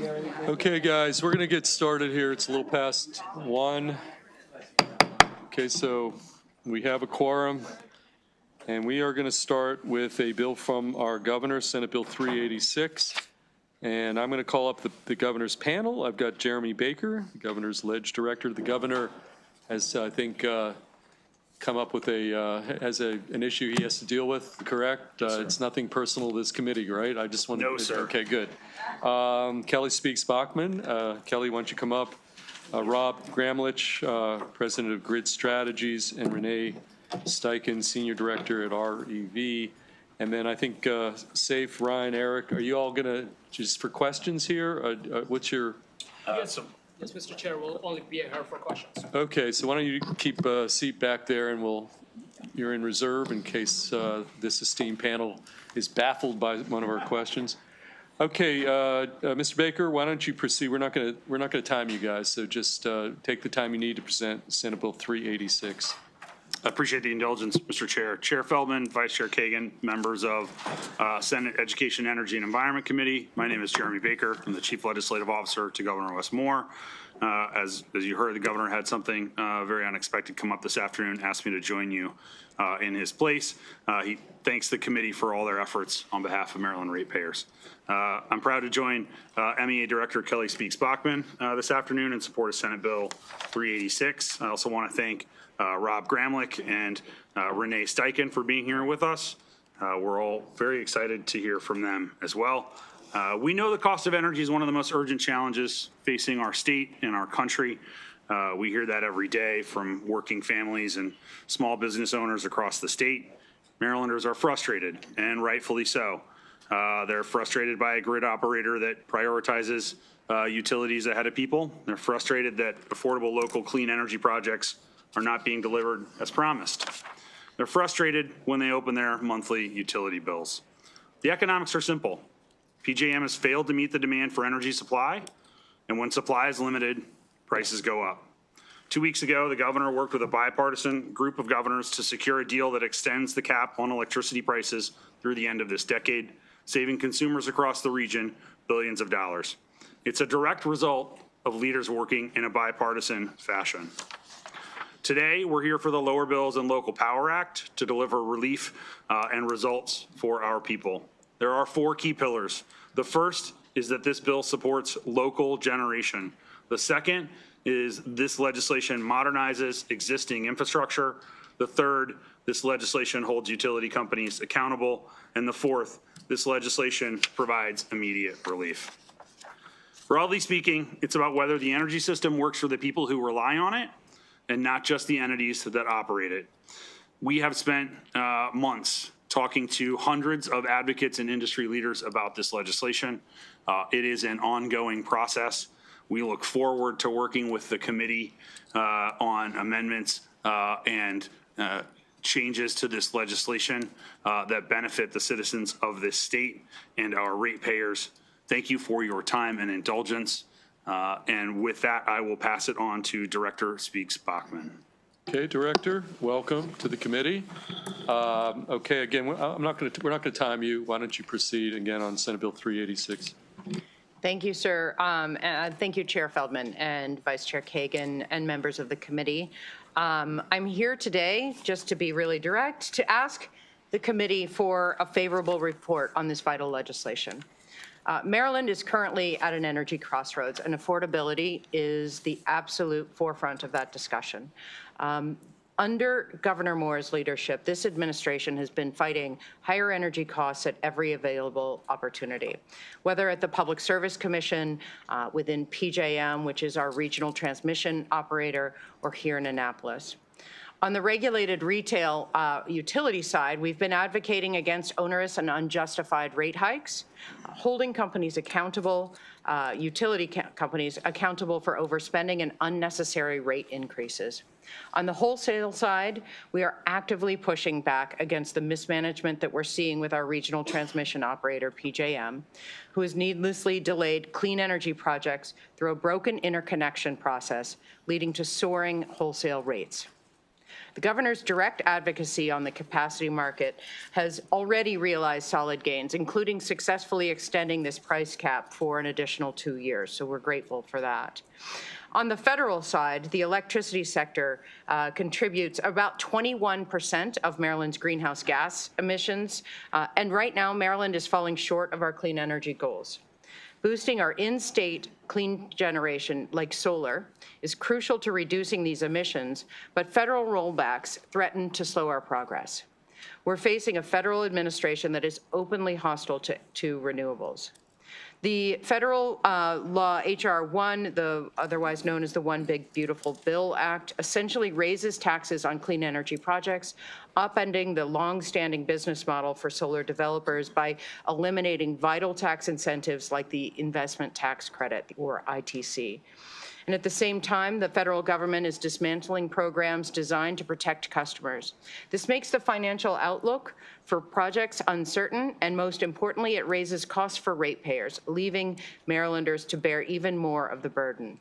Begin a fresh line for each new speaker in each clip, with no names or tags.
Okay, guys, we're going to get started here. It's a little past 1. Okay, so we have a quorum, and we are going to start with a bill from our governor, Senate Bill 386. And I'm going to call up the governor's panel. I've got Jeremy Baker, the governor's ledge director. The governor has, I think, come up with an issue he has to deal with, correct? It's nothing personal to this committee, right? I just want to.
No, sir.
Okay, good. Kelly Speaks Bachman. Kelly, why don't you come up? Rob Gramlich, president of Grid Strategies, and Renee Steichen, senior director at REV. And then I think Safe, Ryan, Eric, are you all going to, just for questions here? What's your?
Yes, Mr. Chair, we'll only be here for questions.
Okay, so why don't you keep a seat back there, and you're in reserve in case this esteemed panel is baffled by one of our questions. Okay, Mr. Baker, why don't you proceed? We're not going to time you guys, so just take the time you need to present Senate Bill 386.
I appreciate the indulgence, Mr. Chair. Chair Feldman, Vice Chair Kagan, members of Senate Education, Energy, and Environment Committee. My name is Jeremy Baker. I'm the Chief Legislative Officer to Governor Wes Moore. As you heard, the governor had something very unexpected come up this afternoon, asked me to join you in his place. He thanks the committee for all their efforts on behalf of Maryland ratepayers. I'm proud to join MEA Director Kelly Speaks Bachman this afternoon in support of Senate Bill 386. I also want to thank Rob Gramlich and Renee Steichen for being here with us. We're all very excited to hear from them as well. We know the cost of energy is one of the most urgent challenges facing our state and our country. We hear that every day from working families and small business owners across the state. Marylanders are frustrated, and rightfully so. They're frustrated by a grid operator that prioritizes utilities ahead of people. They're frustrated that affordable local clean energy projects are not being delivered as promised. They're frustrated when they open their monthly utility bills. The economics are simple. PJM has failed to meet the demand for energy supply, and when supply is limited, prices go up. 2 weeks ago, the governor worked with a bipartisan group of governors to secure a deal that extends the cap on electricity prices through the end of this decade, saving consumers across the region billions of dollars. It's a direct result of leaders working in a bipartisan fashion. Today, we're here for the Lower Bills and Local Power Act to deliver relief and results for our people. There are 4 key pillars. The first is that this bill supports local generation. The second is this legislation modernizes existing infrastructure. The third, this legislation holds utility companies accountable. And the fourth, this legislation provides immediate relief. Broadly speaking, it's about whether the energy system works for the people who rely on it and not just the entities that operate it. We have spent months talking to hundreds of advocates and industry leaders about this legislation. It is an ongoing process. We look forward to working with the committee on amendments and changes to this legislation that benefit the citizens of this state and our ratepayers. Thank you for your time and indulgence. And with that, I will pass it on to Director Speaks Bachman.
Okay, Director, welcome to the committee. Okay, again, we're not going to time you. Why don't you proceed again on Senate Bill 386?
Thank you, sir. And thank you, Chair Feldman and Vice Chair Kagan and members of the committee. I'm here today, just to be really direct, to ask the committee for a favorable report on this vital legislation. Maryland is currently at an energy crossroads, and affordability is the absolute forefront of that discussion. Under Governor Moore's leadership, this administration has been fighting higher energy costs at every available opportunity, whether at the Public Service Commission, within PJM, which is our regional transmission operator, or here in Annapolis. On the regulated retail utility side, we've been advocating against onerous and unjustified rate hikes, holding companies accountable, utility companies accountable for overspending and unnecessary rate increases. On the wholesale side, we are actively pushing back against the mismanagement that we're seeing with our regional transmission operator, PJM, who has needlessly delayed clean energy projects through a broken interconnection process, leading to soaring wholesale rates. The governor's direct advocacy on the capacity market has already realized solid gains, including successfully extending this price cap for an additional 2 years. So we're grateful for that. On the federal side, the electricity sector contributes about 21% of Maryland's greenhouse gas emissions. And right now, Maryland is falling short of our clean energy goals. Boosting our in-state clean generation, like solar, is crucial to reducing these emissions, but federal rollbacks threaten to slow our progress. We're facing a federal administration that is openly hostile to renewables. The federal law, H.R. 1, otherwise known as the One Big Beautiful Bill Act, essentially raises taxes on clean energy projects, upending the long-standing business model for solar developers by eliminating vital tax incentives like the investment tax credit, or ITC. And at the same time, the federal government is dismantling programs designed to protect customers. This makes the financial outlook for projects uncertain, and most importantly, it raises costs for ratepayers, leaving Marylanders to bear even more of the burden.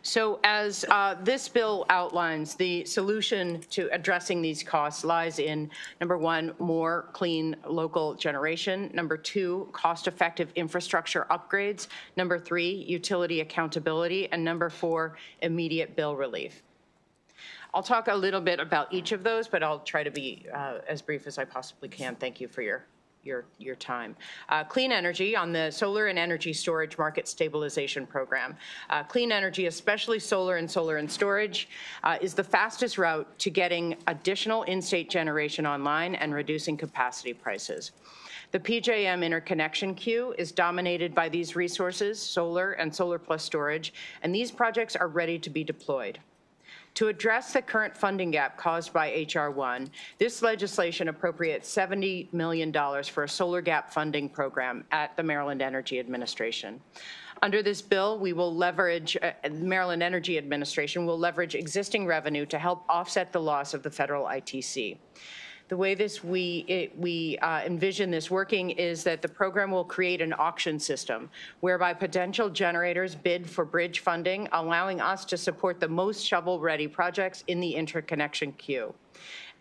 So as this bill outlines, the solution to addressing these costs lies in, number one, more clean local generation, number two, cost-effective infrastructure upgrades, number three, utility accountability, and number four, immediate bill relief. I'll talk a little bit about each of those, but I'll try to be as brief as I possibly can. Thank you for your time. Clean energy on the solar and energy storage market stabilization program. Clean energy, especially solar and storage, is the fastest route to getting additional in-state generation online and reducing capacity prices. The PJM interconnection queue is dominated by these resources, solar and solar plus storage, and these projects are ready to be deployed. To address the current funding gap caused by H.R. 1, this legislation appropriates $70 million for a solar gap funding program at the Maryland Energy Administration. Under this bill, we will leverage, Maryland Energy Administration will leverage existing revenue to help offset the loss of the federal ITC. The way we envision this working is that the program will create an auction system whereby potential generators bid for bridge funding, allowing us to support the most shovel-ready projects in the interconnection queue.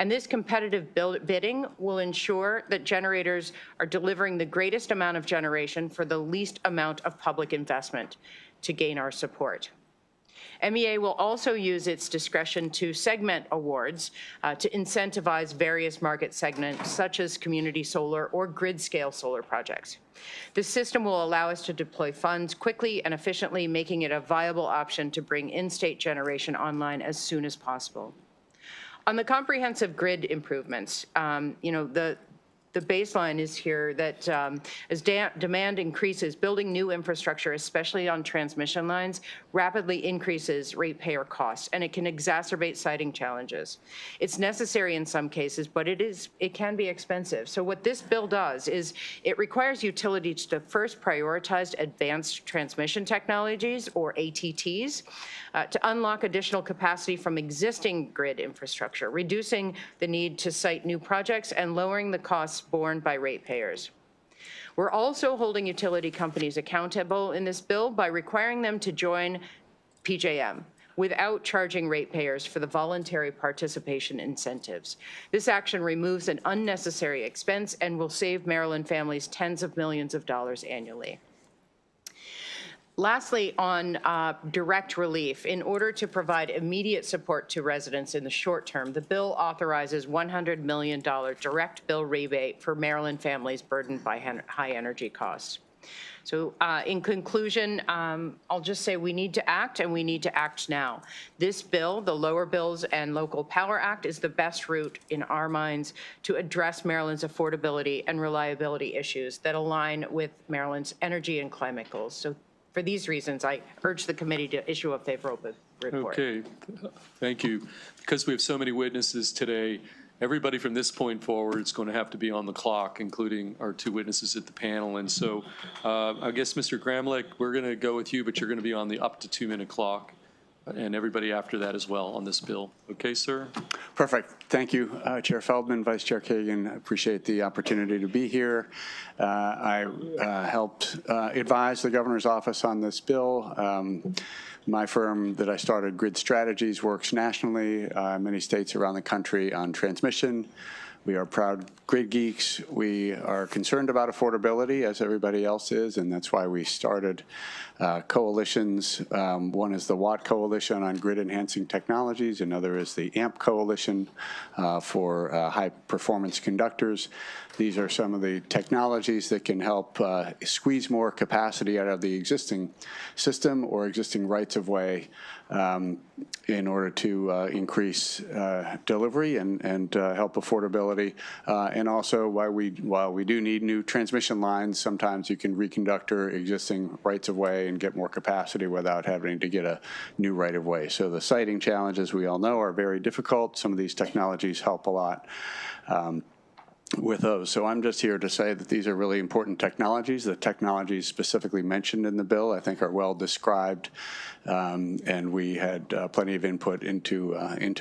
And this competitive bidding will ensure that generators are delivering the greatest amount of generation for the least amount of public investment to gain our support. MEA will also use its discretion to segment awards to incentivize various market segments, such as community solar or grid-scale solar projects. This system will allow us to deploy funds quickly and efficiently, making it a viable option to bring in-state generation online as soon as possible. On the comprehensive grid improvements, the baseline is here that as demand increases, building new infrastructure, especially on transmission lines, rapidly increases ratepayer costs, and it can exacerbate siting challenges. It's necessary in some cases, but it can be expensive. So what this bill does is it requires utilities to first prioritize advanced transmission technologies, or ATTs, to unlock additional capacity from existing grid infrastructure, reducing the need to site new projects and lowering the costs borne by ratepayers. We're also holding utility companies accountable in this bill by requiring them to join PJM without charging ratepayers for the voluntary participation incentives. This action removes an unnecessary expense and will save Maryland families tens of millions of dollars annually. Lastly, on direct relief, in order to provide immediate support to residents in the short term, the bill authorizes $100 million direct bill rebate for Maryland families burdened by high energy costs. So in conclusion, I'll just say we need to act, and we need to act now. This bill, the Lower Bills and Local Power Act, is the best route in our minds to address Maryland's affordability and reliability issues that align with Maryland's energy and climate goals. So for these reasons, I urge the committee to issue a favorable report.
Okay, thank you. Because we have so many witnesses today, everybody from this point forward is going to have to be on the clock, including our two witnesses at the panel. And so I guess, Mr. Gramlich, we're going to go with you, but you're going to be on the up to 2-minute clock, and everybody after that as well on this bill. Okay, sir?
Perfect. Thank you, Chair Feldman, Vice Chair Kagan. I appreciate the opportunity to be here. I helped advise the governor's office on this bill. My firm that I started, Grid Strategies, works nationally, many states around the country on transmission. We are proud grid geeks. We are concerned about affordability, as everybody else is, and that's why we started coalitions. One is the Watt Coalition on Grid Enhancing Technologies. Another is the AMP Coalition for high-performance conductors. These are some of the technologies that can help squeeze more capacity out of the existing system or existing rights-of-way in order to increase delivery and help affordability. And also, while we do need new transmission lines, sometimes you can reconductor existing rights-of-way and get more capacity without having to get a new right-of-way. So the siting challenges, we all know, are very difficult. Some of these technologies help a lot with those. So I'm just here to say that these are really important technologies. The technologies specifically mentioned in the bill, I think, are well described, and we had plenty of input into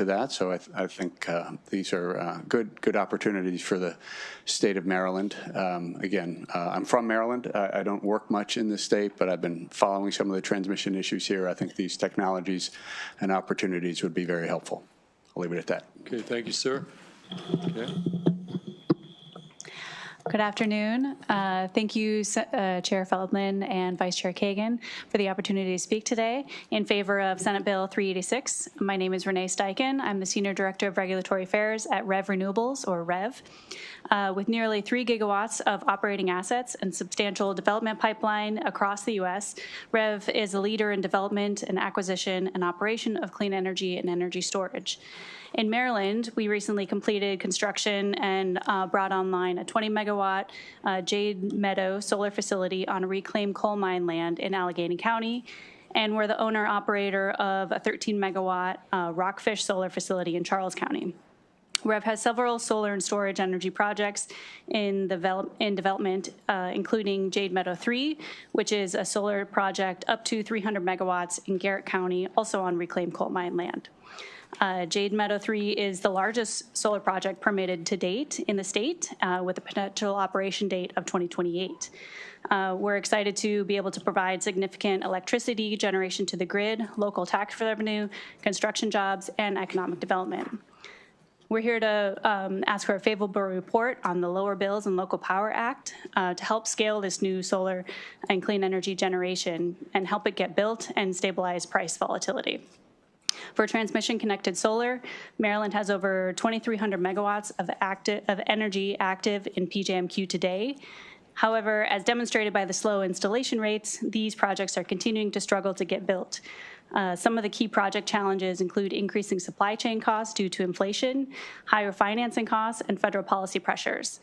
that. So I think these are good opportunities for the state of Maryland. Again, I'm from Maryland. I don't work much in the state, but I've been following some of the transmission issues here. I think these technologies and opportunities would be very helpful. I'll leave it at that.
Okay, thank you, sir. Okay.
Good afternoon. Thank you, Chair Feldman and Vice Chair Kagan, for the opportunity to speak today in favor of Senate Bill 386. My name is Renee Steichen. I'm the Senior Director of Regulatory Affairs at REV Renewables, or REV. With nearly 3 gigawatts of operating assets and substantial development pipeline across the U.S., REV is a leader in development and acquisition and operation of clean energy and energy storage. In Maryland, we recently completed construction and brought online a 20-megawatt Jade Meadow solar facility on reclaimed coal mine land in Allegheny County, and we're the owner-operator of a 13-megawatt Rockfish solar facility in Charles County. REV has several solar and storage energy projects in development, including Jade Meadow 3, which is a solar project up to 300 megawatts in Garrett County, also on reclaimed coal mine land. Jade Meadow 3 is the largest solar project permitted to date in the state, with a potential operation date of 2028. We're excited to be able to provide significant electricity generation to the grid, local tax revenue, construction jobs, and economic development. We're here to ask for a favorable report on the Lower Bills and Local Power Act to help scale this new solar and clean energy generation and help it get built and stabilize price volatility. For transmission-connected solar, Maryland has over 2,300 megawatts of energy active in PJM today. However, as demonstrated by the slow installation rates, these projects are continuing to struggle to get built. Some of the key project challenges include increasing supply chain costs due to inflation, higher financing costs, and federal policy pressures.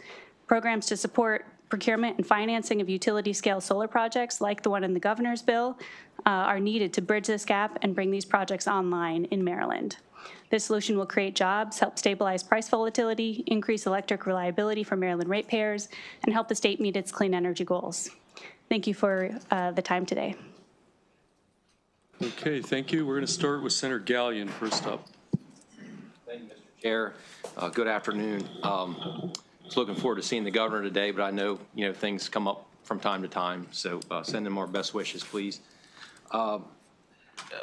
Programs to support procurement and financing of utility-scale solar projects, like the one in the governor's bill, are needed to bridge this gap and bring these projects online in Maryland. This solution will create jobs, help stabilize price volatility, increase electric reliability for Maryland ratepayers, and help the state meet its clean energy goals. Thank you for the time today.
Okay, thank you. We're going to start with Senator Gallion first up.
Thank you, Mr. Chair. Good afternoon. Just looking forward to seeing the governor today, but I know things come up from time to time, so send him our best wishes, please.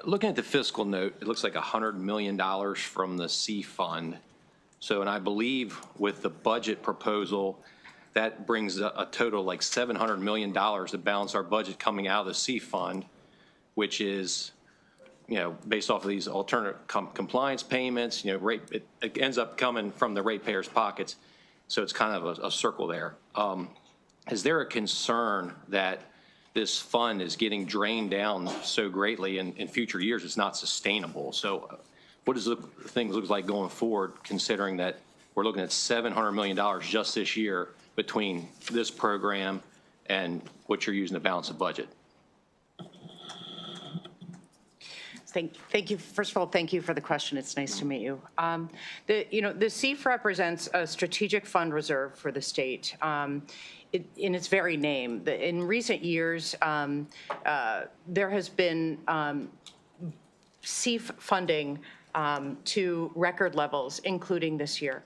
Looking at the fiscal note, it looks like $100 million from the C fund. So, and I believe with the budget proposal, that brings a total like $700 million to balance our budget coming out of the C fund, which is, based off of these alternate compliance payments, it ends up coming from the ratepayers' pockets. So it's kind of a circle there. Is there a concern that this fund is getting drained down so greatly in future years it's not sustainable? So what does things look like going forward, considering that we're looking at $700 million just this year between this program and what you're using to balance the budget?
Thank you. First of all, thank you for the question. It's nice to meet you. The CEF represents a strategic fund reserve for the state. In its very name, in recent years, there has been CEF funding to record levels, including this year.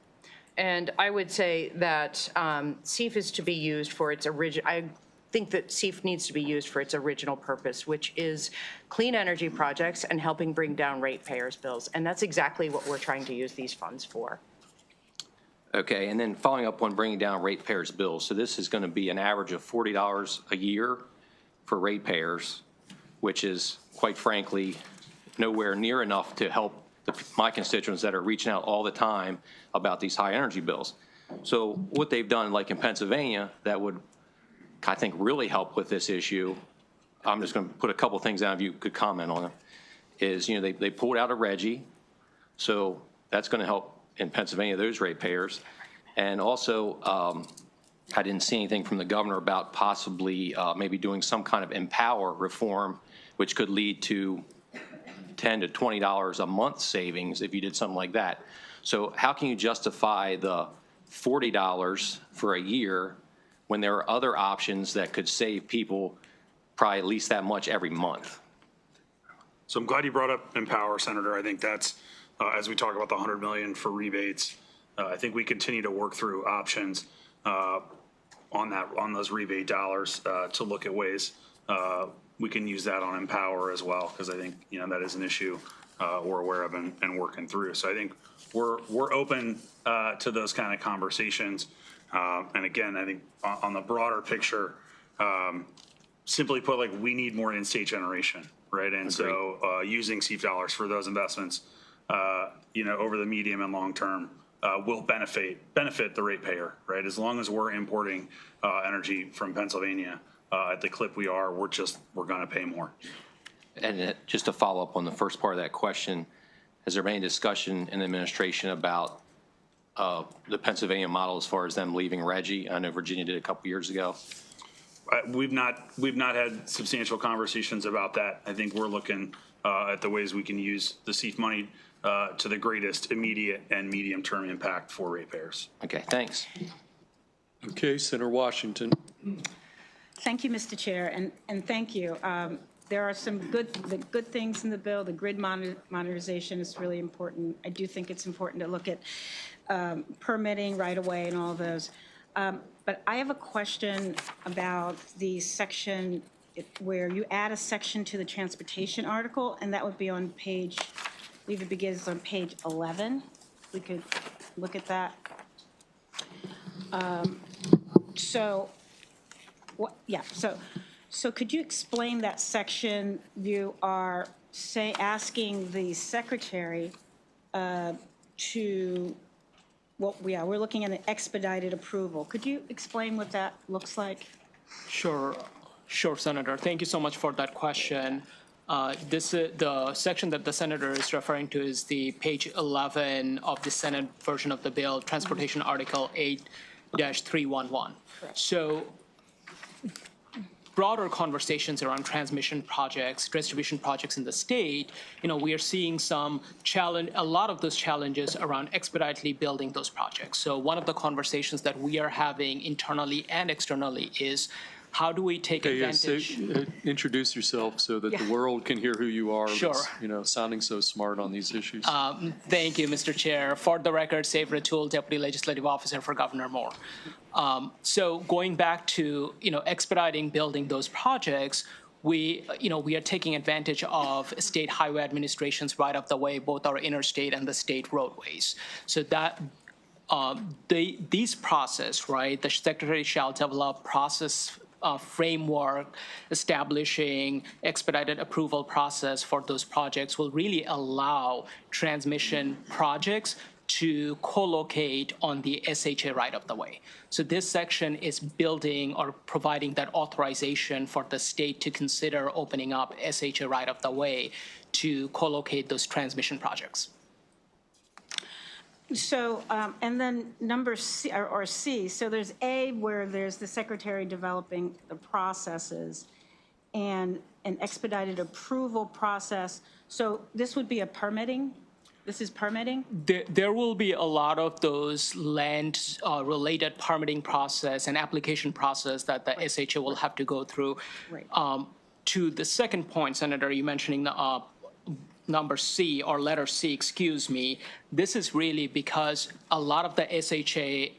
And I would say that CEF is to be used for its original. think that SEEF needs to be used for its original purpose, which is clean energy projects and helping bring down ratepayers' bills. And that's exactly what we're trying to use these funds for.
Okay, and then following up on bringing down ratepayers' bills. So this is going to be an average of $40 a year for ratepayers, which is, quite frankly, nowhere near enough to help my constituents that are reaching out all the time about these high energy bills. So what they've done, like in Pennsylvania, that would, I think, really help with this issue, I'm just going to put a couple things out if you could comment on it, is, you know, they pulled out a Reggie, so that's going to help in Pennsylvania, those ratepayers. And also, I didn't see anything from the governor about possibly maybe doing some kind of Empower reform, which could lead to $10 to $20 a month savings if you did something like that. So how can you justify the $40 for a year when there are other options that could save people probably at least that much every month?
So I'm glad you brought up Empower, Senator. I think that's, as we talk about the $100 million for rebates, I think we continue to work through options on those rebate dollars to look at ways we can use that on Empower as well, because I think, you know, that is an issue we're aware of and working through. So I think we're open to those kind of conversations. And again, I think on the broader picture, simply put, like, we need more in-state generation, right? And so using SEEF dollars for those investments, you know, over the medium and long term will benefit the ratepayer, right? As long as we're importing energy from Pennsylvania at the clip we are, we're going to pay more.
And just to follow up on the first part of that question, has there been any discussion in the administration about the Pennsylvania model as far as them leaving Reggie? I know Virginia did a couple years ago.
We've not had substantial conversations about that. I think we're looking at the ways we can use the SEEF money to the greatest immediate and medium-term impact for ratepayers.
Okay, thanks.
Okay, Senator Washington.
Thank you, Mr. Chair, and thank you. There are some good things in the bill. The grid modernization is really important. I do think it's important to look at permitting right away and all of those. But I have a question about the section where you add a section to the transportation article, and that would be on page, I believe it begins on page 11. We could look at that. So could you explain that section? You are asking the secretary to, well, yeah, we're looking at an expedited approval. Could you explain what that looks like?
Sure, Senator. Thank you so much for that question. The section that the senator is referring to is the page 11 of the Senate version of the bill, Transportation Article 8-311. So broader conversations around transmission projects, distribution projects in the state, you know, we are seeing a lot of those challenges around expeditiously building those projects. So one of the conversations that we are having internally and externally is, how do we take advantage?
Introduce yourself so that the world can hear who you are.
Sure.
You know, sounding so smart on these issues.
Thank you, Mr. Chair. For the record, Save Ratul, Deputy Legislative Officer for Governor Moore. So going back to, you know, expediting building those projects, we are taking advantage of state highway administrations right up the way, both our interstate and the state roadways. So that these process, right, the secretary shall develop process framework establishing expedited approval process for those projects will really allow transmission projects to co-locate on the SHA right of the way. So this section is building or providing that authorization for the state to consider opening up SHA right of the way to co-locate those transmission projects.
So, and then number C, or C, so there's A, where there's the secretary developing the processes and an expedited approval process. So this would be a permitting? This is permitting?
There will be a lot of those land-related permitting process and application process that the SHA will have to go through.
Right.
To the second point, Senator, you mentioning the number C, or letter C, excuse me, this is really because a lot of the SHA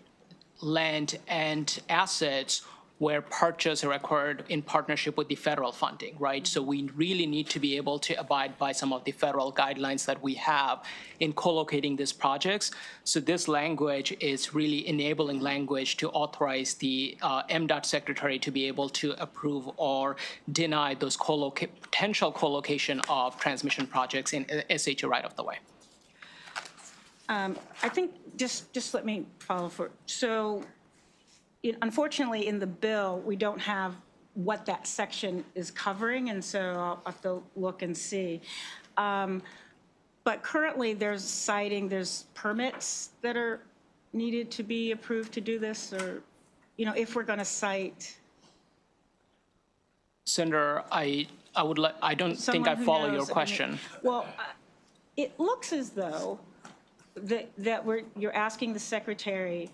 land and assets where purchase are occurred in partnership with the federal funding, right? So we really need to be able to abide by some of the federal guidelines that we have in co-locating these projects. So this language is really enabling language to authorize the MDOT secretary to be able to approve or deny those potential co-location of transmission projects in SHA right of the way.
I think just let me follow for, so unfortunately in the bill, we don't have what that section is covering, and so I'll have to look and see. But currently there's citing, there's permits that are needed to be approved to do this, or, if we're going to cite.
Senator, I don't think
Someone
I
who
follow
knows,
your question.
It looks as though you're asking the secretary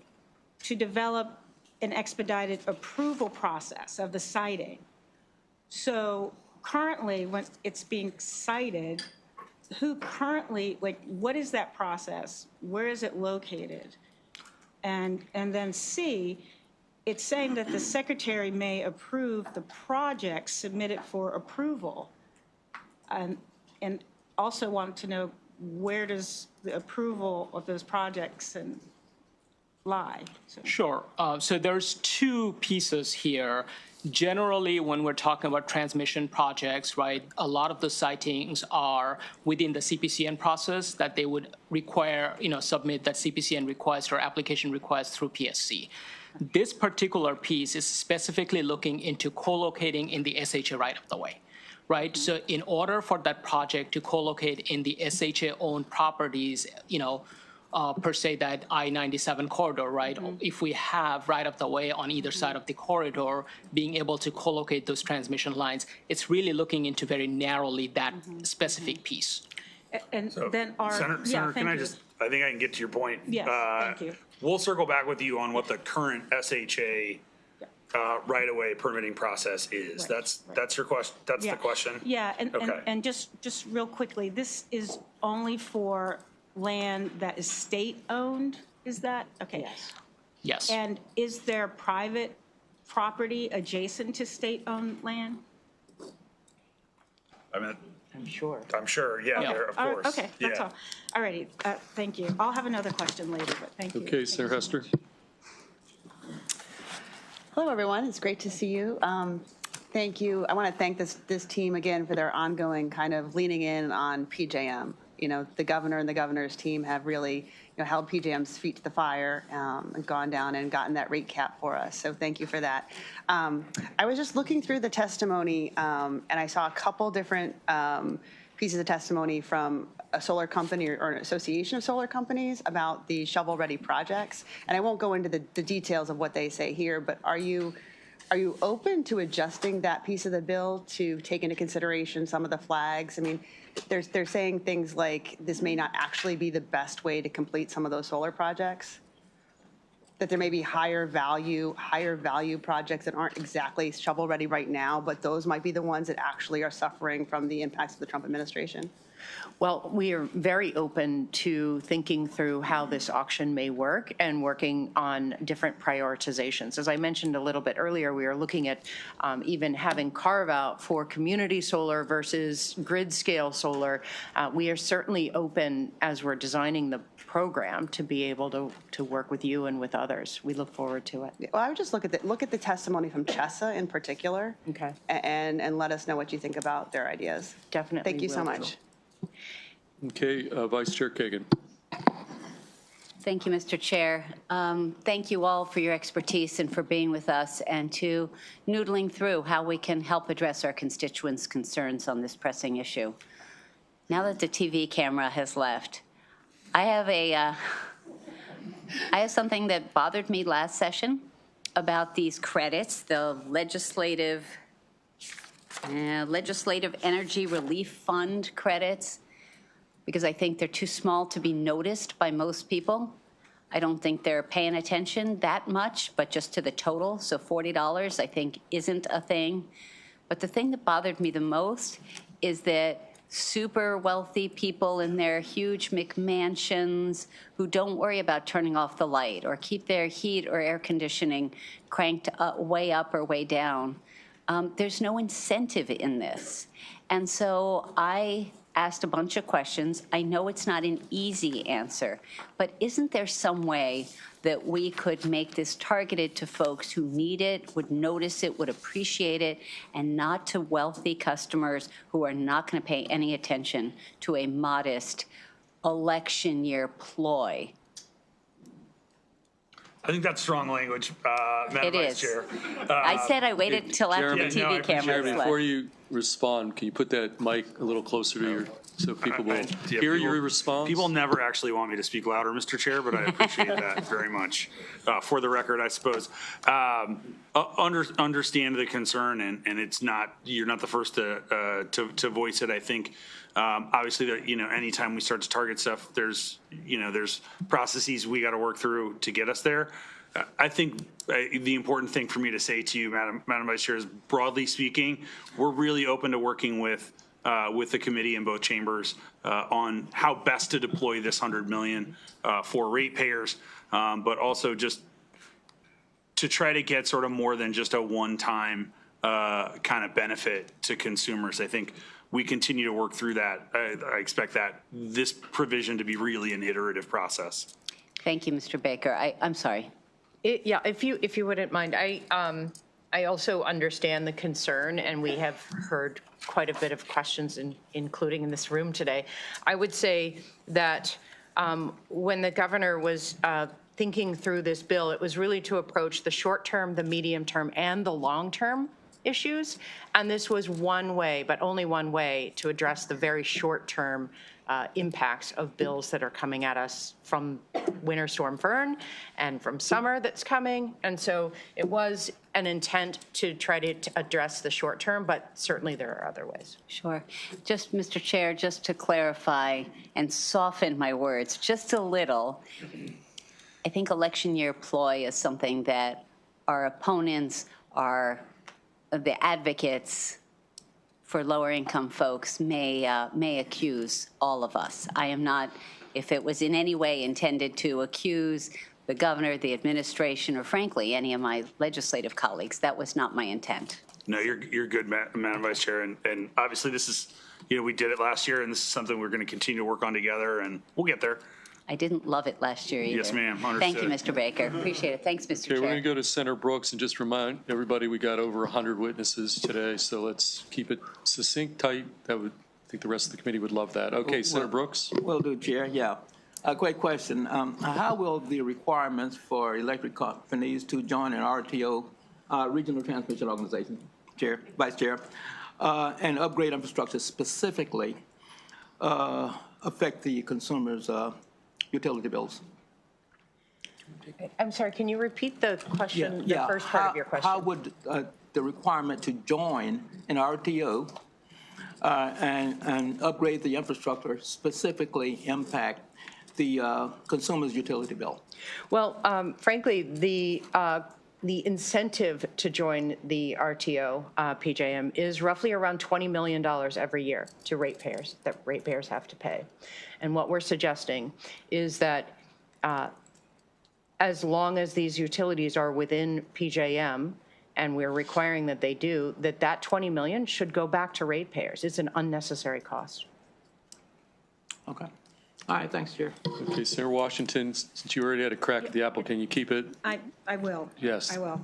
to develop an expedited approval process of the citing. So currently, when it's being cited, what is that process? Where is it located? And then C, it's saying that the secretary may approve the project submitted for approval. And also want to know, where does the approval of those projects lie?
Sure. So there's two pieces here. Generally, when we're talking about transmission projects, right, a lot of the citings are within the CPCN process that they would require, submit that CPCN request or application request through PSC. This particular piece is specifically looking into co-locating in the SHA right of the way. Right, so in order for that project to co-locate in the SHA-owned properties, per se that I-97 corridor, right? If we have right of the way on either side of the corridor, being able to co-locate those transmission lines, it's really looking into very narrowly that specific piece.
And
So,
then
Senator, can I I think I can get to your point.
Yes, thank you.
We'll circle back with you on what the current SHA right-of-way permitting process is.
Right,
That's your question, that's the question?
Yeah,
Okay.
and just real quickly, this is only for land that is state-owned, is that? Okay.
Yes.
Yes.
And is there private property adjacent to state-owned land?
I mean,
I'm sure.
yeah,
Yeah.
there, of
All right,
course.
okay, that's all. All righty, thank you. I'll have another question later, but thank you.
Okay, Senator Hester.
Hello, everyone. It's great to see you. Thank you. I want to thank this team again for their ongoing kind of leaning in on PJM. The governor and the governor's team have really held PJM's feet to the fire and gone down and gotten that rate cap for us. So thank you for that. I was just looking through the testimony and I saw a couple different pieces of testimony from a solar company or an association of solar companies about the shovel-ready projects. And I won't go into the details of what they say here, but are you open to adjusting that piece of the bill to take into consideration some of the flags? I mean, they're saying things like this may not actually be the best way to complete some of those solar projects, that there may be higher value projects that aren't exactly shovel-ready right now, but those might be the ones that actually are suffering from the impacts of the Trump administration.
Well, we are very open to thinking through how this auction may work and working on different prioritizations. As I mentioned a little bit earlier, we are looking at even having carve-out for community solar versus grid-scale solar. We are certainly open, as we're designing the program, to be able to work with you and with others. We look forward to it.
Well, I would just look at the testimony from Chesa in particular.
Okay.
And let us know what you think about their ideas.
Definitely
Thank you so
will.
much.
Okay, Vice Chair Kagan.
Thank you, Mr. Chair. Thank you all for your expertise and for being with us and to noodling through how we can help address our constituents' concerns on this pressing issue. Now that the TV camera has left, I have something that bothered me last session about these credits, the legislative Energy Relief Fund credits, because I think they're too small to be noticed by most people. I don't think they're paying attention that much, but just to the total. So $40, I think, isn't a thing. But the thing that bothered me the most is that super wealthy people in their huge McMansions who don't worry about turning off the light or keep their heat or air conditioning cranked way up or way down. There's no incentive in this. And so I asked a bunch of questions. I know it's not an easy answer, but isn't there some way that we could make this targeted to folks who need it, would notice it, would appreciate it, and not to wealthy customers who are not going to pay any attention to a modest election year ploy?
I think that's strong language, Madam
It
Vice
is.
Chair.
I said I waited till after the
Jeremy,
no, I
TV
appreciate
cameras
Jeremy,
left.
before you respond, can you put that mic a little closer to your, so people will
Yeah,
hear
people-
your response?
People never actually want me to speak louder, Mr. Chair, but I appreciate that very much. For the record, I suppose. Understand the concern, and it's not, you're not the first to voice it. I think, obviously, that, anytime we start to target stuff, there's processes we got to work through to get us there. I think the important thing for me to say to you, Madam Vice Chair, is broadly speaking, we're really open to working with the committee in both chambers on how best to deploy this $100 million for ratepayers, but also just to try to get sort of more than just a one-time kind of benefit to consumers. I think we continue to work through that. I expect that this provision to be really an iterative process.
Thank you, Mr. Baker. I'm sorry.
Yeah, if you wouldn't mind, I also understand the concern, and we have heard quite a bit of questions, including in this room today. I would say that when the governor was thinking through this bill, it was really to approach the short term, the medium term, and the long term issues. And this was one way, but only one way, to address the very short term impacts of bills that are coming at us from Winter Storm Fern and from summer that's coming. And so it was an intent to try to address the short term, but certainly there are other ways.
Sure. Just, Mr. Chair, just to clarify and soften my words just a little, I think election year ploy is something that our opponents, the advocates for lower income folks may accuse all of us. I am not, if it was in any way intended to accuse the governor, the administration, or frankly, any of my legislative colleagues, that was not my intent.
No, you're good, Madam Vice Chair, and obviously this is, we did it last year, and this is something we're going to continue to work on together, and we'll get there.
I didn't love it last year either.
Yes, ma'am.
Thank you,
Understood.
Mr. Baker. Appreciate it. Thanks, Mr.
Okay, we're going
Chair.
to go to Senator Brooks and just remind everybody we got over 100 witnesses today, so let's keep it succinct, tight. I think the rest of the committee would love that. Okay, Senator Brooks.
Will do, Chair. Yeah. A great question. How will the requirements for electric companies to join an RTO, Regional Transmission Organization, Chair, Vice Chair, and upgrade infrastructure specifically affect the consumers' utility bills?
I'm sorry, can you repeat the question, the first part of your question?
How would the requirement to join an RTO and upgrade the infrastructure specifically impact the consumer's utility bill?
Well, frankly, the incentive to join the RTO, PJM, is roughly around $20 million every year to ratepayers, that ratepayers have to pay. And what we're suggesting is that as long as these utilities are within PJM, and we're requiring that they do, that $20 million should go back to ratepayers. It's an unnecessary cost.
Okay. All right, thanks, Chair.
Okay, Senator Washington, since you already had a crack at the apple, can you keep it?
I will.
Yes.
I will.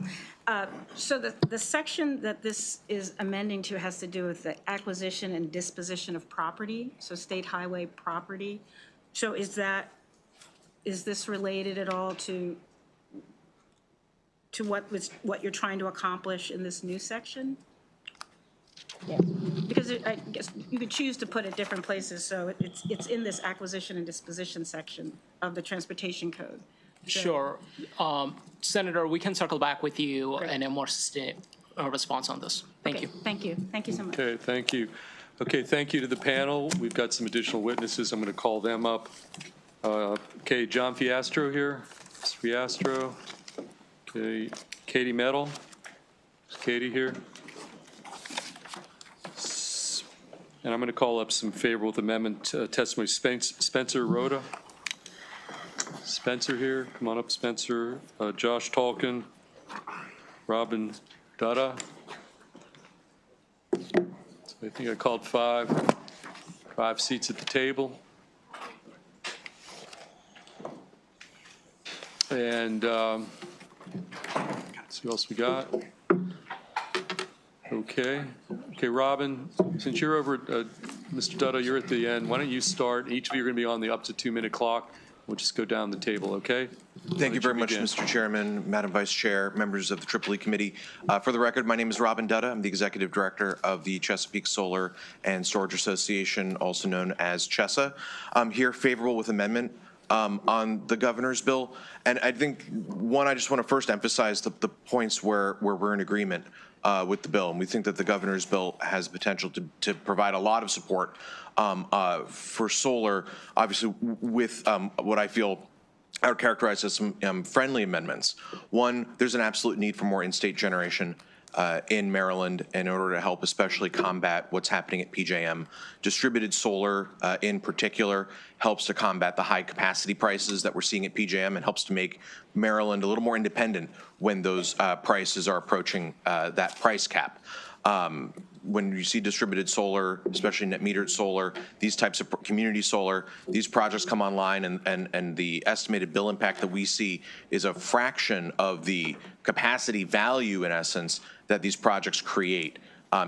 So the section that this is amending to has to do with the acquisition and disposition of property, so state highway property. So is this related at all to what you're trying to accomplish in this new section?
Yeah.
Because I guess you could choose to put it different places, so it's in this acquisition and disposition section of the transportation code.
Sure. Senator, we can circle back with you and a more sustained response on this. Thank you.
Thank you. Thank you so much.
Okay, thank you. Okay, thank you to the panel. We've got some additional witnesses. I'm going to call them up. Okay, John Fiastro here. Mr. Fiastro. Okay, Katie Mettle. Is Katie here? And I'm going to call up some favorable amendment testimony. Spencer Rhoda. Spencer here. Come on up, Spencer. Josh Tolkien. Robin Dutta. So I think I called five seats at the table. And let's see what else we got. Okay, Robin, since you're over, Mr. Dutta, you're at the end. Why don't you start? Each of you are going to be on the up to 2-minute clock. We'll just go down the table, okay?
Thank you very much, Mr. Chairman, Madam Vice Chair, members of the EEE Committee. For the record, my name is Robin Dutta. I'm the Executive Director of the Chesapeake Solar and Storage Association, also known as CHESA. I'm here favorable with amendment on the governor's bill. And I think, one, I just want to first emphasize the points where we're in agreement with the bill. And we think that the governor's bill has potential to provide a lot of support for solar, obviously with what I feel I would characterize as some friendly amendments. One, there's an absolute need for more in-state generation in Maryland in order to help especially combat what's happening at PJM. Distributed solar in particular helps to combat the high capacity prices that we're seeing at PJM and helps to make Maryland a little more independent when those prices are approaching that price cap. When you see distributed solar, especially net metered solar, these types of community solar, these projects come online and the estimated bill impact that we see is a fraction of the capacity value, in essence, that these projects create.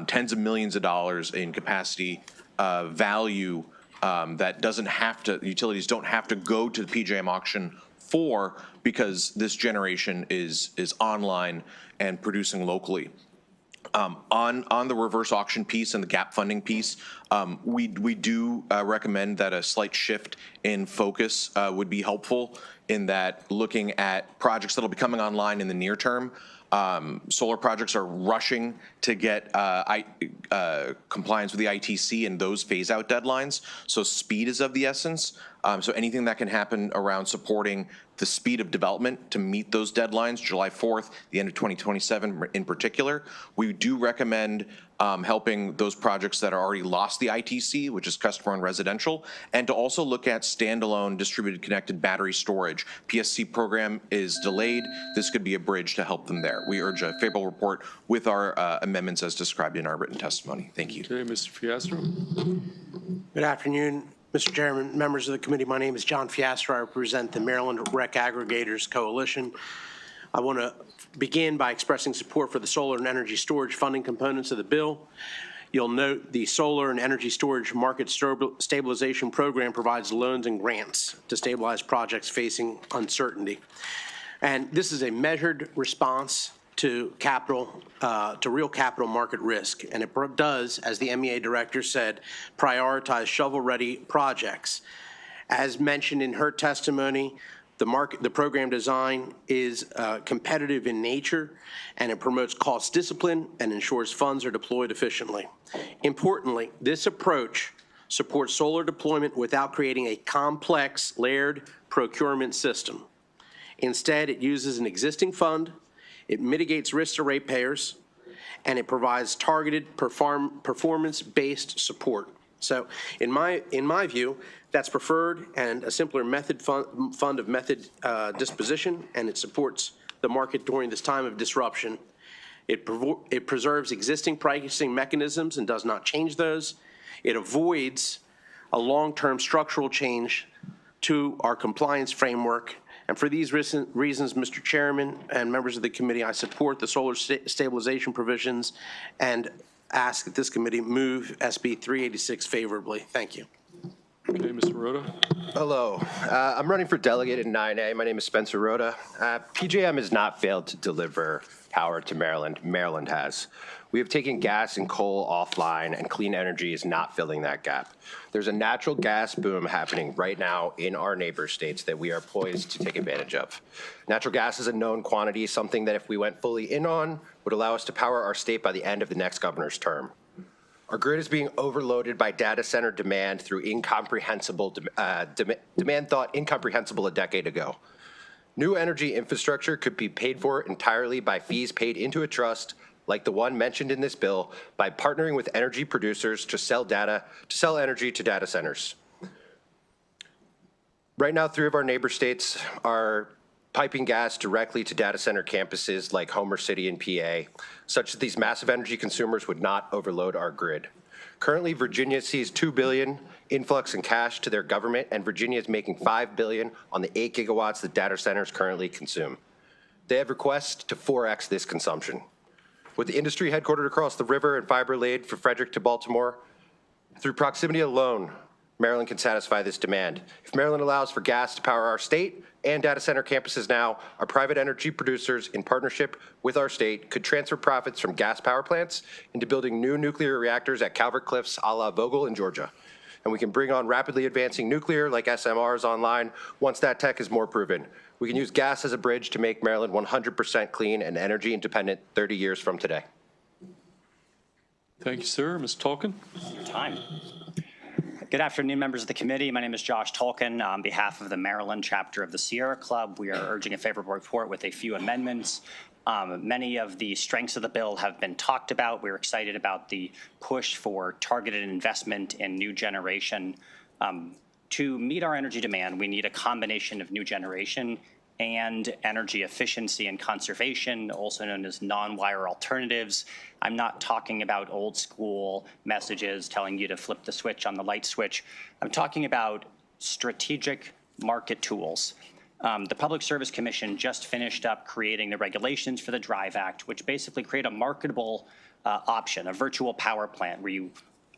Tens of millions of dollars in capacity value that doesn't have to, utilities don't have to go to the PJM auction for, because this generation is online and producing locally. On the reverse auction piece and the gap funding piece, we do recommend that a slight shift in focus would be helpful, in that looking at projects that will be coming online in the near term. Solar projects are rushing to get compliance with the ITC and those phase-out deadlines, so speed is of the essence. So anything that can happen around supporting the speed of development to meet those deadlines, July 4th, the end of 2027 in particular. We do recommend helping those projects that are already lost the ITC, which is customer and residential, and to also look at standalone distributed connected battery storage. PSC program is delayed. This could be a bridge to help them there. We urge a favorable report with our amendments as described in our written testimony. Thank you.
Okay, Mr. Fiastro.
Good afternoon, Mr. Chairman, members of the committee. My name is John Fiastro. I represent the Maryland Rec Aggregators Coalition. I want to begin by expressing support for the solar and energy storage funding components of the bill. You'll note the Solar and Energy Storage Market Stabilization Program provides loans and grants to stabilize projects facing uncertainty. And this is a measured response to real capital market risk. And it does, as the MEA director said, prioritize shovel-ready projects. As mentioned in her testimony, the program design is competitive in nature, and it promotes cost discipline and ensures funds are deployed efficiently. Importantly, this approach supports solar deployment without creating a complex layered procurement system. Instead, it uses an existing fund, it mitigates risks to ratepayers, and it provides targeted performance-based support. So in my view, that's preferred and a simpler method fund of method disposition, and it supports the market during this time of disruption. It preserves existing pricing mechanisms and does not change those. It avoids a long-term structural change to our compliance framework. And for these reasons, Mr. Chairman and members of the committee, I support the solar stabilization provisions and ask that this committee move SB 386 favorably. Thank you.
Okay, Mr. Rhoda.
Hello. I'm running for delegate in 9A. My name is Spencer Rhoda. PJM has not failed to deliver power to Maryland. Maryland has. We have taken gas and coal offline, and clean energy is not filling that gap. There's a natural gas boom happening right now in our neighbor states that we are poised to take advantage of. Natural gas is a known quantity, something that if we went fully in on, would allow us to power our state by the end of the next governor's term. Our grid is being overloaded by data center demand through incomprehensible demand thought incomprehensible a decade ago. New energy infrastructure could be paid for entirely by fees paid into a trust like the one mentioned in this bill, by partnering with energy producers to sell energy to data centers. Right now, 3 of our neighbor states are piping gas directly to data center campuses like Homer City and PA, such that these massive energy consumers would not overload our grid. Currently, Virginia sees $2 billion influx in cash to their government, and Virginia is making $5 billion on the 8 gigawatts that data centers currently consume. They have requests to 4x this consumption. With the industry headquartered across the river and fiber laid from Frederick to Baltimore, through proximity alone, Maryland can satisfy this demand. If Maryland allows for gas to power our state and data center campuses now, our private energy producers, in partnership with our state, could transfer profits from gas power plants into building new nuclear reactors at Calvert Cliffs a la Vogtle in Georgia. And we can bring on rapidly advancing nuclear like SMRs online once that tech is more proven. We can use gas as a bridge to make Maryland 100% clean and energy independent 30 years from today.
Thank you, sir. Ms. Tolkien?
Time. Good afternoon, members of the committee. My name is Josh Tolkien. On behalf of the Maryland chapter of the Sierra Club, we are urging a favorable report with a few amendments. Many of the strengths of the bill have been talked about. We're excited about the push for targeted investment in new generation. To meet our energy demand, we need a combination of new generation and energy efficiency and conservation, also known as non-wire alternatives. I'm not talking about old school messages telling you to flip the switch on the light switch. I'm talking about strategic market tools. The Public Service Commission just finished up creating the regulations for the DRIVE Act, which basically create a marketable option, a virtual power plant where you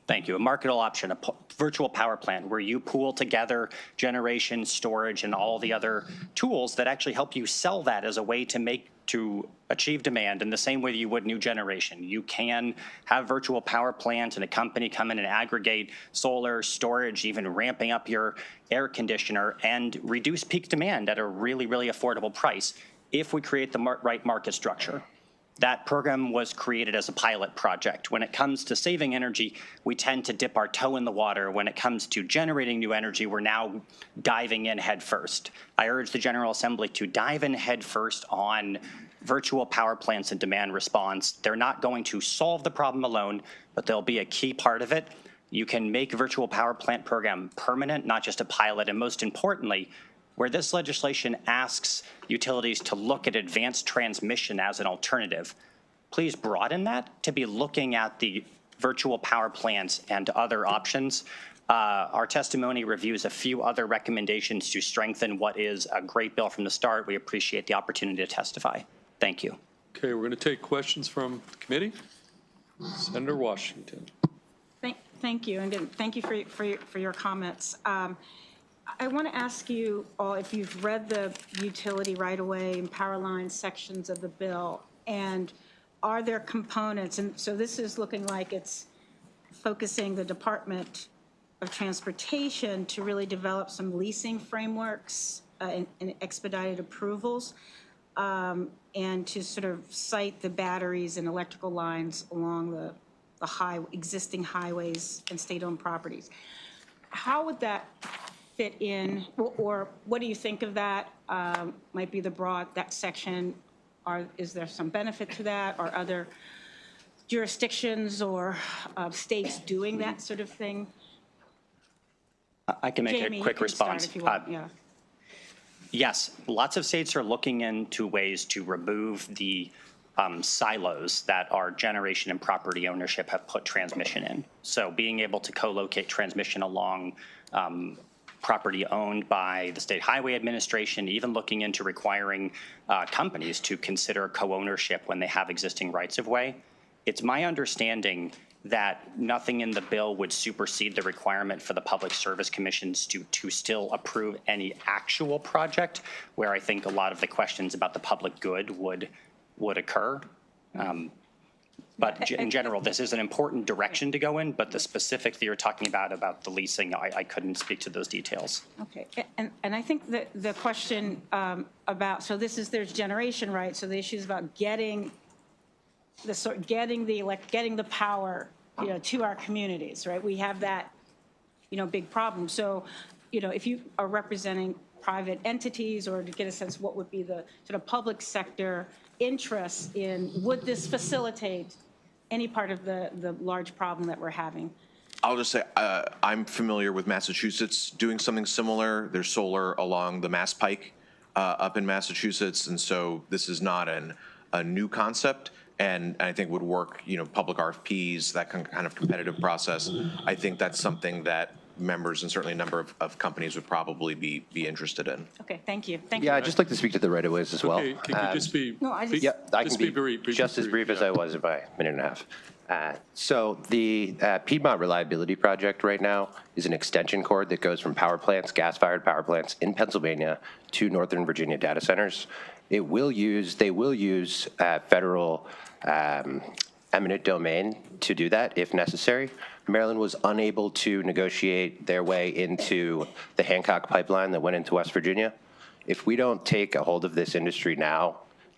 a marketable option, a virtual power plant where you pool together generation, storage, and all the other tools that actually help you sell that as a way to achieve demand in the same way you would new generation. You can have virtual power plants and a company come in and aggregate solar, storage, even ramping up your air conditioner and reduce peak demand at a really, really affordable price if we create the right market structure. That program was created as a pilot project. When it comes to saving energy, we tend to dip our toe in the water. When it comes to generating new energy, we're now diving in head first. I urge the General Assembly to dive in head first on virtual power plants and demand response. They're not going to solve the problem alone, but they'll be a key part of it. You can make a virtual power plant program permanent, not just a pilot, and most importantly, where this legislation asks utilities to look at advanced transmission as an alternative, please broaden that to be looking at the virtual power plants and other options. Our testimony reviews a few other recommendations to strengthen what is a great bill from the start. We appreciate the opportunity to testify. Thank you.
Okay, we're going to take questions from the committee. Senator Washington.
Thank you, and again, thank you for your comments. I want to ask you all if you've read the utility right-of-way and power line sections of the bill, and are there components, and so this is looking like it's focusing the Department of Transportation to really develop some leasing frameworks and expedited approvals, and to sort of site the batteries and electrical lines along the existing highways and state-owned properties. How would that fit in, or what do you think of that? Might be that section, is there some benefit to that? Are other jurisdictions or states doing that sort of thing?
I can make
Jamie,
a quick response.
If you want. Yeah.
Yes, lots of states are looking into ways to remove the silos that our generation and property ownership have put transmission in. So being able to co-locate transmission along property owned by the State Highway Administration, even looking into requiring companies to consider co-ownership when they have existing rights-of-way. It's my understanding that nothing in the bill would supersede the requirement for the Public Service Commissions to still approve any actual project, where I think a lot of the questions about the public good would occur. But in general, this is an important direction to go in, but the specifics that you're talking about the leasing, I couldn't speak to those details. Okay,
and I think that the question about, so there's generation, right? So the issue is about getting the power, to our communities, right? We have that, big problem. So, if you are representing private entities, or to get a sense what would be the sort of public sector interest in, would this facilitate any part of the large problem that we're having?
I'll just say, I'm familiar with Massachusetts doing something similar. There's solar along the Mass Pike up in Massachusetts, and so this is not a new concept, and I think would work, public RFPs, that kind of competitive process. I think that's something that members and certainly a number of companies would probably be interested in.
Okay, thank you. Thank you.
Yeah, I'd just like to speak to the right-of-ways as well.
Okay, can you just be?
No, I just-
Yeah, I can
Just
be
be very
just as brief as I was in my minute and a half. So the Piedmont Reliability Project right now is an extension cord that goes from power plants, gas-fired power plants in Pennsylvania to Northern Virginia data centers. They will use federal eminent domain to do that if necessary. Maryland was unable to negotiate their way into the Hancock pipeline that went into West Virginia. If we don't take a hold of this industry now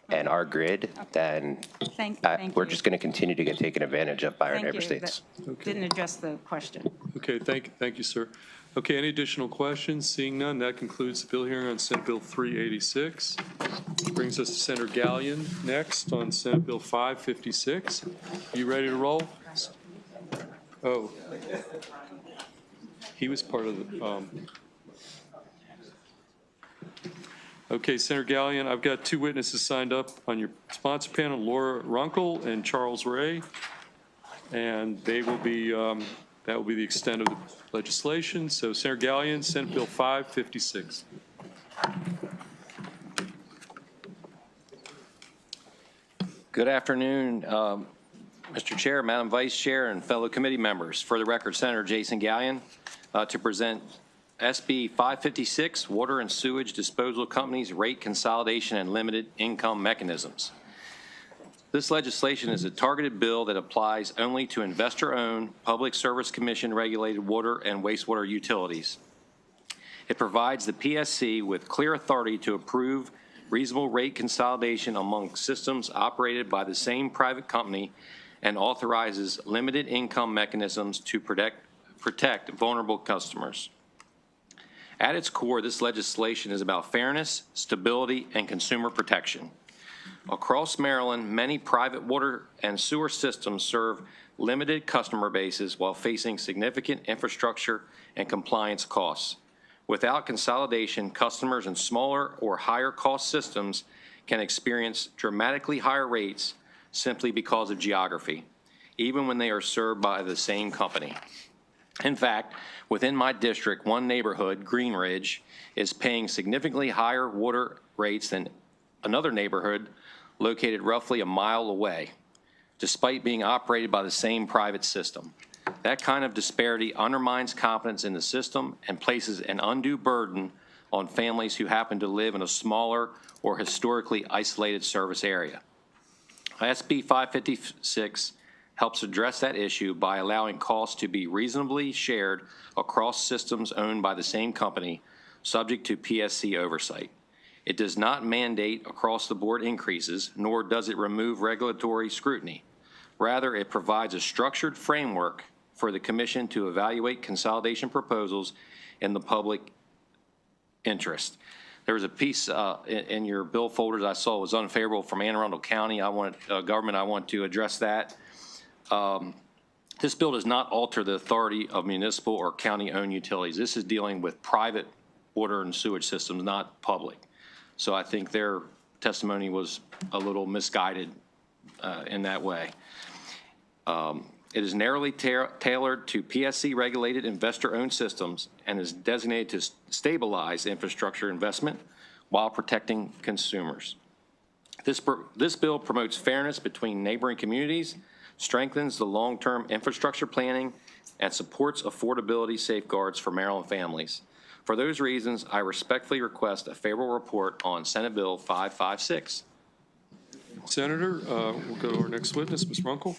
and our grid, then
Thank
we're
you.
just going to continue to get taken advantage of by our
Thank
neighbor
you.
states.
That didn't address the question.
Okay, thank you, sir. Okay, any additional questions? Seeing none, that concludes the bill hearing on Senate Bill 386. Brings us to Senator Gallion next on Senate Bill 556. You ready to roll? Oh. He was part of the, Okay, Senator Gallion, I've got two witnesses signed up on your sponsor panel, Laura Runkle and Charles Ray. And they will be, that will be the extent of the legislation. So Senator Gallion, Senate Bill 556.
Good afternoon, Mr. Chair, Madam Vice Chair, and fellow committee members. For the record, Senator Jason Gallion to present SB 556, Water and Sewage Disposal Companies Rate Consolidation and Limited Income Mechanisms. This legislation is a targeted bill that applies only to investor-owned, Public Service Commission-regulated water and wastewater utilities. It provides the PSC with clear authority to approve reasonable rate consolidation among systems operated by the same private company and authorizes limited income mechanisms to protect vulnerable customers. At its core, this legislation is about fairness, stability, and consumer protection. Across Maryland, many private water and sewer systems serve limited customer bases while facing significant infrastructure and compliance costs. Without consolidation, customers in smaller or higher cost systems can experience dramatically higher rates simply because of geography, even when they are served by the same company. In fact, within my district, one neighborhood, Green Ridge, is paying significantly higher water rates than another neighborhood located roughly a mile away, despite being operated by the same private system. That kind of disparity undermines confidence in the system and places an undue burden on families who happen to live in a smaller or historically isolated service area. SB 556 helps address that issue by allowing costs to be reasonably shared across systems owned by the same company, subject to PSC oversight. It does not mandate across-the-board increases, nor does it remove regulatory scrutiny. Rather, it provides a structured framework for the Commission to evaluate consolidation proposals in the public interest. There was a piece in your bill folders I saw was unfavorable from Anne Arundel County. I want to address that. This bill does not alter the authority of municipal or county-owned utilities. This is dealing with private water and sewage systems, not public. So I think their testimony was a little misguided in that way. It is narrowly tailored to PSC-regulated investor-owned systems and is designated to stabilize infrastructure investment while protecting consumers. This bill promotes fairness between neighboring communities, strengthens the long-term infrastructure planning, and supports affordability safeguards for Maryland families. For those reasons, I respectfully request a favorable report on Senate Bill 556.
Senator, we'll go to our next witness, Ms. Runkle.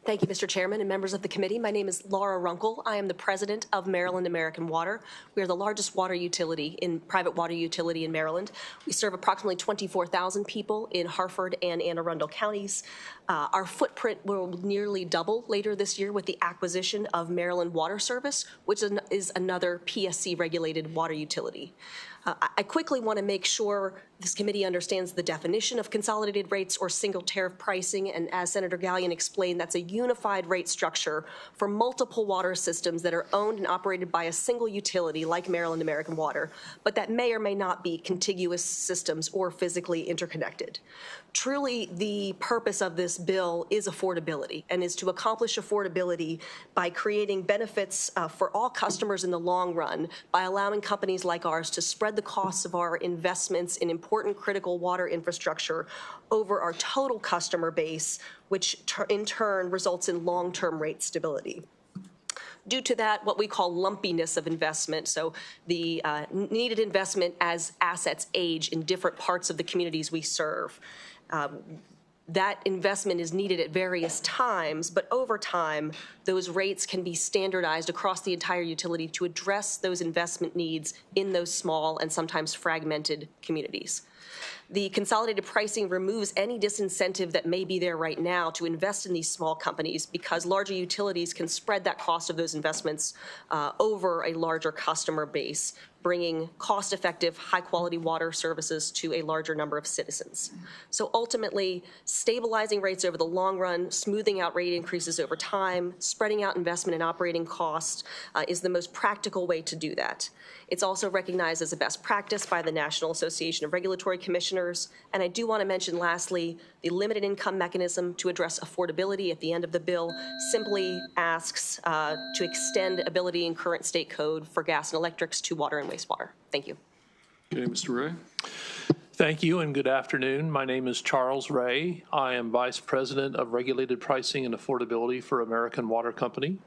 Thank you, Mr. Chairman and members of the committee. My name is Laura Runkle. I am the president of Maryland American Water. We are the largest private water utility in Maryland. We serve approximately 24,000 people in Harford and Anne Arundel counties. Our footprint will nearly double later this year with the acquisition of Maryland Water Service, which is another PSC-regulated water utility. I quickly want to make sure This committee understands the definition of consolidated rates or single tariff pricing, and as Senator Gallion explained, that's a unified rate structure for multiple water systems that are owned and operated by a single utility like Maryland American Water, but that may or may not be contiguous systems or physically interconnected. Truly, the purpose of this bill is affordability, and is to accomplish affordability by creating benefits for all customers in the long run by allowing companies like ours to spread the costs of our investments in important critical water infrastructure over our total customer base, which in turn results in long-term rate stability. Due to that, what we call lumpiness of investment, so the needed investment as assets age in different parts of the communities we serve. That investment is needed at various times, but over time, those rates can be standardized across the entire utility to address those investment needs in those small and sometimes fragmented communities. The consolidated pricing removes any disincentive that may be there right now to invest in these small companies, because larger utilities can spread that cost of those investments over a larger customer base, bringing cost-effective, high-quality water services to a larger number of citizens. So ultimately, stabilizing rates over the long run, smoothing out rate increases over time, spreading out investment and operating costs is the most practical way to do that. It's also recognized as a best practice by the National Association of Regulatory Commissioners. And I do want to mention, lastly, the limited income mechanism to address affordability at the end of the bill simply asks to extend ability in current state code for gas and electrics to water and wastewater. Thank you.
Okay, Mr. Ray.
Thank you and good afternoon. My name is Charles Ray. I am Vice President of Regulated Pricing and Affordability for American Water Company.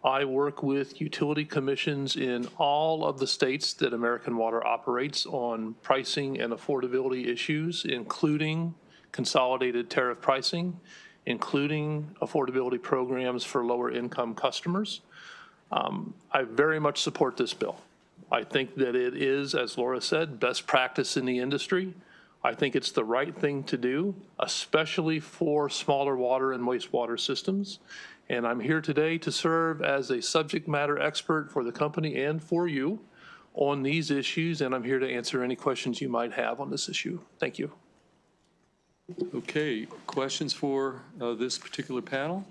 I work with utility commissions in all of the states that American Water operates on pricing and affordability issues, including consolidated tariff pricing, including affordability programs for lower income customers. I very much support this bill. I think that it is, as Laura said, best practice in the industry. I think it's the right thing to do, especially for smaller water and wastewater systems. And I'm here today to serve as a subject matter expert for the company and for you on these issues, and I'm here to answer any questions you might have on this issue. Thank you.
Okay, questions for this particular panel?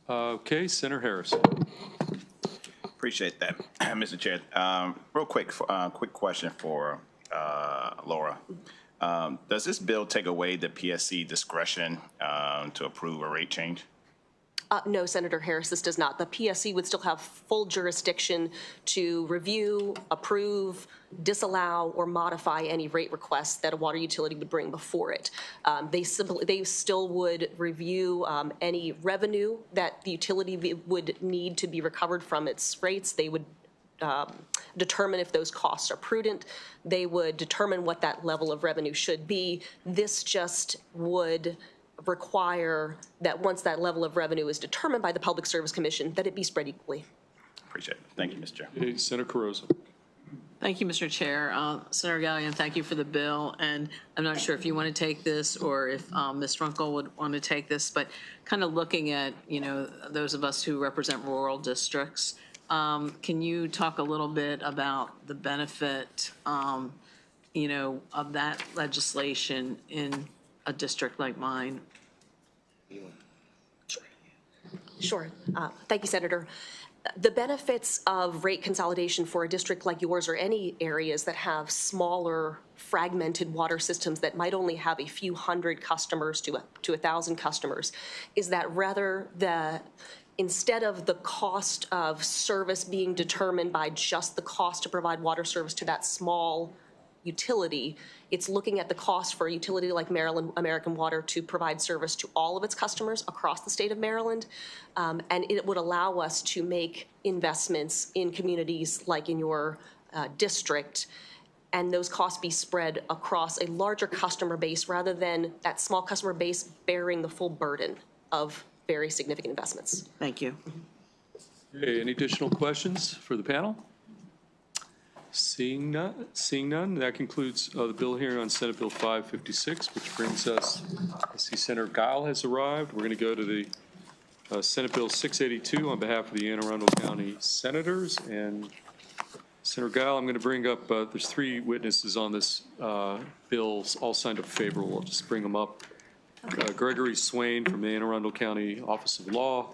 Okay, Senator Harris.
Appreciate that, Mr. Chair. Real quick question for Laura. Does this bill take away the PSC discretion to approve a rate change?
No, Senator Harris, this does not. The PSC would still have full jurisdiction to review, approve, disallow, or modify any rate requests that a water utility would bring before it. They still would review any revenue that the utility would need to be recovered from its rates. They would determine if those costs are prudent. They would determine what that level of revenue should be. This just would require that once that level of revenue is determined by the Public Service Commission, that it be spread equally.
Appreciate it. Thank you, Mr. Chair.
Okay, Senator Carosa.
Thank you, Mr. Chair. Senator Gallion, thank you for the bill. And I'm not sure if you want to take this or if Ms. Runkle would want to take this, but kind of looking at, those of us who represent rural districts, can you talk a little bit about the benefit, of that legislation in a district like mine?
Sure. Thank you, Senator. The benefits of rate consolidation for a district like yours or any areas that have smaller fragmented water systems that might only have a few hundred customers to 1,000 customers is that instead of the cost of service being determined by just the cost to provide water service to that small utility, it's looking at the cost for a utility like Maryland American Water to provide service to all of its customers across the state of Maryland. And it would allow us to make investments in communities like in your district, and those costs be spread across a larger customer base rather than that small customer base bearing the full burden of very significant investments.
Thank you.
Okay, any additional questions for the panel? Seeing none, that concludes the bill hearing on Senate Bill 556, which brings us, I see Senator Guile has arrived. We're going to go to the Senate Bill 682 on behalf of the Anne Arundel County Senators. And Senator Guile, I'm going to bring up, there's 3 witnesses on this bill, all signed up favorable. I'll just bring them up. Gregory Swain from the Anne Arundel County Office of Law.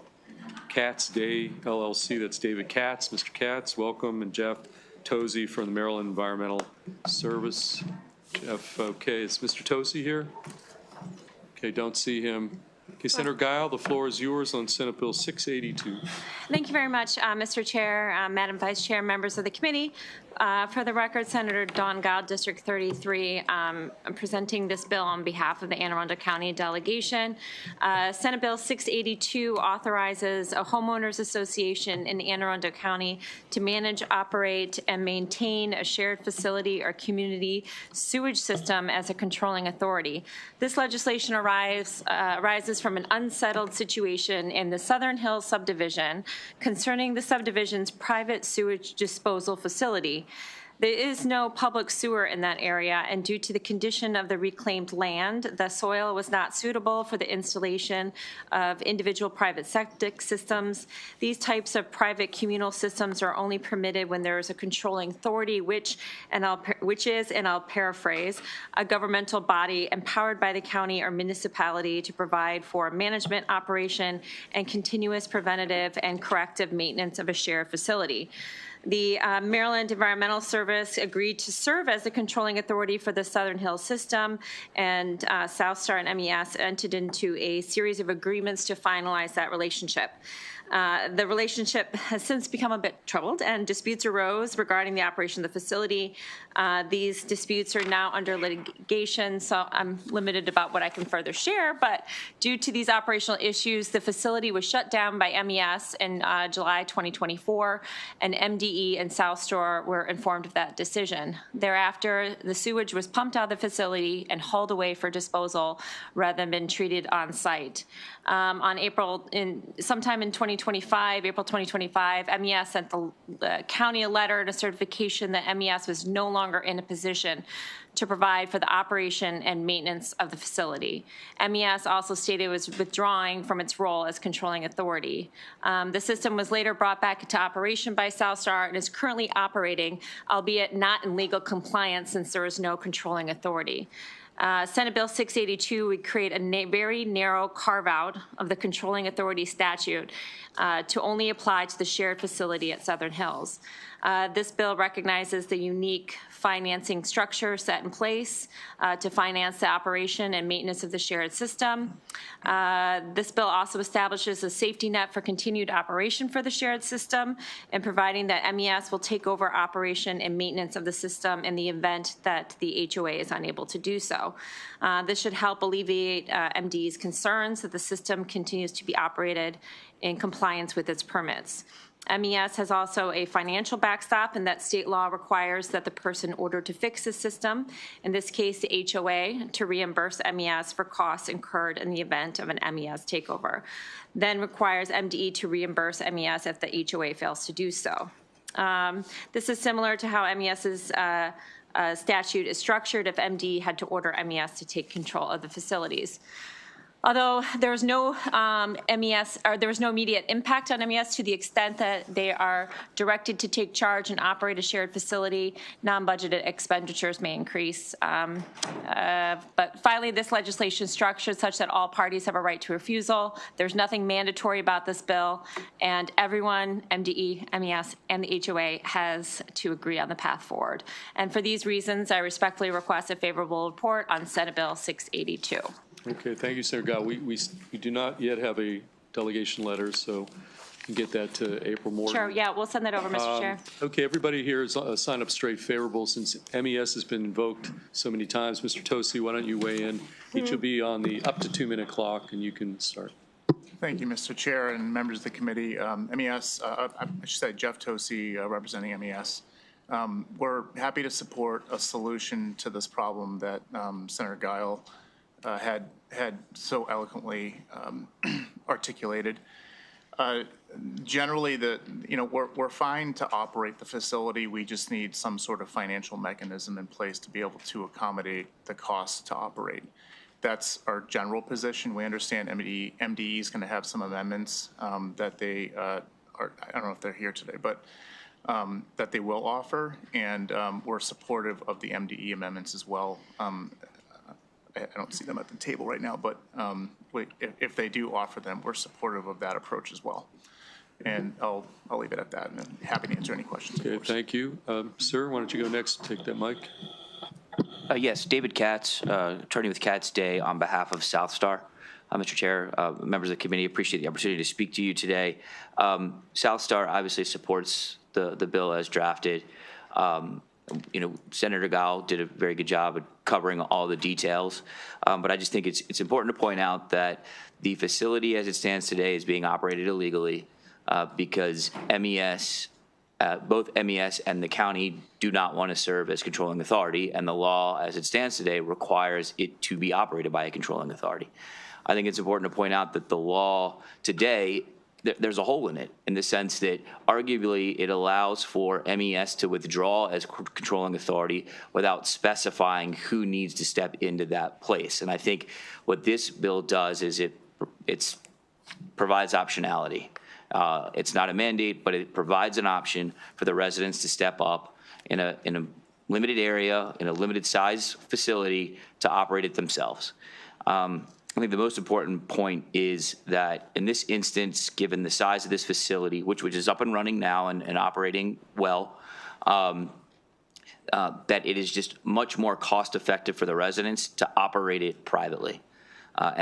Katz Day LLC, that's David Katz. Mr. Katz, welcome. And Jeff Tosey from the Maryland Environmental Service. Jeff, okay, is Mr. Tosey here? Okay, don't see him. Okay, Senator Guile, the floor is yours on Senate Bill 682.
Thank you very much, Mr. Chair, Madam Vice Chair, members of the committee. For the record, Senator Dawn Guile, District 33, I'm presenting this bill on behalf of the Anne Arundel County delegation. Senate Bill 682 authorizes a homeowners association in Anne Arundel County to manage, operate, and maintain a shared facility or community sewage system as a controlling authority. This legislation arises from an unsettled situation in the Southern Hills subdivision concerning the subdivision's private sewage disposal facility. There is no public sewer in that area, and due to the condition of the reclaimed land, the soil was not suitable for the installation of individual private septic systems. These types of private communal systems are only permitted when there is a controlling authority, which is, and I'll paraphrase, a governmental body empowered by the county or municipality to provide for management, operation, and continuous preventative and corrective maintenance of a shared facility. The Maryland Environmental Service agreed to serve as the controlling authority for the Southern Hills system, and South Star and MES entered into a series of agreements to finalize that relationship. The relationship has since become a bit troubled, and disputes arose regarding the operation of the facility. These disputes are now under litigation, so I'm limited about what I can further share, but due to these operational issues, the facility was shut down by MES in July 2024, and MDE and South Star were informed of that decision. Thereafter, the sewage was pumped out of the facility and hauled away for disposal rather than been treated on site. Sometime in 2025, April 2025, MES sent the county a letter and a certification that MES was no longer in a position to provide for the operation and maintenance of the facility. MES also stated it was withdrawing from its role as controlling authority. The system was later brought back into operation by South Star and is currently operating, albeit not in legal compliance since there is no controlling authority. Senate Bill 682 would create a very narrow carve-out of the controlling authority statute to only apply to the shared facility at Southern Hills. This bill recognizes the unique financing structure set in place to finance the operation and maintenance of the shared system. This bill also establishes a safety net for continued operation for the shared system and providing that MES will take over operation and maintenance of the system in the event that the HOA is unable to do so. This should help alleviate MDE's concerns that the system continues to be operated in compliance with its permits. MES has also a financial backstop in that state law requires that the person ordered to fix the system, in this case the HOA, to reimburse MES for costs incurred in the event of an MES takeover, then requires MDE to reimburse MES if the HOA fails to do so. This is similar to how MES's statute is structured if MDE had to order MES to take control of the facilities. Although there was no immediate impact on MES to the extent that they are directed to take charge and operate a shared facility, non-budgeted expenditures may increase. But finally, this legislation is structured such that all parties have a right to refusal. There's nothing mandatory about this bill, and everyone, MDE, MES, and the HOA has to agree on the path forward. And for these reasons, I respectfully request a favorable report on Senate Bill 682.
Okay, thank you, Senator Guile. We do not yet have a delegation letter, so we can get that to April Morgan.
Sure, yeah, we'll send that over, Mr. Chair.
Okay, everybody here is signed up straight favorable since MES has been invoked so many times. Mr. Tosey, why don't you weigh in? Each will be on the up to 2-minute clock, and you can start.
Thank you, Mr. Chair and members of the committee. MES, I should say Jeff Tosey representing MES. We're happy to support a solution to this problem that Senator Guile had so eloquently articulated. Generally, we're fine to operate the facility. We just need some sort of financial mechanism in place to be able to accommodate the costs to operate. That's our general position. We understand MDE is going to have some amendments that they are. I don't know if they're here today, but that they will offer, and we're supportive of the MDE amendments as well. I don't see them at the table right now, but if they do offer them, we're supportive of that approach as well. And I'll leave it at that, and I'm happy to answer any questions.
Okay, thank you. Sir, why don't you go next, take that mic.
Yes, David Katz, attorney with Katz Day on behalf of Southstar. Mr. Chair, members of the committee, appreciate the opportunity to speak to you today. Southstar obviously supports the bill as drafted. Senator Gao did a very good job of covering all the details, but I just think it's important to point out that the facility as it stands today is being operated illegally because MES, both MES and the county do not want to serve as controlling authority, and the law as it stands today requires it to be operated by a controlling authority. I think it's important to point out that the law today, there's a hole in it in the sense that arguably it allows for MES to withdraw as controlling authority without specifying who needs to step into that place. And I think what this bill does is it provides optionality. It's not a mandate, but it provides an option for the residents to step up in a limited area, in a limited size facility to operate it themselves. I think the most important point is that in this instance, given the size of this facility, which is up and running now and operating well, that it is just much more cost effective for the residents to operate it privately.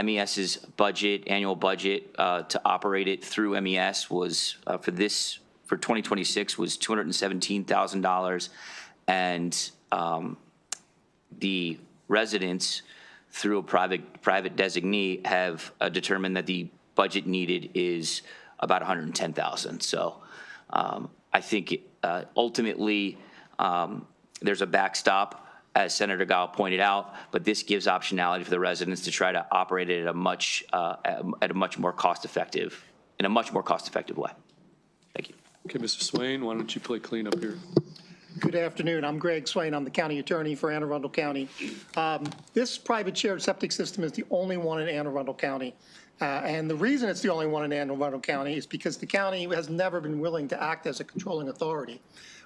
MES's budget, annual budget to operate it through MES was for 2026 was $217,000, and the residents through a private designee have determined that the budget needed is about $110,000. So I think ultimately there's a backstop, as Senator Gao pointed out, but this gives optionality for the residents to try to operate it at a much more cost-effective way. Thank you.
Okay, Mr. Swain, why don't you play cleanup here?
Good afternoon. I'm Greg Swain. I'm the county attorney for Anne Arundel County. This private shared septic system is the only one in Anne Arundel County. And the reason it's the only one in Anne Arundel County is because the county has never been willing to act as a controlling authority.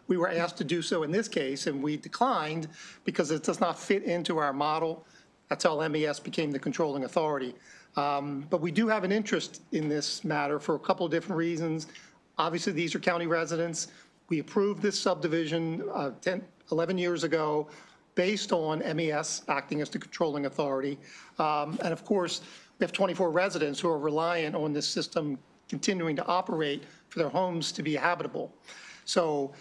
We were asked to do so in this case, and we declined because it does not fit into our model. That's how MES became the controlling authority. But we do have an interest in this matter for a couple of different reasons. Obviously, these are county residents. We approved this subdivision 11 years ago based on MES acting as the controlling authority. And of course, we have 24 residents who are reliant on this system continuing to operate for their homes to be habitable. So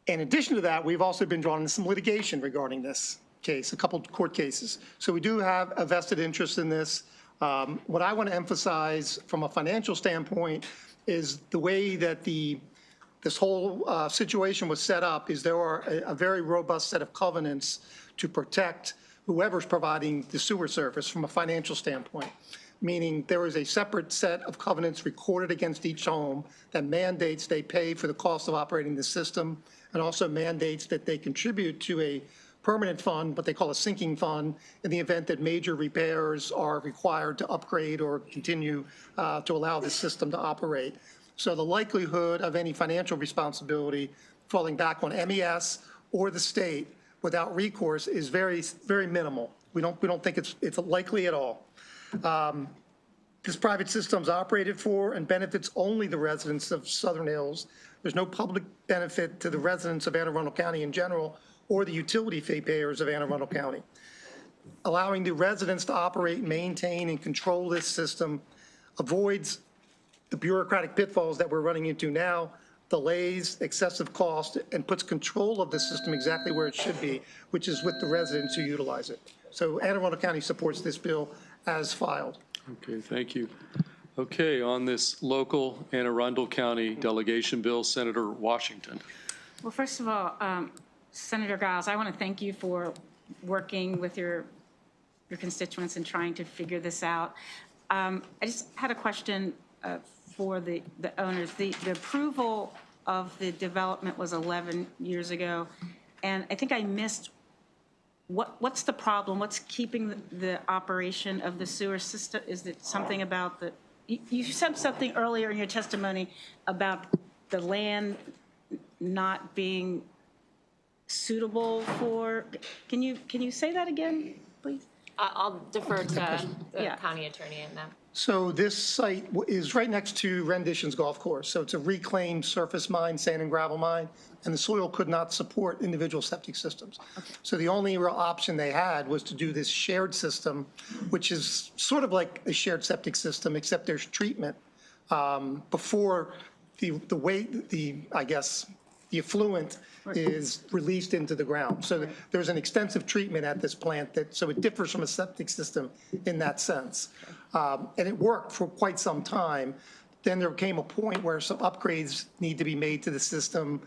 in addition to that, we've also been drawn into some litigation regarding this case, a couple of court cases. So we do have a vested interest in this. What I want to emphasize from a financial standpoint is the way that this whole situation was set up is there are a very robust set of covenants to protect whoever's providing the sewer service from a financial standpoint, meaning there is a separate set of covenants recorded against each home that mandates they pay for the cost of operating the system and also mandates that they contribute to a permanent fund, what they call a sinking fund, in the event that major repairs are required to upgrade or continue to allow the system to operate. So the likelihood of any financial responsibility falling back on MES or the state without recourse is very, very minimal. We don't think it's likely at all. This private system is operated for and benefits only the residents of Southern Hills. There's no public benefit to the residents of Anne Arundel County in general or the utility fee payers of Anne Arundel County. Allowing the residents to operate, maintain, and control this system avoids the bureaucratic pitfalls that we're running into now, delays, excessive cost, and puts control of the system exactly where it should be, which is with the residents who utilize it. So Anne Arundel County supports this bill as filed.
Okay, thank you. Okay, on this local Anne Arundel County delegation bill, Senator Washington.
Well, first of all, Senator Giles, I want to thank you for working with your constituents and trying to figure this out. I just had a question for the owners. The approval of the development was 11 years ago, and I think I missed what's the problem? What's keeping the operation of the sewer system? Is it something about you said something earlier in your testimony about the land not being suitable for, can you say that again, please?
I'll defer to the
Yeah.
county attorney in that.
So this site is right next to Rendition's golf course. So it's a reclaimed surface mine, sand and gravel mine, and the soil could not support individual septic systems. So the only real option they had was to do this shared system, which is sort of like a shared septic system, except there's treatment before the effluent is released into the ground. So there's an extensive treatment at this plant so it differs from a septic system in that sense. And it worked for quite some time. Then there came a point where some upgrades need to be made to the system.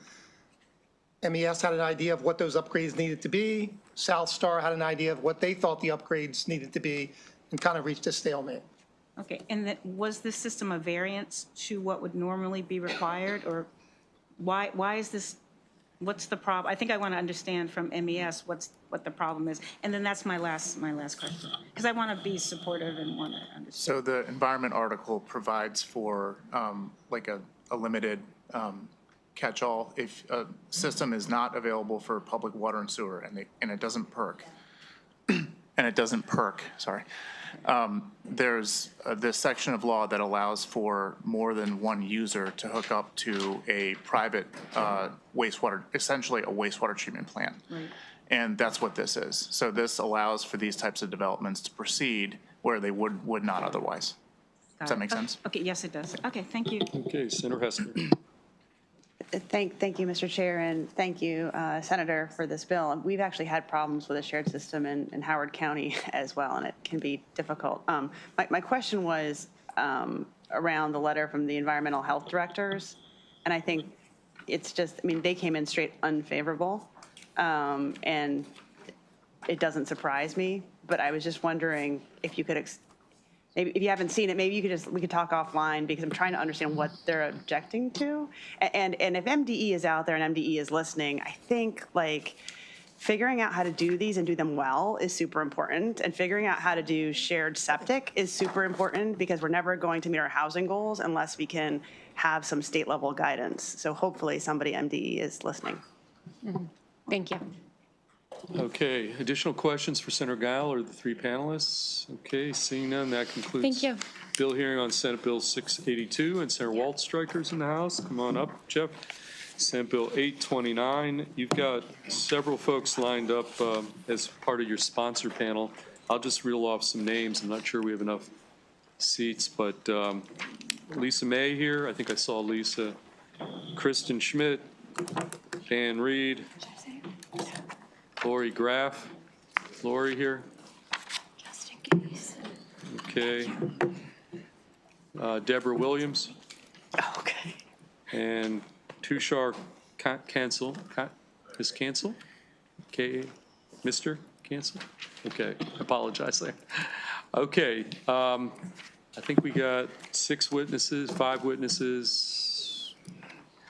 MES had an idea of what those upgrades needed to be. South Star had an idea of what they thought the upgrades needed to be, and kind of reached a stalemate.
Okay, and was this system a variance to what would normally be required, or why is this, what's the problem? I think I want to understand from MES what the problem is, and then that's my last question, because I want to be supportive and want to understand.
So the environment article provides for like a limited catch-all if a system is not available for public water and sewer, and it doesn't perk, there's this section of law that allows for more than one user to hook up to a private wastewater, essentially a wastewater treatment plant.
Right.
And that's what this is. So this allows for these types of developments to proceed where they would not otherwise. Does that make sense?
Okay, yes, it does. Okay, thank you.
Okay, Senator Hester.
Thank you, Mr. Chair, and thank you, Senator, for this bill. We've actually had problems with a shared system in Howard County as well, and it can be difficult. My question was around the letter from the environmental health directors, and I think it's just, I mean, they came in straight unfavorable, and it doesn't surprise me, but I was just wondering if you could maybe if you haven't seen it, maybe we could talk offline, because I'm trying to understand what they're objecting to. And if MDE is out there and MDE is listening, I think like figuring out how to do these and do them well is super important. And figuring out how to do shared septic is super important, because we're never going to meet our housing goals unless we can have some state level guidance. So hopefully somebody MDE is listening.
Mm-hmm. Thank you.
Okay, additional questions for Senator Guile or the three panelists? Okay, seeing none, that concludes.
Thank you.
Bill hearing on Senate Bill 682, and Senator Walt Stryker's in the House. Come on up, Jeff. Senate Bill 829. You've got several folks lined up as part of your sponsor panel. I'll just reel off some names. I'm not sure we have enough seats, but Lisa May here. I think I saw Lisa. Kristen Schmidt, Dan Reed, Lori Graff. Lori here.
Just in case.
Okay. Deborah Williams.
Okay.
And Tushar Cancel. Miss Cancel? Mr. Cancel? Okay, I apologize there. Okay, I think we got 5 witnesses.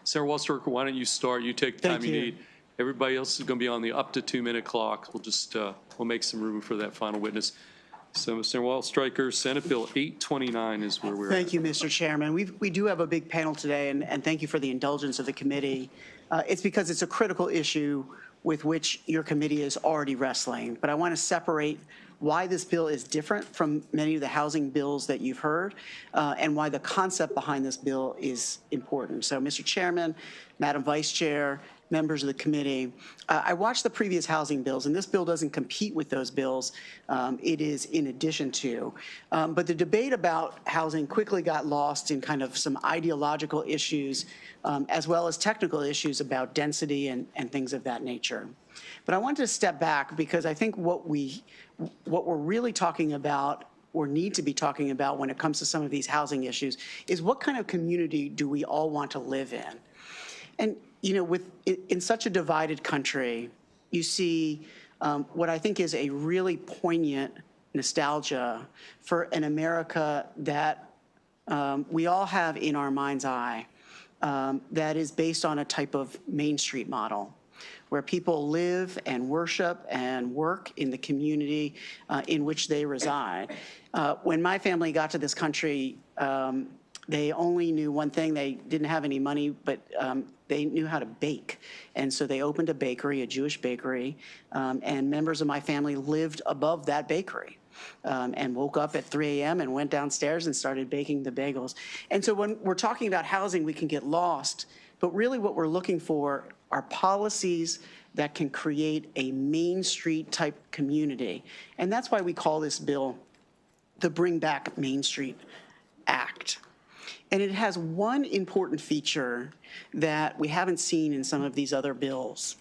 Senator Walt, why don't you start? You take the time you need. Everybody else is going to be on the up to 2-minute clock. We'll just we'll make some room for that final witness. So, Mr. Walt Stryker, Senate Bill 829 is where we're at.
Thank you, Mr. Chairman. We do have a big panel today, and thank you for the indulgence of the committee. It's because it's a critical issue with which your committee is already wrestling. But I want to separate why this bill is different from many of the housing bills that you've heard, and why the concept behind this bill is important. So, Mr. Chairman, Madam Vice Chair, members of the committee, I watched the previous housing bills, and this bill doesn't compete with those bills. It is in addition to. But the debate about housing quickly got lost in kind of some ideological issues, as well as technical issues about density and things of that nature. But I wanted to step back, because I think what we're really talking about, or need to be talking about when it comes to some of these housing issues, is what kind of community do we all want to live in? And you know, in such a divided country, you see what I think is a really poignant nostalgia for an America that we all have in our mind's eye, that is based on a type of Main Street model, where people live and worship and work in the community in which they reside. When my family got to this country, They only knew one thing. They didn't have any money, but they knew how to bake. And so they opened a bakery, a Jewish bakery, and members of my family lived above that bakery. And woke up at 3 a.m. and went downstairs and started baking the bagels. And so when we're talking about housing, we can get lost. But really what we're looking for are policies that can create a Main Street type community. And that's why we call this bill the Bring Back Main Street Act. And it has one important feature that we haven't seen in some of these other bills.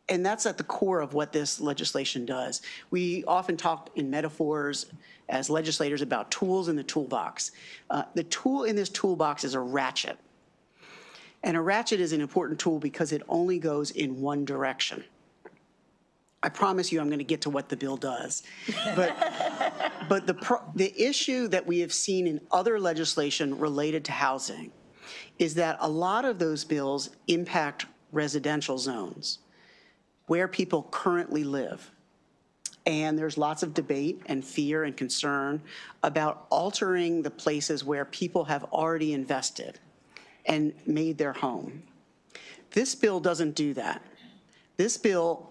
And that's at the core of what this legislation does. We often talk in metaphors as legislators about tools in the toolbox. The tool in this toolbox is a ratchet. And a ratchet is an important tool because it only goes in one direction. I promise you I'm going to get to what the bill does. But the issue that we have seen in other legislation related to housing is that a lot of those bills impact residential zones where people currently live. And there's lots of debate and fear and concern about altering the places where people have already invested and made their home. This bill doesn't do that. This bill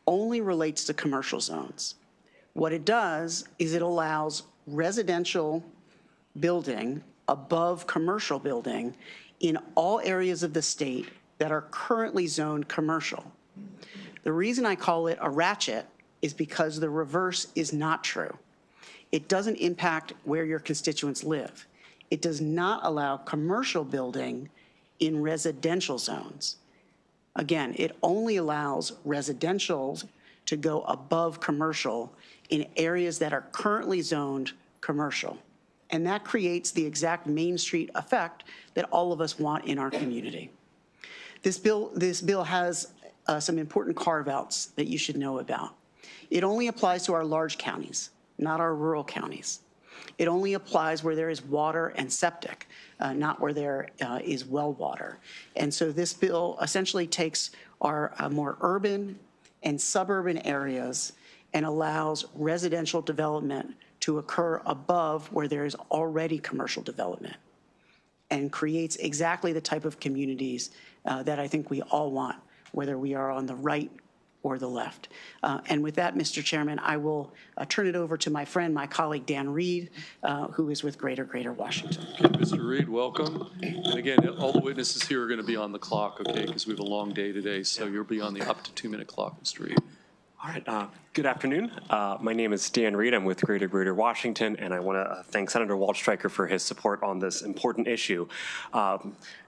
only relates to commercial zones. What it does is it allows residential building above commercial building in all areas of the state that are currently zoned commercial. The reason I call it a ratchet is because the reverse is not true. It doesn't impact where your constituents live. It does not allow commercial building in residential zones. Again, it only allows residential to go above commercial in areas that are currently zoned commercial. And that creates the exact Main Street effect that all of us want in our community. This bill has some important carve-outs that you should know about. It only applies to our large counties, not our rural counties. It only applies where there is water and septic, not where there is well water. And so this bill essentially takes our more urban and suburban areas and allows residential development to occur above where there is already commercial development and creates exactly the type of communities that I think we all want, whether we are on the right or the left. And with that, Mr. Chairman, I will turn it over to my friend, my colleague, Dan Reed, who is with Greater Washington.
Okay, Mr. Reed, welcome. And again, all the witnesses here are going to be on the clock, okay, because we have a long day today, so you'll be on the up to 2-minute clock, Mr. Reed.
All right, good afternoon. My name is Dan Reed. I'm with Greater Washington, and I want to thank Senator Waldstreicher for his support on this important issue.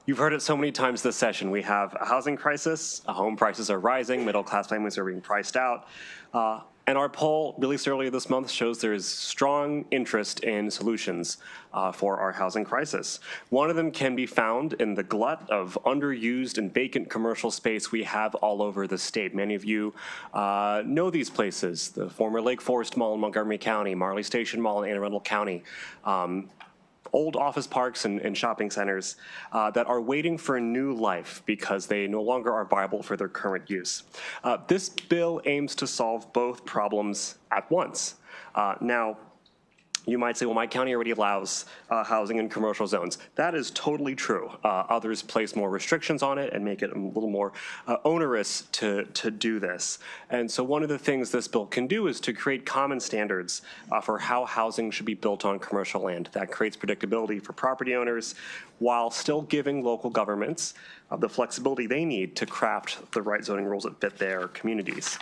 You've heard it so many times this session. We have a housing crisis, home prices are rising, middle-class families are being priced out, and our poll released earlier this month shows there is strong interest in solutions for our housing crisis. One of them can be found in the glut of underused and vacant commercial space we have all over the state. Many of you know these places, the former Lake Forest Mall in Montgomery County, Marley Station Mall in Anne Arundel County, old office parks and shopping centers that are waiting for a new life because they no longer are viable for their current use. This bill aims to solve both problems at once. Now, you might say, well, my county already allows housing in commercial zones. That is totally true. Others place more restrictions on it and make it a little more onerous to do this. And so one of the things this bill can do is to create common standards for how housing should be built on commercial land. That creates predictability for property owners while still giving local governments the flexibility they need to craft the right zoning rules that fit their communities.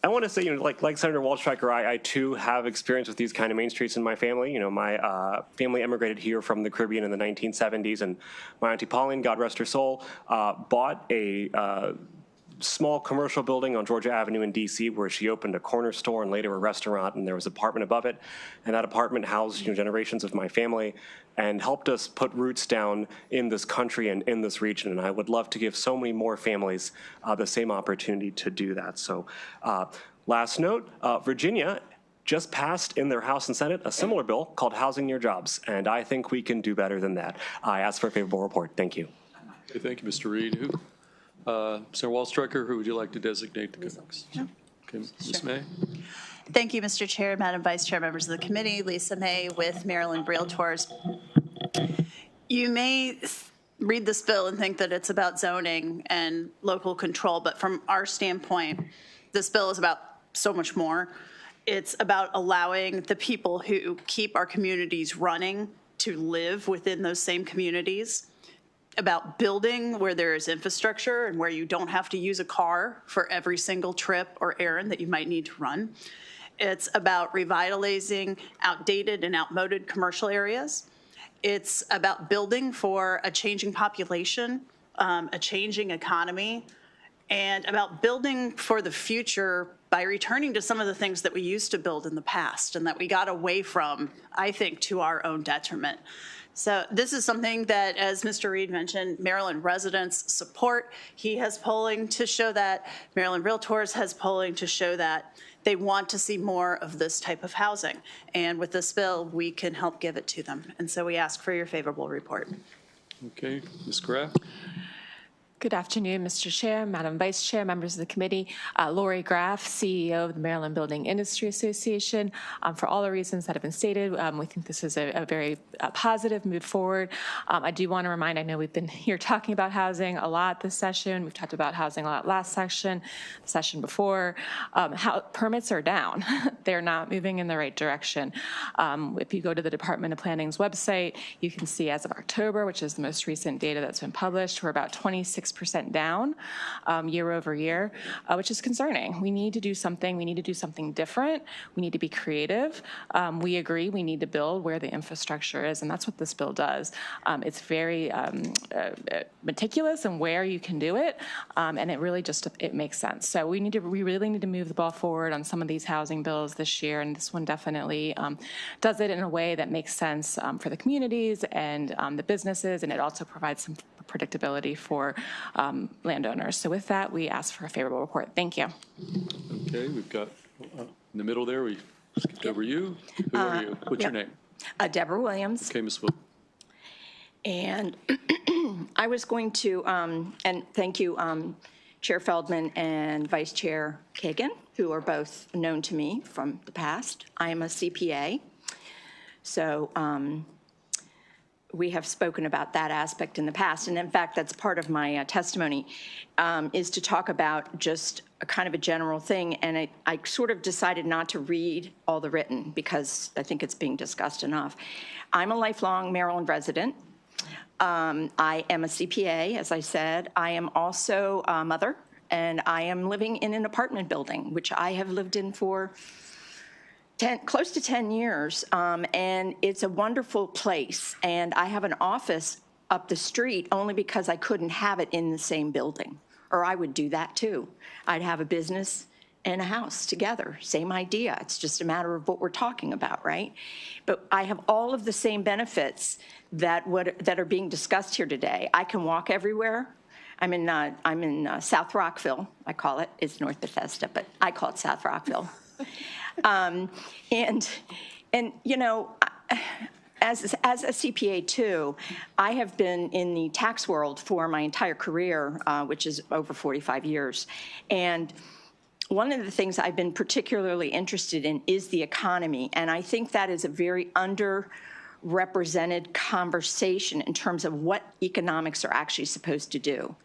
I want to say, like Senator Waldstreicher, I too have experience with these kind of main streets in my family. My family emigrated here from the Caribbean in the 1970s, and my Auntie Pauline, God rest her soul, bought a small commercial building on Georgia Avenue in DC where she opened a corner store and later a restaurant, and there was an apartment above it. And that apartment housed generations of my family and helped us put roots down in this country and in this region. And I would love to give so many more families the same opportunity to do that. So last note, Virginia just passed in their House and Senate a similar bill called Housing Near Jobs, and I think we can do better than that. I ask for a favorable report. Thank you.
Okay, thank you, Mr. Reed. Senator Waldstreicher, who would you like to designate the next?
Yeah.
Okay, Ms. May.
Thank you, Mr. Chair, Madam Vice Chair, members of the committee. Lisa May with Maryland Realtors. You may read this bill and think that it's about zoning and local control, but from our standpoint, this bill is about so much more. It's about allowing the people who keep our communities running to live within those same communities, about building where there is infrastructure and where you don't have to use a car for every single trip or errand that you might need to run. It's about revitalizing outdated and outmoded commercial areas. It's about building for a changing population, a changing economy, and about building for the future by returning to some of the things that we used to build in the past and that we got away from, I think, to our own detriment. So this is something that, as Mr. Reed mentioned, Maryland residents support. He has polling to show that. Maryland Realtors has polling to show that. They want to see more of this type of housing. And with this bill, we can help give it to them. And so we ask for your favorable report.
Okay, Ms. Graff.
Good afternoon, Mr. Chair, Madam Vice Chair, members of the committee. Lori Graff, CEO of the Maryland Building Industry Association. For all the reasons that have been stated, we think this is a very positive move forward. I do want to remind, I know we've been here talking about housing a lot this session. We've talked about housing a lot last session, the session before. How permits are down. They're not moving in the right direction. If you go to the Department of Planning's website, you can see as of October, which is the most recent data that's been published, we're about 26% down year over year, which is concerning. We need to do something. We need to do something different. We need to be creative. We agree we need to build where the infrastructure is, and that's what this bill does. It's very meticulous in where you can do it, and it really just, it makes sense. So we really need to move the ball forward on some of these housing bills this year, and this one definitely does it in a way that makes sense for the communities and the businesses, and it also provides some predictability for landowners. So with that, we ask for a favorable report. Thank you.
Okay, we've got in the middle there, we skipped over you. Who are you? What's your name?
Deborah Williams.
Okay, Ms. Williams.
And I was going to, and thank you, Chair Feldman and Vice Chair Kagan, who are both known to me from the past. I am a CPA. So we have spoken about that aspect in the past. And in fact, that's part of my testimony, is to talk about just a kind of a general thing. And I sort of decided not to read all the written because I think it's being discussed enough. I'm a lifelong Maryland resident. I am a CPA, as I said. I am also a mother, and I am living in an apartment building, which I have lived in for close to 10 years, and it's a wonderful place. And I have an office up the street only because I couldn't have it in the same building, or I would do that too. I'd have a business and a house together, same idea. It's just a matter of what we're talking about, right? But I have all of the same benefits that are being discussed here today. I can walk everywhere. I'm in South Rockville, I call it. It's North Bethesda, but I call it South Rockville. And you know, as a CPA too, I have been in the tax world for my entire career, which is over 45 years. And one of the things I've been particularly interested in is the economy. And I think that is a very underrepresented conversation in terms of what economics are actually supposed to do.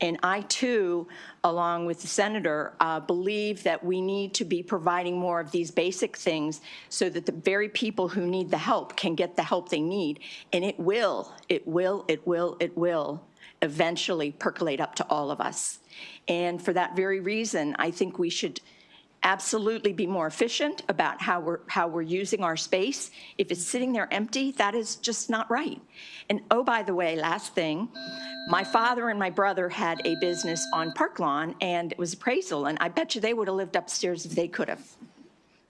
And I, too, along with the senator, believe that we need to be providing more of these basic things so that the very people who need the help can get the help they need. And it will eventually percolate up to all of us. And for that very reason, I think we should absolutely be more efficient about how we're using our space. If it's sitting there empty, that is just not right. And oh, by the way, last thing, my father and my brother had a business on Park Lawn, and it was appraisal, and I bet you they would have lived upstairs if they could have.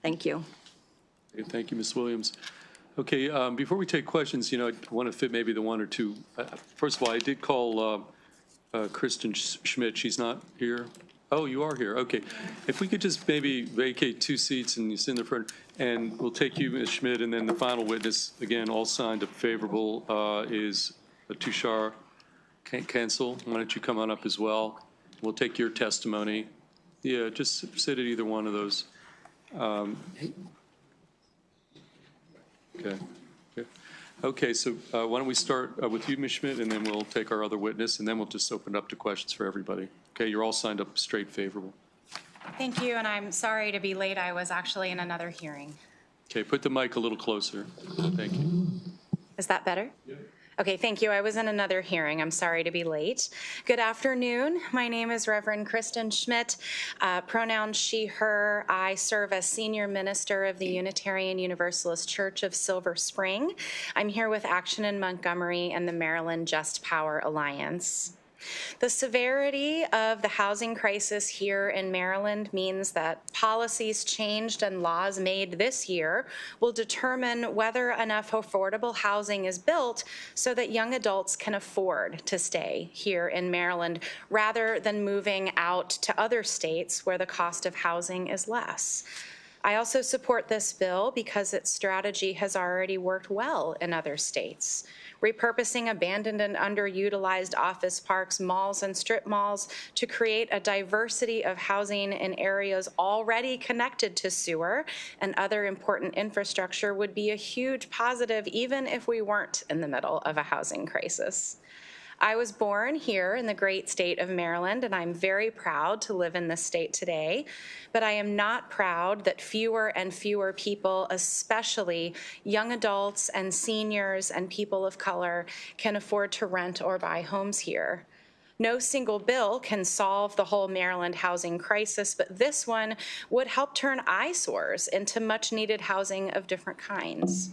Thank you.
Okay, thank you, Ms. Williams. Okay, before we take questions, you know, I want to fit maybe the one or two. First of all, I did call Kristen Schmidt. She's not here. Oh, you are here. Okay. If we could just maybe vacate 2 seats and you sit in the front, and we'll take you, Ms. Schmidt, and then the final witness, again, all signed up favorable, is Tushar Cancel. Why don't you come on up as well? We'll take your testimony. Yeah, just sit at either one of those. Okay. Okay, so why don't we start with you, Ms. Schmidt, and then we'll take our other witness, and then we'll just open it up to questions for everybody. Okay, you're all signed up straight favorable.
Thank you, and I'm sorry to be late. I was actually in another hearing.
Okay, put the mic a little closer. Thank you.
Is that better? Yeah. Okay, thank you. I was in another hearing. I'm sorry to be late. Good afternoon. My name is Reverend Kristen Schmidt, pronouns she, her. I serve as senior minister of the Unitarian Universalist Church of Silver Spring. I'm here with Action in Montgomery and the Maryland Just Power Alliance. The severity of the housing crisis here in Maryland means that policies changed and laws made this year will determine whether enough affordable housing is built so that young adults can afford to stay here in Maryland rather than moving out to other states where the cost of housing is less. I also support this bill because its strategy has already worked well in other states. Repurposing abandoned and underutilized office parks, malls, and strip malls to create a diversity of housing in areas already connected to sewer and other important infrastructure would be a huge positive even if we weren't in the middle of a housing crisis. I was born here in the great state of Maryland, and I'm very proud to live in this state today, but I am not proud that fewer and fewer people, especially young adults and seniors and people of color, can afford to rent or buy homes here. No single bill can solve the whole Maryland housing crisis, but this one would help turn eyesores into much-needed housing of different kinds.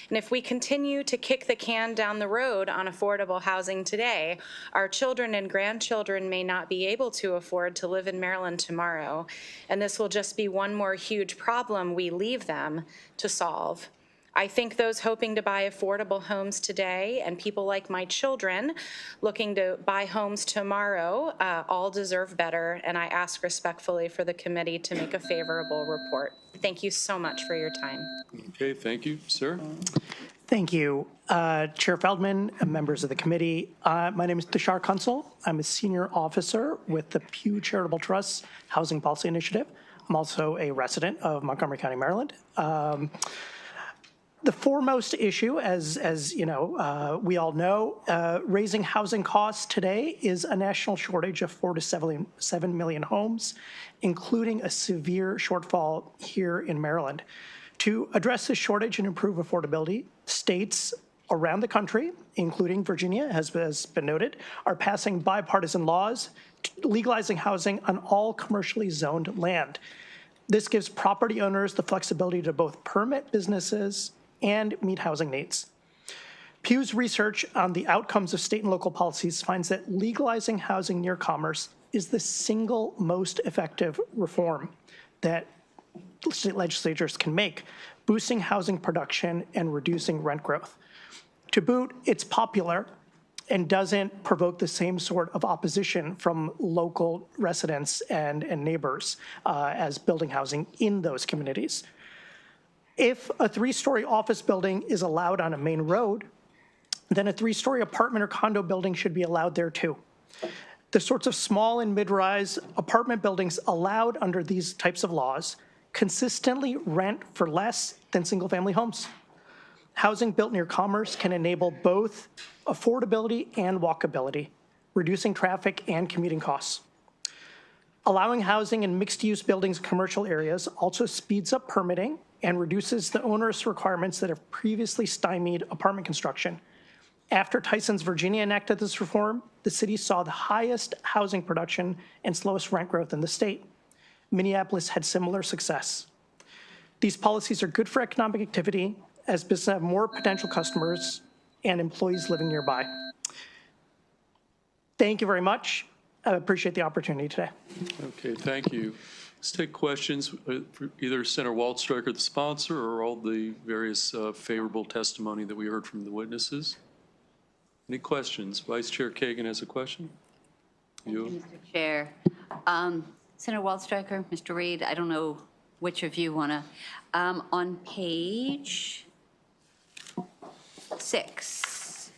And if we continue to kick the can down the road on affordable housing today, our children and grandchildren may not be able to afford to live in Maryland tomorrow. And this will just be one more huge problem we leave them to solve. I think those hoping to buy affordable homes today and people like my children looking to buy homes tomorrow all deserve better, and I ask respectfully for the committee to make a favorable report. Thank you so much for your time.
Okay, thank you. Sir?
Thank you. Chair Feldman, members of the committee. My name is Tushar Kunsal. I'm a senior officer with the Pew Charitable Trust's Housing Policy Initiative. I'm also a resident of Montgomery County, Maryland. The foremost issue, as you know, we all know, raising housing costs today is a national shortage of 4 to 7 million homes, including a severe shortfall here in Maryland. To address this shortage and improve affordability, states around the country, including Virginia, has been noted, are passing bipartisan laws legalizing housing on all commercially zoned land. This gives property owners the flexibility to both permit businesses and meet housing needs. Pew's research on the outcomes of state and local policies finds that legalizing housing near commerce is the single most effective reform that state legislatures can make, boosting housing production and reducing rent growth. To boot, it's popular and doesn't provoke the same sort of opposition from local residents and neighbors as building housing in those communities. If a 3-story office building is allowed on a main road, then a 3-story apartment or condo building should be allowed there too. The sorts of small and mid-rise apartment buildings allowed under these types of laws consistently rent for less than single-family homes. Housing built near commerce can enable both affordability and walkability, reducing traffic and commuting costs. Allowing housing in mixed-use buildings and commercial areas also speeds up permitting and reduces the onerous requirements that have previously stymied apartment construction. After Tyson's Virginia enacted this reform, the city saw the highest housing production and slowest rent growth in the state. Minneapolis had similar success. These policies are good for economic activity as businesses have more potential customers and employees living nearby. Thank you very much. I appreciate the opportunity today.
Okay, thank you. Let's take questions for either Senator Waldstreicher, the sponsor, or all the various favorable testimony that we heard from the witnesses. Any questions? Vice Chair Kagan has a question. You.
Thank you, Mr. Chair. Senator Waldstreicher, Mr. Reed, I don't know which of you want to. On page 6,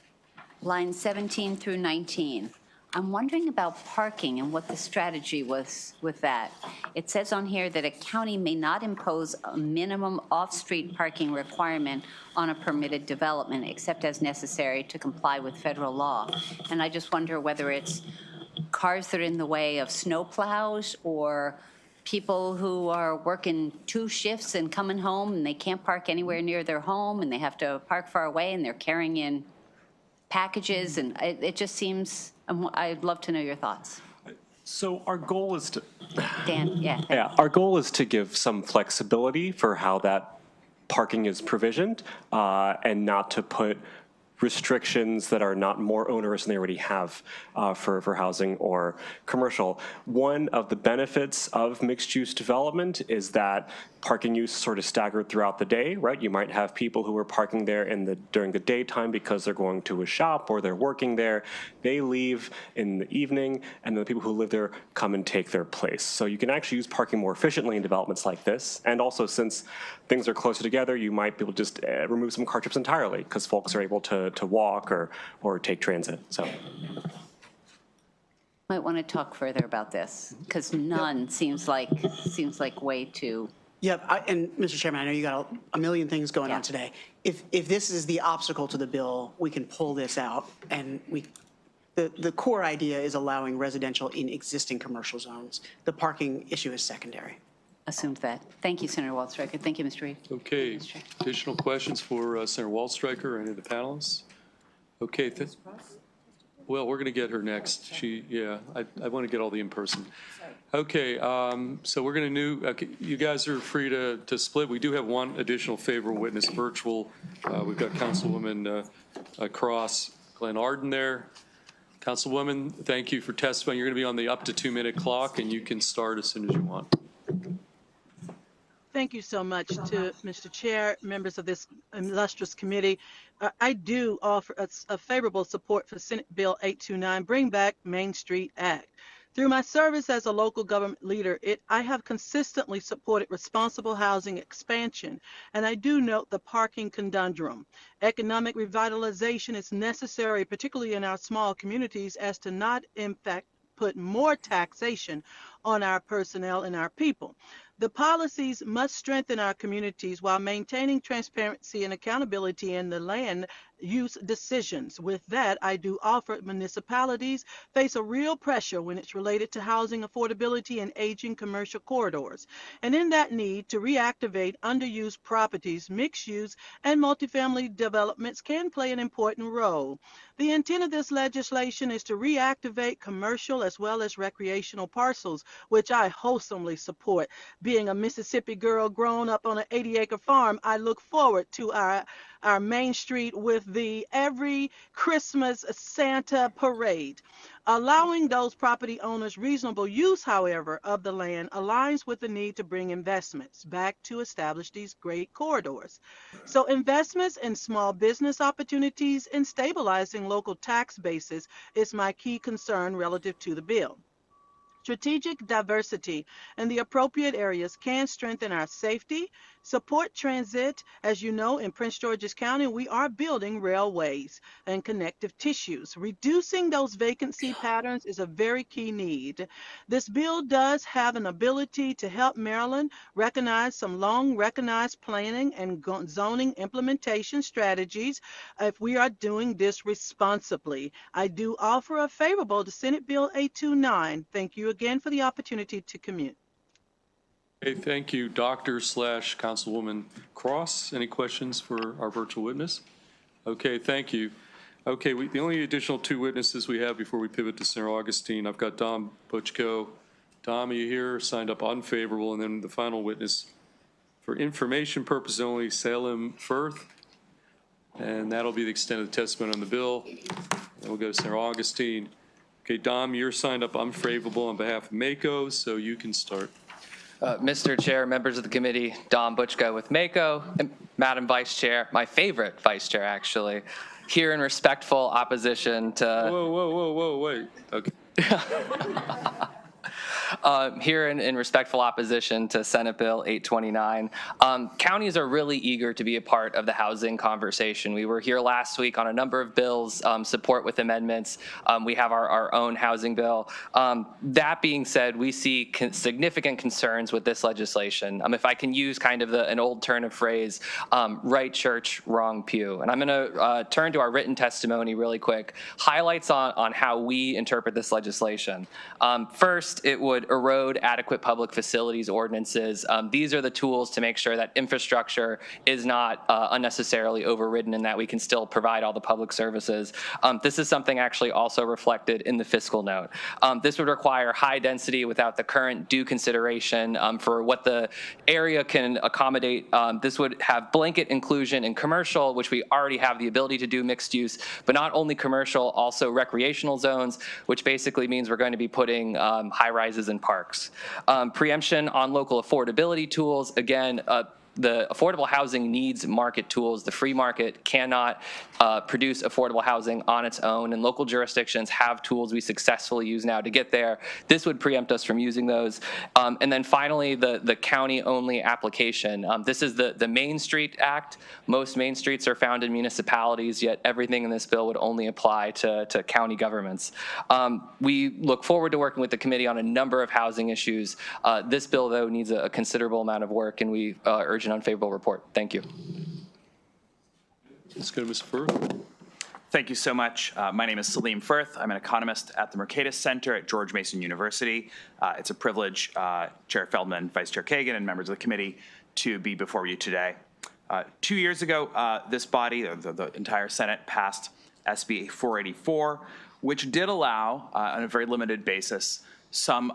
lines 17 through 19, I'm wondering about parking and what the strategy was with that. It says on here that a county may not impose a minimum off-street parking requirement on a permitted development except as necessary to comply with federal law. And I just wonder whether it's cars that are in the way of snow plows or people who are working 2 shifts and coming home and they can't park anywhere near their home and they have to park far away and they're carrying in packages, and it just seems, I'd love to know your thoughts.
So our goal is to,
Dan, yeah.
our goal is to give some flexibility for how that parking is provisioned and not to put restrictions that are not more onerous than they already have for housing or commercial. One of the benefits of mixed-use development is that parking use sort of staggered throughout the day, right? You might have people who are parking there during the daytime because they're going to a shop or they're working there. They leave in the evening, and then the people who live there come and take their place. So you can actually use parking more efficiently in developments like this. And also, since things are closer together, you might be able to just remove some car trips entirely because folks are able to walk or take transit. So.
Might want to talk further about this because none seems like way too.
Yeah, and Mr. Chairman, I know you got a million things going on today. If this is the obstacle to the bill, we can pull this out, and the core idea is allowing residential in existing commercial zones. The parking issue is secondary.
Assumed that. Thank you, Senator Waldstreicher. Thank you, Mr. Reed.
Okay. Additional questions for Senator Waldstreicher or any of the panelists? Okay. Well, we're going to get her next. I want to get all the in-person. Okay, so we're going to you guys are free to split. We do have one additional favorable witness virtual. We've got Councilwoman Cross Glenn Arden there. Councilwoman, thank you for testifying. You're going to be on the up to 2-minute clock, and you can start as soon as you want.
Thank you so much to Mr. Chair, members of this illustrious committee. I do offer a favorable support for Senate Bill 829, Bring Back Main Street Act. Through my service as a local government leader, I have consistently supported responsible housing expansion, and I do note the parking conundrum. Economic revitalization is necessary, particularly in our small communities, as to not, in fact, put more taxation on our personnel and our people. The policies must strengthen our communities while maintaining transparency and accountability in the land use decisions. With that, I do offer municipalities face a real pressure when it's related to housing affordability and aging commercial corridors. And in that need to reactivate underused properties, mixed use and multifamily developments can play an important role. The intent of this legislation is to reactivate commercial as well as recreational parcels, which I wholesomely support. Being a Mississippi girl grown up on an 80-acre farm, I look forward to our Main Street with the every Christmas Santa parade. Allowing those property owners reasonable use, however, of the land aligns with the need to bring investments back to establish these great corridors. So investments in small business opportunities and stabilizing local tax bases is my key concern relative to the bill. Strategic diversity in the appropriate areas can strengthen our safety, support transit. As you know, in Prince George's County, we are building railways and connective tissues. Reducing those vacancy patterns is a very key need. This bill does have an ability to help Maryland recognize some long-recognized planning and zoning implementation strategies if we are doing this responsibly. I do offer a favorable to Senate Bill 829. Thank you again for the opportunity to commute.
Okay, thank you, Dr./Councilwoman Cross. Any questions for our virtual witness? Okay, thank you. Okay, the only additional 2 witnesses we have before we pivot to Senator Augustine, I've got Dom Butchko. Dom, are you here? Signed up unfavorable. And then the final witness for information purposes only, Salem Firth. And that'll be the extent of the testimony on the bill. And we'll go to Senator Augustine. Okay, Dom, you're signed up unfavorable on behalf of MACO, so you can start.
Mr. Chair, members of the committee, Dom Butchko with MACO, and Madam Vice Chair, my favorite Vice Chair, actually, here in respectful opposition to...
Whoa, wait. Okay.
Here in respectful opposition to Senate Bill 829. Counties are really eager to be a part of the housing conversation. We were here last week on a number of bills, support with amendments. We have our own housing bill. That being said, we see significant concerns with this legislation. If I can use kind of an old turn of phrase, right church, wrong pew. And I'm going to turn to our written testimony really quick. Highlights on how we interpret this legislation. First, it would erode adequate public facilities ordinances. These are the tools to make sure that infrastructure is not unnecessarily overridden and that we can still provide all the public services. This is something actually also reflected in the fiscal note. This would require high density without the current due consideration for what the area can accommodate. This would have blanket inclusion in commercial, which we already have the ability to do mixed use, but not only commercial, also recreational zones, which basically means we're going to be putting high rises in parks. Preemption on local affordability tools, again, the affordable housing needs market tools. The free market cannot produce affordable housing on its own, and local jurisdictions have tools we successfully use now to get there. This would preempt us from using those. And then finally, the county-only application. This is the Main Street Act. Most main streets are found in municipalities, yet everything in this bill would only apply to county governments. We look forward to working with the committee on a number of housing issues. This bill, though, needs a considerable amount of work, and we urge an unfavorable report. Thank you.
Let's go to Mr. Firth.
Thank you so much. My name is Salim Firth. I'm an economist at the Mercatus Center at George Mason University. It's a privilege, Chair Feldman, Vice Chair Kagan, and members of the committee to be before you today. 2 years ago, this body, the entire Senate, passed SB 484, which did allow, on a very limited basis, some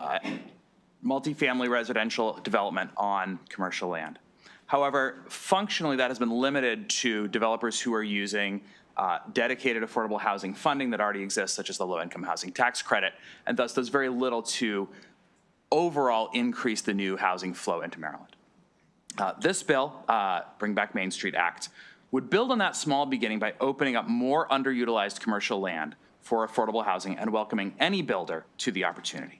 multifamily residential development on commercial land. However, functionally, that has been limited to developers who are using dedicated affordable housing funding that already exists, such as the low-income housing tax credit, and thus does very little to overall increase the new housing flow into Maryland. This bill, Bring Back Main Street Act, would build on that small beginning by opening up more underutilized commercial land for affordable housing and welcoming any builder to the opportunity.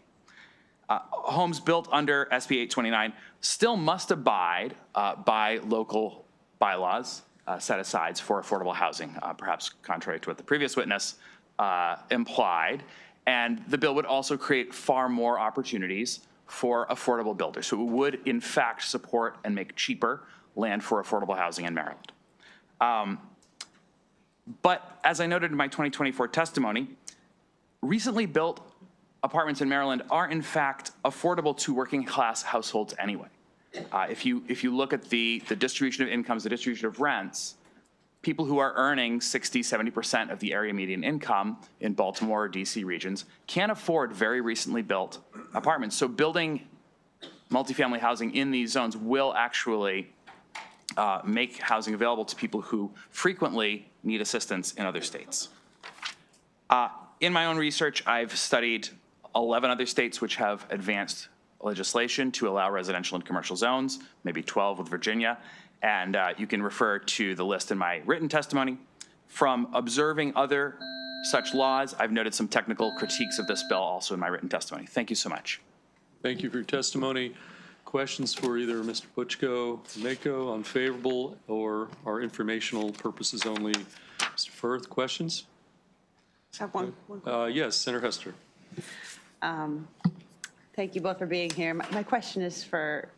Homes built under SB 829 still must abide by local bylaws, set-asides for affordable housing, perhaps contrary to what the previous witness implied. And the bill would also create far more opportunities for affordable builders. So it would, in fact, support and make cheaper land for affordable housing in Maryland. But as I noted in my 2024 testimony, recently built apartments in Maryland are, in fact, affordable to working class households anyway. If you look at the distribution of incomes, the distribution of rents, people who are earning 60, 70% of the area median income in Baltimore or DC regions can afford very recently built apartments. So building multifamily housing in these zones will actually make housing available to people who frequently need assistance in other states. In my own research, I've studied 11 other states which have advanced legislation to allow residential and commercial zones, maybe 12 with Virginia, and you can refer to the list in my written testimony. From observing other such laws, I've noted some technical critiques of this bill also in my written testimony. Thank you so much.
Thank you for your testimony. Questions for either Mr. Butchko, Mako on favorable or our informational purposes only? Mr. Firth, questions?
I have one.
Yes, Senator Hester.
Thank you both for being here. My question is for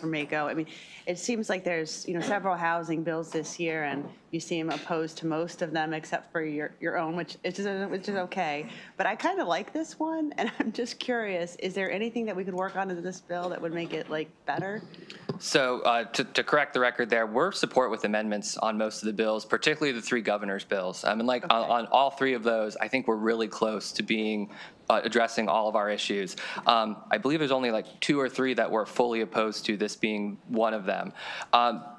Mako. I mean, it seems like there's several housing bills this year, and you seem opposed to most of them except for your own, which is okay. But I kind of like this one, and I'm just curious: is there anything that we could work on in this bill that would make it better?
So to correct the record there, we're support with amendments on most of the bills, particularly the three governor's bills. I mean, on all three of those, I think we're really close to being addressing all of our issues. I believe there's only 2 or 3 that we're fully opposed to, this being one of them.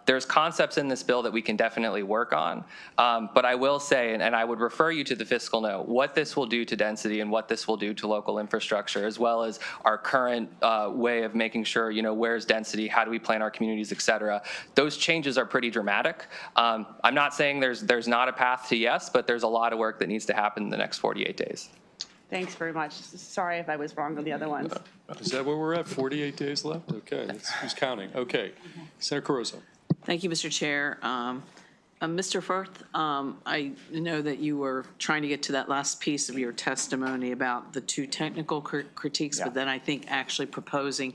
There's concepts in this bill that we can definitely work on, but I will say, and I would refer you to the fiscal note, what this will do to density and what this will do to local infrastructure, as well as our current way of making sure, where's density, how do we plan our communities, et cetera. Those changes are pretty dramatic. I'm not saying there's not a path to yes, but there's a lot of work that needs to happen in the next 48 days.
Thanks very much. Sorry if I was wrong on the other ones.
Is that where we're at? 48 days left? Okay, who's counting? Okay. Senator Caruso.
Thank you, Mr. Chair. Mr. Firth, I know that you were trying to get to that last piece of your testimony about the two technical critiques, but then I think actually proposing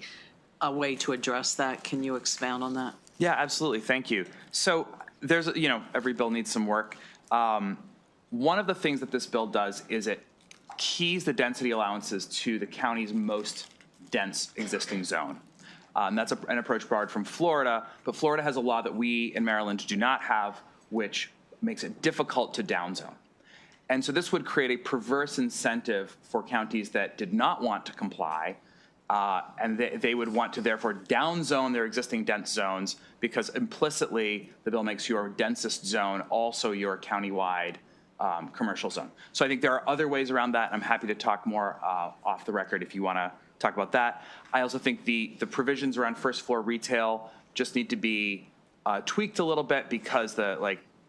a way to address that. Can you expound on that?
Yeah, absolutely. Thank you. So there's, every bill needs some work. One of the things that this bill does is it keys the density allowances to the county's most dense existing zone. That's an approach borrowed from Florida, but Florida has a law that we in Maryland do not have, which makes it difficult to downzone. And so this would create a perverse incentive for counties that did not want to comply, and they would want to therefore downzone their existing dense zones, because implicitly the bill makes your densest zone also your countywide commercial zone. So I think there are other ways around that. I'm happy to talk more off the record if you want to talk about that. I also think the provisions around first floor retail just need to be tweaked a little bit, because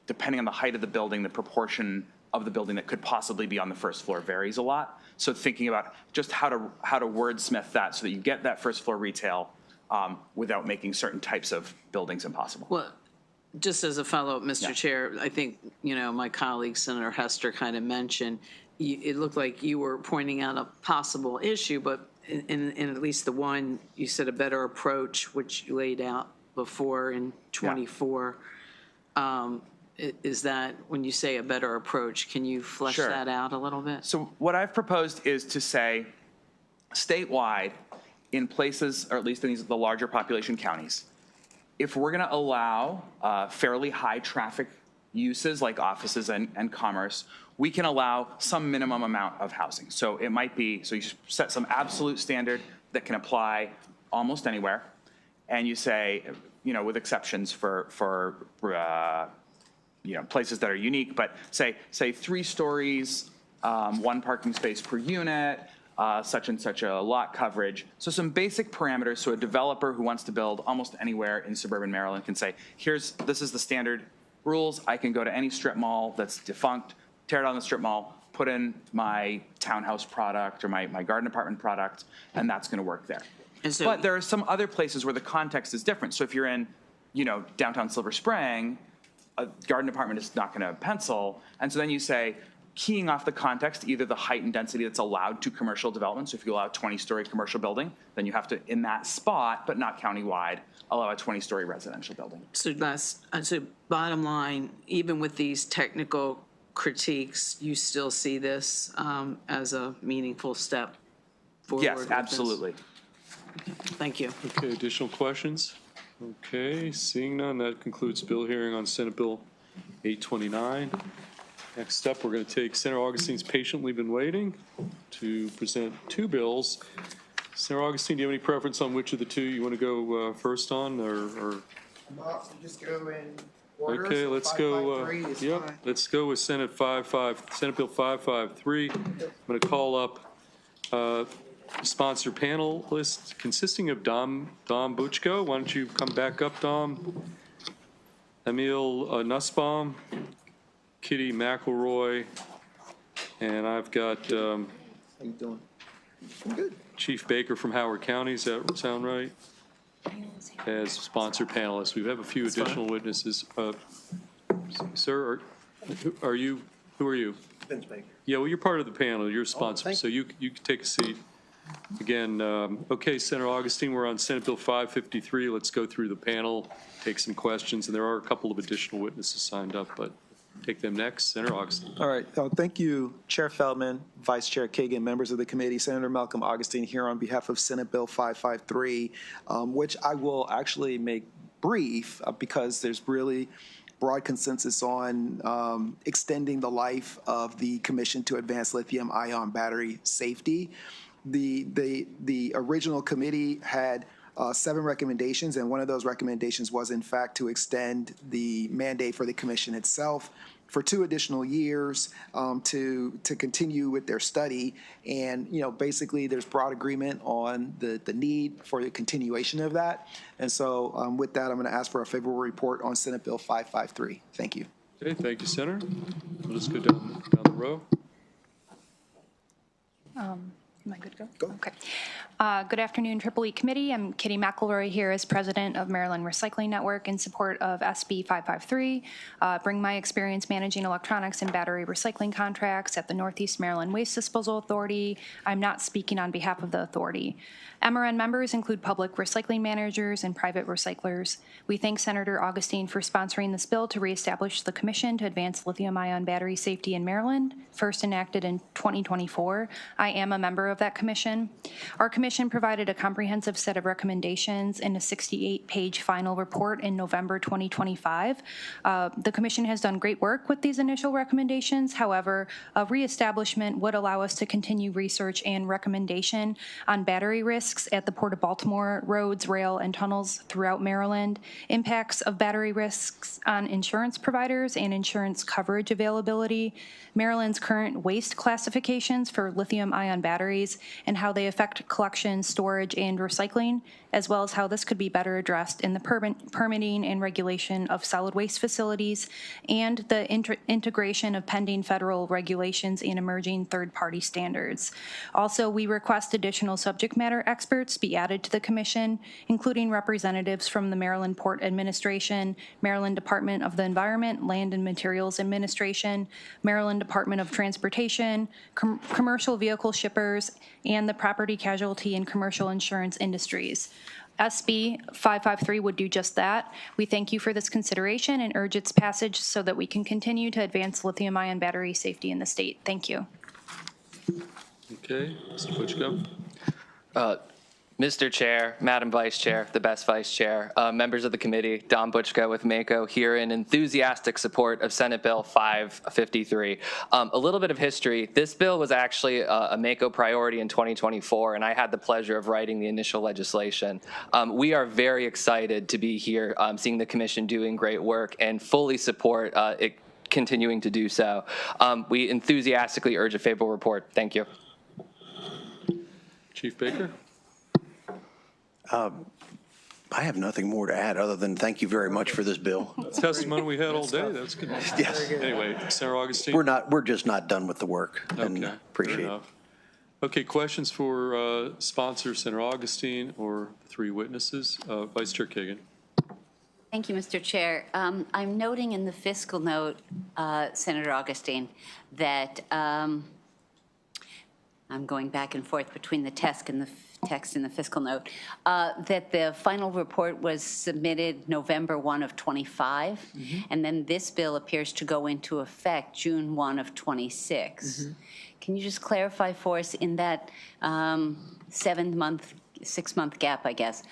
depending on the height of the building, the proportion of the building that could possibly be on the first floor varies a lot. So thinking about just how to wordsmith that so that you get that first floor retail without making certain types of buildings impossible.
Well, just as a follow-up, Mr. Chair, I think, my colleague, Senator Hester, kind of mentioned, it looked like you were pointing out a possible issue, but in at least the one, you said a better approach, which you laid out before in 24. Is that, when you say a better approach, can you flesh that out a little bit?
So what I've proposed is to say, statewide, in places, or at least in the larger population counties, if we're going to allow fairly high traffic uses like offices and commerce, we can allow some minimum amount of housing. So it might be, so you set some absolute standard that can apply almost anywhere, and you say, with exceptions for places that are unique, but say 3 stories, 1 parking space per unit, such and such a lot coverage. So some basic parameters, so a developer who wants to build almost anywhere in suburban Maryland can say, this is the standard rules. I can go to any strip mall that's defunct, tear down the strip mall, put in my townhouse product or my garden apartment product, and that's going to work there. But there are some other places where the context is different. So if you're in, downtown Silver Spring, a garden apartment is not going to pencil. And so then you say, keying off the context, either the height and density that's allowed to commercial development. So if you allow a 20-story commercial building, then you have to, in that spot, but not countywide, allow a 20-story residential building.
So bottom line, even with these technical critiques, you still see this as a meaningful step forward?
Yes, absolutely.
Thank you.
Okay, additional questions? Okay, seeing none, that concludes bill hearing on Senate Bill 829. Next up, we're going to take Senator Augustine's patiently been waiting to present 2 bills. Senator Augustine, do you have any preference on which of the 2 you want to go first on, or?
Just go in order.
Okay,
so
let's go.
553 is fine.
Let's go with Senate Bill 553. I'm going to call up sponsor panel list consisting of Dom Buchko. Why don't you come back up, Dom? Emil Nussbaum, Kitty McElroy, and I've got
How you doing? I'm good.
Chief Baker from Howard County. Does that sound right? As sponsor panelists. We have a few additional witnesses. Sir, who are you?
Vince Baker.
Yeah, well, you're part of the panel. You're a sponsor, so you can take a seat. Again, okay, Senator Augustine, we're on Senate Bill 553. Let's go through the panel, take some questions, and there are a couple of additional witnesses signed up, but take them next. Senator Augustine.
All right. Thank you, Chair Feldman, Vice Chair Kagan, members of the committee. Senator Malcolm Augustine here on behalf of Senate Bill 553, which I will actually make brief because there's really broad consensus on extending the life of the Commission to Advance Lithium-Ion Battery Safety. The original committee had 7 recommendations, and one of those recommendations was, in fact, to extend the mandate for the commission itself for 2 additional years to continue with their study. And, basically there's broad agreement on the need for the continuation of that. And so with that, I'm going to ask for a favorable report on Senate Bill 553. Thank you.
Okay, thank you, Senator. We'll just go down the row.
Am I good to go? Okay. Good afternoon, EEE Committee. I'm Kitty McElroy here as President of Maryland Recycling Network in support of SB 553. Bring my experience managing electronics and battery recycling contracts at the Northeast Maryland Waste Disposal Authority. I'm not speaking on behalf of the authority. MRN members include public recycling managers and private recyclers. We thank Senator Augustine for sponsoring this bill to reestablish the Commission to advance lithium-ion battery safety in Maryland, first enacted in 2024. I am a member of that commission. Our commission provided a comprehensive set of recommendations in a 68-page final report in November 2025. The commission has done great work with these initial recommendations. However, a reestablishment would allow us to continue research and recommendation on battery risks at the Port of Baltimore, roads, rail, and tunnels throughout Maryland, impacts of battery risks on insurance providers and insurance coverage availability, Maryland's current waste classifications for lithium-ion batteries, and how they affect collection, storage, and recycling, as well as how this could be better addressed in the permitting and regulation of solid waste facilities, and the integration of pending federal regulations and emerging third-party standards. Also, we request additional subject matter experts be added to the commission, including representatives from the Maryland Port Administration, Maryland Department of the Environment, Land and Materials Administration, Maryland Department of Transportation, commercial vehicle shippers, and the property casualty and commercial insurance industries. SB 553 would do just that. We thank you for this consideration and urge its passage so that we can continue to advance lithium-ion battery safety in the state. Thank you.
Okay, Mr. Butchko.
Mr. Chair, Madam Vice Chair, the best Vice Chair, members of the committee, Don Butchko with MACO here in enthusiastic support of Senate Bill 553. A little bit of history. This bill was actually a MACO priority in 2024, and I had the pleasure of writing the initial legislation. We are very excited to be here, seeing the commission doing great work and fully support it continuing to do so. We enthusiastically urge a favorable report. Thank you.
Chief Baker.
I have nothing more to add other than thank you very much for this bill.
Testimony we had all day. That's good.
Yes.
Anyway, Senator Augustine.
We're just not done with the work. And appreciate it.
Okay, questions for sponsor Senator Augustine or the three witnesses? Vice Chair Kagan.
Thank you, Mr. Chair. I'm noting in the fiscal note, Senator Augustine, that I'm going back and forth between the text and the fiscal note, that the final report was submitted November 1 of 25, and then this bill appears to go into effect June 1 of 26. Can you just clarify for us in that 6-month gap, I guess?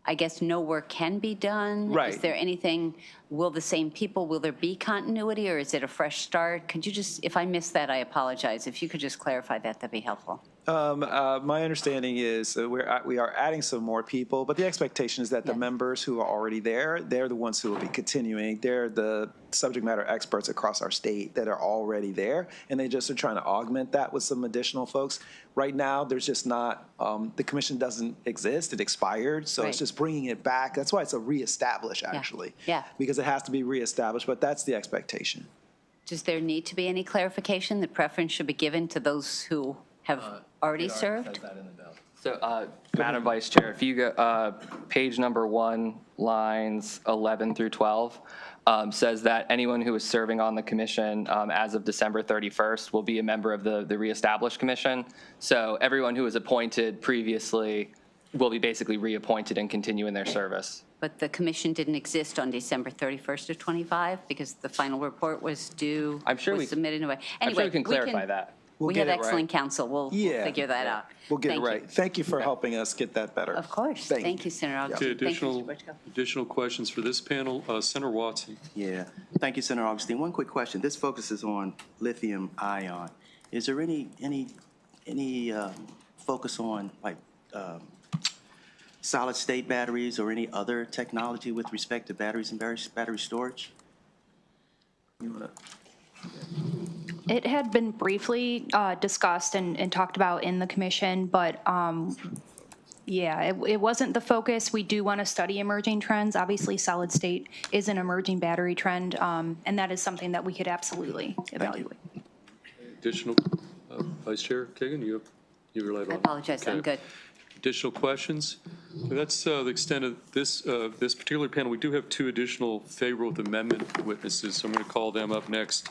I guess no work can be done?
Right.
Is there anything, will the same people, will there be continuity, or is it a fresh start? Could you just, if I missed that, I apologize. If you could just clarify that, that'd be helpful.
My understanding is we are adding some more people, but the expectation is that the members who are already there, they're the ones who will be continuing. They're the subject matter experts across our state that are already there, and they just are trying to augment that with some additional folks. Right now, there's just not, the commission doesn't exist. It expired, so it's just bringing it back. That's why it's a reestablish, actually. Because it has to be reestablished, but that's the expectation.
Does there need to be any clarification that preference should be given to those who have already served?
So, Madam Vice Chair, if you go page number 1, lines 11 through 12, says that anyone who is serving on the commission as of December 31st will be a member of the reestablished commission. So everyone who was appointed previously will be basically reappointed and continue in their service.
But the commission didn't exist on December 31st of 25 because the final report was due, was submitted in a way. Anyway,
I'm sure we can clarify that.
We have excellent counsel. We'll figure that out.
We'll get it right. Thank you for helping us get that better.
Of course. Thank you, Senator Augustine.
Okay, additional questions for this panel. Senator Watson.
Yeah. Thank you, Senator Augustine. One quick question. This focuses on lithium ion. Is there any focus on like solid state batteries or any other technology with respect to batteries and battery storage?
It had been briefly discussed and talked about in the commission, but it wasn't the focus. We do want to study emerging trends. Obviously, solid state is an emerging battery trend, and that is something that we could absolutely evaluate.
Additional, Vice Chair Kagan, you were late on.
I apologize, I'm good.
Additional questions? That's the extent of this particular panel. We do have 2 additional favorable amendment witnesses, so I'm going to call them up next.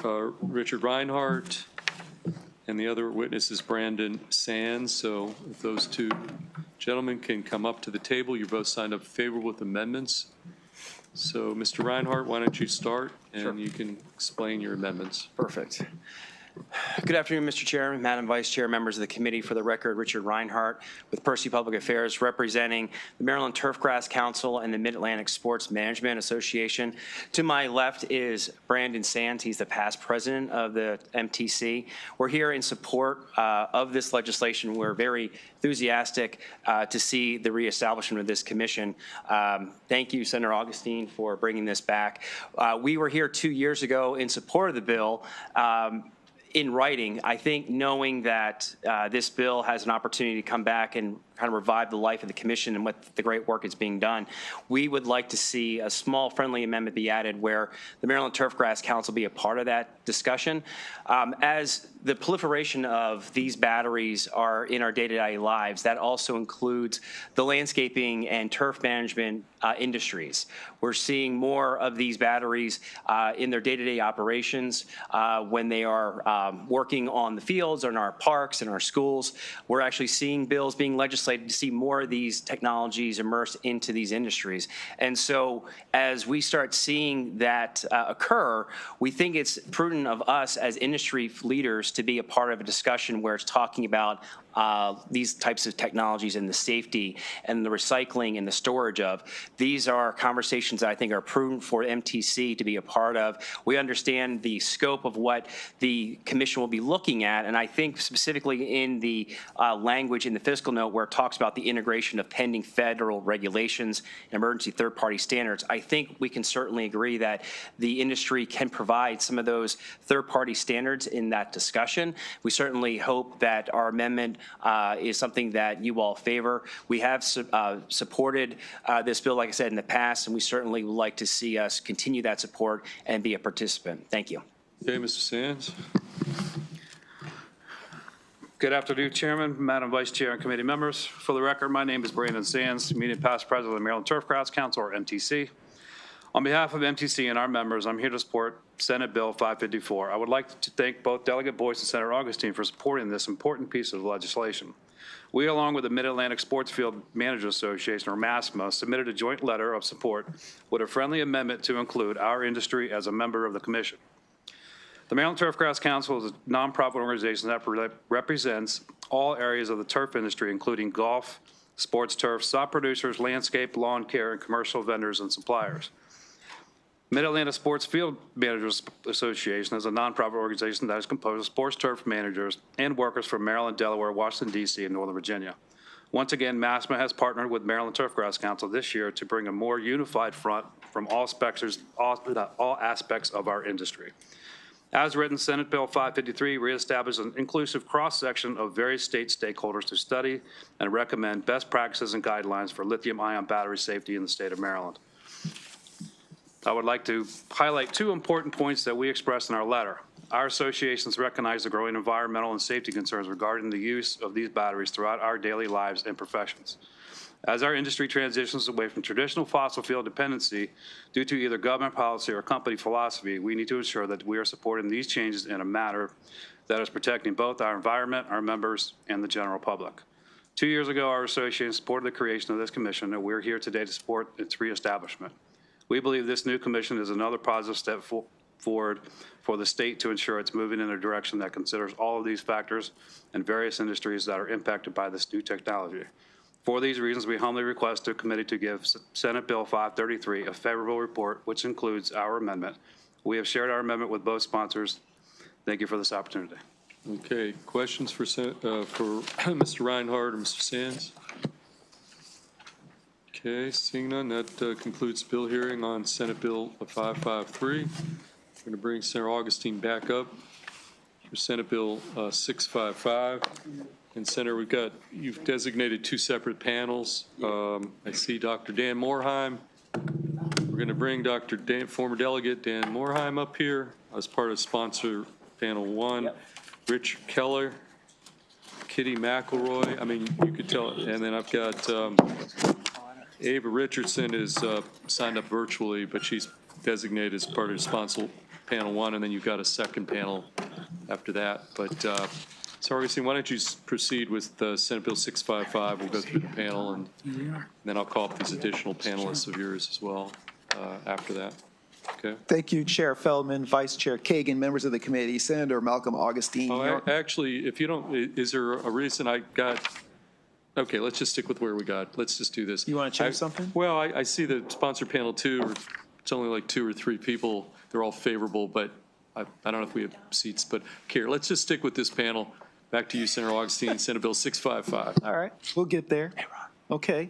Richard Reinhardt, and the other witness is Brandon Sands. So if those 2 gentlemen can come up to the table, you're both signed up favorable with amendments. So Mr. Reinhardt, why don't you start, and you can explain your amendments.
Perfect. Good afternoon, Mr. Chair, Madam Vice Chair, members of the committee. For the record, Richard Reinhardt with Percy Public Affairs, representing the Maryland Turfgrass Council and the Mid-Atlantic Sports Management Association. To my left is Brandon Sands. He's the past president of the MTC. We're here in support of this legislation. We're very enthusiastic to see the reestablishment of this commission. Thank you, Senator Augustine, for bringing this back. We were here 2 years ago in support of the bill. In writing, I think knowing that this bill has an opportunity to come back and kind of revive the life of the commission and what the great work is being done, we would like to see a small friendly amendment be added where the Maryland Turfgrass Council be a part of that discussion. As the proliferation of these batteries are in our day-to-day lives, that also includes the landscaping and turf management industries. We're seeing more of these batteries in their day-to-day operations when they are working on the fields or in our parks and our schools. We're actually seeing bills being legislated to see more of these technologies immersed into these industries. And so as we start seeing that occur, we think it's prudent of us as industry leaders to be a part of a discussion where it's talking about these types of technologies and the safety and the recycling and the storage of. These are conversations that I think are prudent for MTC to be a part of. We understand the scope of what the commission will be looking at, and I think specifically in the language in the fiscal note where it talks about the integration of pending federal regulations and emergency third-party standards, I think we can certainly agree that the industry can provide some of those third-party standards in that discussion. We certainly hope that our amendment is something that you all favor. We have supported this bill, like I said, in the past, and we certainly would like to see us continue that support and be a participant. Thank you.
Okay, Mr. Sands.
Good afternoon, Chairman, Madam Vice Chair, and committee members. For the record, my name is Brandon Sands, immediate past president of the Maryland Turfgrass Council, or MTC. On behalf of MTC and our members, I'm here to support Senate Bill 554. I would like to thank both Delegate Boyce and Senator Augustine for supporting this important piece of legislation. We, along with the Mid-Atlantic Sports Field Managers Association, or MASMA, submitted a joint letter of support with a friendly amendment to include our industry as a member of the commission. The Maryland Turfgrass Council is a nonprofit organization that represents all areas of the turf industry, including golf, sports turf, sod producers, landscape, lawn care, and commercial vendors and suppliers. Mid-Atlantic Sports Field Managers Association is a nonprofit organization that is composed of sports turf managers and workers from Maryland, Delaware, Washington, D.C., and Northern Virginia. Once again, MASMA has partnered with Maryland Turfgrass Council this year to bring a more unified front from all aspects of our industry. As written, Senate Bill 553 reestablishes an inclusive cross-section of various state stakeholders to study and recommend best practices and guidelines for lithium-ion battery safety in the state of Maryland. I would like to highlight 2 important points that we expressed in our letter. Our associations recognize the growing environmental and safety concerns regarding the use of these batteries throughout our daily lives and professions. As our industry transitions away from traditional fossil fuel dependency due to either government policy or company philosophy, we need to ensure that we are supporting these changes in a manner that is protecting both our environment, our members, and the general public. 2 years ago, our association supported the creation of this commission, and we're here today to support its reestablishment. We believe this new commission is another positive step forward for the state to ensure it's moving in a direction that considers all of these factors and various industries that are impacted by this new technology. For these reasons, we humbly request the committee to give Senate Bill 533 a favorable report, which includes our amendment. We have shared our amendment with both sponsors. Thank you for this opportunity.
Okay, questions for Mr. Reinhardt or Mr. Sands? Okay, seeing none, that concludes bill hearing on Senate Bill 553. We're going to bring Senator Augustine back up for Senate Bill 655. And Senator, you've designated 2 separate panels. I see Dr. Dan Morheim. We're going to bring former Delegate Dan Morheim up here as part of sponsor panel 1. Yep. Rich Keller, Kitty McElroy, I mean, you could tell, and then I've got Ava Richardson is signed up virtually, but she's designated as part of responsible panel 1, and then you've got a second panel after that. But so Augustine, why don't you proceed with Senate Bill 655? We'll go through the panel, and then I'll call up these additional panelists of yours as well after that. Okay.
Thank you, Chair Feldman, Vice Chair Kagan, members of the committee, Senator Malcolm Augustine.
Oh, actually, if you don't, is there a reason I got? Okay, let's just stick with where we got. Let's just do this.
You want to change something?
Well, I see the sponsor panel 2, it's only like 2 or 3 people. They're all favorable, but I don't know if we have seats. But here, let's just stick with this panel. Back to you, Senator Augustine, Senate Bill 655.
All right, we'll get there. Okay.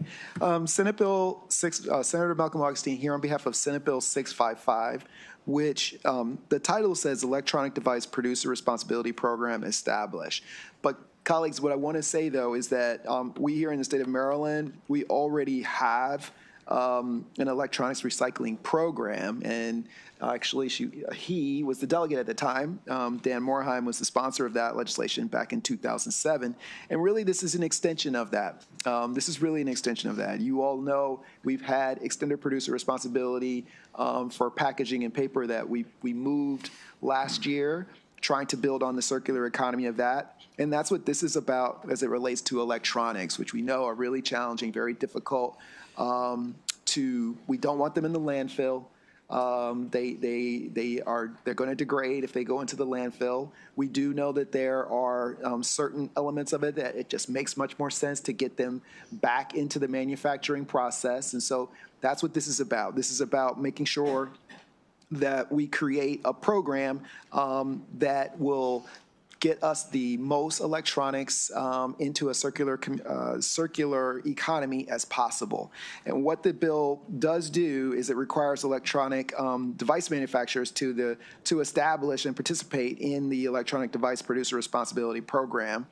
Senate Bill 6, Senator Malcolm Augustine here on behalf of Senate Bill 655, which the title says Electronic Device Producer Responsibility Program Established. But colleagues, what I want to say, though, is that we here in the state of Maryland, we already have an electronics recycling program, and actually he was the delegate at the time. Dan Morheim was the sponsor of that legislation back in 2007, and really this is an extension of that. This is really an extension of that. You all know we've had extended producer responsibility for packaging and paper that we moved last year, trying to build on the circular economy of that. And that's what this is about as it relates to electronics, which we know are really challenging, very difficult. We don't want them in the landfill. They're going to degrade if they go into the landfill. We do know that there are certain elements of it that it just makes much more sense to get them back into the manufacturing process. And so that's what this is about. This is about making sure that we create a program that will get us the most electronics into a circular economy as possible. And what the bill does do is it requires electronic device manufacturers to establish and participate in the Electronic Device Producer Responsibility Program,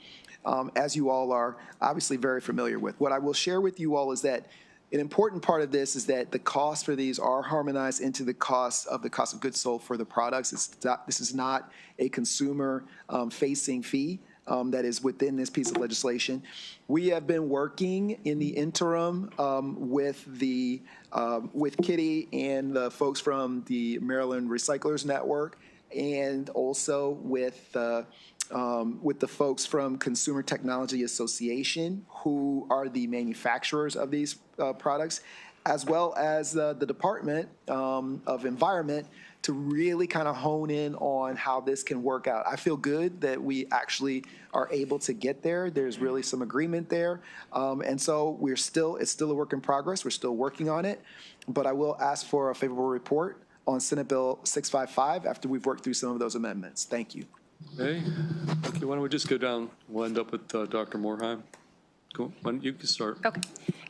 as you all are obviously very familiar with. What I will share with you all is that an important part of this is that the costs for these are harmonized into the cost of goods sold for the products. This is not a consumer-facing fee that is within this piece of legislation. We have been working in the interim with Kitty and the folks from the Maryland Recyclers Network, and also with the folks from Consumer Technology Association, who are the manufacturers of these products, as well as the Department of Environment, to really kind of hone in on how this can work out. I feel good that we actually are able to get there. There's really some agreement there. And so it's still a work in progress. We're still working on it. But I will ask for a favorable report on Senate Bill 655 after we've worked through some of those amendments. Thank you.
Okay, why don't we just go down? We'll end up with Dr. Morheim. Go, you can start.
Okay.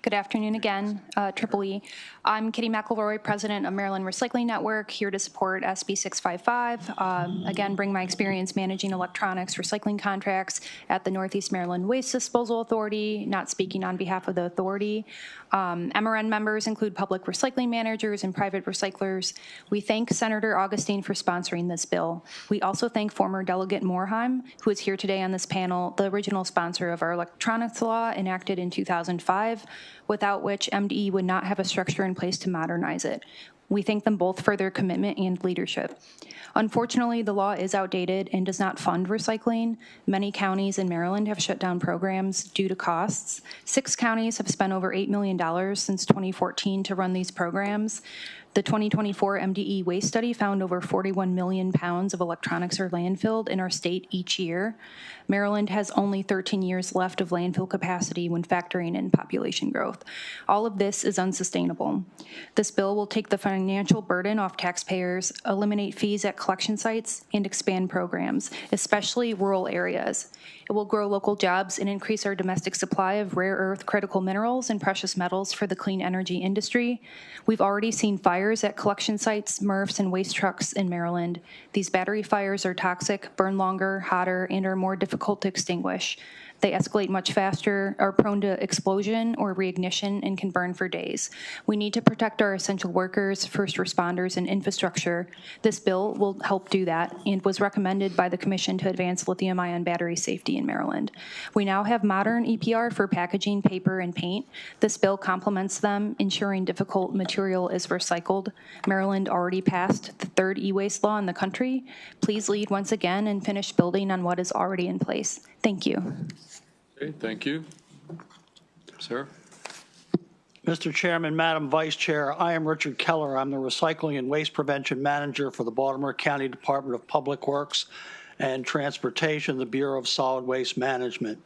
Good afternoon again, EEE. I'm Kitty McElroy, President of Maryland Recycling Network, here to support SB 655. Again, bring my experience managing electronics recycling contracts at the Northeast Maryland Waste Disposal Authority, not speaking on behalf of the authority. MRN members include public recycling managers and private recyclers. We thank Senator Augustine for sponsoring this bill. We also thank former Delegate Morheim, who is here today on this panel, the original sponsor of our electronics law enacted in 2005, without which MDE would not have a structure in place to modernize it. We thank them both for their commitment and leadership. Unfortunately, the law is outdated and does not fund recycling. Many counties in Maryland have shut down programs due to costs. 6 counties have spent over $8 million since 2014 to run these programs. The 2024 MDE waste study found over 41 million pounds of electronics are landfilled in our state each year. Maryland has only 13 years left of landfill capacity when factoring in population growth. All of this is unsustainable. This bill will take the financial burden off taxpayers, eliminate fees at collection sites, and expand programs, especially rural areas. It will grow local jobs and increase our domestic supply of rare earth critical minerals and precious metals for the clean energy industry. We've already seen fires at collection sites, MRFs, and waste trucks in Maryland. These battery fires are toxic, burn longer, hotter, and are more difficult to extinguish. They escalate much faster, are prone to explosion or reignition, and can burn for days. We need to protect our essential workers, first responders, and infrastructure. This bill will help do that and was recommended by the Commission to advance lithium-ion battery safety in Maryland. We now have modern EPR for packaging, paper, and paint. This bill complements them, ensuring difficult material is recycled. Maryland already passed the third e-waste law in the country. Please lead once again and finish building on what is already in place. Thank you.
Okay, thank you. Sir?
Mr. Chairman, Madam Vice Chair, I am Richard Keller. I'm the Recycling and Waste Prevention Manager for the Baltimore County Department of Public Works and Transportation, the Bureau of Solid Waste Management.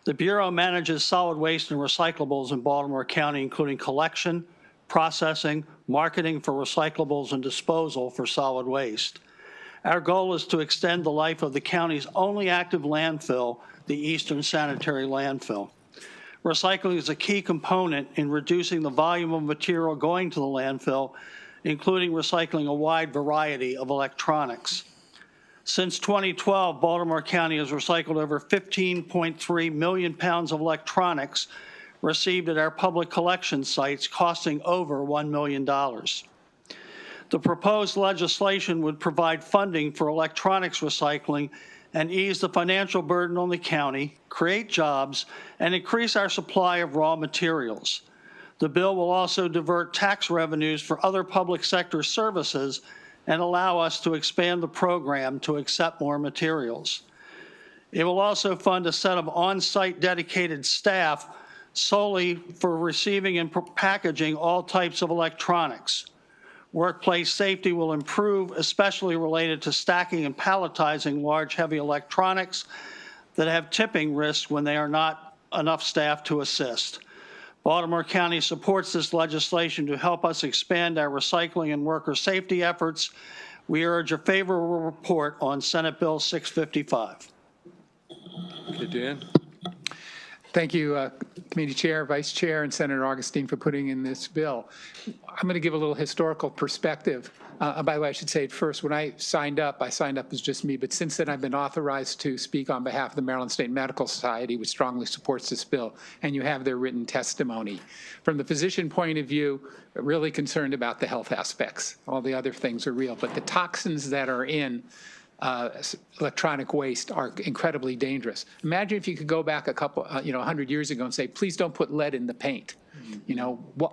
The Bureau manages solid waste and recyclables in Baltimore County, including collection, processing, marketing for recyclables, and disposal for solid waste. Our goal is to extend the life of the county's only active landfill, the Eastern Sanitary Landfill. Recycling is a key component in reducing the volume of material going to the landfill, including recycling a wide variety of electronics. Since 2012, Baltimore County has recycled over 15.3 million pounds of electronics received at our public collection sites, costing over $1 million. The proposed legislation would provide funding for electronics recycling and ease the financial burden on the county, create jobs, and increase our supply of raw materials. The bill will also divert tax revenues for other public sector services and allow us to expand the program to accept more materials. It will also fund a set of on-site dedicated staff solely for receiving and packaging all types of electronics. Workplace safety will improve, especially related to stacking and palletizing large, heavy electronics that have tipping risks when there are not enough staff to assist. Baltimore County supports this legislation to help us expand our recycling and worker safety efforts. We urge a favorable report on Senate Bill 655.
Okay, Dan.
Thank you, Committee Chair, Vice Chair, and Senator Augustine for putting in this bill. I'm going to give a little historical perspective. By the way, I should say it first, when I signed up as just me, but since then I've been authorized to speak on behalf of the Maryland State Medical Society, which strongly supports this bill, and you have their written testimony. From the physician point of view, really concerned about the health aspects. All the other things are real, but the toxins that are in electronic waste are incredibly dangerous. Imagine if you could go back a couple, 100 years ago and say, please don't put lead in the paint.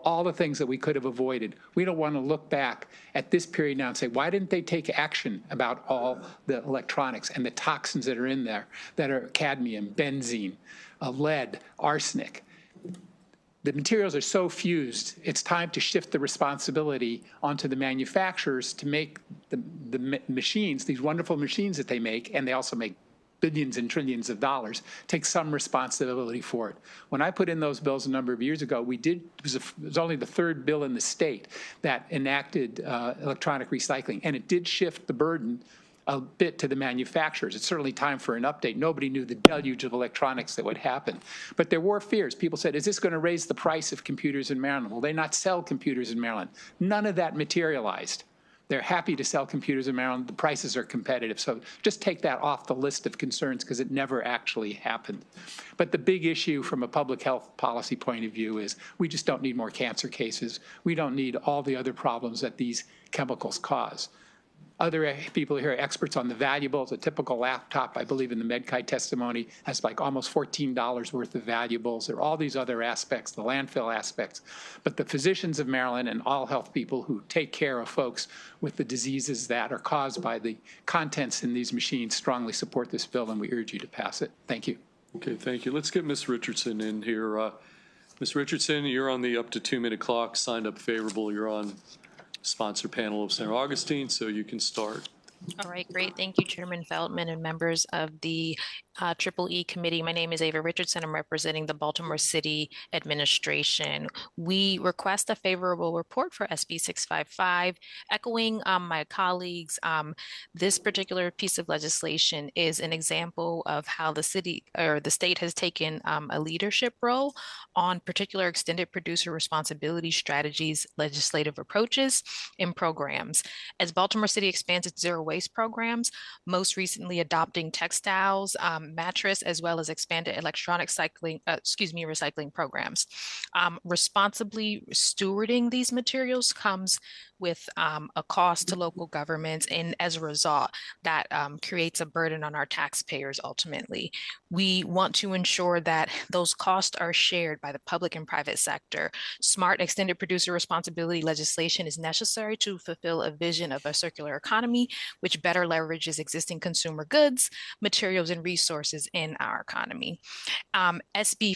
All the things that we could have avoided. We don't want to look back at this period now and say, why didn't they take action about all the electronics and the toxins that are in there that are cadmium, benzene, lead, arsenic? The materials are so fused, it's time to shift the responsibility onto the manufacturers to make the machines, these wonderful machines that they make, and they also make billions and trillions of dollars, take some responsibility for it. When I put in those bills a number of years ago, it was only the third bill in the state that enacted electronic recycling, and it did shift the burden a bit to the manufacturers. It's certainly time for an update. Nobody knew the deluge of electronics that would happen. But there were fears. People said, is this going to raise the price of computers in Maryland? Will they not sell computers in Maryland? None of that materialized. They're happy to sell computers in Maryland. The prices are competitive. So just take that off the list of concerns because it never actually happened. But the big issue from a public health policy point of view is we just don't need more cancer cases. We don't need all the other problems that these chemicals cause. Other people here are experts on the valuables. A typical laptop, I believe in the MedKite testimony, has like almost $14 worth of valuables. There are all these other aspects, the landfill aspects. But the physicians of Maryland and all health people who take care of folks with the diseases that are caused by the contents in these machines strongly support this bill, and we urge you to pass it. Thank you.
Okay, thank you. Let's get Ms. Richardson in here. Ms. Richardson, you're on the up to 2-minute clock, signed up favorable. You're on sponsor panel of Senator Augustine, so you can start.
All right, great. Thank you, Chairman Feldman and members of the EEE Committee. My name is Ava Richardson. I'm representing the Baltimore City Administration. We request a favorable report for SB 655. Echoing my colleagues, this particular piece of legislation is an example of how the city or the state has taken a leadership role on particular extended producer responsibility strategies, legislative approaches, and programs. As Baltimore City expands its zero waste programs, most recently adopting textiles mattress, as well as expanded electronic recycling programs. Responsibly stewarding these materials comes with a cost to local governments, and as a result, that creates a burden on our taxpayers ultimately. We want to ensure that those costs are shared by the public and private sector. Smart extended producer responsibility legislation is necessary to fulfill a vision of a circular economy, which better leverages existing consumer goods, materials, and resources in our economy. SB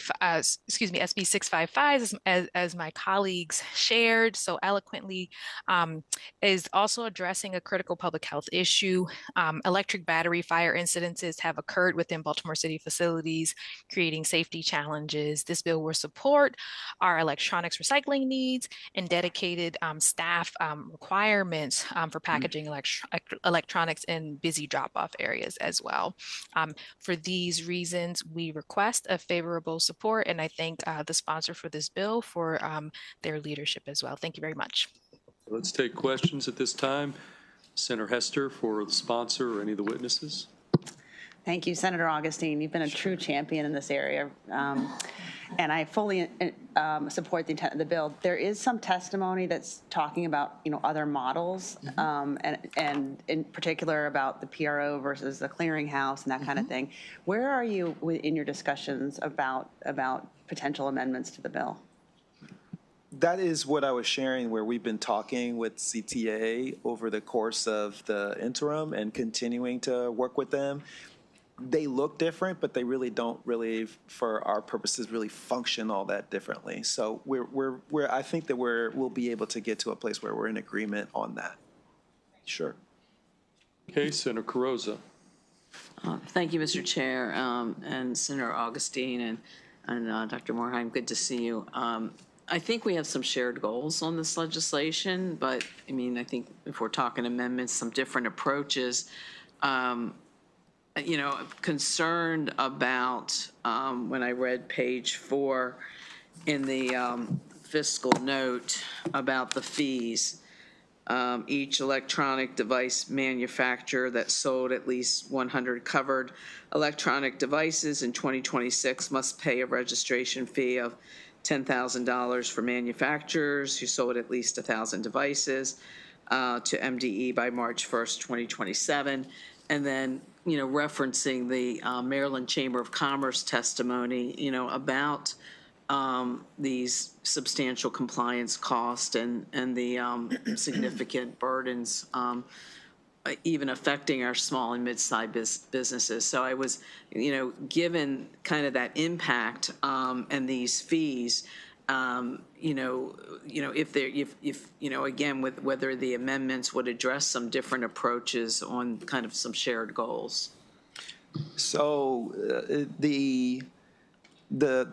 655, as my colleagues shared so eloquently, is also addressing a critical public health issue. Electric battery fire incidences have occurred within Baltimore City facilities, creating safety challenges. This bill will support our electronics recycling needs and dedicated staff requirements for packaging electronics in busy drop-off areas as well. For these reasons, we request a favorable support, and I thank the sponsor for this bill for their leadership as well. Thank you very much.
Let's take questions at this time. Senator Hester for the sponsor or any of the witnesses.
Thank you, Senator Augustine. You've been a true champion in this area, and I fully support the intent of the bill. There is some testimony that's talking about, other models, and in particular about the PRO versus the clearinghouse and that kind of thing. Where are you in your discussions about potential amendments to the bill?
That is what I was sharing, where we've been talking with CTA over the course of the interim and continuing to work with them. They look different, but they really don't for our purposes, really function all that differently. So I think that we'll be able to get to a place where we're in agreement on that. Sure.
Okay, Senator Carrozza.
Thank you, Mr. Chair, and Senator Augustine and Dr. Morheim. Good to see you. I think we have some shared goals on this legislation, but I think if we're talking amendments, some different approaches. Concerned about when I read page 4 in the fiscal note about the fees. Each electronic device manufacturer that sold at least 100 covered electronic devices in 2026 must pay a registration fee of $10,000 for manufacturers who sold at least 1,000 devices to MDE by March 1st, 2027. And then, referencing the Maryland Chamber of Commerce testimony, about these substantial compliance costs and the significant burdens even affecting our small and mid-sized businesses. So I was, given kind of that impact and these fees, again, with whether the amendments would address some different approaches on kind of some shared goals.
So the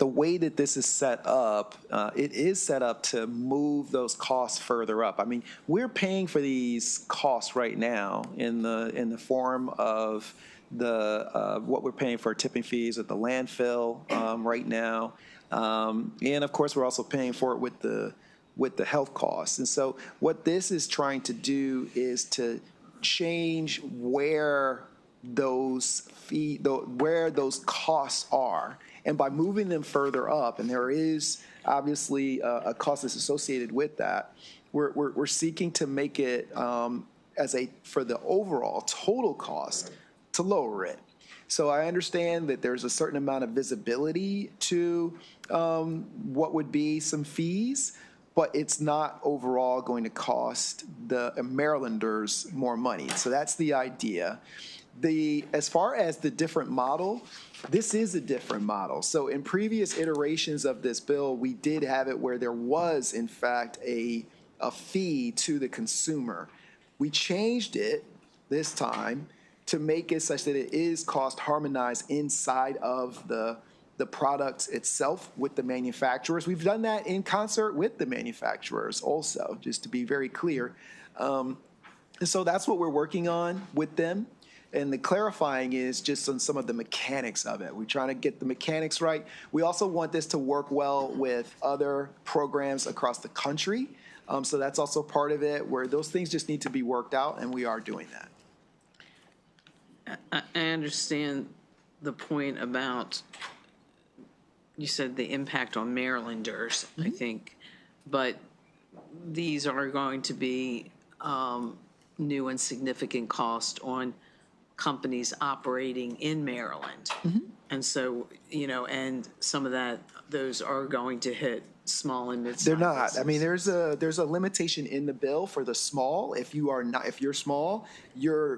way that this is set up, it is set up to move those costs further up. We're paying for these costs right now in the form of what we're paying for tipping fees at the landfill right now, and of course we're also paying for it with the health costs. And so what this is trying to do is to change where those costs are. And by moving them further up, and there is obviously a cost that's associated with that, we're seeking to make it for the overall total cost to lower it. So I understand that there's a certain amount of visibility to what would be some fees, but it's not overall going to cost the Marylanders more money. So that's the idea. As far as the different model, this is a different model. So in previous iterations of this bill, we did have it where there was, in fact, a fee to the consumer. We changed it this time to make it such that it is cost harmonized inside of the product itself with the manufacturers. We've done that in concert with the manufacturers also, just to be very clear. And so that's what we're working on with them. And the clarifying is just on some of the mechanics of it. We're trying to get the mechanics right. We also want this to work well with other programs across the country. So that's also part of it, where those things just need to be worked out, and we are doing that.
I understand the point about, you said the impact on Marylanders, I think, but these are going to be new and significant cost on companies operating in Maryland. And so, you know, and some of those are going to hit small and mid-sized
They're not.
businesses.
I mean, there's a limitation in the bill for the small. If you're small, there are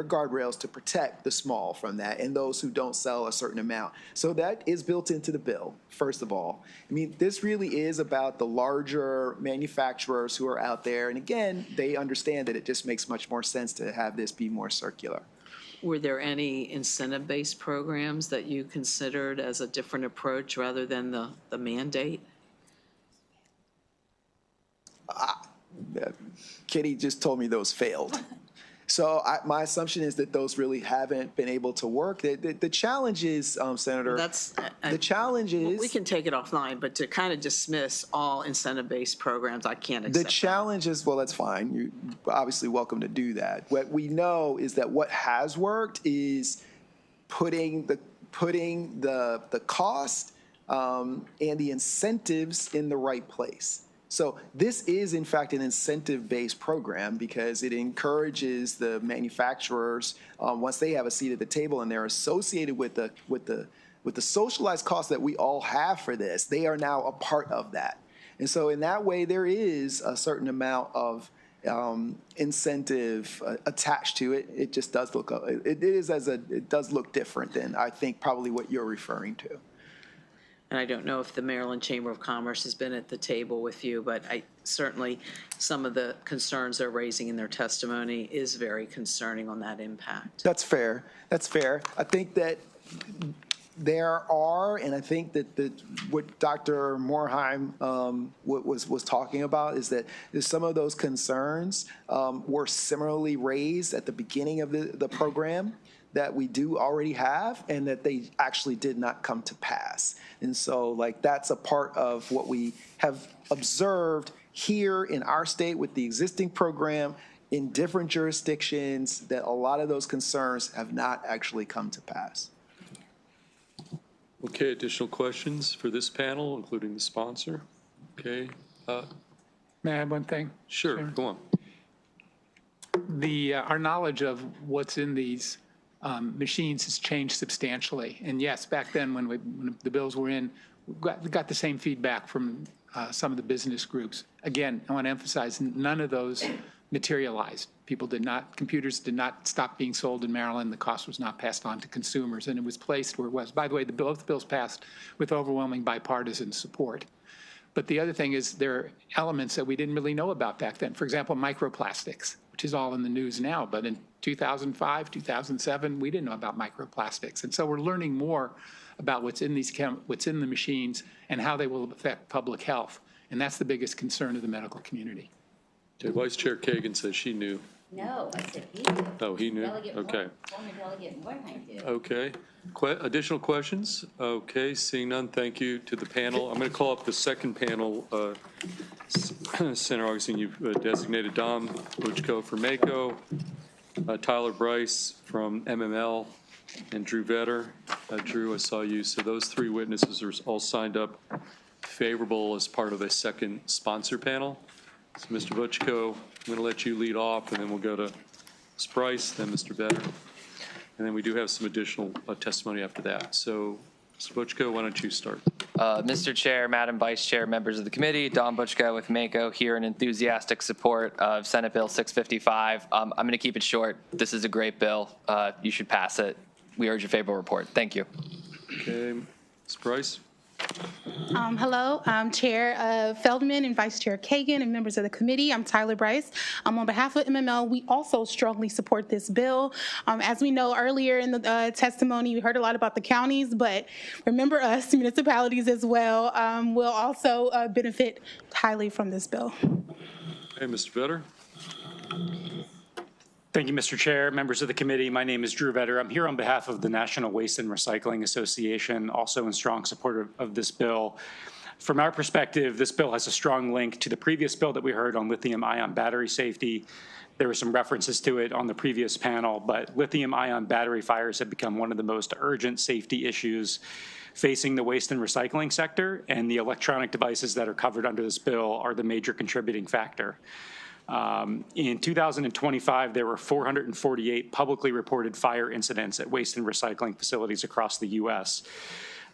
guardrails to protect the small from that and those who don't sell a certain amount. So that is built into the bill, first of all. I mean, this really is about the larger manufacturers who are out there. And again, they understand that it just makes much more sense to have this be more circular.
Were there any incentive-based programs that you considered as a different approach rather than the mandate?
Kitty just told me those failed. So my assumption is that those really haven't been able to work. The challenge is, Senator, the challenge is...
We can take it offline, but to kind of dismiss all incentive-based programs, I can't accept
The challenge is, well, that's fine. You're obviously welcome to do that. What we know is that what has worked is putting the cost and the incentives in the right place. So this is, in fact, an incentive-based program because it encourages the manufacturers, once they have a seat at the table and they're associated with the socialized costs that we all have for this, they are now a part of that. And so in that way, there is a certain amount of incentive attached to it. It just does look, it does look different than I think probably what you're referring to.
And I don't know if the Maryland Chamber of Commerce has been at the table with you, but certainly some of the concerns they're raising in their testimony is very concerning on that impact.
That's fair. That's fair. I think that there are, and I think that what Dr. Morheim was talking about is that some of those concerns were similarly raised at the beginning of the program that we do already have and that they actually did not come to pass. And so like that's a part of what we have observed here in our state with the existing program in different jurisdictions, that a lot of those concerns have not actually come to pass.
Okay, additional questions for this panel, including the sponsor? Okay.
May I add one thing?
Sure, go on.
Our knowledge of what's in these machines has changed substantially. And yes, back then when the bills were in, we got the same feedback from some of the business groups. Again, I want to emphasize none of those materialized. Computers did not stop being sold in Maryland. The cost was not passed on to consumers, and it was placed where it was. By the way, both bills passed with overwhelming bipartisan support. But the other thing is there are elements that we didn't really know about back then. For example, microplastics, which is all in the news now. But in 2005, 2007, we didn't know about microplastics. And so we're learning more about what's in the machines and how they will affect public health. And that's the biggest concern of the medical community.
Okay, Vice Chair Kagan says she knew.
No, I said he knew.
Oh, he knew? Okay.
Former Delegate Morheim did.
Okay. Additional questions? Okay, seeing none, thank you to the panel. I'm going to call up the second panel. Senator Augustine, you've designated Dom Buchko for MACO, Tyler Bryce from MML, and Drew Vetter. Drew, I saw you. So those three witnesses are all signed up favorable as part of the second sponsor panel. So Mr. Buchko, I'm going to let you lead off, and then we'll go to Ms. Bryce, then Mr. Vetter. And then we do have some additional testimony after that. So, Mr. Buchko, why don't you start?
Mr. Chair, Madam Vice Chair, members of the committee, Don Buchko with MACO here in enthusiastic support of Senate Bill 655. I'm going to keep it short. This is a great bill. You should pass it. We urge a favorable report. Thank you.
Okay, Ms. Bryce.
Hello, I'm Chair Feldman and Vice Chair Kagan and members of the committee. I'm Tyler Bryce. On behalf of MML, we also strongly support this bill. As we know earlier in the testimony, we heard a lot about the counties, but remember us, municipalities as well, will also benefit highly from this bill.
Okay, Mr. Vetter.
Thank you, Mr. Chair, members of the committee. My name is Drew Vetter. I'm here on behalf of the National Waste and Recycling Association, also in strong support of this bill. From our perspective, this bill has a strong link to the previous bill that we heard on lithium-ion battery safety. There were some references to it on the previous panel, but lithium-ion battery fires have become one of the most urgent safety issues facing the waste and recycling sector, and the electronic devices that are covered under this bill are the major contributing factor. In 2025, there were 448 publicly reported fire incidents at waste and recycling facilities across the U.S.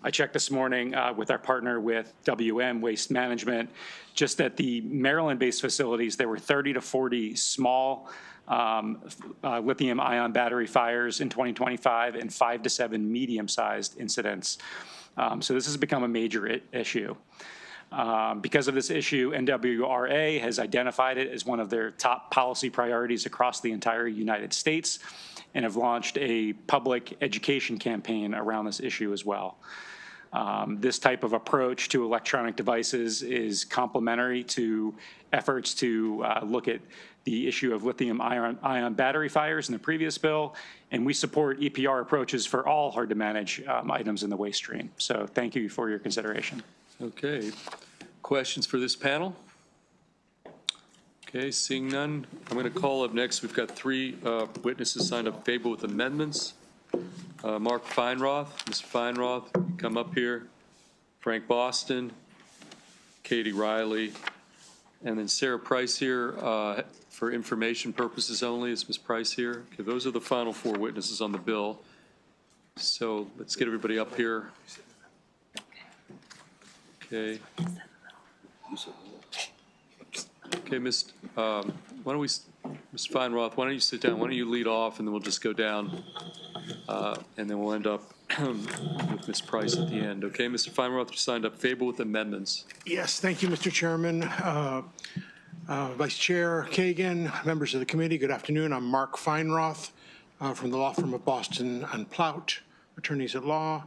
I checked this morning with our partner with WM Waste Management. Just at the Maryland-based facilities, there were 30 to 40 small lithium-ion battery fires in 2025 and 5 to 7 medium-sized incidents. So this has become a major issue. Because of this issue, NWRA has identified it as one of their top policy priorities across the entire United States and have launched a public education campaign around this issue as well. This type of approach to electronic devices is complementary to efforts to look at the issue of lithium-ion battery fires in the previous bill, and we support EPR approaches for all hard-to-manage items in the waste stream. So thank you for your consideration.
Okay. Questions for this panel? Okay, seeing none, I'm going to call up next. We've got 3 witnesses signed up favorable with amendments. Mark Feinroth. Mr. Feinroth, come up here. Frank Boston, Katie Riley, and then Sarah Price here for information purposes only. Is Ms. Price here? Okay, those are the final 4 witnesses on the bill. So let's get everybody up here. Okay. Okay, Ms. Why don't we, Ms. Feinroth, why don't you sit down? Why don't you lead off, and then we'll just go down, and then we'll end up with Ms. Price at the end. Okay, Mr. Feinroth, you signed up favorable with amendments.
Yes, thank you, Mr. Chairman. Vice Chair Kagan, members of the committee, good afternoon. I'm Mark Feinroth from the law firm of Boston and Plout, attorneys at law.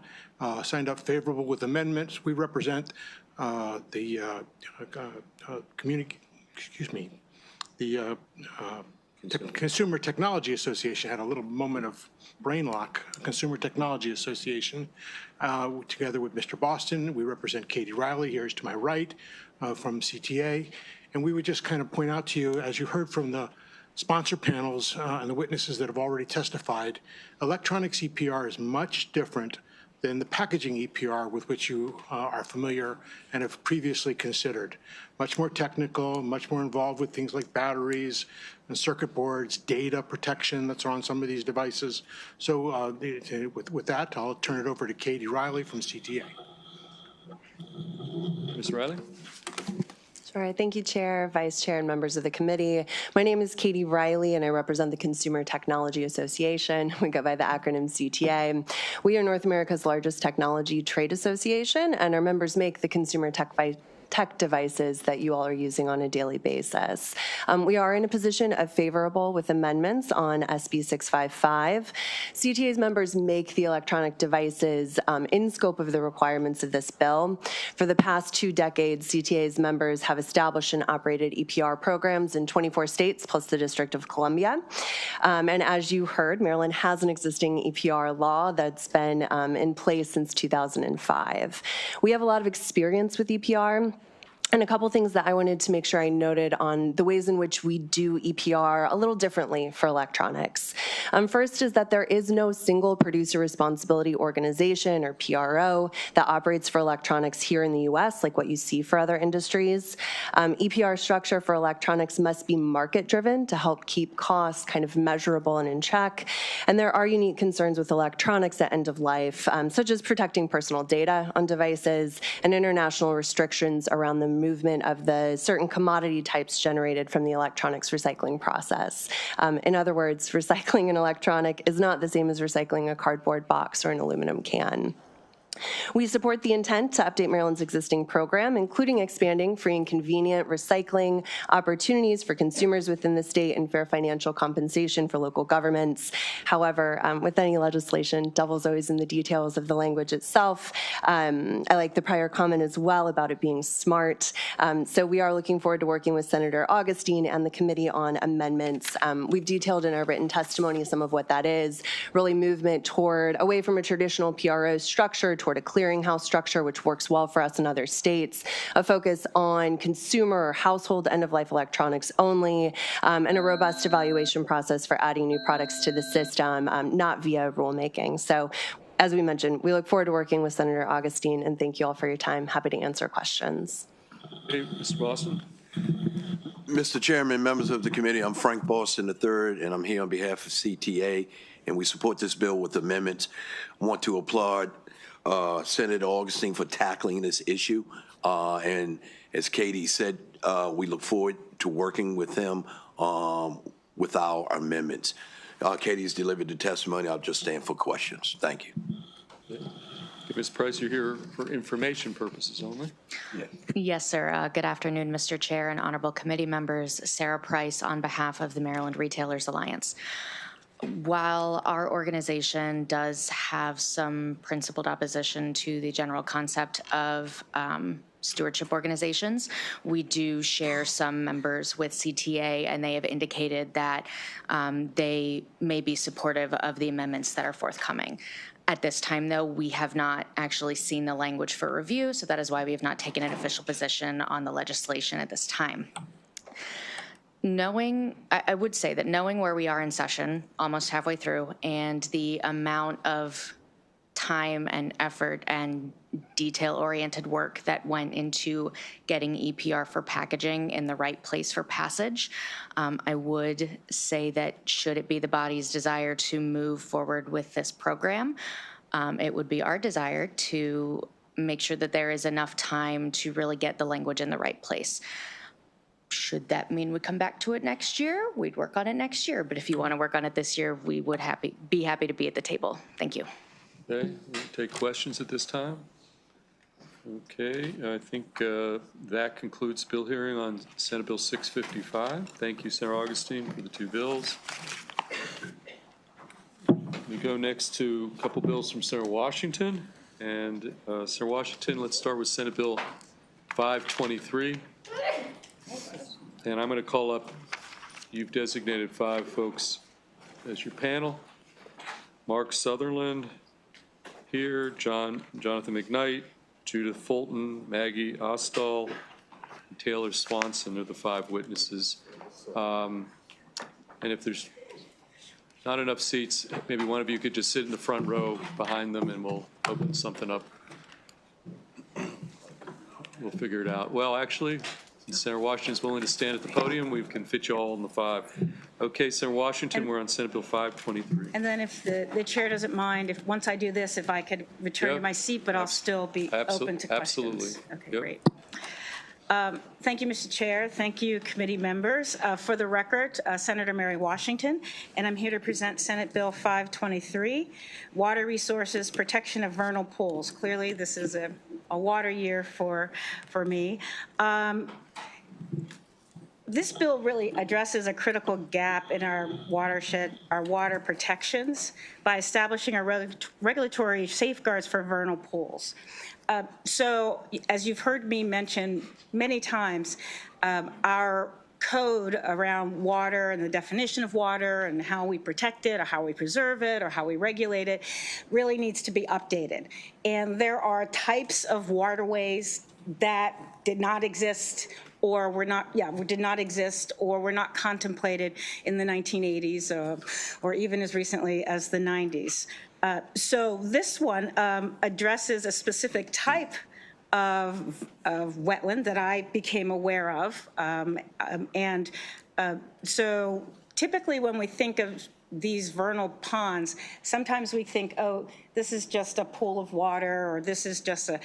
Signed up favorable with amendments. We represent the Consumer Technology Association. Had a little moment of brain lock. Consumer Technology Association, together with Mr. Boston. We represent Katie Riley, here's to my right, from CTA. And we would just kind of point out to you, as you heard from the sponsor panels and the witnesses that have already testified, electronic CPR is much different than the packaging EPR with which you are familiar and have previously considered. Much more technical, much more involved with things like batteries and circuit boards, data protection that's on some of these devices. So with that, I'll turn it over to Katie Riley from CTA.
Ms. Riley?
All right, thank you, Chair, Vice Chair, and members of the committee. My name is Katie Riley, and I represent the Consumer Technology Association. We go by the acronym CTA. We are North America's largest technology trade association, and our members make the consumer tech devices that you all are using on a daily basis. We are in a position of favorable with amendments on SB 655. CTA's members make the electronic devices in scope of the requirements of this bill. For the past 2 decades, CTA's members have established and operated EPR programs in 24 states plus the District of Columbia. And as you heard, Maryland has an existing EPR law that's been in place since 2005. We have a lot of experience with EPR. And a couple things that I wanted to make sure I noted on the ways in which we do EPR a little differently for electronics. First is that there is no single producer responsibility organization or PRO that operates for electronics here in the U.S. like what you see for other industries. EPR structure for electronics must be market driven to help keep costs kind of measurable and in check. And there are unique concerns with electronics at end of life, such as protecting personal data on devices and international restrictions around the movement of the certain commodity types generated from the electronics recycling process. In other words, recycling an electronic is not the same as recycling a cardboard box or an aluminum can. We support the intent to update Maryland's existing program, including expanding free and convenient recycling opportunities for consumers within the state and fair financial compensation for local governments. However, with any legislation, devil's always in the details of the language itself. I like the prior comment as well about it being smart. So we are looking forward to working with Senator Augustine and the committee on amendments. We've detailed in our written testimony some of what that is, really movement toward away from a traditional PRO structure toward a clearinghouse structure, which works well for us in other states, a focus on consumer or household end-of-life electronics only, and a robust evaluation process for adding new products to the system, not via rulemaking. So as we mentioned, we look forward to working with Senator Augustine, and thank you all for your time. Happy to answer questions.
Hey, Mr. Boston.
Mr. Chairman, members of the committee, I'm Frank Boston III, and I'm here on behalf of CTA, and we support this bill with amendments. I want to applaud Senator Augustine for tackling this issue, and as Katie said, we look forward to working with him with our amendments. Katie's delivered the testimony. I'll just stand for questions. Thank you.
Ms. Price, you're here for information purposes only.
Yes, sir. Good afternoon, Mr. Chair and honorable committee members. Sarah Price on behalf of the Maryland Retailers Alliance. While our organization does have some principled opposition to the general concept of stewardship organizations, we do share some members with CTA, and they have indicated that they may be supportive of the amendments that are forthcoming. At this time, though, we have not actually seen the language for review, so that is why we have not taken an official position on the legislation at this time. I would say that knowing where we are in session, almost halfway through, and the amount of time and effort and detail-oriented work that went into getting EPR for packaging in the right place for passage, I would say that should it be the body's desire to move forward with this program, it would be our desire to make sure that there is enough time to really get the language in the right place. Should that mean we come back to it next year? We'd work on it next year. But if you want to work on it this year, we would be happy to be at the table. Thank you.
Okay, we'll take questions at this time. Okay, I think that concludes bill hearing on Senate Bill 655. Thank you, Senator Augustine, for the two bills. We go next to a couple bills from Senator Washington. And Senator Washington, let's start with Senate Bill 523. And I'm going to call up, you've designated 5 folks as your panel. Mark Sutherland here, Jonathan McKnight, Judith Fulton, Maggie Ostall, and Taylor Swanson are the 5 witnesses. And if there's not enough seats, maybe one of you could just sit in the front row behind them and we'll open something up. We'll figure it out. Well, actually, Senator Washington's willing to stand at the podium. We can fit you all in the 5. Okay, Senator Washington, we're on Senate Bill 523.
And then if the chair doesn't mind, if once I do this, if I could return to my seat, but I'll still be open to questions.
Absolutely.
Okay, great. Thank you, Mr. Chair. Thank you, committee members. For the record, Senator Mary Washington, and I'm here to present Senate Bill 523, Water Resources Protection of Vernal Pools. Clearly, this is a water year for me. This bill really addresses a critical gap in our watershed, our water protections, by establishing our regulatory safeguards for vernal pools. So, as you've heard me mention many times, our code around water and the definition of water and how we protect it or how we preserve it or how we regulate it really needs to be updated. And there are types of waterways that did not exist or were not, did not exist or were not contemplated in the 1980s or even as recently as the 90s. So this one addresses a specific type of wetland that I became aware of. So typically when we think of these vernal ponds, sometimes we think, oh, this is just a pool of water, or this is just an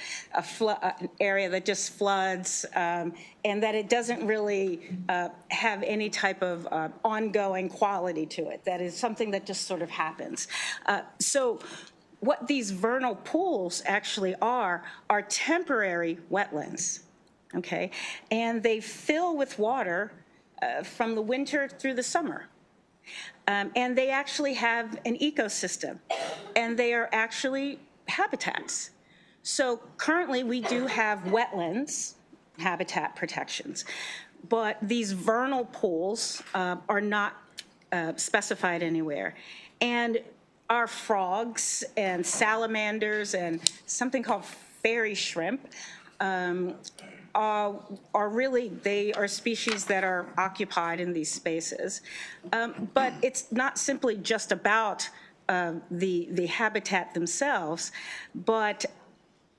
area that just floods, and that it doesn't really have any type of ongoing quality to it. That is something that just sort of happens. So what these vernal pools actually are temporary wetlands, okay? And they fill with water from the winter through the summer. And they actually have an ecosystem, and they are actually habitats. So currently we do have wetlands habitat protections, but these vernal pools are not specified anywhere. And our frogs and salamanders and something called fairy shrimp are really, they are species that are occupied in these spaces. But it's not simply just about the habitat themselves, but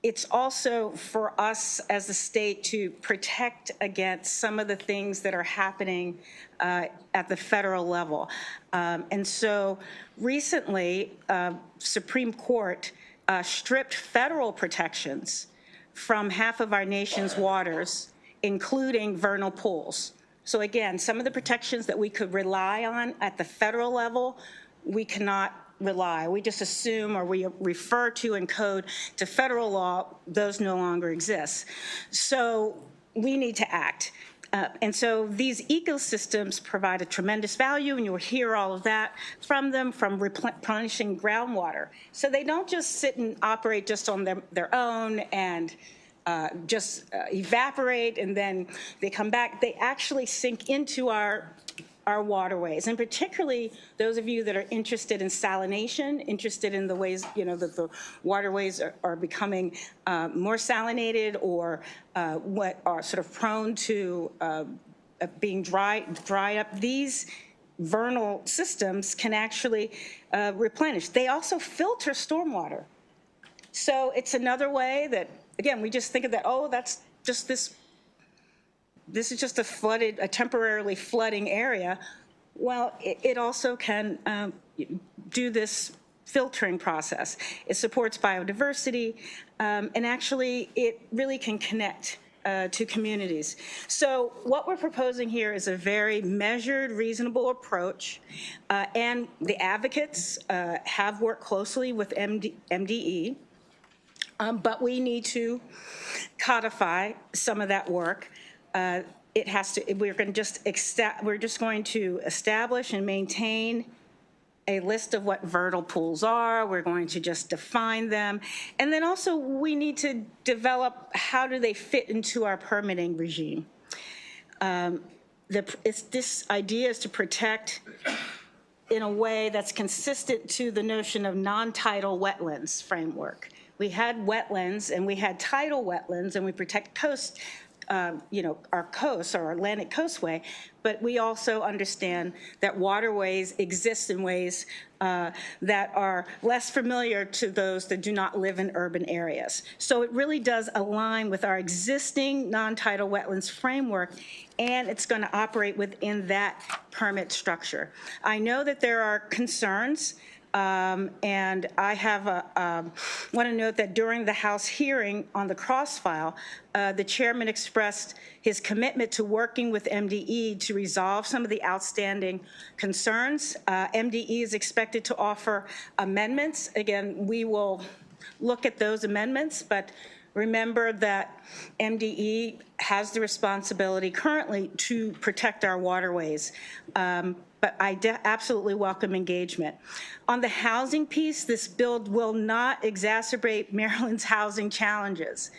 it's also for us as the state to protect against some of the things that are happening at the federal level. And so recently, Supreme Court stripped federal protections from half of our nation's waters, including vernal pools. So again, some of the protections that we could rely on at the federal level, we cannot rely. We just assume, or we refer to in code to federal law, those no longer exist. So we need to act. And so these ecosystems provide a tremendous value, and you'll hear all of that from them, from replenishing groundwater. So they don't just sit and operate just on their own and just evaporate and then they come back. They actually sink into our waterways, and particularly those of you that are interested in salination, interested in the ways, you know, that the waterways are becoming more salinated, or what are sort of prone to being dry up. These vernal systems can actually replenish. They also filter stormwater. So it's another way that, again, we just think of that, oh, that's just this is just a temporarily flooding area. Well, it also can do this filtering process. It supports biodiversity, and actually it really can connect to communities. So what we're proposing here is a very measured, reasonable approach, and the advocates have worked closely with MDE, but we need to codify some of that work. It has to. We're just going to establish and maintain a list of what vernal pools are. We're going to just define them, and then also we need to develop how do they fit into our permitting regime. This idea is to protect in a way that's consistent to the notion of non-tidal wetlands framework. We had wetlands and we had tidal wetlands, and we protect coast. Our coast, our Atlantic coastway, but we also understand that waterways exist in ways that are less familiar to those that do not live in urban areas. So it really does align with our existing non-tidal wetlands framework, and it's going to operate within that permit structure. I know that there are concerns. And I have want to note that during the House hearing on the cross file, the chairman expressed his commitment to working with MDE to resolve some of the outstanding concerns. MDE is expected to offer amendments. Again, we will look at those amendments, but remember that MDE has the responsibility currently to protect our waterways. But I absolutely welcome engagement. On the housing piece, this bill will not exacerbate Maryland's housing challenges.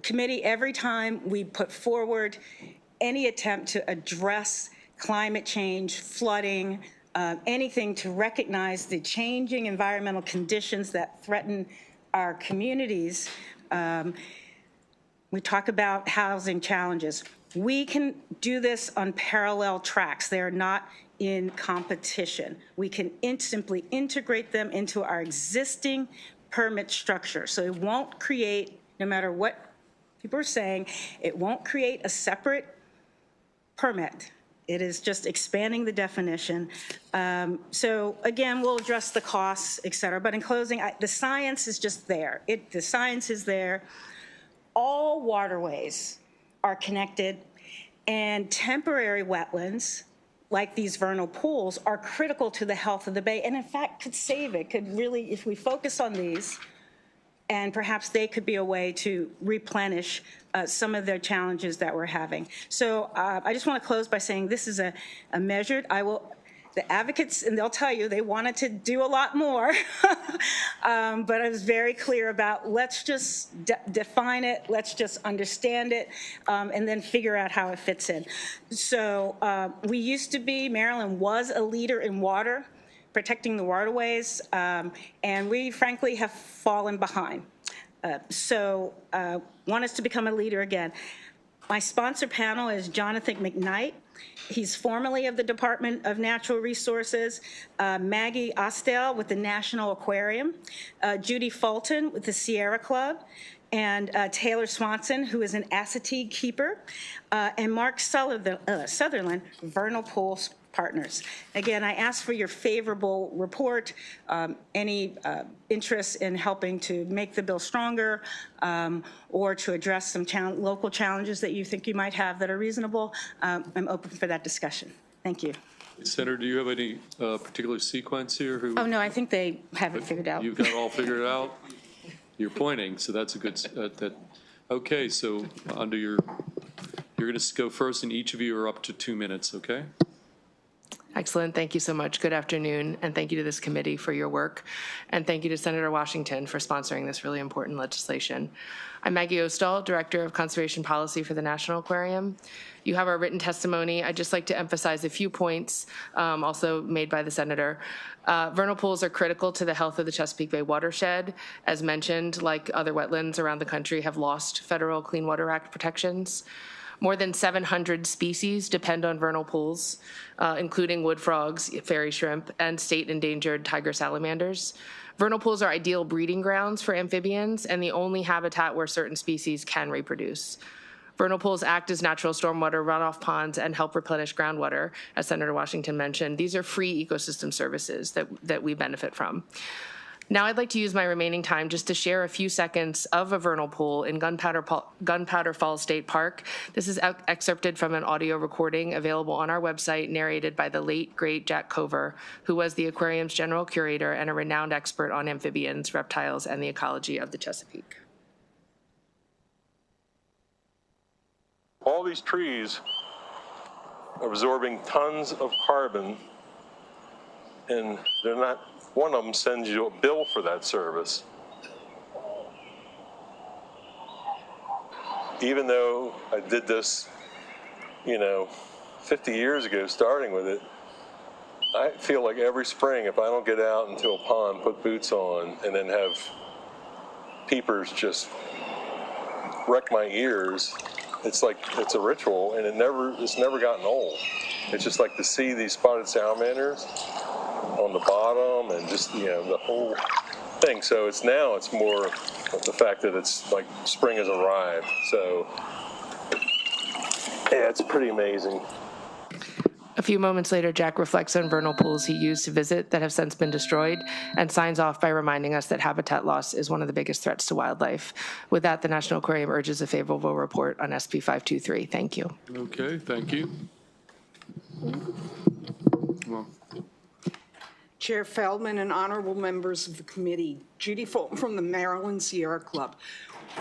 Committee, every time we put forward any attempt to address climate change, flooding, anything to recognize the changing environmental conditions that threaten our communities, we talk about housing challenges. We can do this on parallel tracks. They are not in competition. We can simply integrate them into our existing permit structure. So it won't create, no matter what people are saying, it won't create a separate permit. It is just expanding the definition. So again, we'll address the costs, et cetera. But in closing, the science is just there. The science is there. All waterways are connected, and temporary wetlands, like these vernal pools, are critical to the health of the bay, and in fact could save it, could really, if we focus on these, and perhaps they could be a way to replenish some of their challenges that we're having. So I just want to close by saying this is a measured, the advocates, and they'll tell you they wanted to do a lot more, but I was very clear about let's just define it, let's just understand it, and then figure out how it fits in. So we used to be, Maryland was a leader in water protecting the waterways, and we frankly have fallen behind. Want us to become a leader again. My sponsor panel is Jonathan McKnight. He's formerly of the Department of Natural Resources, Maggie Ostel with the National Aquarium, Judy Fulton with the Sierra Club, and Taylor Swanson, who is an Assateague keeper, and Mark Sutherland, Vernal Pool Partners. Again, I ask for your favorable report, any interest in helping to make the bill stronger or to address some local challenges that you think you might have that are reasonable. I'm open for that discussion. Thank you.
Senator, do you have any particular sequence here?
Oh, no, I think they have it figured out.
You've got it all figured out? You're pointing, so that's a good, okay, so under you're going to go first, and each of you are up to 2 minutes, okay?
Excellent. Thank you so much. Good afternoon, and thank you to this committee for your work, and thank you to Senator Washington for sponsoring this really important legislation. I'm Maggie Ostal, Director of Conservation Policy for the National Aquarium. You have our written testimony. I'd just like to emphasize a few points also made by the Senator. Vernal pools are critical to the health of the Chesapeake Bay watershed. As mentioned, like other wetlands around the country, have lost federal Clean Water Act protections. More than 700 species depend on vernal pools, including wood frogs, fairy shrimp, and state endangered tiger salamanders. Vernal pools are ideal breeding grounds for amphibians and the only habitat where certain species can reproduce. Vernal pools act as natural stormwater runoff ponds and help replenish groundwater, as Senator Washington mentioned. These are free ecosystem services that we benefit from. Now I'd like to use my remaining time just to share a few seconds of a vernal pool in Gunpowder Falls State Park. This is excerpted from an audio recording available on our website, narrated by the late, great Jack Cover, who was the aquarium's general curator and a renowned expert on amphibians, reptiles, and the ecology of the Chesapeake.
All these trees are absorbing tons of carbon, and they're not, one of them sends you a bill for that service. Even though I did this, 50 years ago, starting with it, I feel like every spring, if I don't get out into a pond, put boots on, and then have peepers just wreck my ears, it's like it's a ritual, and it's never gotten old. It's just like to see these spotted salamanders on the bottom, and just the whole thing. So it's more the fact that it's like spring has arrived. So yeah, it's pretty amazing.
A few moments later, Jack reflects on vernal pools he used to visit that have since been destroyed, and signs off by reminding us that habitat loss is one of the biggest threats to wildlife. With that, the National Aquarium urges a favorable report on SB 523. Thank you.
Okay, thank you. Well.
Chair Feldman and honorable members of the committee, Judy Fulton from the Maryland Sierra Club.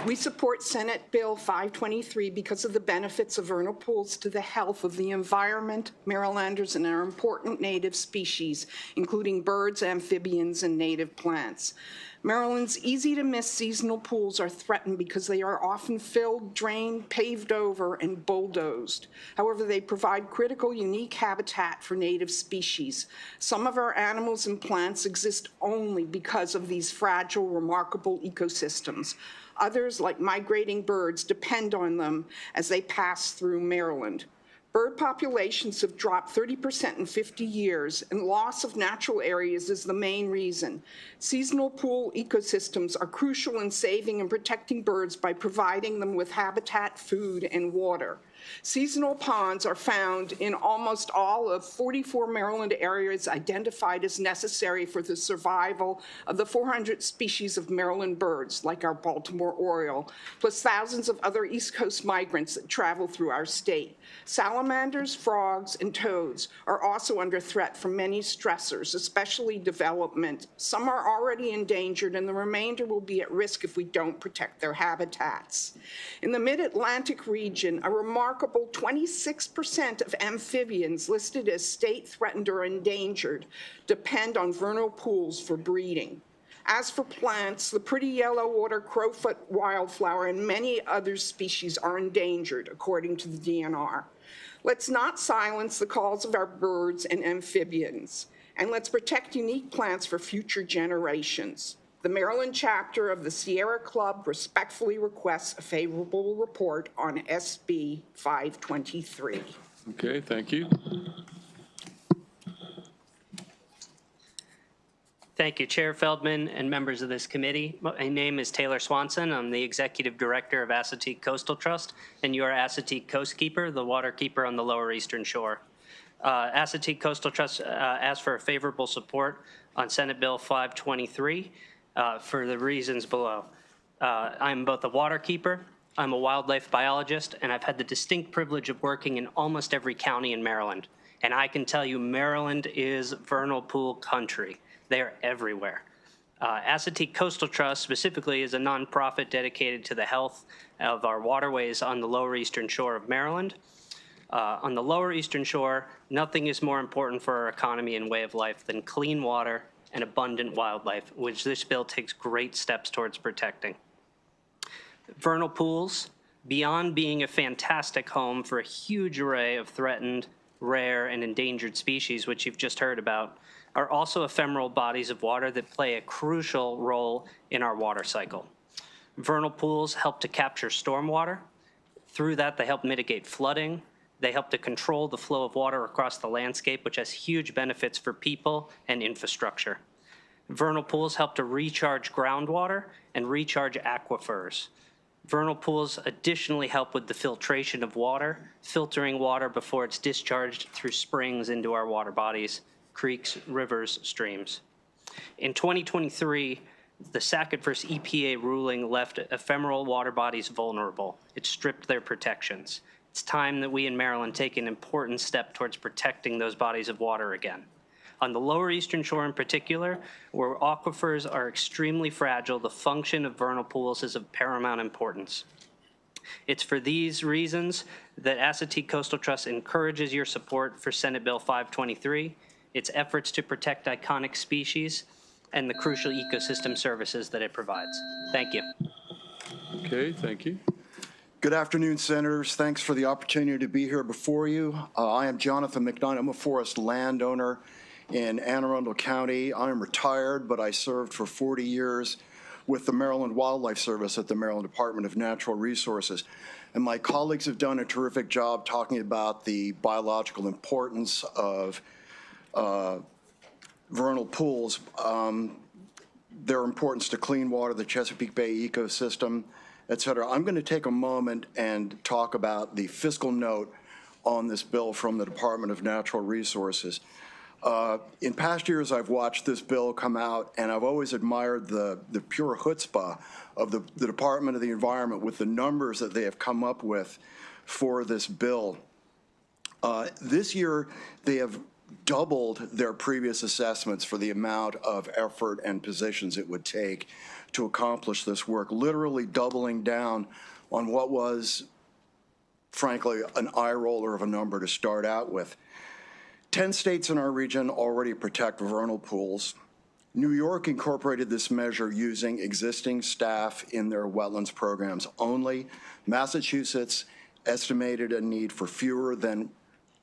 We support Senate Bill 523 because of the benefits of vernal pools to the health of the environment, Marylanders, and our important native species, including birds, amphibians, and native plants. Maryland's easy-to-miss seasonal pools are threatened because they are often filled, drained, paved over, and bulldozed. However, they provide critical, unique habitat for native species. Some of our animals and plants exist only because of these fragile, remarkable ecosystems. Others, like migrating birds, depend on them as they pass through Maryland. Bird populations have dropped 30% in 50 years, and loss of natural areas is the main reason. Seasonal pool ecosystems are crucial in saving and protecting birds by providing them with habitat, food, and water. Seasonal ponds are found in almost all of 44 Maryland areas identified as necessary for the survival of the 400 species of Maryland birds, like our Baltimore oriole, plus thousands of other East Coast migrants that travel through our state. Salamanders, frogs, and toads are also under threat from many stressors, especially development. Some are already endangered, and the remainder will be at risk if we don't protect their habitats. In the mid-Atlantic region, a remarkable 26% of amphibians listed as state threatened or endangered depend on vernal pools for breeding. As for plants, the pretty yellow water crowfoot wildflower and many other species are endangered, according to the DNR. Let's not silence the calls of our birds and amphibians. And let's protect unique plants for future generations. The Maryland chapter of the Sierra Club respectfully requests a favorable report on SB 523.
Okay, thank you.
Thank you, Chair Feldman and members of this committee. My name is Taylor Swanson. I'm the Executive Director of Assateague Coastal Trust, and you are Assateague Coastkeeper, the water keeper on the Lower Eastern Shore. Assateague Coastal Trust asked for a favorable support on Senate Bill 523 for the reasons below. I'm both a water keeper, I'm a wildlife biologist, and I've had the distinct privilege of working in almost every county in Maryland. And I can tell you Maryland is vernal pool country. They are everywhere. Assateague Coastal Trust specifically is a nonprofit dedicated to the health of our waterways on the Lower Eastern Shore of Maryland. On the Lower Eastern Shore, nothing is more important for our economy and way of life than clean water and abundant wildlife, which this bill takes great steps towards protecting. Vernal pools, beyond being a fantastic home for a huge array of threatened, rare, and endangered species, which you've just heard about, are also ephemeral bodies of water that play a crucial role in our water cycle. Vernal pools help to capture stormwater. Through that, they help mitigate flooding. They help to control the flow of water across the landscape, which has huge benefits for people and infrastructure. Vernal pools help to recharge groundwater and recharge aquifers. Vernal pools additionally help with the filtration of water, filtering water before it's discharged through springs into our water bodies, creeks, rivers, streams. In 2023, the Sackett versus EPA ruling left ephemeral water bodies vulnerable. It stripped their protections. It's time that we in Maryland take an important step towards protecting those bodies of water again. On the Lower Eastern Shore in particular, where aquifers are extremely fragile, the function of vernal pools is of paramount importance. It's for these reasons that Assateague Coastal Trust encourages your support for Senate Bill 523, its efforts to protect iconic species, and the crucial ecosystem services that it provides. Thank you.
Okay, thank you.
Good afternoon, Senators. Thanks for the opportunity to be here before you. I am Jonathan McDonough. I'm a forest landowner in Anne Arundel County. I am retired, but I served for 40 years with the Maryland Wildlife Service at the Maryland Department of Natural Resources. And my colleagues have done a terrific job talking about the biological importance of vernal pools, their importance to clean water, the Chesapeake Bay ecosystem, et cetera. I'm going to take a moment and talk about the fiscal note on this bill from the Department of Natural Resources. In past years, I've watched this bill come out, and I've always admired the pure chutzpah of the Department of the Environment with the numbers that they have come up with for this bill. This year, they have doubled their previous assessments for the amount of effort and positions it would take to accomplish this work, literally doubling down on what was, frankly, an eye roller of a number to start out with. 10 states in our region already protect vernal pools. New York incorporated this measure using existing staff in their wetlands programs only. Massachusetts estimated a need for fewer than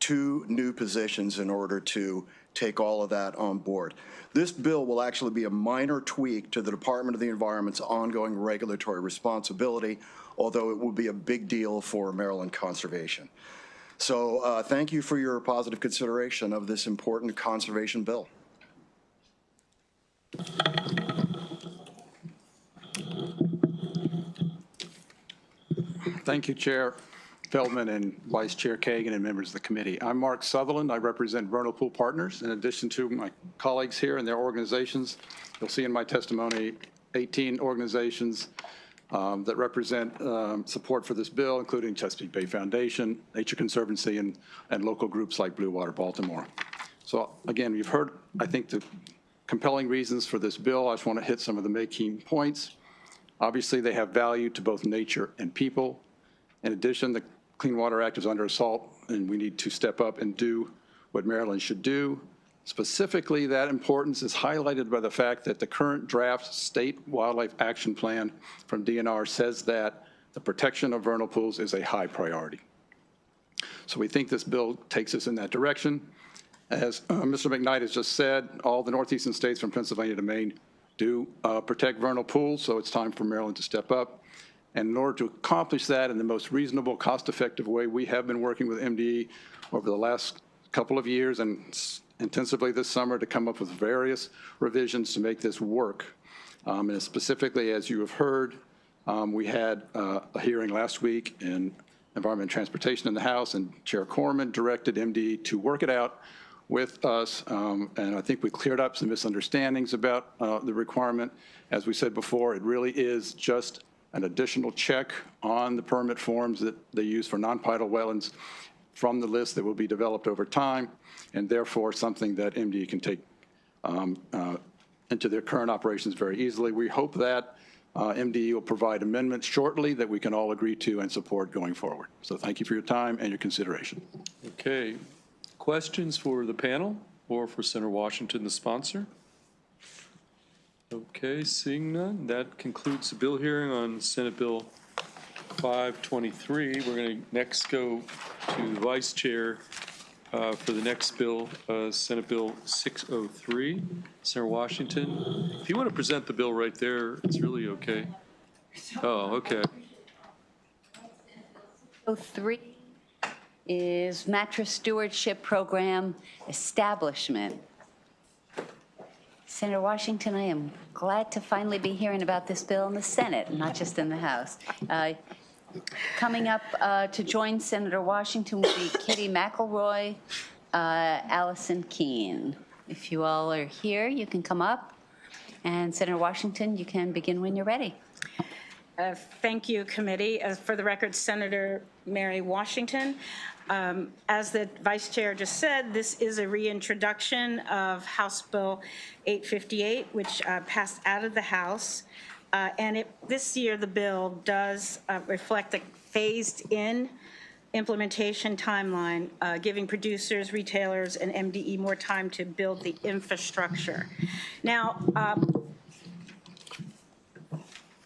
2 new positions in order to take all of that on board. This bill will actually be a minor tweak to the Department of the Environment's ongoing regulatory responsibility, although it will be a big deal for Maryland conservation. So thank you for your positive consideration of this important conservation bill.
Thank you, Chair Feldman and Vice Chair Kagan and members of the committee. I'm Mark Sutherland. I represent Vernal Pool Partners. In addition to my colleagues here and their organizations, you'll see in my testimony 18 organizations that represent support for this bill, including Chesapeake Bay Foundation, Nature Conservancy, and local groups like Blue Water Baltimore. So again, you've heard, I think, the compelling reasons for this bill. I just want to hit some of the main points. Obviously, they have value to both nature and people. In addition, the Clean Water Act is under assault, and we need to step up and do what Maryland should do. Specifically, that importance is highlighted by the fact that the current draft state wildlife action plan from DNR says that the protection of vernal pools is a high priority. So we think this bill takes us in that direction. As Mr. McKnight has just said, all the northeastern states from Pennsylvania to Maine do protect vernal pools, so it's time for Maryland to step up. And in order to accomplish that in the most reasonable, cost-effective way, we have been working with MDE over the last couple of years and intensively this summer to come up with various revisions to make this work. And specifically, as you have heard, we had a hearing last week in Environment and Transportation in the House, and Chair Corman directed MDE to work it out with us, and I think we cleared up some misunderstandings about the requirement. As we said before, it really is just an additional check on the permit forms that they use for non-tidal wetlands from the list that will be developed over time, and therefore something that MDE can take into their current operations very easily. We hope that MDE will provide amendments shortly that we can all agree to and support going forward. So thank you for your time and your consideration.
Okay. Questions for the panel or for Senator Washington, the sponsor? Okay, seeing none, that concludes the bill hearing on Senate Bill 523. We're going to next go to the Vice Chair for the next bill, Senate Bill 603. Senator Washington, if you want to present the bill right there, it's really okay. Oh, okay.
603 is Mattress Stewardship Program Establishment. Senator Washington, I am glad to finally be hearing about this bill in the Senate, not just in the House. Coming up to join Senator Washington will be Kitty McElroy, Allison Keene. If you all are here, you can come up. And Senator Washington, you can begin when you're ready.
Thank you, committee. For the record, Senator Mary Washington. As the Vice Chair just said, this is a reintroduction of House Bill 858, which passed out of the House. And this year, the bill does reflect a phased-in implementation timeline, giving producers, retailers, and MDE more time to build the infrastructure. Now,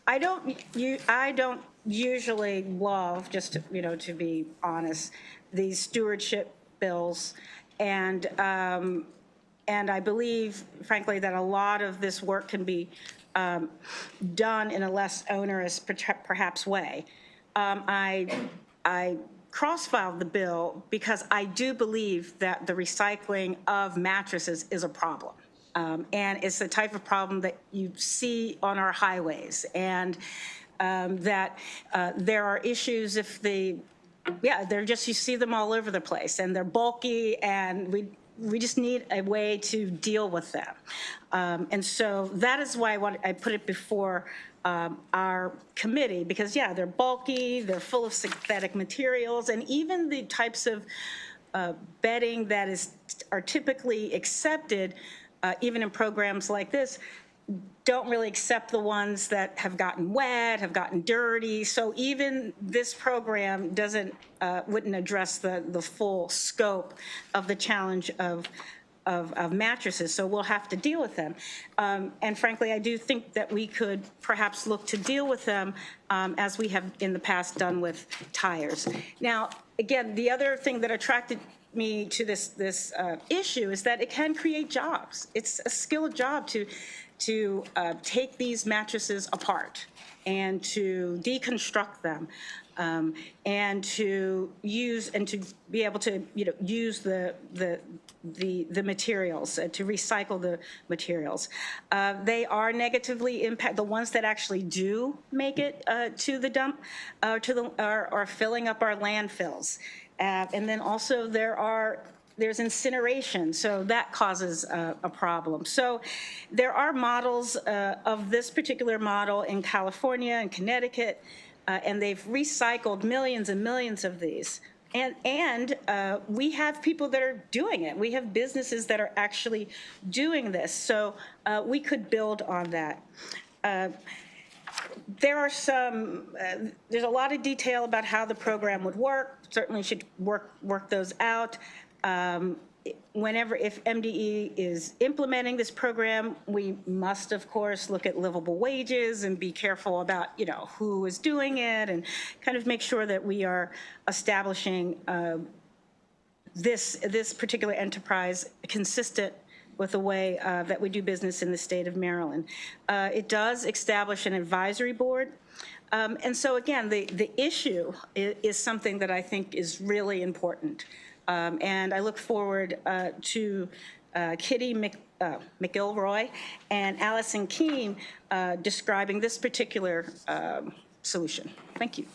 I don't usually love, just to, to be honest, these stewardship bills, and I believe, frankly, that a lot of this work can be done in a less onerous, perhaps, way. I cross-filed the bill because I do believe that the recycling of mattresses is a problem. And it's the type of problem that you see on our highways, and that there are issues if they're just, you see them all over the place, and they're bulky, and we just need a way to deal with them. And so that is why I put it before our committee, because they're bulky, they're full of synthetic materials, and even the types of bedding that are typically accepted, even in programs like this, don't really accept the ones that have gotten wet, have gotten dirty. So even this program wouldn't address the full scope of the challenge of mattresses. So we'll have to deal with them. And frankly, I do think that we could perhaps look to deal with them as we have in the past done with tires. Now, again, the other thing that attracted me to this issue is that it can create jobs. It's a skilled job to take these mattresses apart and to deconstruct them, and to use and to be able to use the materials, to recycle the materials. They are negatively impacted. The ones that actually do make it to the dump are filling up our landfills. And then also there's incineration, so that causes a problem. So there are models of this particular model in California and Connecticut, and they've recycled millions and millions of these. And we have people that are doing it. We have businesses that are actually doing this. So we could build on that. There's a lot of detail about how the program would work. Certainly should work those out. If MDE is implementing this program, we must, of course, look at livable wages and be careful about, who is doing it, and kind of make sure that we are establishing this particular enterprise consistent with the way that we do business in the state of Maryland. It does establish an advisory board. And so again, the issue is something that I think is really important. And I look forward to Kitty McIlroy and Allison Keene describing this particular solution. Thank you.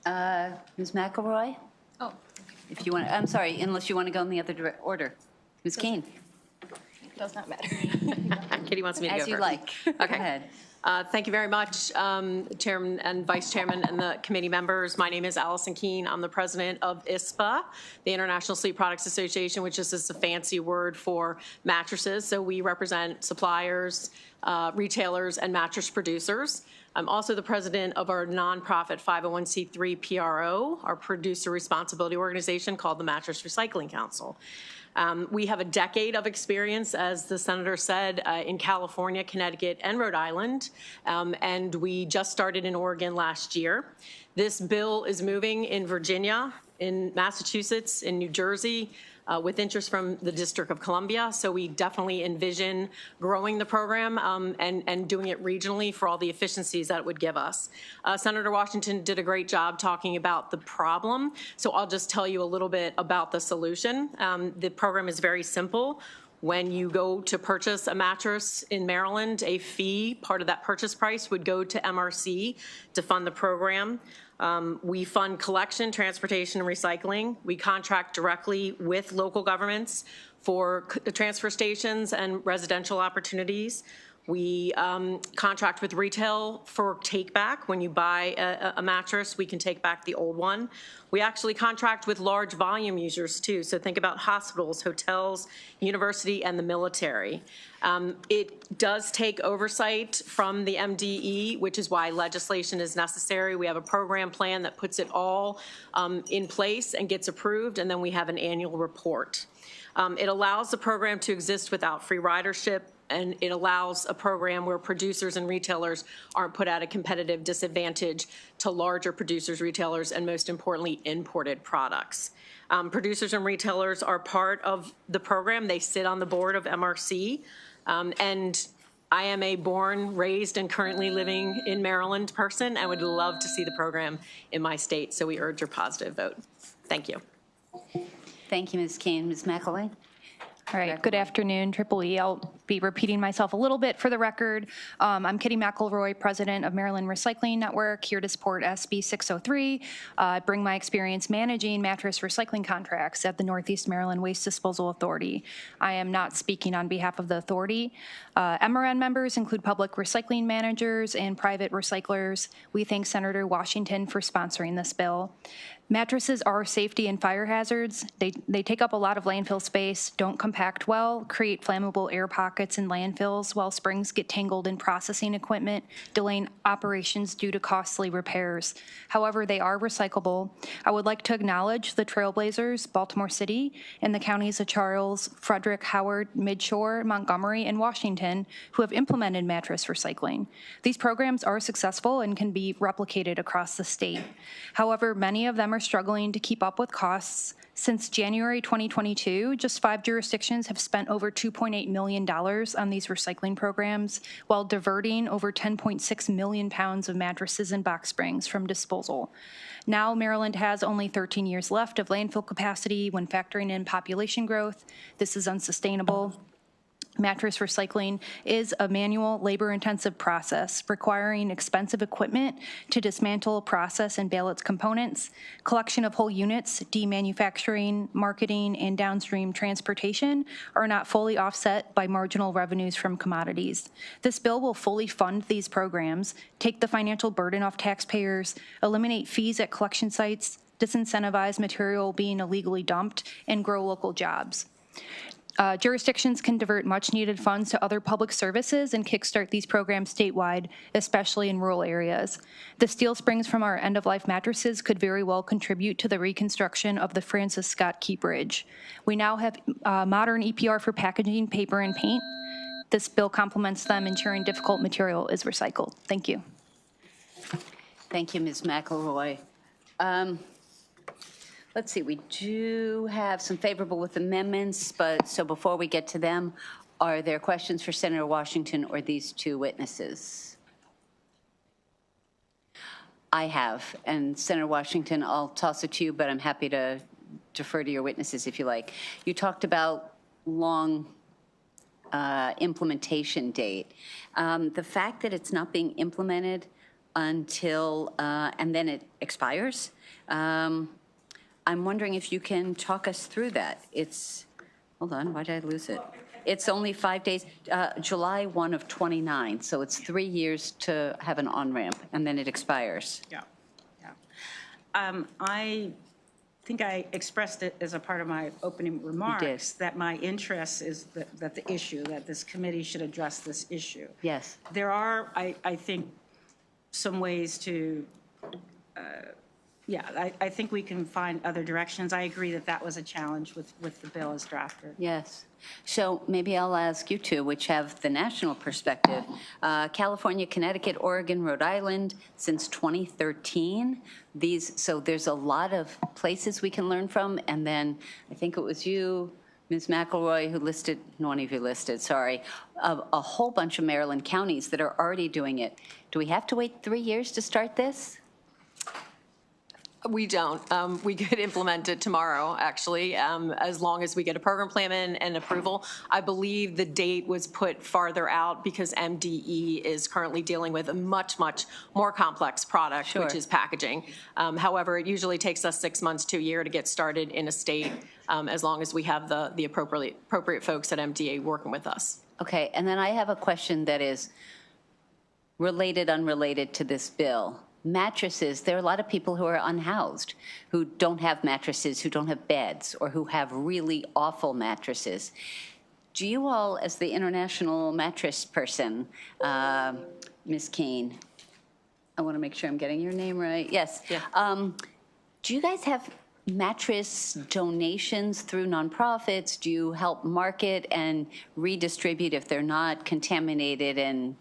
Ms. McElroy? Oh. If you want, I'm sorry, unless you want to go in the other order. Ms. Keene?
Does not matter.
Kitty wants me to go
As you
first.
like.
Okay.
Go ahead.
Thank you very much, Chairman and Vice Chairman and the committee members. My name is Allison Keene. I'm the president of ISPA, the International Sleep Products Association, which is just a fancy word for mattresses. So we represent suppliers, retailers, and mattress producers. I'm also the president of our nonprofit 501c3 PRO, our producer responsibility organization called the Mattress Recycling Council. We have a decade of experience, as the senator said, in California, Connecticut, and Rhode Island, and we just started in Oregon last year. This bill is moving in Virginia, in Massachusetts, in New Jersey, with interest from the District of Columbia. So we definitely envision growing the program and doing it regionally for all the efficiencies that it would give us. Senator Washington did a great job talking about the problem. So I'll just tell you a little bit about the solution. The program is very simple. When you go to purchase a mattress in Maryland, a fee, part of that purchase price, would go to MRC to fund the program. We fund collection, transportation, and recycling. We contract directly with local governments for transfer stations and residential opportunities. We contract with retail for take back. When you buy a mattress, we can take back the old one. We actually contract with large volume users too. So think about hospitals, hotels, university, and the military. It does take oversight from the MDE, which is why legislation is necessary. We have a program plan that puts it all in place and gets approved, and then we have an annual report. It allows the program to exist without free ridership, and it allows a program where producers and retailers aren't put at a competitive disadvantage to larger producers, retailers, and most importantly, imported products. Producers and retailers are part of the program. They sit on the board of MRC, and I am a born, raised, and currently living in Maryland person. I would love to see the program in my state, so we urge your positive vote. Thank you.
Thank you, Ms. Keene. Ms. McElroy?
All right, good afternoon, Triple E. I'll be repeating myself a little bit for the record. I'm Kitty McElroy, president of Maryland Recycling Network, here to support SB 603. Bring my experience managing mattress recycling contracts at the Northeast Maryland Waste Disposal Authority. I am not speaking on behalf of the authority. MRN members include public recycling managers and private recyclers. We thank Senator Washington for sponsoring this bill. Mattresses are safety and fire hazards. They take up a lot of landfill space, don't compact well, create flammable air pockets in landfills while springs get tangled in processing equipment, delaying operations due to costly repairs. However, they are recyclable. I would like to acknowledge the trailblazers, Baltimore City, and the counties of Charles, Frederick, Howard, Midshore, Montgomery, and Washington, who have implemented mattress recycling. These programs are successful and can be replicated across the state. However, many of them are struggling to keep up with costs. Since January 2022, just 5 jurisdictions have spent over $2.8 million on these recycling programs, while diverting over 10.6 million pounds of mattresses and box springs from disposal. Now, Maryland has only 13 years left of landfill capacity when factoring in population growth. This is unsustainable. Mattress recycling is a manual, labor-intensive process requiring expensive equipment to dismantle, process, and bale its components. Collection of whole units, demanufacturing, marketing, and downstream transportation are not fully offset by marginal revenues from commodities. This bill will fully fund these programs, take the financial burden off taxpayers, eliminate fees at collection sites, disincentivize material being illegally dumped, and grow local jobs. Jurisdictions can divert much-needed funds to other public services and kickstart these programs statewide, especially in rural areas. The steel springs from our end-of-life mattresses could very well contribute to the reconstruction of the Francis Scott Key Bridge. We now have modern EPR for packaging, paper, and paint. This bill complements them, ensuring difficult material is recycled. Thank you.
Thank you, Ms. McElroy. Let's see, we do have some favorable with amendments, but so before we get to them, are there questions for Senator Washington or these two witnesses? I have, and Senator Washington, I'll toss it to you, but I'm happy to defer to your witnesses if you like. You talked about long implementation date. The fact that it's not being implemented until, and then it expires, I'm wondering if you can talk us through that. It's, hold on, why did I lose it? It's only 5 days, July 1 of 29, so it's 3 years to have an on-ramp, and then it expires.
Yeah, yeah. I think I expressed it as a part of my opening remarks that my interest is that the issue, that this committee should address this issue.
Yes.
There are, I think, some ways to, yeah, I think we can find other directions. I agree that that was a challenge with the bill as drafted.
Yes. So maybe I'll ask you two, which have the national perspective. California, Connecticut, Oregon, Rhode Island, since 2013. So there's a lot of places we can learn from. And then I think it was you, Ms. McElroy, who listed, no one of you listed, sorry, a whole bunch of Maryland counties that are already doing it. Do we have to wait 3 years to start this?
We don't. We could implement it tomorrow, actually, as long as we get a program plan and approval. I believe the date was put farther out because MDE is currently dealing with a much, much more complex product, which is packaging. However, it usually takes us 6 months to a year to get started in a state, as long as we have the appropriate folks at MDA working with us.
Okay, and then I have a question that is related, unrelated to this bill. Mattresses, there are a lot of people who are unhoused, who don't have mattresses, who don't have beds, or who have really awful mattresses. Do you all, as the international mattress person, Ms. Keene, I want to make sure I'm getting your name right. Yes. Yeah. Do you guys have mattress donations through nonprofits? Do you help market and redistribute if they're not contaminated and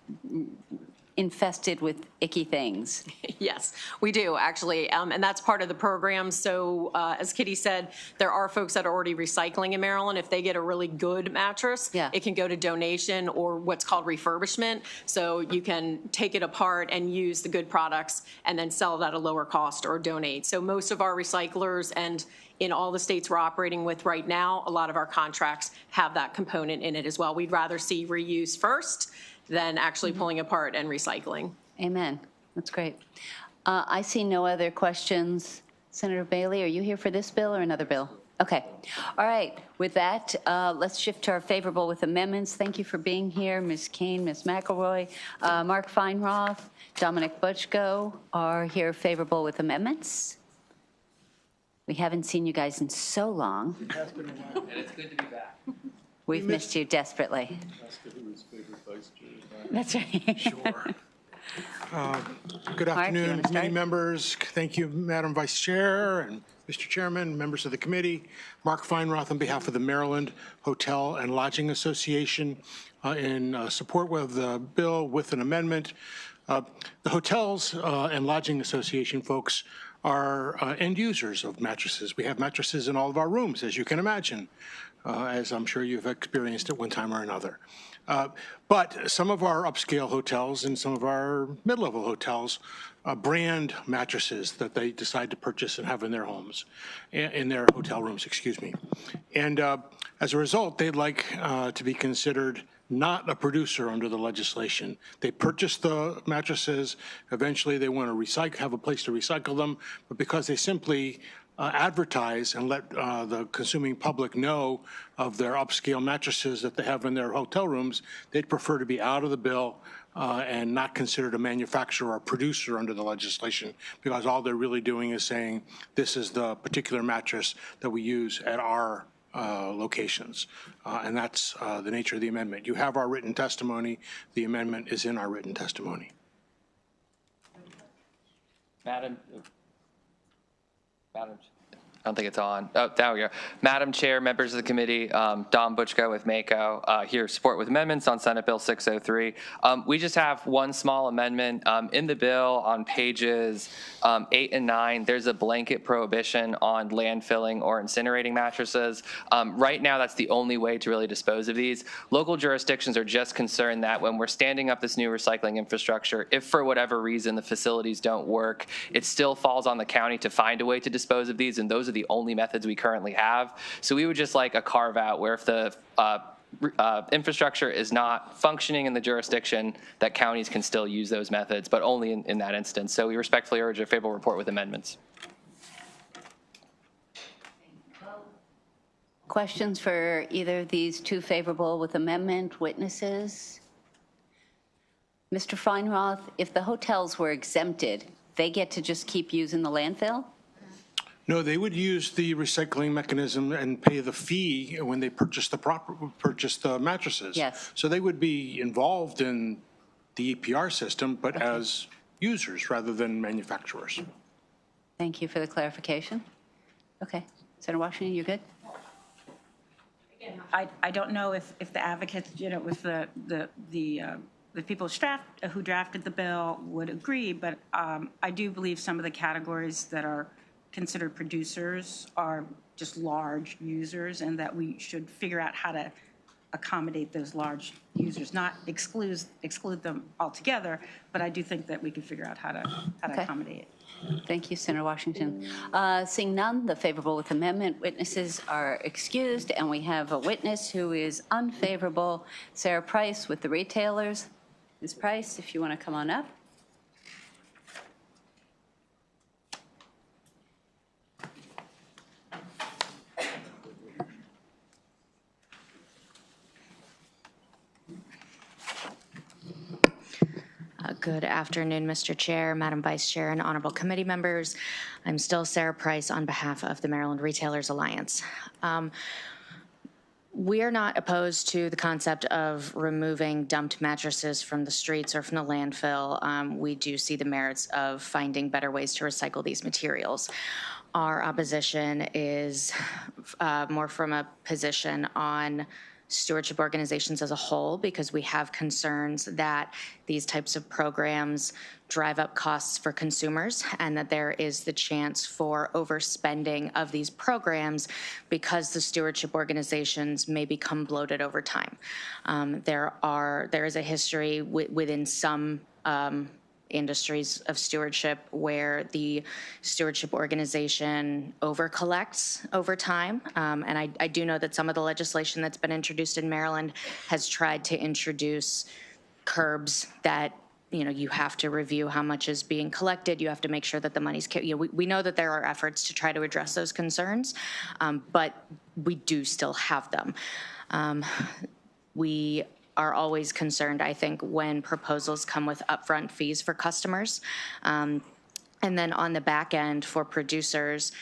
infested with icky things?
Yes, we do, actually, and that's part of the program. So as Kitty said, there are folks that are already recycling in Maryland. If they get a really good mattress, it can go to donation or what's called refurbishment. So you can take it apart and use the good products and then sell it at a lower cost or donate. So most of our recyclers, and in all the states we're operating with right now, a lot of our contracts have that component in it as well. We'd rather see reuse first than actually pulling apart and recycling.
Amen. That's great. I see no other questions. Senator Bailey, are you here for this bill or another bill? Okay. All right. With that, let's shift to our favorable with amendments. Thank you for being here. Ms. Keene, Ms. McElroy, Mark Feinroth, Dominic Butchko are here favorable with amendments. We haven't seen you guys in so long.
It has been a while. And it's good to be back.
We've missed you desperately. That's right.
Sure. Good afternoon, committee members. Thank you, Madam Vice Chair and Mr. Chairman, members of the committee. Mark Feinroth on behalf of the Maryland Hotel and Lodging Association in support of the bill with an amendment. The Hotels and Lodging Association folks are end users of mattresses. We have mattresses in all of our rooms, as you can imagine, as I'm sure you've experienced at one time or another. But some of our upscale hotels and some of our mid-level hotels brand mattresses that they decide to purchase and have in their homes, in their hotel rooms, excuse me. And as a result, they'd like to be considered not a producer under the legislation. They purchase the mattresses. Eventually, they want to recycle, have a place to recycle them. But because they simply advertise and let the consuming public know of their upscale mattresses that they have in their hotel rooms, they'd prefer to be out of the bill and not considered a manufacturer or producer under the legislation, because all they're really doing is saying, this is the particular mattress that we use at our locations. And that's the nature of the amendment. You have our written testimony. The amendment is in our written testimony.
Madam,
I don't think it's on. Oh, there we go. Madam Chair, members of the committee, Don Butchko with MACO, here to support with amendments on Senate Bill 603. We just have one small amendment. In the bill on pages 8 and 9, there's a blanket prohibition on landfilling or incinerating mattresses. Right now, that's the only way to really dispose of these. Local jurisdictions are just concerned that when we're standing up this new recycling infrastructure, if for whatever reason the facilities don't work, it still falls on the county to find a way to dispose of these, and those are the only methods we currently have. So we would just like a carve out where if the infrastructure is not functioning in the jurisdiction, that counties can still use those methods, but only in that instance. So we respectfully urge a favorable report with amendments.
Questions for either of these two favorable with amendment witnesses? Mr. Feinroth, if the hotels were exempted, they get to just keep using the landfill?
No, they would use the recycling mechanism and pay the fee when they purchase the mattresses.
Yes.
So they would be involved in the EPR system, but as users rather than manufacturers.
Thank you for the clarification. Okay. Senator Washington, you're good?
I don't know if the advocates, with the people who drafted the bill would agree, but I do believe some of the categories that are considered producers are just large users, and that we should figure out how to accommodate those large users, not exclude them altogether, but I do think that we can figure out how to accommodate it.
Thank you, Senator Washington. Seeing none, the favorable with amendment witnesses are excused, and we have a witness who is unfavorable, Sarah Price with the retailers. Ms. Price, if you want to come on up.
Good afternoon, Mr. Chair, Madam Vice Chair, and honorable committee members. I'm still Sarah Price on behalf of the Maryland Retailers Alliance. We are not opposed to the concept of removing dumped mattresses from the streets or from the landfill. We do see the merits of finding better ways to recycle these materials. Our opposition is more from a position on stewardship organizations as a whole, because we have concerns that these types of programs drive up costs for consumers, and that there is the chance for overspending of these programs because the stewardship organizations may become bloated over time. There is a history within some industries of stewardship where the stewardship organization over-collects over time. And I do know that some of the legislation that's been introduced in Maryland has tried to introduce curbs that, you have to review how much is being collected. You have to make sure that the money's, we know that there are efforts to try to address those concerns, but we do still have them. We are always concerned, I think, when proposals come with upfront fees for customers. And then on the back end for producers,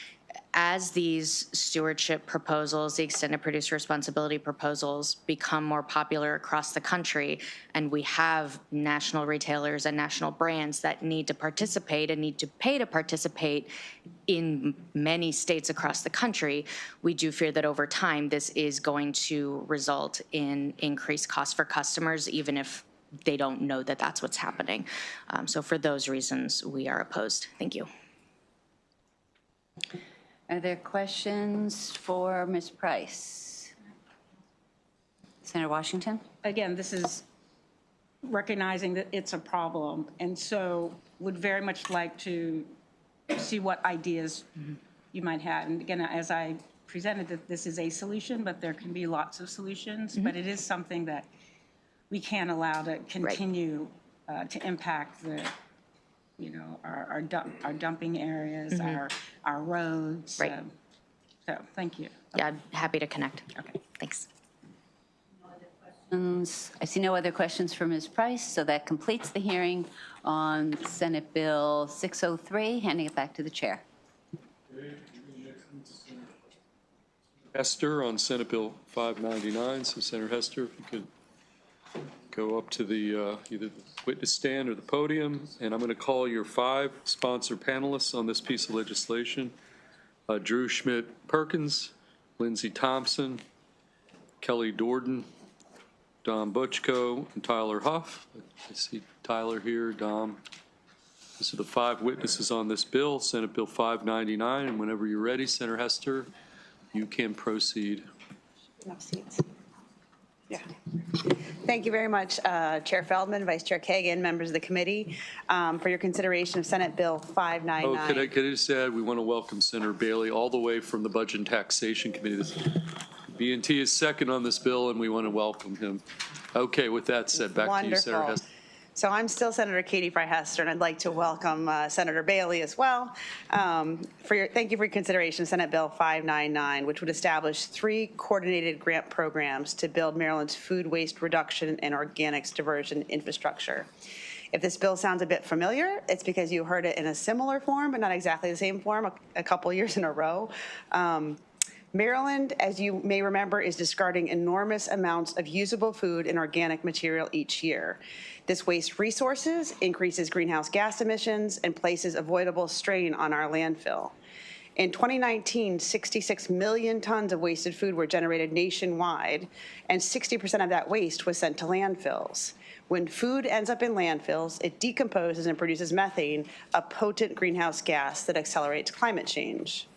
as these stewardship proposals, the extended producer responsibility proposals become more popular across the country, and we have national retailers and national brands that need to participate and need to pay to participate in many states across the country, we do fear that over time this is going to result in increased costs for customers, even if they don't know that that's what's happening. So for those reasons, we are opposed. Thank you.
Are there questions for Ms. Price? Senator Washington?
Again, this is recognizing that it's a problem, and so would very much like to see what ideas you might have. And again, as I presented, that this is a solution, but there can be lots of solutions, but it is something that we can't allow to continue to impact the our dumping areas, our roads.
Right.
So thank you.
Yeah, I'm happy to connect. Okay, thanks.
I see no other questions for Ms. Price, so that completes the hearing on Senate Bill 603. Handing it back to the chair.
Hester on Senate Bill 599. So Senator Hester, if you could go up to the either the witness stand or the podium, and I'm going to call your 5 sponsor panelists on this piece of legislation. Drew Schmidt-Perkins, Lindsey Thompson, Kelly Dorden, Don Butchko, and Tyler Huff. I see Tyler here, Dom. These are the 5 witnesses on this bill, Senate Bill 599. And whenever you're ready, Senator Hester, you can proceed.
Enough seats. Yeah. Thank you very much, Chair Feldman, Vice Chair Kagan, members of the committee, for your consideration of Senate Bill 599.
Oh, could I just add, we want to welcome Senator Bailey all the way from the Budget and Taxation Committee. B&T is second on this bill, and we want to welcome him. Okay, with that said, back to you, Senator Hester.
So I'm still Senator Katie Fry Hester, and I'd like to welcome Senator Bailey as well. Thank you for your consideration of Senate Bill 599, which would establish 3 coordinated grant programs to build Maryland's food waste reduction and organics diversion infrastructure. If this bill sounds a bit familiar, it's because you heard it in a similar form, but not exactly the same form, a couple years in a row. Maryland, as you may remember, is discarding enormous amounts of usable food and organic material each year. This waste resources, increases greenhouse gas emissions, and places avoidable strain on our landfill. In 2019, 66 million tons of wasted food were generated nationwide, and 60% of that waste was sent to landfills. When food ends up in landfills, it decomposes and produces methane, a potent greenhouse gas that accelerates climate change.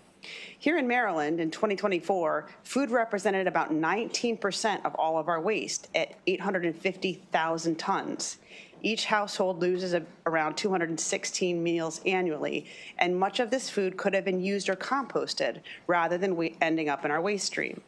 Here in Maryland in 2024, food represented about 19% of all of our waste at 850,000 tons. Each household loses around 216 meals annually, and much of this food could have been used or composted rather than ending up in our waste stream.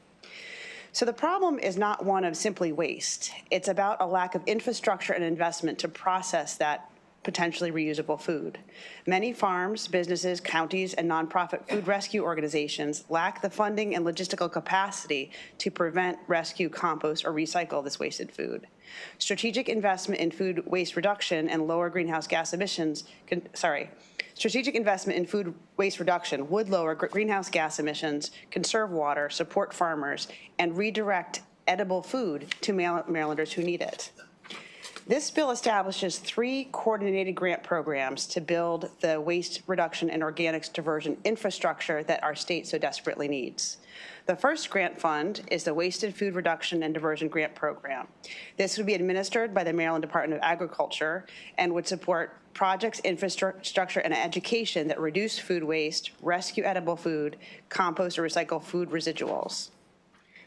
So the problem is not one of simply waste. It's about a lack of infrastructure and investment to process that potentially reusable food. Many farms, businesses, counties, and nonprofit food rescue organizations lack the funding and logistical capacity to prevent, rescue, compost, or recycle this wasted food. Strategic investment in food waste reduction and lower greenhouse gas emissions, strategic investment in food waste reduction would lower greenhouse gas emissions, conserve water, support farmers, and redirect edible food to Marylanders who need it. This bill establishes 3 coordinated grant programs to build the waste reduction and organics diversion infrastructure that our state so desperately needs. The first grant fund is the Wasted Food Reduction and Diversion Grant Program. This would be administered by the Maryland Department of Agriculture and would support projects, infrastructure, and education that reduce food waste, rescue edible food, compost, or recycle food residuals.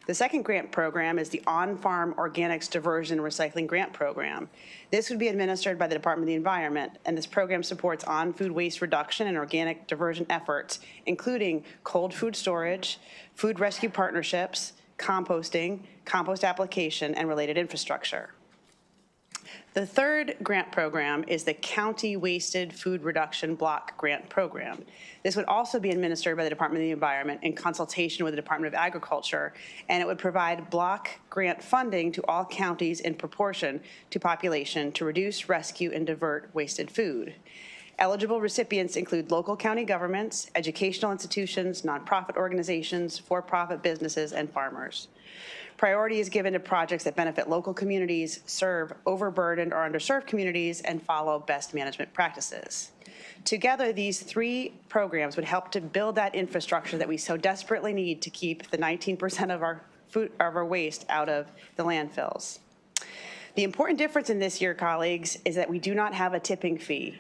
The second grant program is the On-Farm Organics Diversion and Recycling Grant Program. This would be administered by the Department of the Environment, and this program supports on-food waste reduction and organic diversion efforts, including cold food storage, food rescue partnerships, composting, compost application, and related infrastructure. The third grant program is the County Wasted Food Reduction Block Grant Program. This would also be administered by the Department of the Environment in consultation with the Department of Agriculture, and it would provide block grant funding to all counties in proportion to population to reduce, rescue, and divert wasted food. Eligible recipients include local county governments, educational institutions, nonprofit organizations, for-profit businesses, and farmers. Priority is given to projects that benefit local communities, serve overburdened or underserved communities, and follow best management practices. Together, these 3 programs would help to build that infrastructure that we so desperately need to keep the 19% of our waste out of the landfills. The important difference in this year, colleagues, is that we do not have a tipping fee,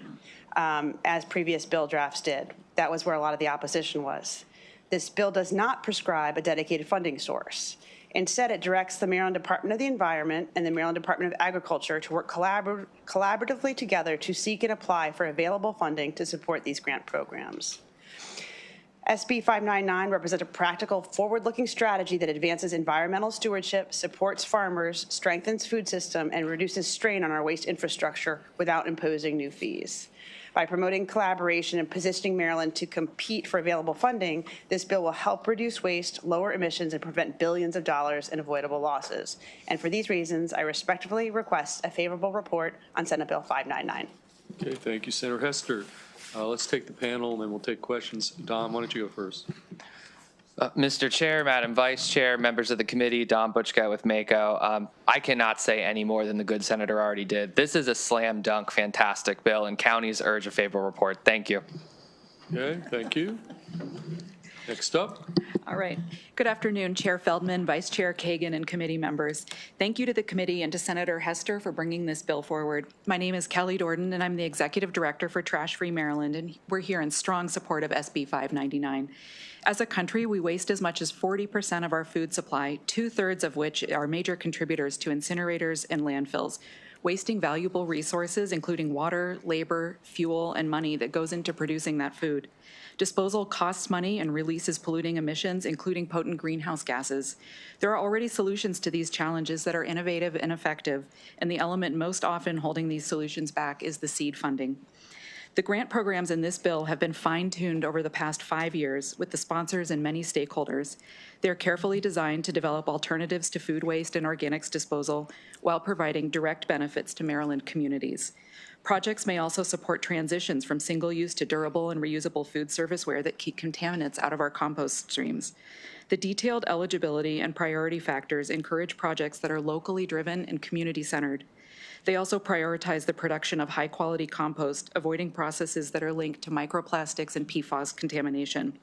as previous bill drafts did. That was where a lot of the opposition was. This bill does not prescribe a dedicated funding source. Instead, it directs the Maryland Department of the Environment and the Maryland Department of Agriculture to work collaboratively together to seek and apply for available funding to support these grant programs. SB 599 represents a practical, forward-looking strategy that advances environmental stewardship, supports farmers, strengthens food system, and reduces strain on our waste infrastructure without imposing new fees. By promoting collaboration and positioning Maryland to compete for available funding, this bill will help reduce waste, lower emissions, and prevent billions of dollars in avoidable losses. And for these reasons, I respectfully request a favorable report on Senate Bill 599.
Okay, thank you, Senator Hester. Let's take the panel, and then we'll take questions. Don, why don't you go first?
Mr. Chair, Madam Vice Chair, members of the committee, Don Butchko with MACO. I cannot say any more than the good senator already did. This is a slam dunk, fantastic bill, and counties urge a favorable report. Thank you.
Okay, thank you. Next up.
All right. Good afternoon, Chair Feldman, Vice Chair Kagan, and committee members. Thank you to the committee and to Senator Hester for bringing this bill forward. My name is Kelly Dorden, and I'm the Executive Director for Trash Free Maryland, and we're here in strong support of SB 599. As a country, we waste as much as 40% of our food supply, 2/3 of which are major contributors to incinerators and landfills, wasting valuable resources, including water, labor, fuel, and money that goes into producing that food. Disposal costs money and releases polluting emissions, including potent greenhouse gases. There are already solutions to these challenges that are innovative and effective, and the element most often holding these solutions back is the seed funding. The grant programs in this bill have been fine-tuned over the past 5 years with the sponsors and many stakeholders. They're carefully designed to develop alternatives to food waste and organics disposal while providing direct benefits to Maryland communities. Projects may also support transitions from single-use to durable and reusable food serviceware that keep contaminants out of our compost streams. The detailed eligibility and priority factors encourage projects that are locally driven and community-centered. They also prioritize the production of high-quality compost, avoiding processes that are linked to microplastics and PFAS contamination.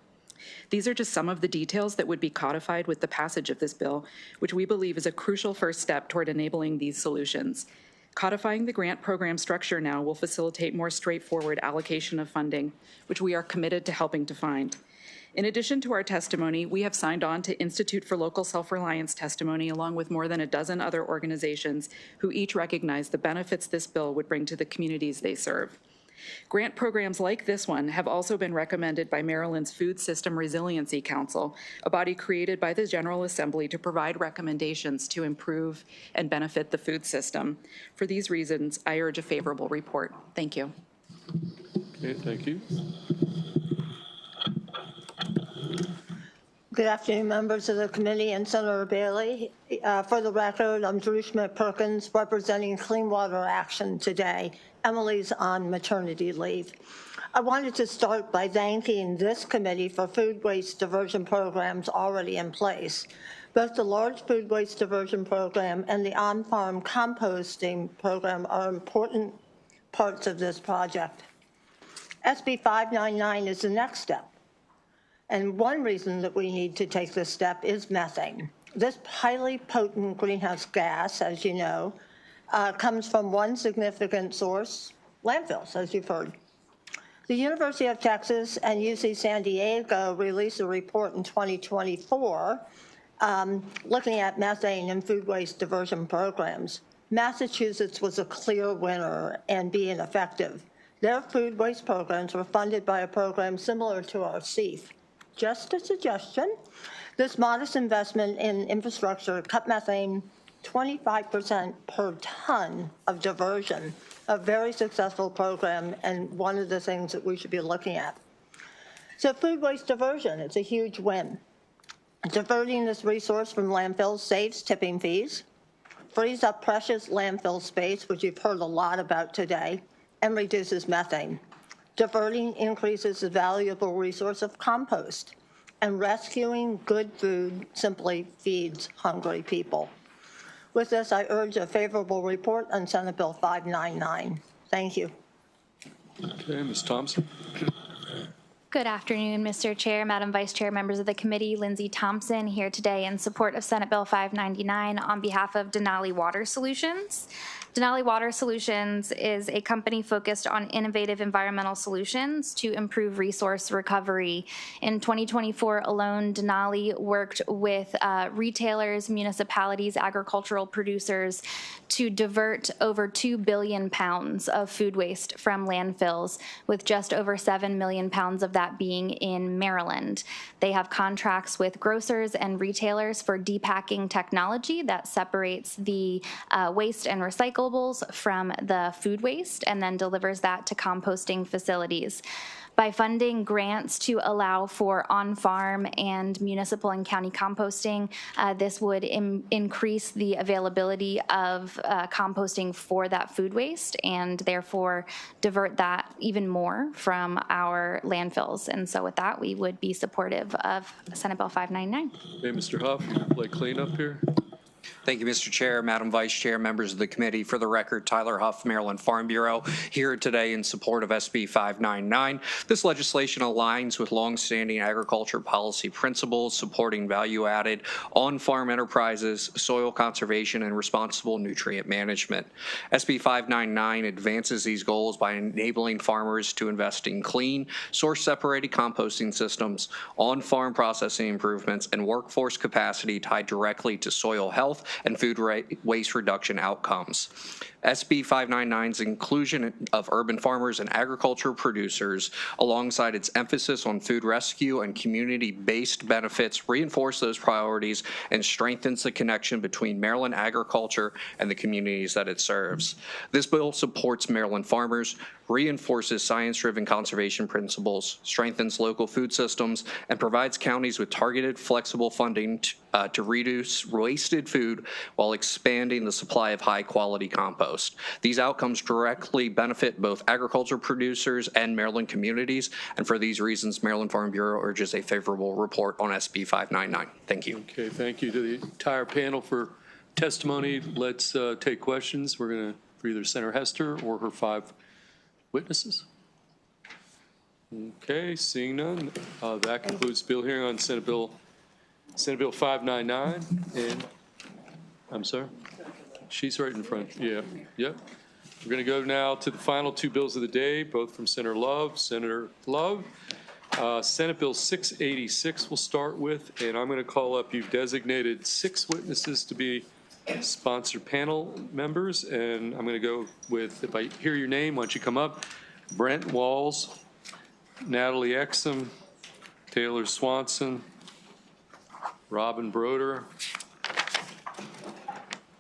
These are just some of the details that would be codified with the passage of this bill, which we believe is a crucial first step toward enabling these solutions. Codifying the grant program structure now will facilitate more straightforward allocation of funding, which we are committed to helping to find. In addition to our testimony, we have signed on to Institute for Local Self-Reliance testimony along with more than a dozen other organizations who each recognize the benefits this bill would bring to the communities they serve. Grant programs like this one have also been recommended by Maryland's Food System Resiliency Council, a body created by the General Assembly to provide recommendations to improve and benefit the food system. For these reasons, I urge a favorable report. Thank you.
Okay, thank you.
Good afternoon, members of the committee and Senator Bailey. For the record, I'm Drew Schmidt-Perkins, representing Clean Water Action today. Emily's on maternity leave. I wanted to start by thanking this committee for food waste diversion programs already in place. Both the large food waste diversion program and the on-farm composting program are important parts of this project. SB 599 is the next step. And one reason that we need to take this step is methane. This highly potent greenhouse gas, as you know, comes from one significant source, landfills, as you've heard. The University of Texas and UC San Diego released a report in 2024 looking at methane and food waste diversion programs. Massachusetts was a clear winner in being effective. Their food waste programs were funded by a program similar to our CEF. Just a suggestion, this modest investment in infrastructure cut methane 25% per ton of diversion, a very successful program and one of the things that we should be looking at. So food waste diversion, it's a huge win. Diverting this resource from landfills saves tipping fees, frees up precious landfill space, which you've heard a lot about today, and reduces methane. Diverting increases the valuable resource of compost, and rescuing good food simply feeds hungry people. With this, I urge a favorable report on Senate Bill 599. Thank you.
Okay, Ms. Thompson.
Good afternoon, Mr. Chair, Madam Vice Chair, members of the committee. Lindsay Thompson here today in support of Senate Bill 599 on behalf of Denali Water Solutions. Denali Water Solutions is a company focused on innovative environmental solutions to improve resource recovery. In 2024 alone, Denali worked with retailers, municipalities, agricultural producers to divert over 2 billion pounds of food waste from landfills, with just over 7 million pounds of that being in Maryland. They have contracts with grocers and retailers for depacking technology that separates the waste and recyclables from the food waste and then delivers that to composting facilities. By funding grants to allow for on-farm and municipal and county composting, this would increase the availability of composting for that food waste and therefore divert that even more from our landfills. And so with that, we would be supportive of Senate Bill 599.
Hey, Mr. Huff, you play cleanup here?
Thank you, Mr. Chair, Madam Vice Chair, members of the committee. For the record, Tyler Huff, Maryland Farm Bureau, here today in support of SB 599. This legislation aligns with longstanding agriculture policy principles supporting value-added on-farm enterprises, soil conservation, and responsible nutrient management. SB 599 advances these goals by enabling farmers to invest in clean, source-separated composting systems, on-farm processing improvements, and workforce capacity tied directly to soil health and food waste reduction outcomes. SB 599's inclusion of urban farmers and agriculture producers, alongside its emphasis on food rescue and community-based benefits, reinforce those priorities and strengthens the connection between Maryland agriculture and the communities that it serves. This bill supports Maryland farmers, reinforces science-driven conservation principles, strengthens local food systems, and provides counties with targeted, flexible funding to reduce wasted food while expanding the supply of high-quality compost. These outcomes directly benefit both agriculture producers and Maryland communities, and for these reasons, Maryland Farm Bureau urges a favorable report on SB 599. Thank you.
Okay, thank you to the entire panel for testimony. Let's take questions. We're going to, for either Senator Hester or her 5 witnesses. Okay, seeing none, that concludes bill hearing on Senate Bill 599. And I'm sorry, she's right in front. Yeah, yep. We're going to go now to the final 2 bills of the day, both from Senator Love. Senator Love, Senate Bill 686 we'll start with, and I'm going to call up, you've designated 6 witnesses to be sponsor panel members, and I'm going to go with, if I hear your name, why don't you come up? Brent Walls, Natalie Exum, Taylor Swanson, Robin Broder,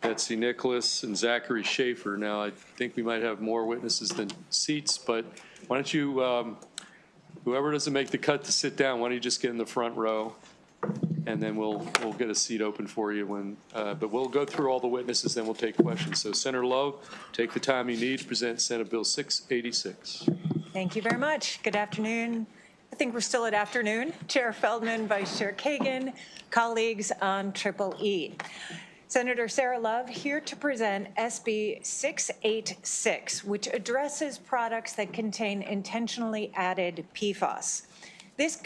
Betsy Nicholas, and Zachary Schaefer. Now, I think we might have more witnesses than seats, but why don't you, whoever doesn't make the cut to sit down, why don't you just get in the front row? And then we'll get a seat open for you when, but we'll go through all the witnesses, then we'll take questions. So Senator Lowe, take the time you need to present Senate Bill 686.
Thank you very much. Good afternoon. I think we're still at afternoon. Chair Feldman, Vice Chair Kagan, colleagues on EEE. Senator Sarah Love here to present SB 686, which addresses products that contain intentionally added PFAS. This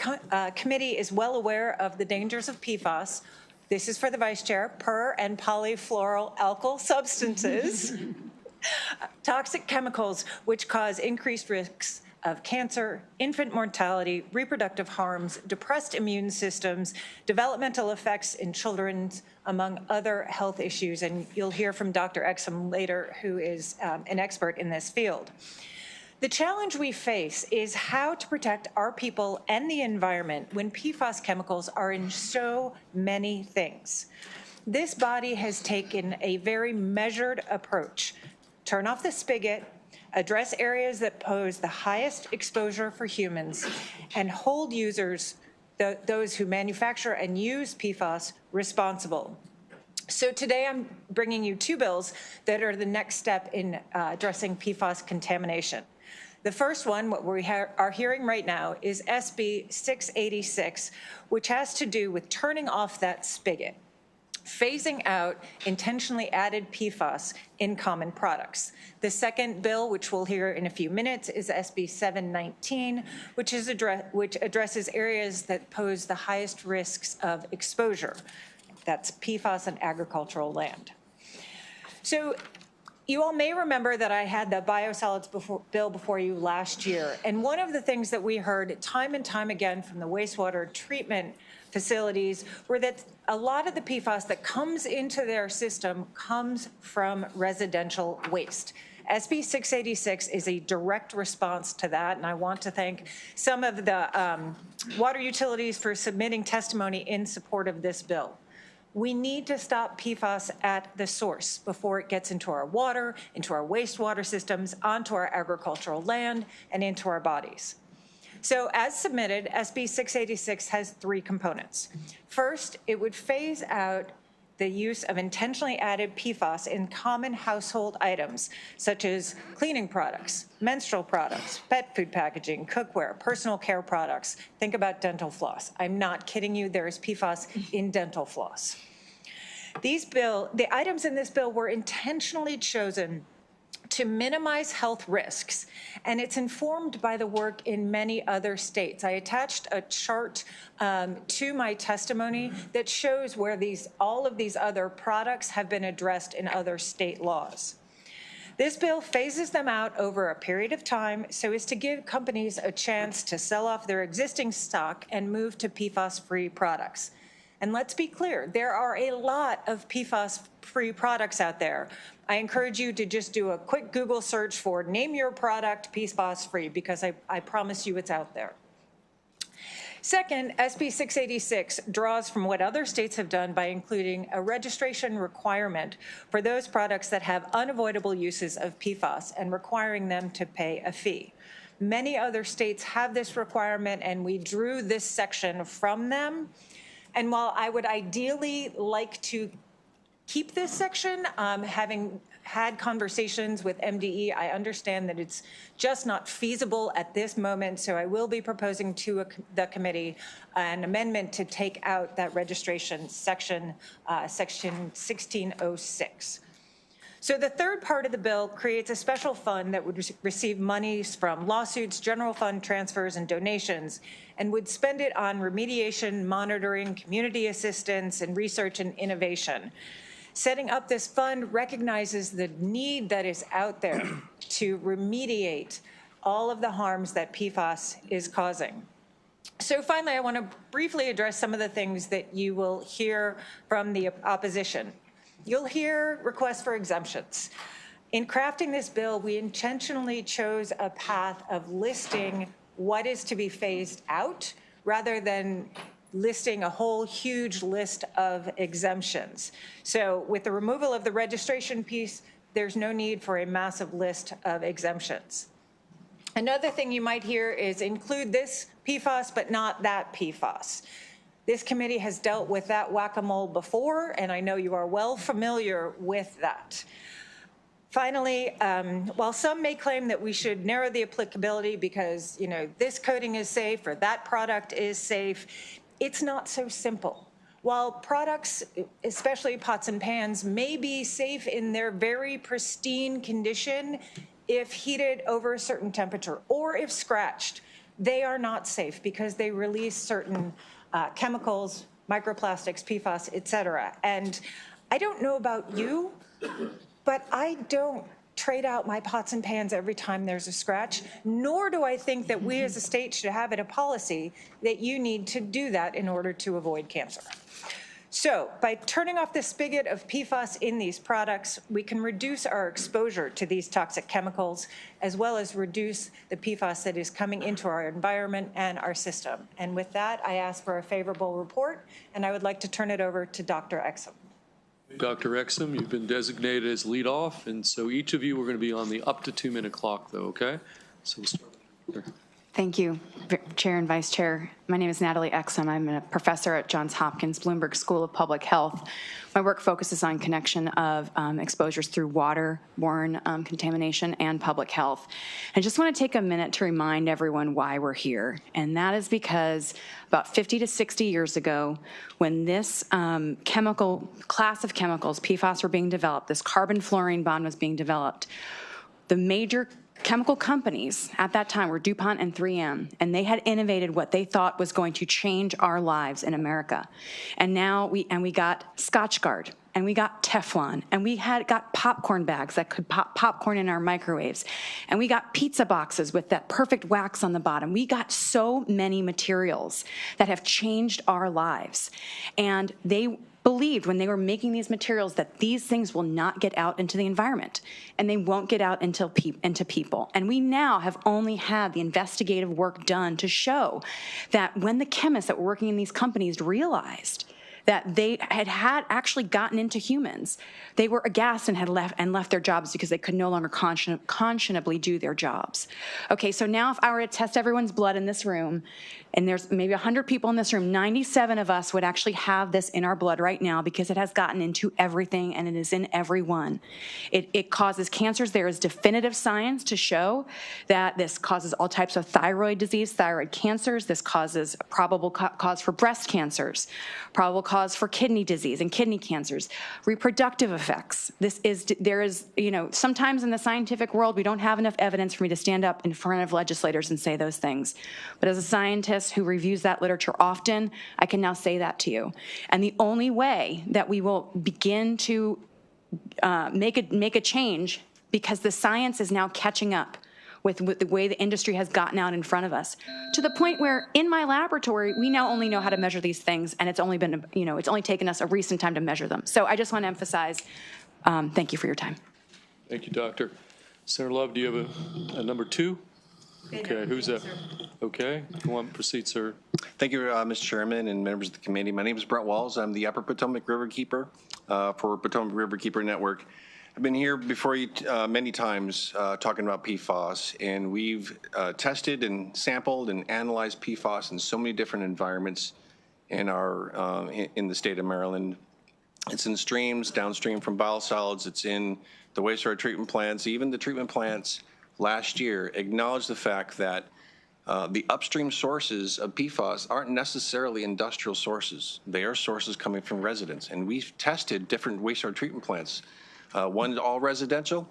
committee is well aware of the dangers of PFAS. This is for the Vice Chair, per and polyfluoroalkyl substances, toxic chemicals which cause increased risks of cancer, infant mortality, reproductive harms, depressed immune systems, developmental effects in children, among other health issues. And you'll hear from Dr. Exum later, who is an expert in this field. The challenge we face is how to protect our people and the environment when PFAS chemicals are in so many things. This body has taken a very measured approach. Turn off the spigot, address areas that pose the highest exposure for humans, and hold users, those who manufacture and use PFAS, responsible. So today I'm bringing you 2 bills that are the next step in addressing PFAS contamination. The first one, what we are hearing right now, is SB 686, which has to do with turning off that spigot, phasing out intentionally added PFAS in common products. The second bill, which we'll hear in a few minutes, is SB 719, which addresses areas that pose the highest risks of exposure. That's PFAS on agricultural land. So you all may remember that I had the biosolids bill before you last year. And one of the things that we heard time and time again from the wastewater treatment facilities were that a lot of the PFAS that comes into their system comes from residential waste. SB 686 is a direct response to that, and I want to thank some of the water utilities for submitting testimony in support of this bill. We need to stop PFAS at the source before it gets into our water, into our wastewater systems, onto our agricultural land, and into our bodies. So as submitted, SB 686 has 3 components. First, it would phase out the use of intentionally added PFAS in common household items, such as cleaning products, menstrual products, pet food packaging, cookware, personal care products. Think about dental floss. I'm not kidding you, there is PFAS in dental floss. The items in this bill were intentionally chosen to minimize health risks, and it's informed by the work in many other states. I attached a chart to my testimony that shows where all of these other products have been addressed in other state laws. This bill phases them out over a period of time so as to give companies a chance to sell off their existing stock and move to PFAS-free products. And let's be clear, there are a lot of PFAS-free products out there. I encourage you to just do a quick Google search for name your product PFAS-free, because I promise you it's out there. Second, SB 686 draws from what other states have done by including a registration requirement for those products that have unavoidable uses of PFAS and requiring them to pay a fee. Many other states have this requirement, and we drew this section from them. And while I would ideally like to keep this section, having had conversations with MDE, I understand that it's just not feasible at this moment, so I will be proposing to the committee an amendment to take out that registration section, section 1606. So the third part of the bill creates a special fund that would receive monies from lawsuits, general fund transfers, and donations, and would spend it on remediation, monitoring, community assistance, and research and innovation. Setting up this fund recognizes the need that is out there to remediate all of the harms that PFAS is causing. So finally, I want to briefly address some of the things that you will hear from the opposition. You'll hear requests for exemptions. In crafting this bill, we intentionally chose a path of listing what is to be phased out rather than listing a whole huge list of exemptions. So with the removal of the registration piece, there's no need for a massive list of exemptions. Another thing you might hear is include this PFAS, but not that PFAS. This committee has dealt with that whack-a-mole before, and I know you are well familiar with that. Finally, while some may claim that we should narrow the applicability because, this coating is safe or that product is safe, it's not so simple. While products, especially pots and pans, may be safe in their very pristine condition if heated over a certain temperature or if scratched, they are not safe because they release certain chemicals, microplastics, PFAS, et cetera. And I don't know about you, but I don't trade out my pots and pans every time there's a scratch, nor do I think that we as a state should have it a policy that you need to do that in order to avoid cancer. So by turning off the spigot of PFAS in these products, we can reduce our exposure to these toxic chemicals, as well as reduce the PFAS that is coming into our environment and our system. And with that, I ask for a favorable report, and I would like to turn it over to Dr. Exum.
Dr. Exum, you've been designated as lead off, and so each of you are going to be on the up to 2-minute clock, though, okay? So we'll start there.
Thank you, Chair and Vice Chair. My name is Natalie Exum. I'm a professor at Johns Hopkins Bloomberg School of Public Health. My work focuses on connection of exposures through waterborne contamination and public health. I just want to take a minute to remind everyone why we're here, and that is because about 50 to 60 years ago, when this chemical class of chemicals, PFAS, were being developed, this carbon-fluorine bond was being developed, the major chemical companies at that time were DuPont and 3M, and they had innovated what they thought was going to change our lives in America. And now we got Scotchgard, and we got Teflon, and we got popcorn bags that could pop popcorn in our microwaves, and we got pizza boxes with that perfect wax on the bottom. We got so many materials that have changed our lives, and they believed when they were making these materials that these things will not get out into the environment and they won't get out into people. And we now have only had the investigative work done to show that when the chemists that were working in these companies realized that they had actually gotten into humans, they were aghast and had left their jobs because they could no longer conscionably do their jobs. Okay, so now if I were to test everyone's blood in this room, and there's maybe 100 people in this room, 97 of us would actually have this in our blood right now because it has gotten into everything and it is in everyone. It causes cancers. There is definitive science to show that this causes all types of thyroid disease, thyroid cancers. This causes a probable cause for breast cancers, probable cause cause for kidney disease and kidney cancers, reproductive effects. There is, sometimes in the scientific world, we don't have enough evidence for me to stand up in front of legislators and say those things. But as a scientist who reviews that literature often, I can now say that to you. And the only way that we will begin to make a change, because the science is now catching up with the way the industry has gotten out in front of us, to the point where in my laboratory, we now only know how to measure these things, and it's only been, it's only taken us a recent time to measure them. So I just want to emphasize, thank you for your time.
Thank you, Doctor. Senator Love, do you have a number 2? Okay, who's that? Okay, go on, proceed, sir.
Thank you, Mr. Chairman and members of the committee. My name is Brett Walls. I'm the Upper Potomac River Keeper for Potomac River Keeper Network. I've been here before you many times talking about PFAS, and we've tested and sampled and analyzed PFAS in so many different environments in our in the state of Maryland. It's in streams, downstream from biosolids. It's in the wastewater treatment plants. Even the treatment plants last year acknowledged the fact that the upstream sources of PFAS aren't necessarily industrial sources. They are sources coming from residents, and we've tested different wastewater treatment plants. One all residential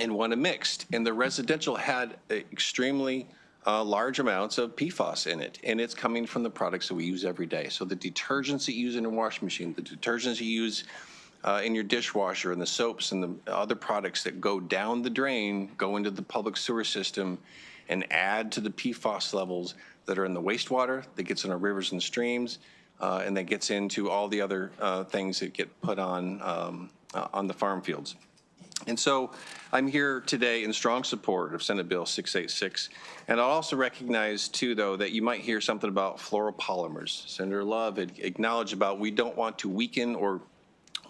and one a mixed. And the residential had extremely large amounts of PFAS in it, and it's coming from the products that we use every day. So the detergents that you use in your washing machine, the detergents you use in your dishwasher, and the soaps and the other products that go down the drain, go into the public sewer system and add to the PFAS levels that are in the wastewater, that gets in our rivers and streams, and that gets into all the other things that get put on the farm fields. And so I'm here today in strong support of Senate Bill 686. And I'll also recognize, too, though, that you might hear something about fluoropolymers. Senator Love had acknowledged about we don't want to weaken or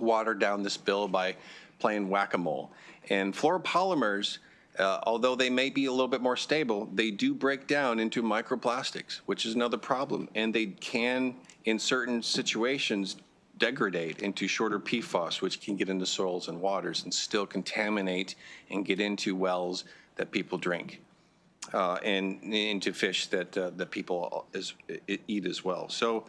water down this bill by playing whack-a-mole. And fluoropolymers, although they may be a little bit more stable, they do break down into microplastics, which is another problem. And they can, in certain situations, degrade into shorter PFAS, which can get into soils and waters and still contaminate and get into wells that people drink and into fish that people eat as well. So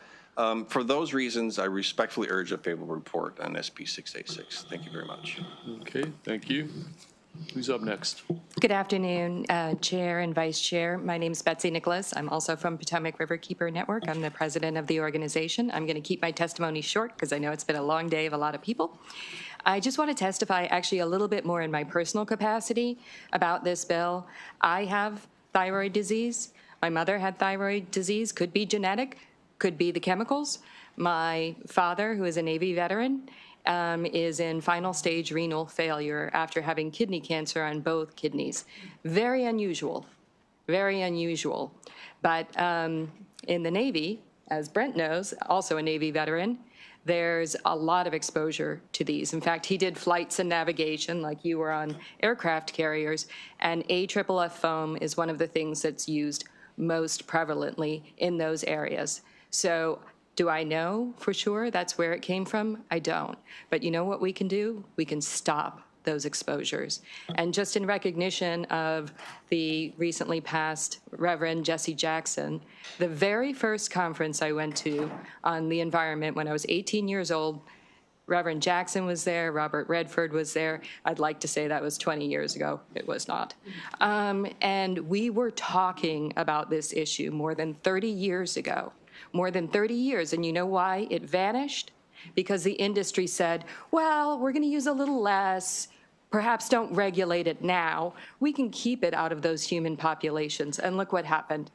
for those reasons, I respectfully urge a favorable report on SB 686. Thank you very much.
Okay, thank you. Who's up next?
Good afternoon, Chair and Vice Chair. My name is Betsy Nicholas. I'm also from Potomac River Keeper Network. I'm the president of the organization. I'm going to keep my testimony short because I know it's been a long day of a lot of people. I just want to testify actually a little bit more in my personal capacity about this bill. I have thyroid disease. My mother had thyroid disease, could be genetic, could be the chemicals. My father, who is a Navy veteran, is in final stage renal failure after having kidney cancer on both kidneys. Very unusual, very unusual. But in the Navy, as Brent knows, also a Navy veteran, there's a lot of exposure to these. In fact, he did flights and navigation like you were on aircraft carriers, and AFFF foam is one of the things that's used most prevalently in those areas. So do I know for sure that's where it came from? I don't. But you know what we can do? We can stop those exposures. And just in recognition of the recently passed Reverend Jesse Jackson, the very first conference I went to on the environment when I was 18 years old, Reverend Jackson was there, Robert Redford was there. I'd like to say that was 20 years ago. It was not. And we were talking about this issue more than 30 years ago. More than 30 years. And you know why it vanished? Because the industry said, well, we're going to use a little less. Perhaps don't regulate it now. We can keep it out of those human populations. And look what happened.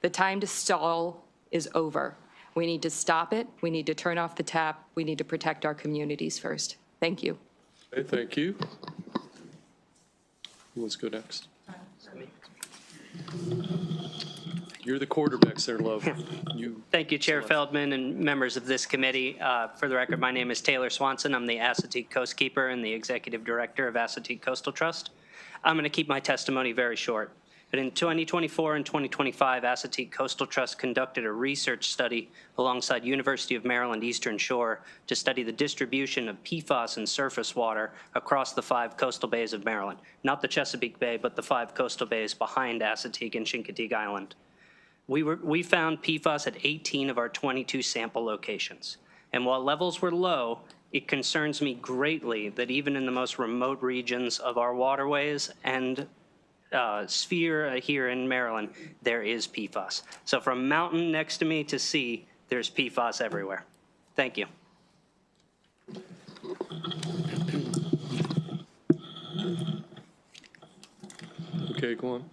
The time to stall is over. We need to stop it. We need to turn off the tap. We need to protect our communities first. Thank you.
Okay, thank you. Let's go next. You're the quarterback, Senator Love.
Thank you, Chair Feldman and members of this committee. For the record, my name is Taylor Swanson. I'm the Assateague Coastkeeper and the Executive Director of Assateague Coastal Trust. I'm going to keep my testimony very short. But in 2024 and 2025, Assateague Coastal Trust conducted a research study alongside University of Maryland Eastern Shore to study the distribution of PFAS in surface water across the 5 coastal bays of Maryland. Not the Chesapeake Bay, but the 5 coastal bays behind Assateague and Chincoteague Island. We found PFAS at 18 of our 22 sample locations. And while levels were low, it concerns me greatly that even in the most remote regions of our waterways and sphere here in Maryland, there is PFAS. So from mountain next to me to sea, there's PFAS everywhere. Thank you.
Okay, go on.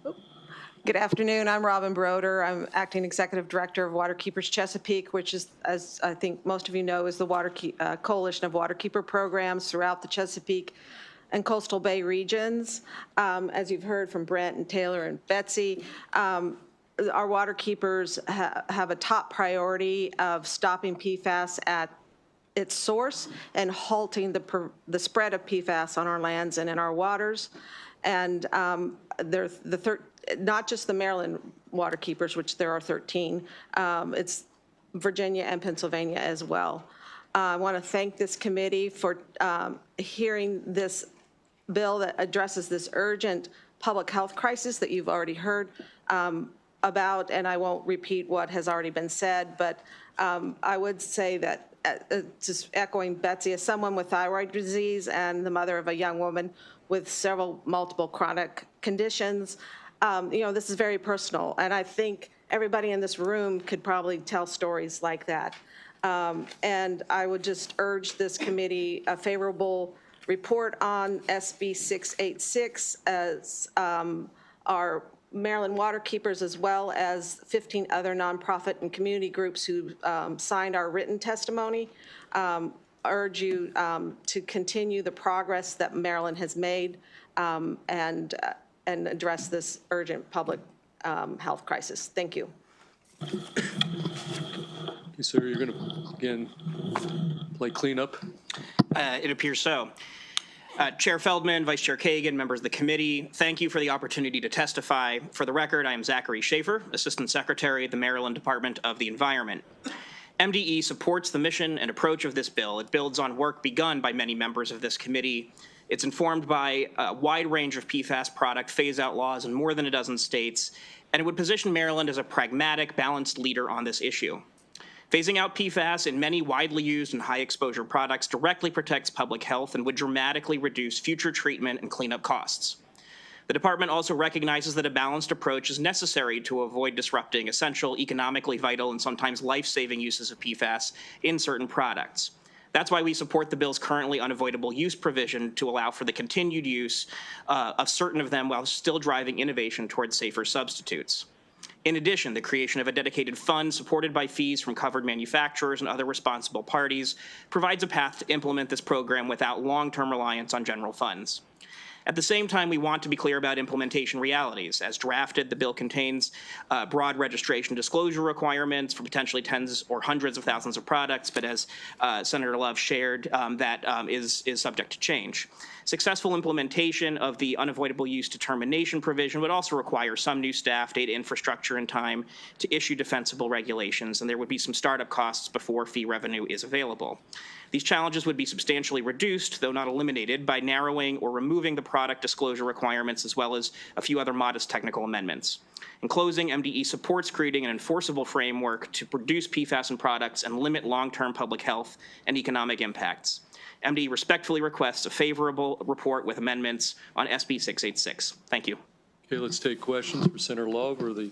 Good afternoon. I'm Robin Broder. I'm Acting Executive Director of Waterkeepers Chesapeake, which is, as I think most of you know, is the coalition of waterkeeper programs throughout the Chesapeake and Coastal Bay regions. As you've heard from Brent and Taylor and Betsy, our waterkeepers have a top priority of stopping PFAS at its source and halting the spread of PFAS on our lands and in our waters. And they're not just the Maryland waterkeepers, which there are 13, it's Virginia and Pennsylvania as well. I want to thank this committee for hearing this bill that addresses this urgent public health crisis that you've already heard about, and I won't repeat what has already been said, but I would say that, just echoing Betsy, as someone with thyroid disease and the mother of a young woman with multiple chronic conditions, this is very personal, and I think everybody in this room could probably tell stories like that. And I would just urge this committee a favorable report on SB 686 as our Maryland waterkeepers, as well as 15 other nonprofit and community groups who signed our written testimony, urge you to continue the progress that Maryland has made and address this urgent public health crisis. Thank you.
Okay, sir, you're going to, again, play cleanup?
It appears so. Chair Feldman, Vice Chair Kagan, members of the committee, thank you for the opportunity to testify. For the record, I am Zachary Schaefer, Assistant Secretary at the Maryland Department of the Environment. MDE supports the mission and approach of this bill. It builds on work begun by many members of this committee. It's informed by a wide range of PFAS product phase-out laws in more than a dozen states, and it would position Maryland as a pragmatic, balanced leader on this issue. Phasing out PFAS in many widely used and high-exposure products directly protects public health and would dramatically reduce future treatment and cleanup costs. The department also recognizes that a balanced approach is necessary to avoid disrupting essential, economically vital, and sometimes life-saving uses of PFAS in certain products. That's why we support the bill's currently unavoidable use provision to allow for the continued use of certain of them while still driving innovation towards safer substitutes. In addition, the creation of a dedicated fund supported by fees from covered manufacturers and other responsible parties provides a path to implement this program without long-term reliance on general funds. At the same time, we want to be clear about implementation realities. As drafted, the bill contains broad registration disclosure requirements for potentially tens or hundreds of thousands of products, but as Senator Love shared, that is subject to change. Successful implementation of the unavoidable use determination provision would also require some new staff, data infrastructure, and time to issue defensible regulations, and there would be some startup costs before fee revenue is available. These challenges would be substantially reduced, though not eliminated, by narrowing or removing the product disclosure requirements, as well as a few other modest technical amendments. In closing, MDE supports creating an enforceable framework to reduce PFAS in products and limit long-term public health and economic impacts. MDE respectfully requests a favorable report with amendments on SB 686. Thank you.
Okay, let's take questions for Senator Love or the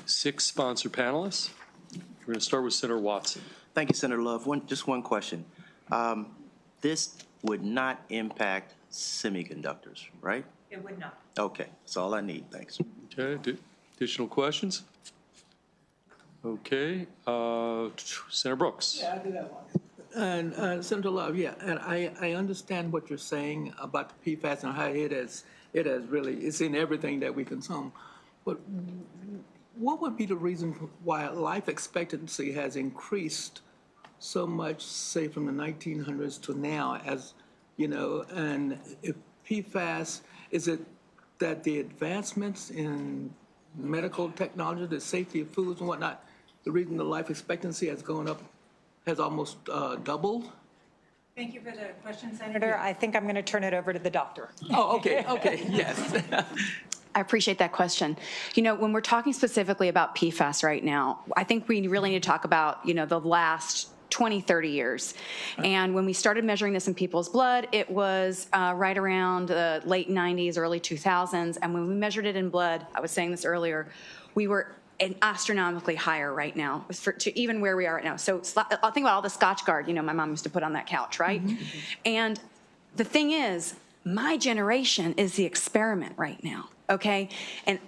6 sponsor panelists. We're going to start with Senator Watson.
Thank you, Senator Love. Just one question. This would not impact semiconductors, right?
It would not.
Okay, that's all I need. Thanks.
Okay, additional questions? Okay, Senator Brooks.
Yeah, I do that one. And Senator Love, yeah, and I understand what you're saying about the PFAS and how it has really, it's in everything that we consume. But what would be the reason why life expectancy has increased so much, say, from the 1900s to now, as you know, and if PFAS, is it that the advancements in medical technology, the safety of foods and whatnot, the reason the life expectancy has gone up, has almost doubled?
Thank you for the question, Senator. I think I'm going to turn it over to the doctor.
Oh, okay, yes.
I appreciate that question. You know, when we're talking specifically about PFAS right now, I think we really need to talk about, you know, the last 20, 30 years. And when we started measuring this in people's blood, it was right around the late 90s, early 2000s. And when we measured it in blood, I was saying this earlier, we were astronomically higher right now to even where we are right now. So I'll think about all the Scotch Guard, my mom used to put on that couch, right? And the thing is, my generation is the experiment right now. Okay, and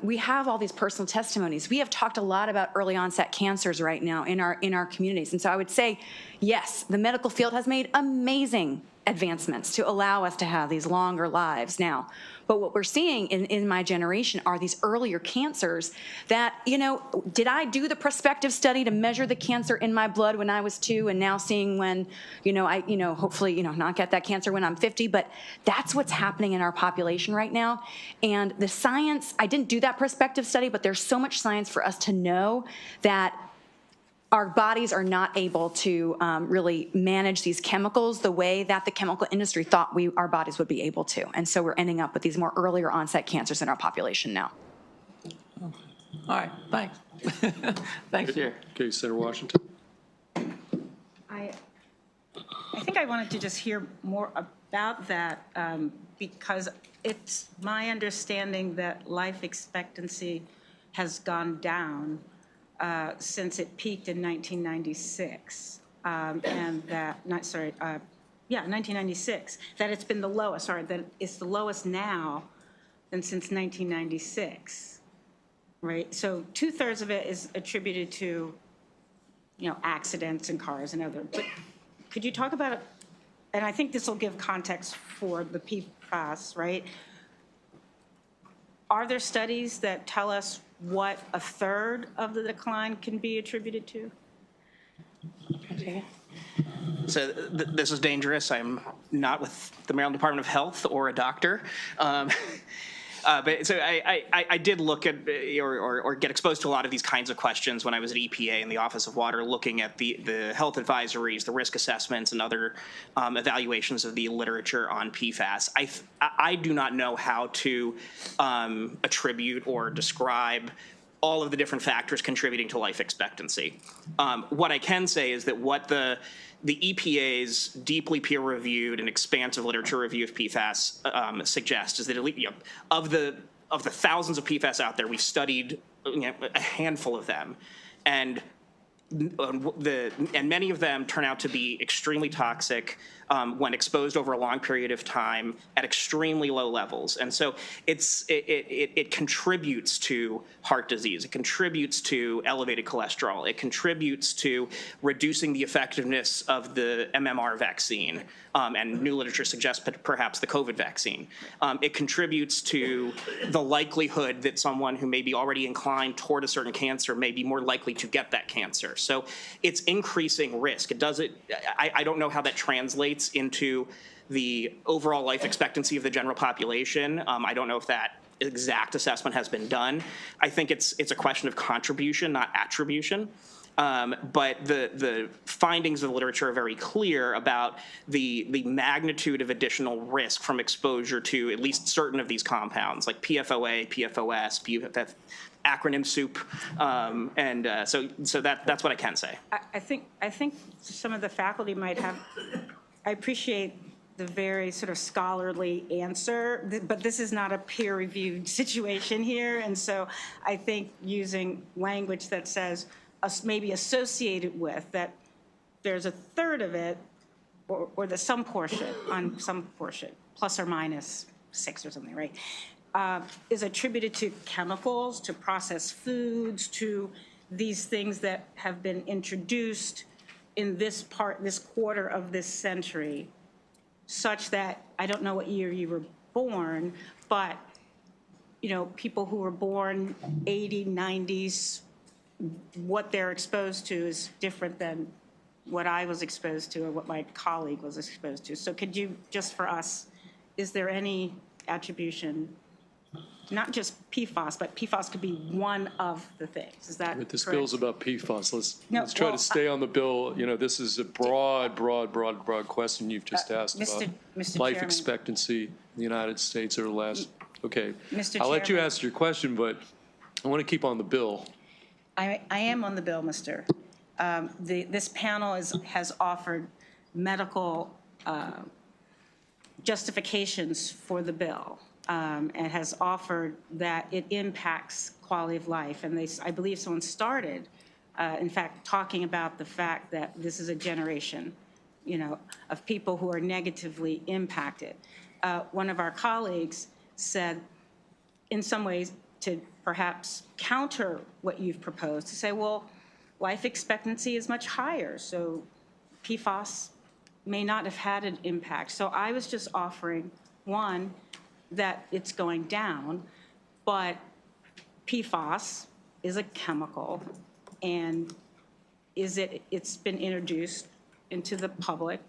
we have all these personal testimonies. We have talked a lot about early onset cancers right now in our communities, and so I would say, yes, the medical field has made amazing advancements to allow us to have these longer lives now. But what we're seeing in my generation are these earlier cancers that, did I do the prospective study to measure the cancer in my blood when I was 2 and now seeing when, I hopefully, not get that cancer when I'm 50, but that's what's happening in our population right now. And the science, I didn't do that prospective study, but there's so much science for us to know that our bodies are not able to really manage these chemicals the way that the chemical industry thought our bodies would be able to. And so we're ending up with these more earlier onset cancers in our population now.
All right, thanks. Thanks, Chair.
Okay, Senator Washington.
I think I wanted to just hear more about that because it's my understanding that life expectancy has gone down since it peaked in 1996, and that, 1996, that it's been the lowest, that it's the lowest now than since 1996, right? So 2/3 of it is attributed to, accidents in cars and other, but could you talk about it? And I think this will give context for the PFAS, right? Are there studies that tell us what 1/3 of the decline can be attributed to?
So this is dangerous. I'm not with the Maryland Department of Health or a doctor. But so I did look at or get exposed to a lot of these kinds of questions when I was at EPA in the Office of Water, looking at the health advisories, the risk assessments, and other evaluations of the literature on PFAS. I do not know how to attribute or describe all of the different factors contributing to life expectancy. What I can say is that what the EPA's deeply peer-reviewed and expansive literature review of PFAS suggests is that of the thousands of PFAS out there, we've studied a handful of them, and many of them turn out to be extremely toxic when exposed over a long period of time at extremely low levels. And so it contributes to heart disease. It contributes to elevated cholesterol. It contributes to reducing the effectiveness of the MMR vaccine, and new literature suggests perhaps the COVID vaccine. It contributes to the likelihood that someone who may be already inclined toward a certain cancer may be more likely to get that cancer. So it's increasing risk. I don't know how that translates into the overall life expectancy of the general population. I don't know if that exact assessment has been done. I think it's a question of contribution, not attribution. But the findings of the literature are very clear about the magnitude of additional risk from exposure to at least certain of these compounds, like PFOA, PFOS, PFF, acronym soup, so that's what I can say.
I think some of the faculty might have. I appreciate the very sort of scholarly answer, but this is not a peer-reviewed situation here, and so I think using language that says maybe associated with, that there's 1/3 of it, or the some portion, plus or minus 6 or something, right, is attributed to chemicals, to processed foods, to these things that have been introduced in this quarter of this century, such that, I don't know what year you were born, but, people who were born 80s, 90s, what they're exposed to is different than what I was exposed to or what my colleague was exposed to. So could you, just for us, is there any attribution, not just PFAS, but PFAS could be one of the things? Is that
But this
correct?
bill's about PFAS. Let's try to stay on the bill. This is a broad question you've just asked about
Mr.
life
Chairman.
expectancy in the United States over the last. Okay,
Mr.
I'll let you
Chairman.
ask your question, but I want to keep on the bill.
I am on the bill, Mr. This panel has offered medical justifications for the bill, and has offered that it impacts quality of life. And I believe someone started, in fact, talking about the fact that this is a generation, of people who are negatively impacted. One of our colleagues said, in some ways, to perhaps counter what you've proposed, to say, well, life expectancy is much higher, so PFAS may not have had an impact. So I was just offering, one, that it's going down, but PFAS is a chemical, and it's been introduced into the public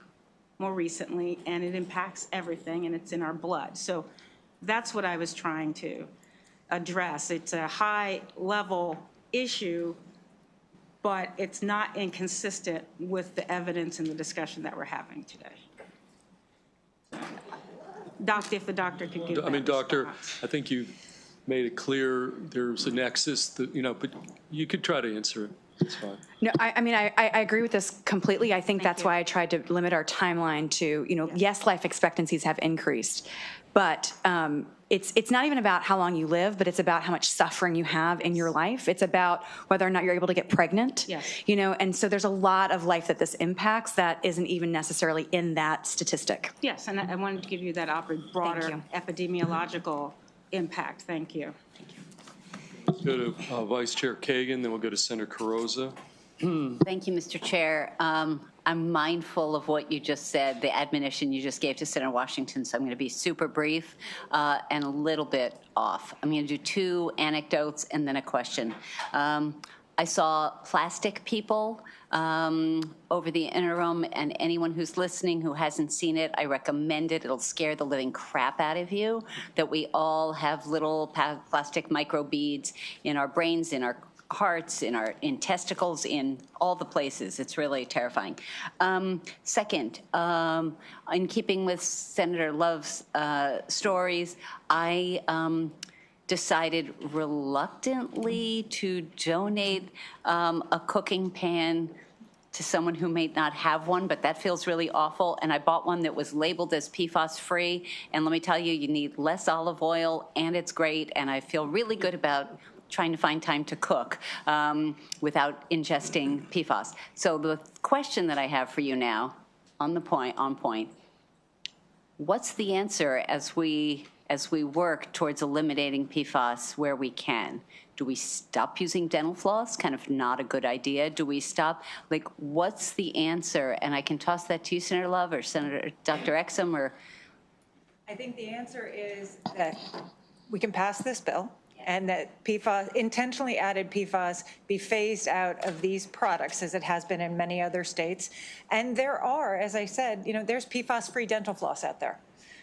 more recently, and it impacts everything, and it's in our blood. So that's what I was trying to address. It's a high-level issue, but it's not inconsistent with the evidence and the discussion that we're having today. Doctor, if the doctor could give that
Doctor,
response.
I think you made it clear there's a nexus that, but you could try to answer it. It's fine.
No, I agree with this completely. I think that's why I tried to limit our timeline to, yes, life expectancies have increased, but it's not even about how long you live, but it's about how much suffering you have in your life. It's about whether or not you're able to get pregnant.
Yes.
And so there's a lot of life that this impacts that isn't even necessarily in that statistic.
Yes, and I wanted to give you that broader epidemiological impact. Thank you.
Let's go to Vice Chair Kagan, then we'll go to Senator Carrozza.
Thank you, Mr. Chair. I'm mindful of what you just said, the admonition you just gave to Senator Washington, so I'm going to be super brief and a little bit off. I'm going to do two anecdotes and then a question. I saw plastic people over the interim, and anyone who's listening who hasn't seen it, I recommend it. It'll scare the living crap out of you, that we all have little plastic microbeads in our brains, in our hearts, in testicles, in all the places. It's really terrifying. Second, in keeping with Senator Love's stories, I decided reluctantly to donate a cooking pan to someone who may not have one, but that feels really awful. And I bought one that was labeled as PFAS free. And let me tell you, you need less olive oil, and it's great. And I feel really good about trying to find time to cook without ingesting PFAS. So the question that I have for you now, on point, what's the answer as we work towards eliminating PFAS where we can? Do we stop using dental floss? Kind of not a good idea. Do we stop? What's the answer? And I can toss that to you, Senator Love, or Dr. Exum, or...
I think the answer is that we can pass this bill, and that PFAS, intentionally added PFAS, be phased out of these products as it has been in many other states. And there are, as I said, there's PFAS-free dental floss out there.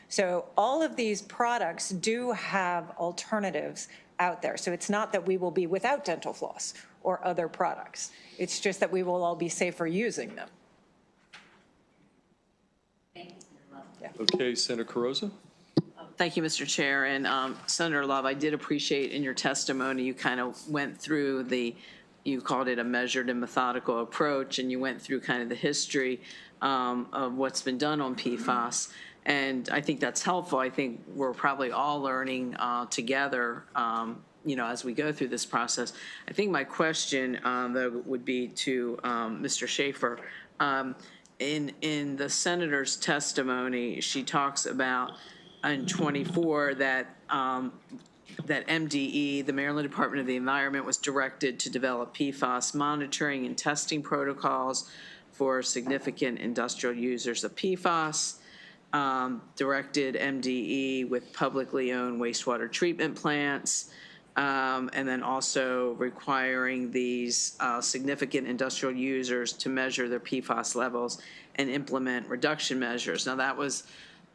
So all of these products do have alternatives out there. So it's not that we will be without dental floss or other products. It's just that we will all be safer using them.
Okay, Senator Carrozza.
Thank you, Mr. Chair. And Senator Love, I did appreciate in your testimony, you kind of went through you called it a measured and methodical approach, and you went through kind of the history of what's been done on PFAS. And I think that's helpful. I think we're probably all learning together, as we go through this process. I think my question, though, would be to Mr. Schaefer. In the senator's testimony, she talks about in 24 that MDE, the Maryland Department of the Environment, was directed to develop PFAS monitoring and testing protocols for significant industrial users of PFAS. Directed MDE with publicly owned wastewater treatment plants, and then also requiring these significant industrial users to measure their PFAS levels and implement reduction measures. Now, that was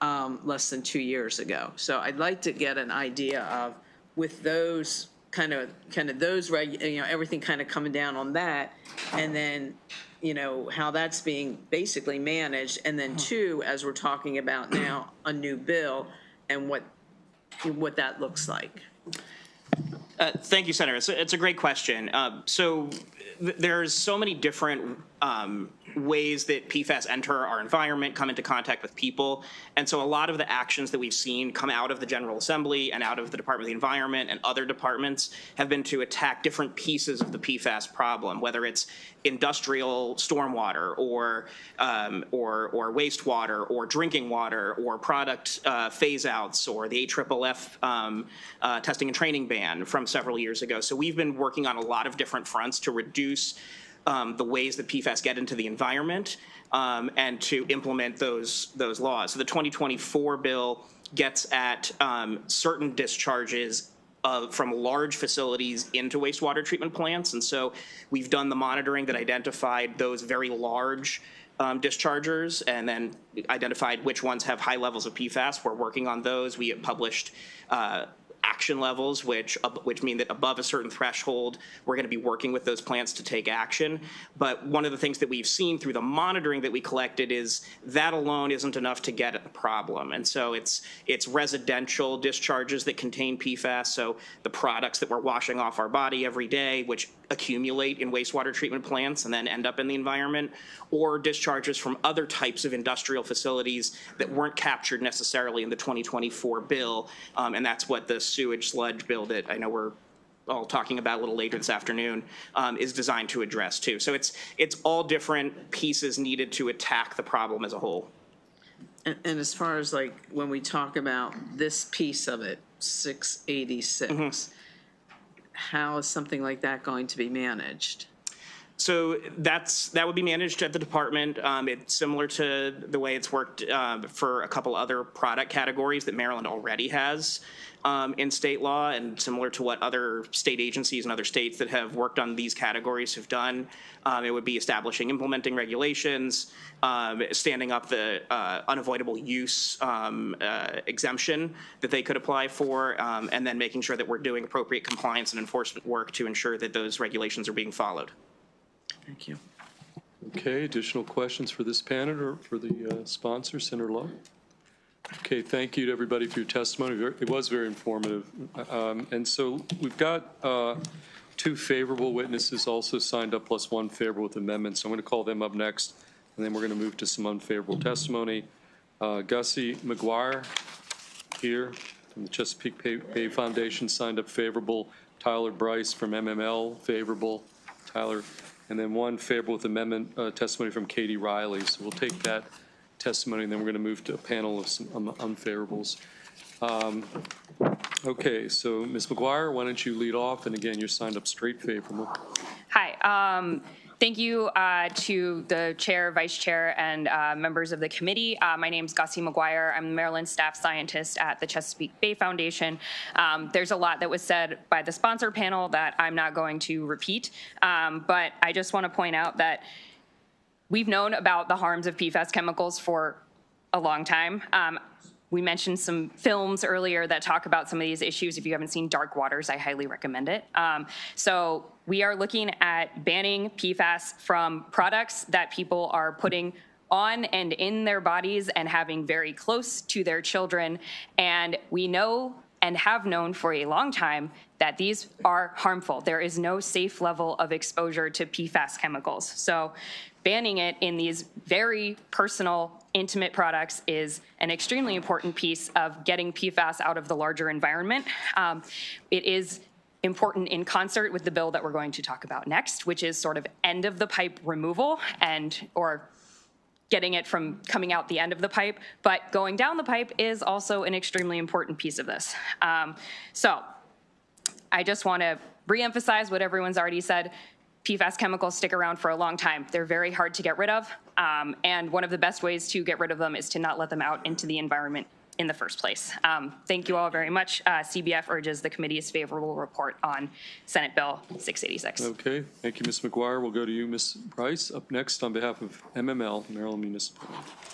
less than 2 years ago. So I'd like to get an idea of, with those kind of those, everything kind of coming down on that, and then how that's being basically managed, and then two, as we're talking about now, a new bill and what that looks like.
Thank you, Senator. It's a great question. There's so many different ways that PFAS enter our environment, come into contact with people. And so a lot of the actions that we've seen come out of the General Assembly and out of the Department of the Environment and other departments have been to attack different pieces of the PFAS problem, whether it's industrial stormwater or wastewater or drinking water or product phase outs or the AFFF testing and training ban from several years ago. So we've been working on a lot of different fronts to reduce the ways that PFAS get into the environment and to implement those laws. So the 2024 bill gets at certain discharges from large facilities into wastewater treatment plants. And so we've done the monitoring that identified those very large dischargers and then identified which ones have high levels of PFAS. We're working on those. We have published action levels, which mean that above a certain threshold, we're going to be working with those plants to take action. But one of the things that we've seen through the monitoring that we collected is that alone isn't enough to get at the problem. And so it's residential discharges that contain PFAS, so the products that we're washing off our body every day, which accumulate in wastewater treatment plants and then end up in the environment, or discharges from other types of industrial facilities that weren't captured necessarily in the 2024 bill. And that's what the sewage sludge bill that I know we're all talking about a little later this afternoon is designed to address too. So it's all different pieces needed to attack the problem as a whole.
And as far as like when we talk about this piece of it, 686, how is something like that going to be managed?
So that would be managed at the department. It's similar to the way it's worked for a couple other product categories that Maryland already has in state law, and similar to what other state agencies and other states that have worked on these categories have done. It would be establishing implementing regulations, standing up the unavoidable use exemption that they could apply for, and then making sure that we're doing appropriate compliance and enforcement work to ensure that those regulations are being followed.
Thank you.
Okay, additional questions for this panel or for the sponsor, Senator Lowe? Okay, thank you to everybody for your testimony. It was very informative. And so we've got 2 favorable witnesses also signed up, plus 1 favorable with amendments. So I'm going to call them up next, and then we're going to move to some unfavorable testimony. Gussie McGuire here from the Chesapeake Bay Foundation signed up favorable. Tyler Bryce from MML, favorable. Tyler. And then 1 favorable with amendment testimony from Katie Riley. So we'll take that testimony, and then we're going to move to a panel of some unfavorables. Okay, so Ms. McGuire, why don't you lead off? And again, you're signed up straight favorable.
Hi. Thank you to the chair, vice chair, and members of the committee. My name is Gussie McGuire. I'm the Maryland staff scientist at the Chesapeake Bay Foundation. There's a lot that was said by the sponsor panel that I'm not going to repeat, but I just want to point out that we've known about the harms of PFAS chemicals for a long time. We mentioned some films earlier that talk about some of these issues. If you haven't seen Dark Waters, I highly recommend it. So we are looking at banning PFAS from products that people are putting on and in their bodies and having very close to their children. And we know and have known for a long time that these are harmful. There is no safe level of exposure to PFAS chemicals. So banning it in these very personal, intimate products is an extremely important piece of getting PFAS out of the larger environment. It is important in concert with the bill that we're going to talk about next, which is sort of end of the pipe removal or getting it from coming out the end of the pipe, but going down the pipe is also an extremely important piece of this. So I just want to reemphasize what everyone's already said. PFAS chemicals stick around for a long time. They're very hard to get rid of, and one of the best ways to get rid of them is to not let them out into the environment in the first place. Thank you all very much. CBF urges the committee's favorable report on Senate Bill 686.
Okay, thank you, Ms. McGuire. We'll go to you, Ms. Bryce, up next on behalf of MML, Maryland Municipal.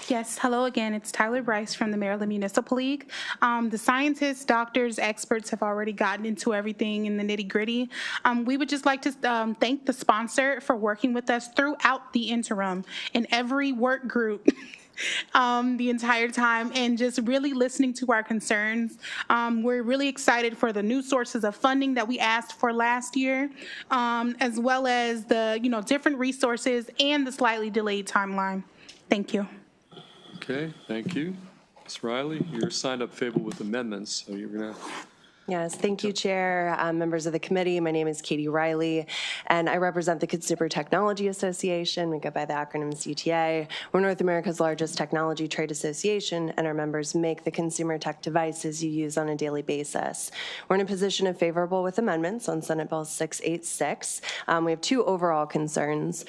Yes, hello again. It's Tyler Bryce from the Maryland Municipal League. The scientists, doctors, experts have already gotten into everything in the nitty-gritty. We would just like to thank the sponsor for working with us throughout the interim in every work group the entire time and just really listening to our concerns. We're really excited for the new sources of funding that we asked for last year, as well as the different resources and the slightly delayed timeline. Thank you.
Okay, thank you. Ms. Riley, you're signed up favorable with amendments, so you're going to...
Yes, thank you, Chair, members of the committee. My name is Katie Riley, and I represent the Consumer Technology Association. We go by the acronym CTA. We're North America's largest technology trade association, and our members make the consumer tech devices you use on a daily basis. We're in a position of favorable with amendments on Senate Bill 686. We have two overall concerns.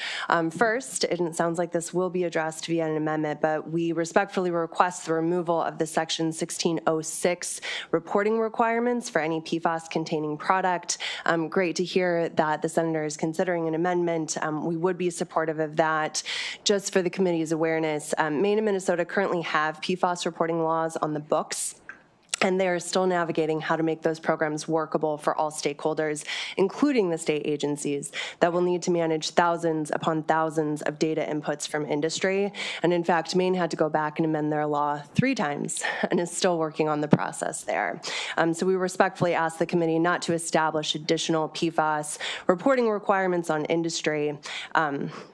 First, it sounds like this will be addressed via an amendment, but we respectfully request the removal of the Section 1606 reporting requirements for any PFAS-containing product. Great to hear that the senator is considering an amendment. We would be supportive of that. Just for the committee's awareness, Maine and Minnesota currently have PFAS reporting laws on the books, and they are still navigating how to make those programs workable for all stakeholders, including the state agencies that will need to manage thousands upon thousands of data inputs from industry. And in fact, Maine had to go back and amend their law 3 times and is still working on the process there. So we respectfully ask the committee not to establish additional PFAS reporting requirements on industry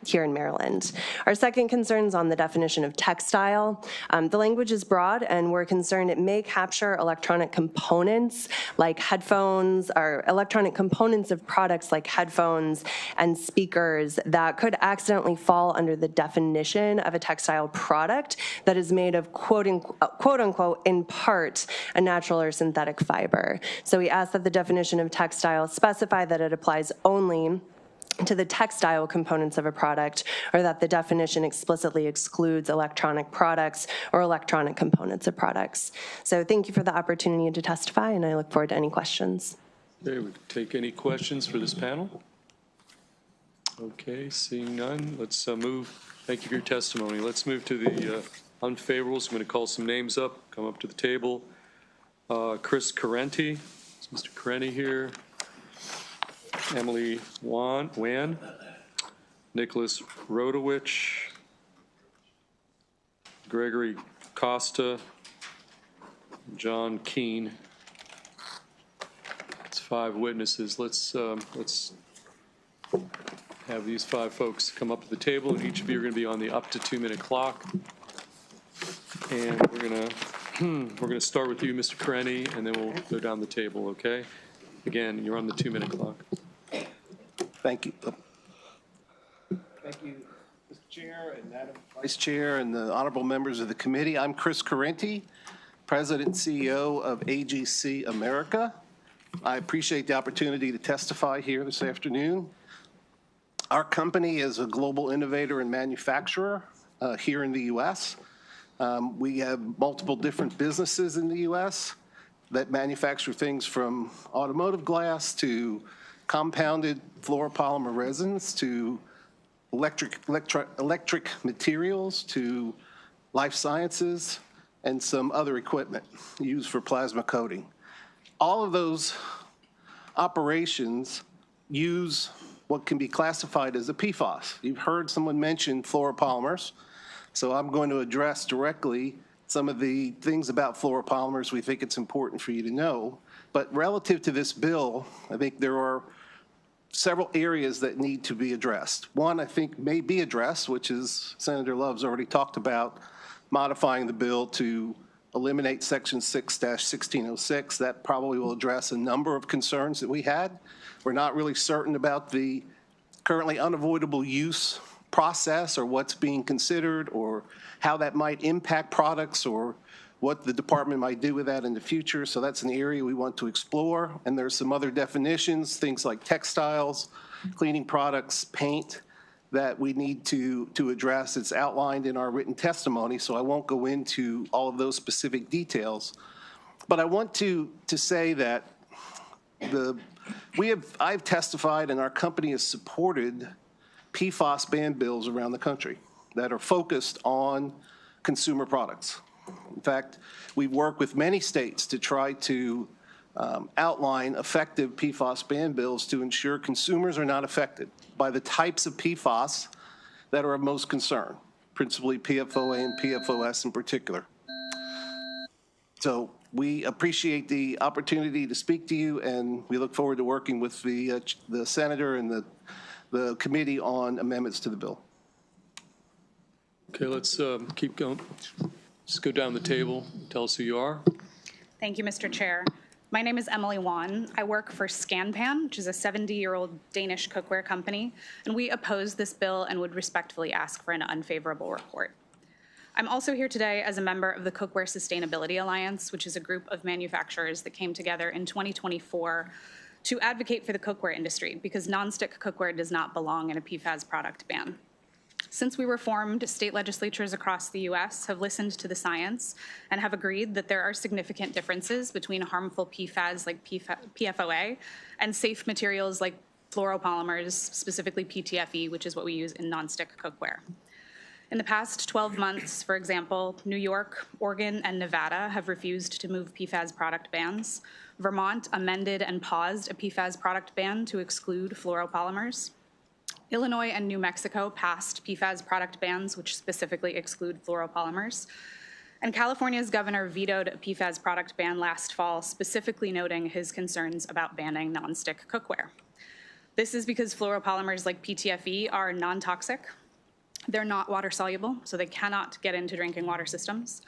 here in Maryland. Our second concern is on the definition of textile. The language is broad, and we're concerned it may capture electronic components like headphones, or electronic components of products like headphones and speakers that could accidentally fall under the definition of a textile product that is made of quote unquote in part a natural or synthetic fiber. So we ask that the definition of textile specify that it applies only to the textile components of a product, or that the definition explicitly excludes electronic products or electronic components of products. So thank you for the opportunity to testify, and I look forward to any questions.
Okay, we take any questions for this panel? Okay, seeing none, let's move. Thank you for your testimony. Let's move to the unfavorables. I'm going to call some names up, come up to the table. Chris Carenti, is Mr. Carenti here? Emily Wan, Nicholas Rodowich, Gregory Costa, John Keene. It's 5 witnesses. Let's have these 5 folks come up to the table, and each of you are going to be on the up to 2-minute clock. And we're going to start with you, Mr. Carenti, and then we'll go down the table. Okay? Again, you're on the 2-minute clock.
Thank you. Thank you, Mr. Chair and Madam Vice Chair and the honorable members of the committee. I'm Chris Carenti, President and CEO of AGC America. I appreciate the opportunity to testify here this afternoon. Our company is a global innovator and manufacturer here in the U.S. We have multiple different businesses in the U.S. that manufacture things from automotive glass to compounded fluoropolymer resins to electric materials to life sciences and some other equipment used for plasma coating. All of those operations use what can be classified as a PFAS. You've heard someone mention fluoropolymers, so I'm going to address directly some of the things about fluoropolymers we think it's important for you to know. But relative to this bill, I think there are several areas that need to be addressed. One, I think, may be addressed, which is Senator Love's already talked about, modifying the bill to eliminate Section 6-1606. That probably will address a number of concerns that we had. We're not really certain about the currently unavoidable use process or what's being considered or how that might impact products or what the department might do with that in the future. So that's an area we want to explore. And there's some other definitions, things like textiles, cleaning products, paint, that we need to address. It's outlined in our written testimony, so I won't go into all of those specific details. But I want to say that I've testified and our company has supported PFAS ban bills around the country that are focused on consumer products. In fact, we've worked with many states to try to outline effective PFAS ban bills to ensure consumers are not affected by the types of PFAS that are of most concern, principally PFOA and PFOS in particular. So we appreciate the opportunity to speak to you, and we look forward to working with the senator and the committee on amendments to the bill.
Okay, let's keep going. Let's go down the table. Tell us who you are.
Thank you, Mr. Chair. My name is Emily Wan. I work for ScanPan, which is a 70-year-old Danish cookware company, and we oppose this bill and would respectfully ask for an unfavorable report. I'm also here today as a member of the Cookware Sustainability Alliance, which is a group of manufacturers that came together in 2024 to advocate for the cookware industry because nonstick cookware does not belong in a PFAS product ban. Since we were formed, state legislatures across the U.S. have listened to the science and have agreed that there are significant differences between harmful PFAS like PFOA and safe materials like fluoropolymers, specifically PTFE, which is what we use in nonstick cookware. In the past 12 months, for example, New York, Oregon, and Nevada have refused to move PFAS product bans. Vermont amended and paused a PFAS product ban to exclude fluoropolymers. Illinois and New Mexico passed PFAS product bans, which specifically exclude fluoropolymers. And California's governor vetoed a PFAS product ban last fall, specifically noting his concerns about banning nonstick cookware. This is because fluoropolymers like PTFE are non-toxic. They're not water-soluble, so they cannot get into drinking water systems.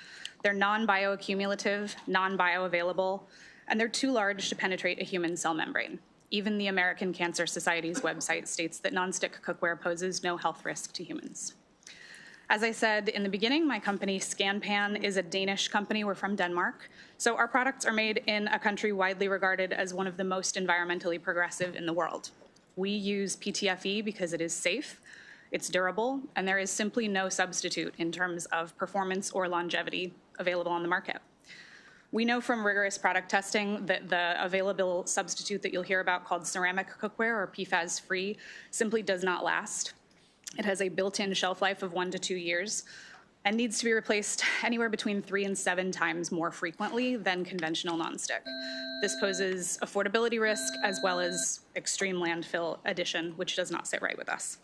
They're non-bioaccumulative, non-bioavailable, and they're too large to penetrate a human cell membrane. Even the American Cancer Society's website states that nonstick cookware poses no health risk to humans. As I said in the beginning, my company ScanPan is a Danish company. We're from Denmark. So our products are made in a country widely regarded as one of the most environmentally progressive in the world. We use PTFE because it is safe, it's durable, and there is simply no substitute in terms of performance or longevity available on the market. We know from rigorous product testing that the available substitute that you'll hear about called ceramic cookware or PFAS-free simply does not last. It has a built-in shelf life of 1 to 2 years and needs to be replaced anywhere between 3 and 7 times more frequently than conventional nonstick. This poses affordability risk as well as extreme landfill addition, which does not sit right with us.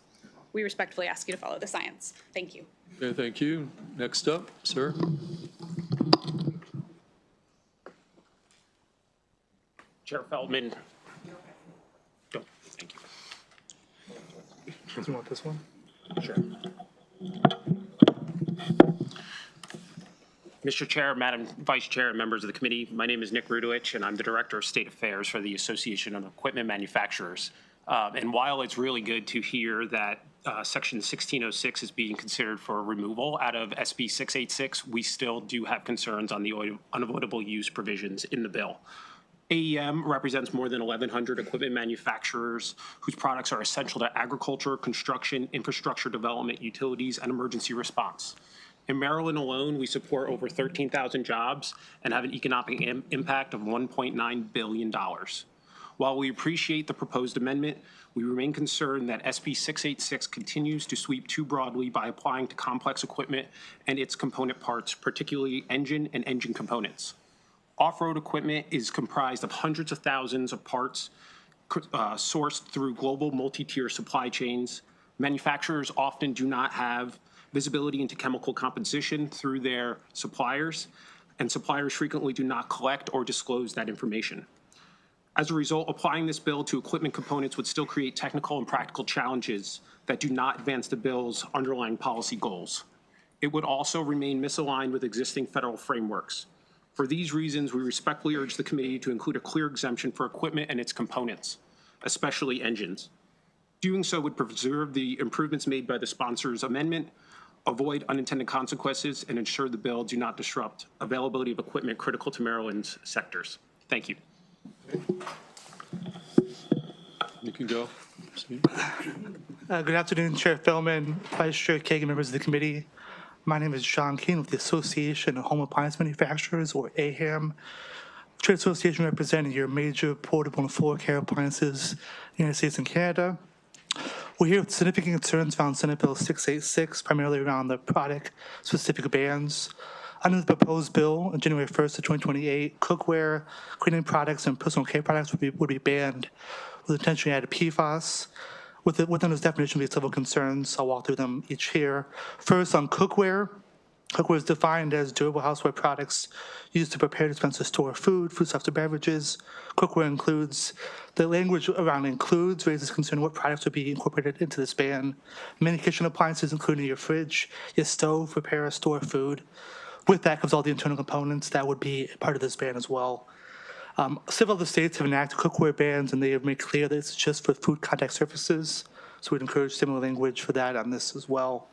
We respectfully ask you to follow the science. Thank you.
Okay, thank you. Next up, sir.
Chair Feldman. Go. Thank you.
Do you want this one?
Sure. Mr. Chair, Madam Vice Chair, and members of the committee, my name is Nick Rudowich, and I'm the Director of State Affairs for the Association of Equipment Manufacturers. And while it's really good to hear that Section 1606 is being considered for removal out of SB 686, we still do have concerns on the unavoidable use provisions in the bill. AEM represents more than 1,100 equipment manufacturers whose products are essential to agriculture, construction, infrastructure development, utilities, and emergency response. In Maryland alone, we support over 13,000 jobs and have an economic impact of $1.9 billion. While we appreciate the proposed amendment, we remain concerned that SB 686 continues to sweep too broadly by applying to complex equipment and its component parts, particularly engine and engine components. Off-road equipment is comprised of hundreds of thousands of parts sourced through global multi-tier supply chains. Manufacturers often do not have visibility into chemical composition through their suppliers, and suppliers frequently do not collect or disclose that information. As a result, applying this bill to equipment components would still create technical and practical challenges that do not advance the bill's underlying policy goals. It would also remain misaligned with existing federal frameworks. For these reasons, we respectfully urge the committee to include a clear exemption for equipment and its components, especially engines. Doing so would preserve the improvements made by the sponsor's amendment, avoid unintended consequences, and ensure the bill do not disrupt availability of equipment critical to Maryland's sectors. Thank you.
You can go.
Good afternoon, Chair Feldman, Vice Chair Kagan, members of the committee. My name is John Keane with the Association of Home Appliance Manufacturers, or AHAM. Trade association representing your major portable and floor care appliances in the United States and Canada. We're here with significant concerns found in Senate Bill 686, primarily around the product-specific bans. Under the proposed bill, on January 1st of 2028, cookware, cleaning products, and personal care products would be banned with intentionally added PFAS. Within this definition, we have several concerns. I'll walk through them each here. First, on cookware. Cookware is defined as durable houseware products used to prepare, dispense, or store food, foodstuffs, or beverages. Cookware includes, the language around includes raises concern what products would be incorporated into this ban. Many kitchen appliances, including your fridge, your stove, prepare or store food. With that comes all the internal components that would be part of this ban as well. Several other states have enacted cookware bans, and they have made clear that it's just for food contact surfaces. So we'd encourage similar language for that on this as well.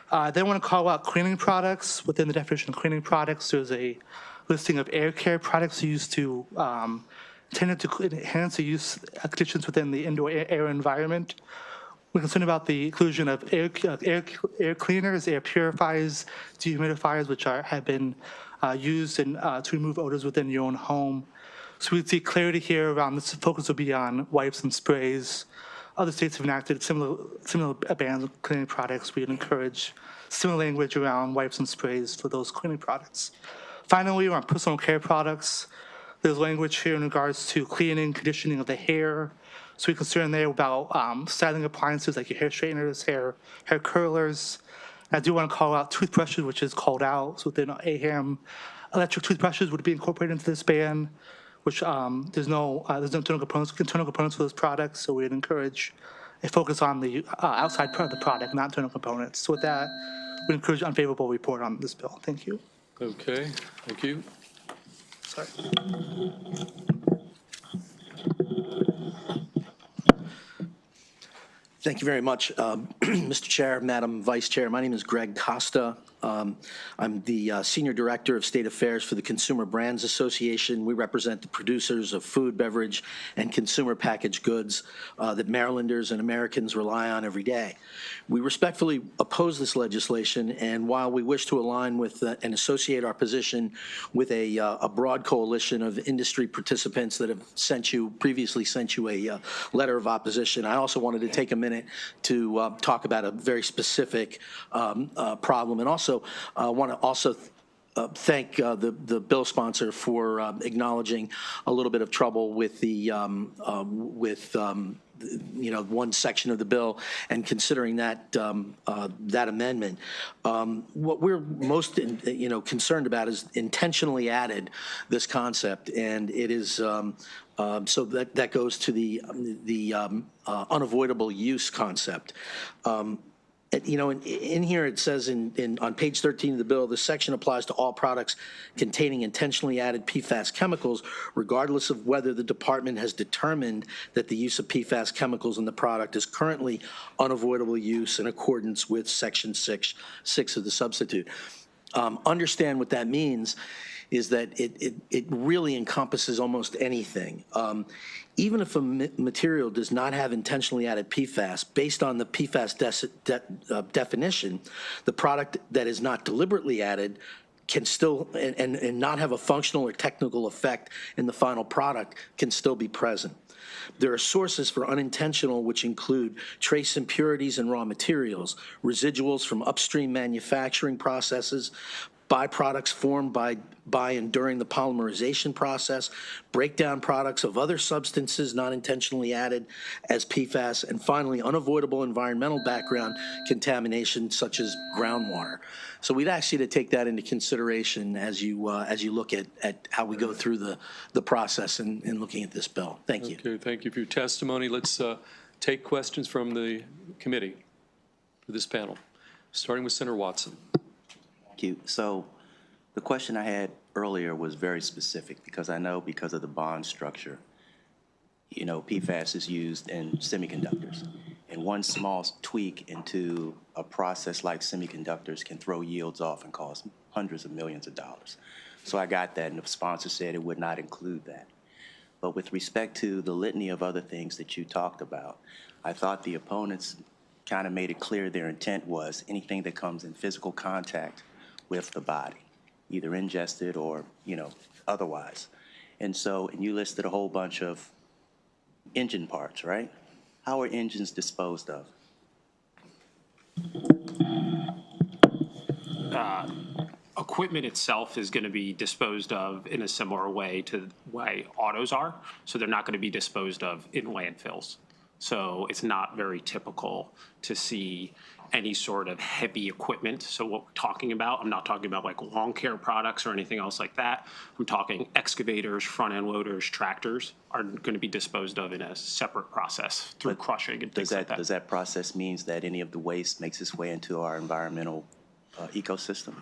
They want to call out cleaning products. Within the definition of cleaning products, there's a listing of air care products used to intended to enhance the use conditions within the indoor air environment. We're concerned about the inclusion of air cleaners, air purifiers, dehumidifiers, which have been used to remove odors within your own home. So we'd see clarity here around this. Focus will be on wipes and sprays. Other states have enacted similar bans on cleaning products. We would encourage similar language around wipes and sprays for those cleaning products. Finally, on personal care products, there's language here in regards to cleaning, conditioning of the hair. So we're concerned there about styling appliances like your hair straighteners, hair curlers. I do want to call out toothbrushes, which is called out. So within AHAM, electric toothbrushes would be incorporated into this ban, which there's no internal components for those products. So we'd encourage a focus on the outside part of the product, not internal components. So with that, we encourage unfavorable report on this bill. Thank you.
Okay, thank you.
Sorry.
Thank you very much, Mr. Chair, Madam Vice Chair. My name is Greg Costa. I'm the Senior Director of State Affairs for the Consumer Brands Association. We represent the producers of food, beverage, and consumer packaged goods that Marylanders and Americans rely on every day. We respectfully oppose this legislation, and while we wish to align with and associate our position with a broad coalition of industry participants that have previously sent you a letter of opposition, I also wanted to take a minute to talk about a very specific problem, and also want to thank the bill sponsor for acknowledging a little bit of trouble with the one section of the bill and considering that that amendment. What we're most concerned about is intentionally added this concept, and it is so that goes to the unavoidable use concept. In here it says on page 13 of the bill, this section applies to all products containing intentionally added PFAS chemicals, regardless of whether the department has determined that the use of PFAS chemicals in the product is currently unavoidable use in accordance with Section 6 of the substitute. Understand what that means is that it really encompasses almost anything. Even if a material does not have intentionally added PFAS, based on the PFAS definition, the product that is not deliberately added can still, and not have a functional or technical effect in the final product, can still be present. There are sources for unintentional, which include trace impurities in raw materials, residuals from upstream manufacturing processes, byproducts formed by and during the polymerization process, breakdown products of other substances not intentionally added as PFAS, and finally, unavoidable environmental background contamination such as groundwater. So we'd ask you to take that into consideration as you look at how we go through the process in looking at this bill. Thank you.
Okay, thank you for your testimony. Let's take questions from the committee for this panel, starting with Senator Watson.
Thank you. So the question I had earlier was very specific because I know because of the bond structure, PFAS is used in semiconductors. And one small tweak into a process like semiconductors can throw yields off and cost hundreds of millions of dollars. So I got that, and the sponsor said it would not include that. But with respect to the litany of other things that you talked about, I thought the opponents kind of made it clear their intent was anything that comes in physical contact with the body, either ingested or, otherwise. And you listed a whole bunch of engine parts, right? How are engines disposed of?
Equipment itself is going to be disposed of in a similar way to the way autos are, so they're not going to be disposed of in landfills. So it's not very typical to see any sort of heavy equipment. So what we're talking about, I'm not talking about like lawn care products or anything else like that. I'm talking excavators, front end loaders, tractors are going to be disposed of in a separate process through crushing and things like that.
Does that process means that any of the waste makes its way into our environmental ecosystem?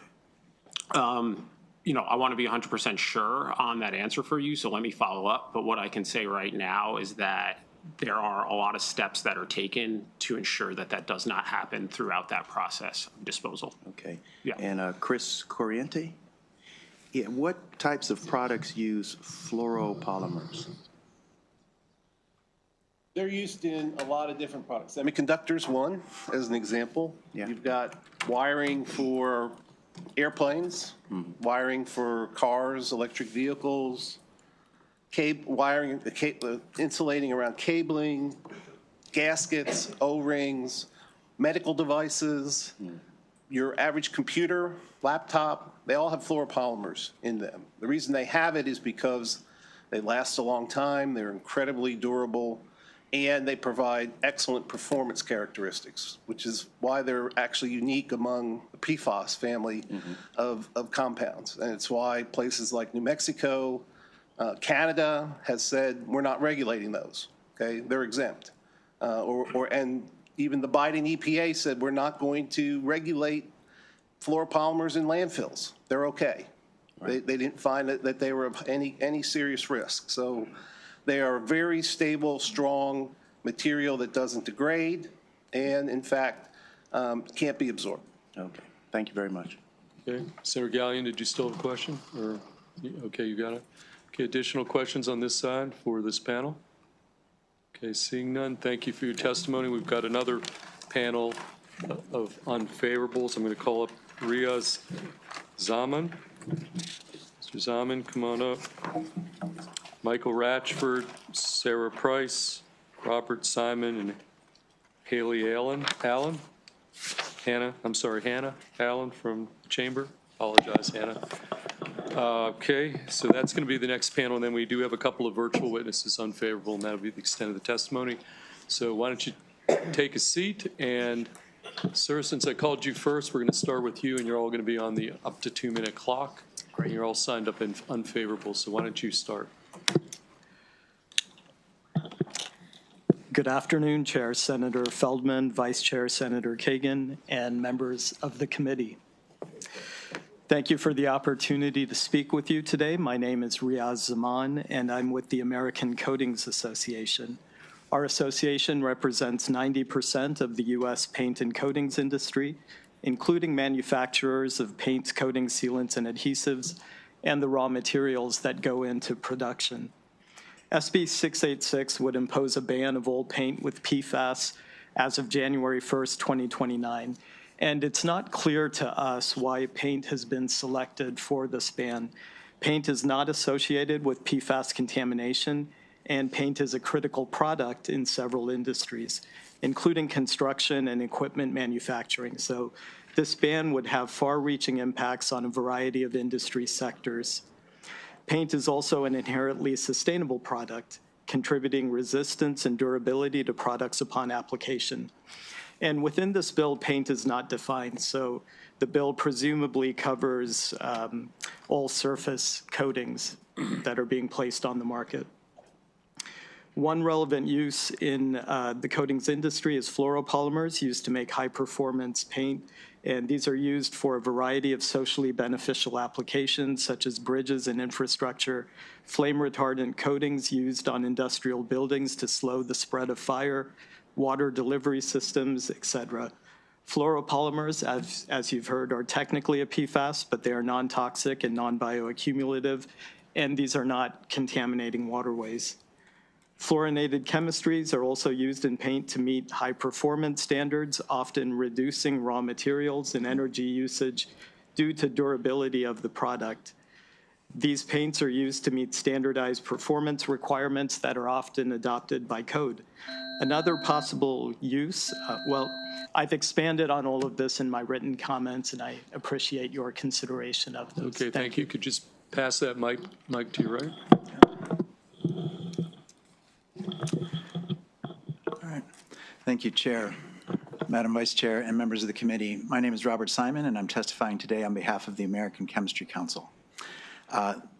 You know, I want to be 100% sure on that answer for you, so let me follow up. But what I can say right now is that there are a lot of steps that are taken to ensure that that does not happen throughout that process of disposal.
Okay.
Yeah.
And Chris Corriente, yeah, what types of products use fluoropolymers?
They're used in a lot of different products. Semiconductors, one, as an example.
Yeah.
You've got wiring for airplanes, wiring for cars, electric vehicles, wiring, insulating around cabling, gaskets, O-rings, medical devices, your average computer, laptop, they all have fluoropolymers in them. The reason they have it is because they last a long time, they're incredibly durable, and they provide excellent performance characteristics, which is why they're actually unique among the PFAS family of compounds. And it's why places like New Mexico, Canada has said, we're not regulating those, okay? They're exempt. And even the Biden EPA said, we're not going to regulate fluoropolymers in landfills. They're okay. Right. They didn't find that they were of any serious risk. So they are a very stable, strong material that doesn't degrade and, in fact, can't be absorbed.
Okay. Thank you very much.
Okay. Senator Gallion, did you still have a question? Or, okay, you got it. Okay, additional questions on this side for this panel? Okay, seeing none, thank you for your testimony. We've got another panel of unfavorables. I'm going to call up Riaz Zaman. Mr. Zaman, come on up. Michael Ratchford, Sarah Price, Robert Simon, and Haley Allen. Hannah Allen from the Chamber. Apologize, Hannah. Okay, so that's going to be the next panel, and then we do have a couple of virtual witnesses unfavorable, and that'll be the extent of the testimony. So why don't you take a seat, and sir, since I called you first, we're going to start with you, and you're all going to be on the up to 2-minute clock. And you're all signed up in unfavorable, so why don't you start?
Good afternoon, Chair Senator Feldman, Vice Chair Senator Kagan, and members of the committee. Thank you for the opportunity to speak with you today. My name is Riaz Zaman, and I'm with the American Coatings Association. Our association represents 90% of the U.S. paint and coatings industry, including manufacturers of paints, coatings, sealants, and adhesives, and the raw materials that go into production. SB 686 would impose a ban of old paint with PFAS as of January 1st, 2029. And it's not clear to us why paint has been selected for this ban. Paint is not associated with PFAS contamination, and paint is a critical product in several industries, including construction and equipment manufacturing. So this ban would have far-reaching impacts on a variety of industry sectors. Paint is also an inherently sustainable product, contributing resistance and durability to products upon application. And within this bill, paint is not defined, so the bill presumably covers all surface coatings that are being placed on the market. One relevant use in the coatings industry is fluoropolymers used to make high-performance paint, and these are used for a variety of socially beneficial applications such as bridges and infrastructure, flame-retardant coatings used on industrial buildings to slow the spread of fire, water delivery systems, etc. Fluoropolymers, as you've heard, are technically a PFAS, but they are non-toxic and non-bioaccumulative, and these are not contaminating waterways. Fluorinated chemistries are also used in paint to meet high-performance standards, often reducing raw materials and energy usage due to durability of the product. These paints are used to meet standardized performance requirements that are often adopted by code. Another possible use, well, I've expanded on all of this in my written comments, and I appreciate your consideration of those.
Okay, thank you. Could you just pass that mic to your right?
All
Thank you, Chair, Madam Vice Chair, and members of the committee. My name is Robert Simon, and I'm testifying today on behalf of the American Chemistry Council.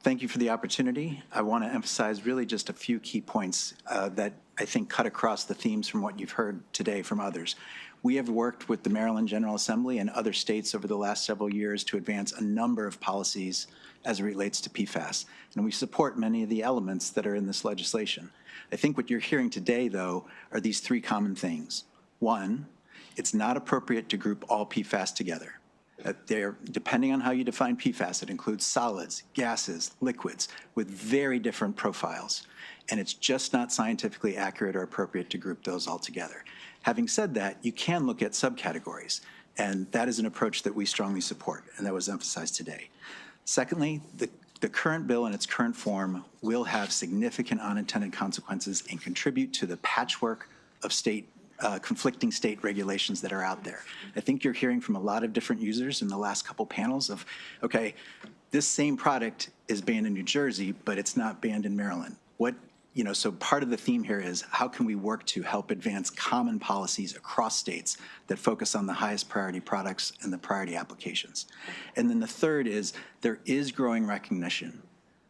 Thank you for the opportunity. I want to emphasize really just a few key points that I think cut across the themes from what you've heard today from others. We have worked with the Maryland General Assembly and other states over the last several years to advance a number of policies as it relates to PFAS, and we support many of the elements that are in this legislation. I think what you're hearing today, though, are these three common things. One, it's not appropriate to group all PFAS together. Depending on how you define PFAS, it includes solids, gases, liquids with very different profiles. And it's just not scientifically accurate or appropriate to group those all together. Having said that, you can look at subcategories, and that is an approach that we strongly support, and that was emphasized today. Secondly, the current bill in its current form will have significant unintended consequences and contribute to the patchwork of conflicting state regulations that are out there. I think you're hearing from a lot of different users in the last couple panels of, okay, this same product is banned in New Jersey, but it's not banned in Maryland. So part of the theme here is how can we work to help advance common policies across states that focus on the highest priority products and the priority applications. And then the third is there is growing recognition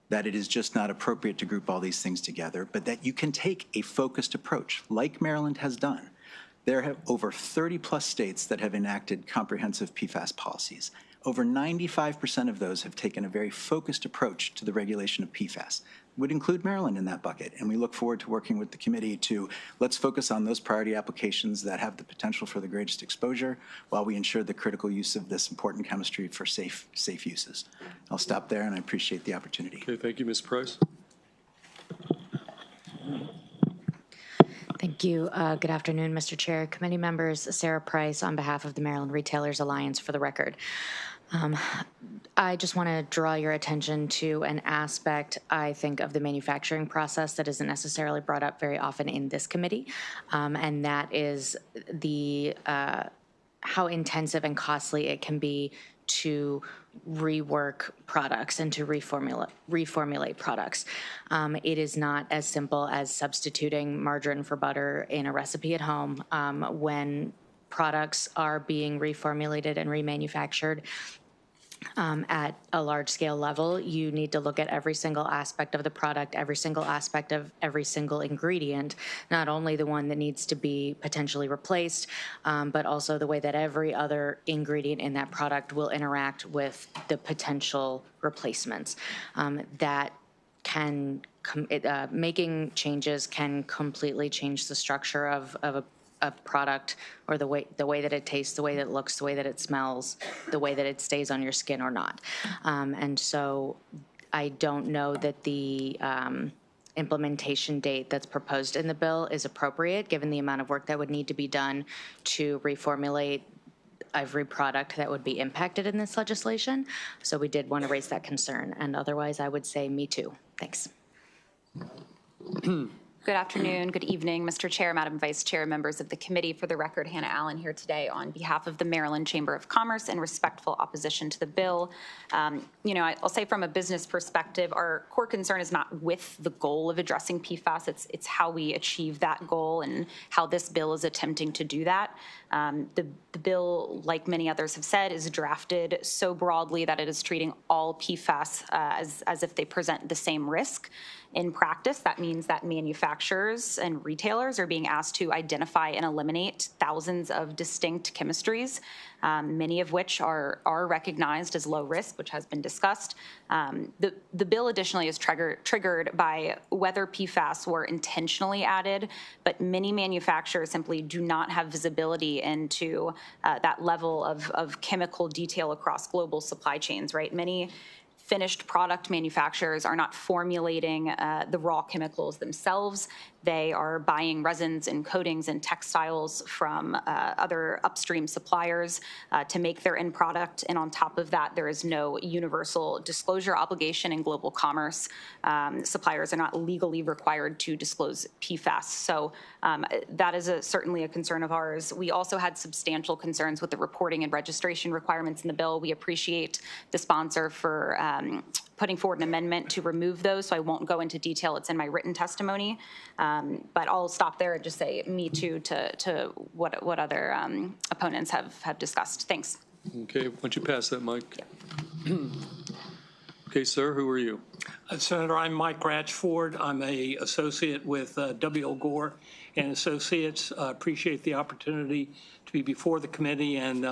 that it is just not appropriate to group all these things together, but that you can take a focused approach like Maryland has done. There have over 30 plus states that have enacted comprehensive PFAS policies. Over 95% of those have taken a very focused approach to the regulation of PFAS. Would include Maryland in that bucket, and we look forward to working with the committee to let's focus on those priority applications that have the potential for the greatest exposure while we ensure the critical use of this important chemistry for safe uses. I'll stop there, and I appreciate the opportunity.
Okay, thank you, Ms. Price.
Thank you. Good afternoon, Mr. Chair, committee members. Sarah Price on behalf of the Maryland Retailers Alliance for the record. I just want to draw your attention to an aspect, I think, of the manufacturing process that isn't necessarily brought up very often in this committee, and that is the how intensive and costly it can be to rework products and to reformulate products. It is not as simple as substituting margarine for butter in a recipe at home. When products are being reformulated and remanufactured at a large-scale level, you need to look at every single aspect of the product, every single aspect of every single ingredient, not only the one that needs to be potentially replaced, but also the way that every other ingredient in that product will interact with the potential replacements. That can, making changes can completely change the structure of a product, or the way that it tastes, the way that it looks, the way that it smells, the way that it stays on your skin or not. And so I don't know that the implementation date that's proposed in the bill is appropriate, given the amount of work that would need to be done to reformulate every product that would be impacted in this legislation. So we did want to raise that concern. And otherwise, I would say me too. Thanks.
Good afternoon, good evening, Mr. Chair, Madam Vice Chair, members of the committee. For the record, Hannah Allen here today on behalf of the Maryland Chamber of Commerce in respectful opposition to the bill. I'll say from a business perspective, our core concern is not with the goal of addressing PFAS, it's how we achieve that goal and how this bill is attempting to do that. The bill, like many others have said, is drafted so broadly that it is treating all PFAS as if they present the same risk. In practice, that means that manufacturers and retailers are being asked to identify and eliminate thousands of distinct chemistries, many of which are recognized as low risk, which has been discussed. The bill additionally is triggered by whether PFAS were intentionally added, but many manufacturers simply do not have visibility into that level of chemical detail across global supply chains, right? Many finished product manufacturers are not formulating the raw chemicals themselves. They are buying resins and coatings and textiles from other upstream suppliers to make their end product. And on top of that, there is no universal disclosure obligation in global commerce. Suppliers are not legally required to disclose PFAS. So that is certainly a concern of ours. We also had substantial concerns with the reporting and registration requirements in the bill. We appreciate the sponsor for putting forward an amendment to remove those, so I won't go into detail. It's in my written testimony. But I'll stop there and just say me too to what other opponents have discussed. Thanks.
Okay, why don't you pass that mic? Yeah. Okay, sir, who are you?
Senator, I'm Mike Ratchford. I'm a associate with W.O. Gore and Associates. Appreciate the opportunity to be before the committee and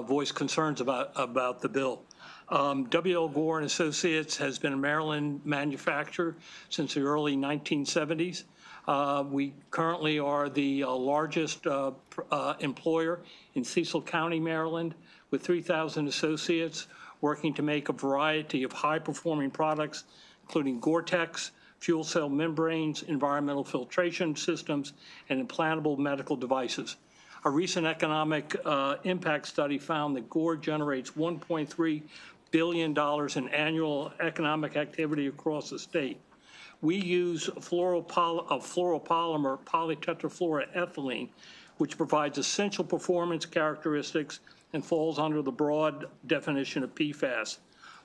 voice concerns about the bill. W.O. Gore and Associates has been a Maryland manufacturer since the early 1970s. We currently are the largest employer in Cecil County, Maryland, with 3,000 associates working to make a variety of high-performing products, including Gore-Tex, fuel cell membranes, environmental filtration systems, and implantable medical devices. A recent economic impact study found that Gore generates $1.3 billion in annual economic activity across the state. We use fluoropolymer polytetrafluoroethylene, which provides essential performance characteristics and falls under the broad definition of PFAS.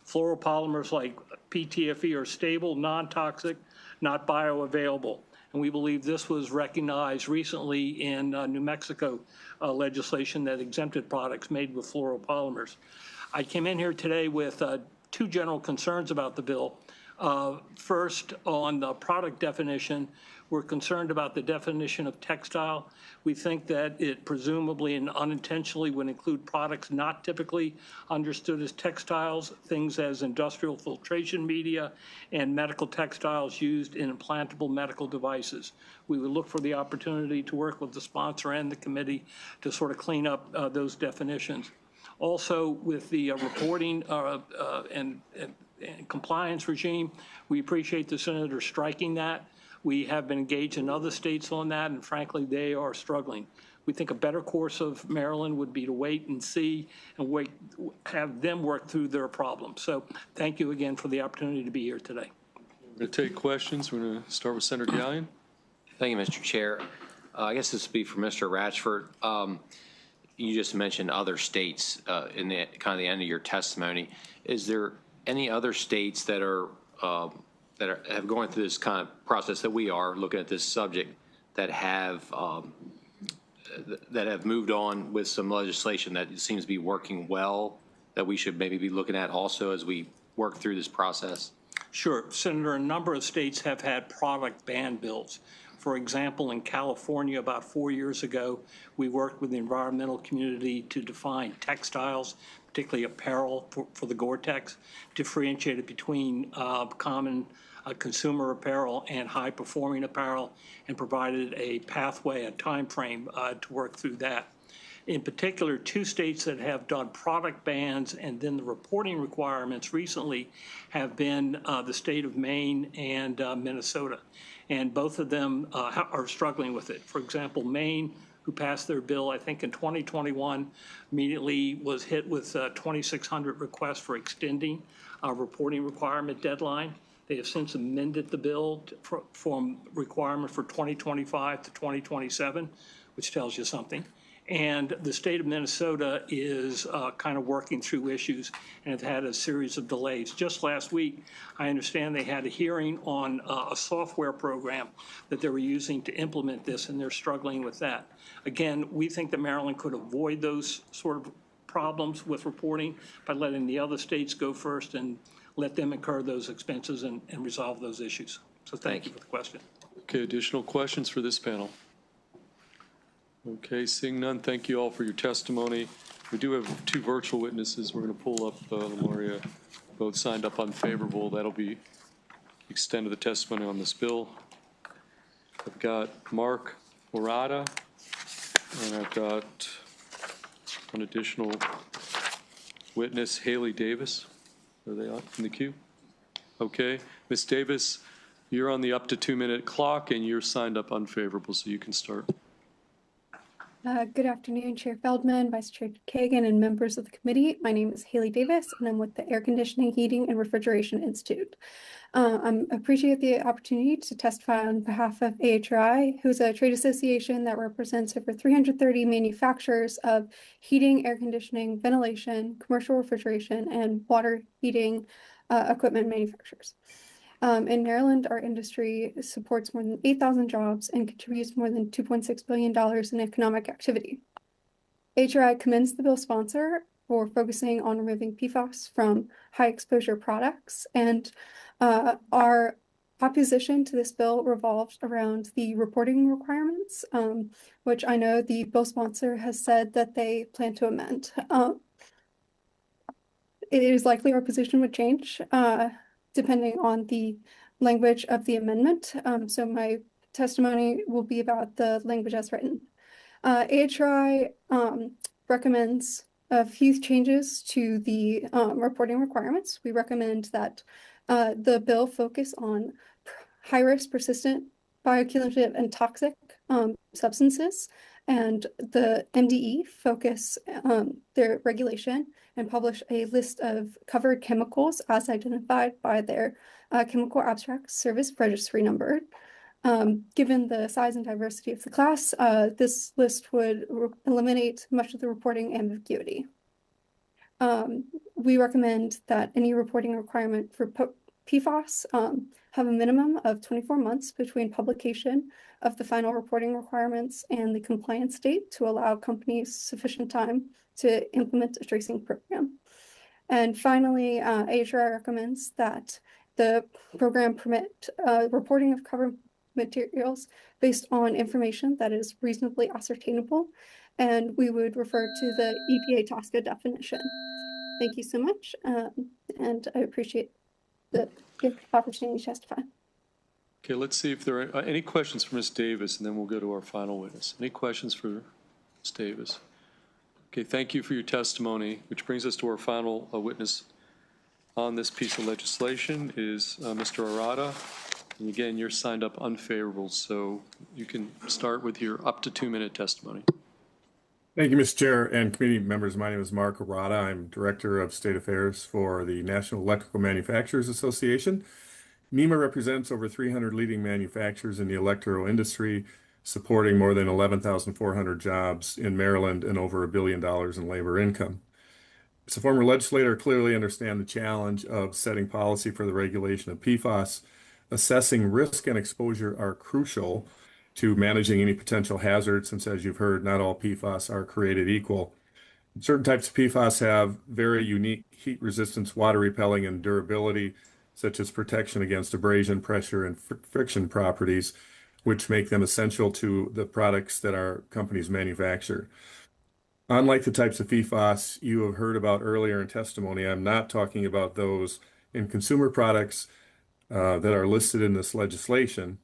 Fluoropolymers like PTFE are stable, non-toxic, not bioavailable. And we believe this was recognized recently in New Mexico legislation that exempted products made with fluoropolymers. I came in here today with two general concerns about the bill. First, on the product definition, we're concerned about the definition of textile. We think that it presumably and unintentionally would include products not typically understood as textiles, things as industrial filtration media and medical textiles used in implantable medical devices. We would look for the opportunity to work with the sponsor and the committee to sort of clean up those definitions. Also, with the reporting and compliance regime, we appreciate the senator striking that. We have been engaged in other states on that, and frankly, they are struggling. We think a better course of Maryland would be to wait and see and have them work through their problems. So thank you again for the opportunity to be here today.
We're going to take questions. We're going to start with Senator Gallion.
Thank you, Mr. Chair. I guess this would be for Mr. Ratchford. You just mentioned other states in the kind of the end of your testimony. Is there any other states that have gone through this kind of process that we are looking at this subject that have moved on with some legislation that seems to be working well that we should maybe be looking at also as we work through this process?
Sure, Senator, a number of states have had product ban bills. For example, in California about 4 years ago, we worked with the environmental community to define textiles, particularly apparel for the Gore-Tex, differentiated between common consumer apparel and high-performing apparel, and provided a pathway, a time frame to work through that. In particular, two states that have done product bans and then the reporting requirements recently have been the state of Maine and Minnesota. And both of them are struggling with it. For example, Maine, who passed their bill, I think in 2021, immediately was hit with 2,600 requests for extending a reporting requirement deadline. They have since amended the bill from requirement for 2025 to 2027, which tells you something. And the state of Minnesota is kind of working through issues and have had a series of delays. Just last week, I understand they had a hearing on a software program that they were using to implement this, and they're struggling with that. Again, we think that Maryland could avoid those sort of problems with reporting by letting the other states go first and let them incur those expenses and resolve those issues. So thank you for the question.
Okay, additional questions for this panel? Okay, seeing none, thank you all for your testimony. We do have two virtual witnesses. We're going to pull up Lamoria, both signed up unfavorable. That'll be extent of the testimony on this bill. I've got Mark Morata, and I've got an additional witness, Haley Davis. Are they up in the queue? Okay, Ms. Davis, you're on the up to 2-minute clock, and you're signed up unfavorable, so you can start.
Good afternoon, Chair Feldman, Vice Chair Kagan, and members of the committee. My name is Haley Davis, and I'm with the Air Conditioning, Heating, and Refrigeration Institute. I appreciate the opportunity to testify on behalf of AHRI, who's a trade association that represents over 330 manufacturers of heating, air conditioning, ventilation, commercial refrigeration, and water heating equipment manufacturers. In Maryland, our industry supports more than 8,000 jobs and contributes more than $2.6 billion in economic activity. HRI commends the bill sponsor for focusing on removing PFAS from high exposure products, and our opposition to this bill revolves around the reporting requirements, which I know the bill sponsor has said that they plan to amend. It is likely our position would change depending on the language of the amendment. So my testimony will be about the language as written. AHRI recommends a few changes to the reporting requirements. We recommend that the bill focus on high-risk, persistent, bioaccumulative, and toxic substances, and the MDE focus their regulation and publish a list of covered chemicals as identified by their chemical abstract service registry number. Given the size and diversity of the class, this list would eliminate much of the reporting ambiguity. We recommend that any reporting requirement for PFAS have a minimum of 24 months between publication of the final reporting requirements and the compliance date to allow companies sufficient time to implement a tracing program. And finally, AHRI recommends that the program permit reporting of covered materials based on information that is reasonably ascertainable, and we would refer to the EPA TSCA definition. Thank you so much, and I appreciate the opportunity to testify.
Okay, let's see if there are any questions for Ms. Davis, and then we'll go to our final witness. Any questions for Ms. Davis? Okay, thank you for your testimony, which brings us to our final witness on this piece of legislation is Mr. Arata. And again, you're signed up unfavorable, so you can start with your up to 2-minute testimony.
Thank you, Mr. Chair and committee members. My name is Mark Arata. I'm Director of State Affairs for the National Electrical Manufacturers Association. NEMA represents over 300 leading manufacturers in the electrical industry, supporting more than 11,400 jobs in Maryland and over $1 billion in labor income. As a former legislator, I clearly understand the challenge of setting policy for the regulation of PFAS. Assessing risk and exposure are crucial to managing any potential hazards, since, as you've heard, not all PFAS are created equal. Certain types of PFAS have very unique heat resistance, water repelling, and durability, such as protection against abrasion, pressure, and friction properties, which make them essential to the products that our companies manufacture. Unlike the types of PFAS you have heard about earlier in testimony, I'm not talking about those in consumer products that are listed in this legislation,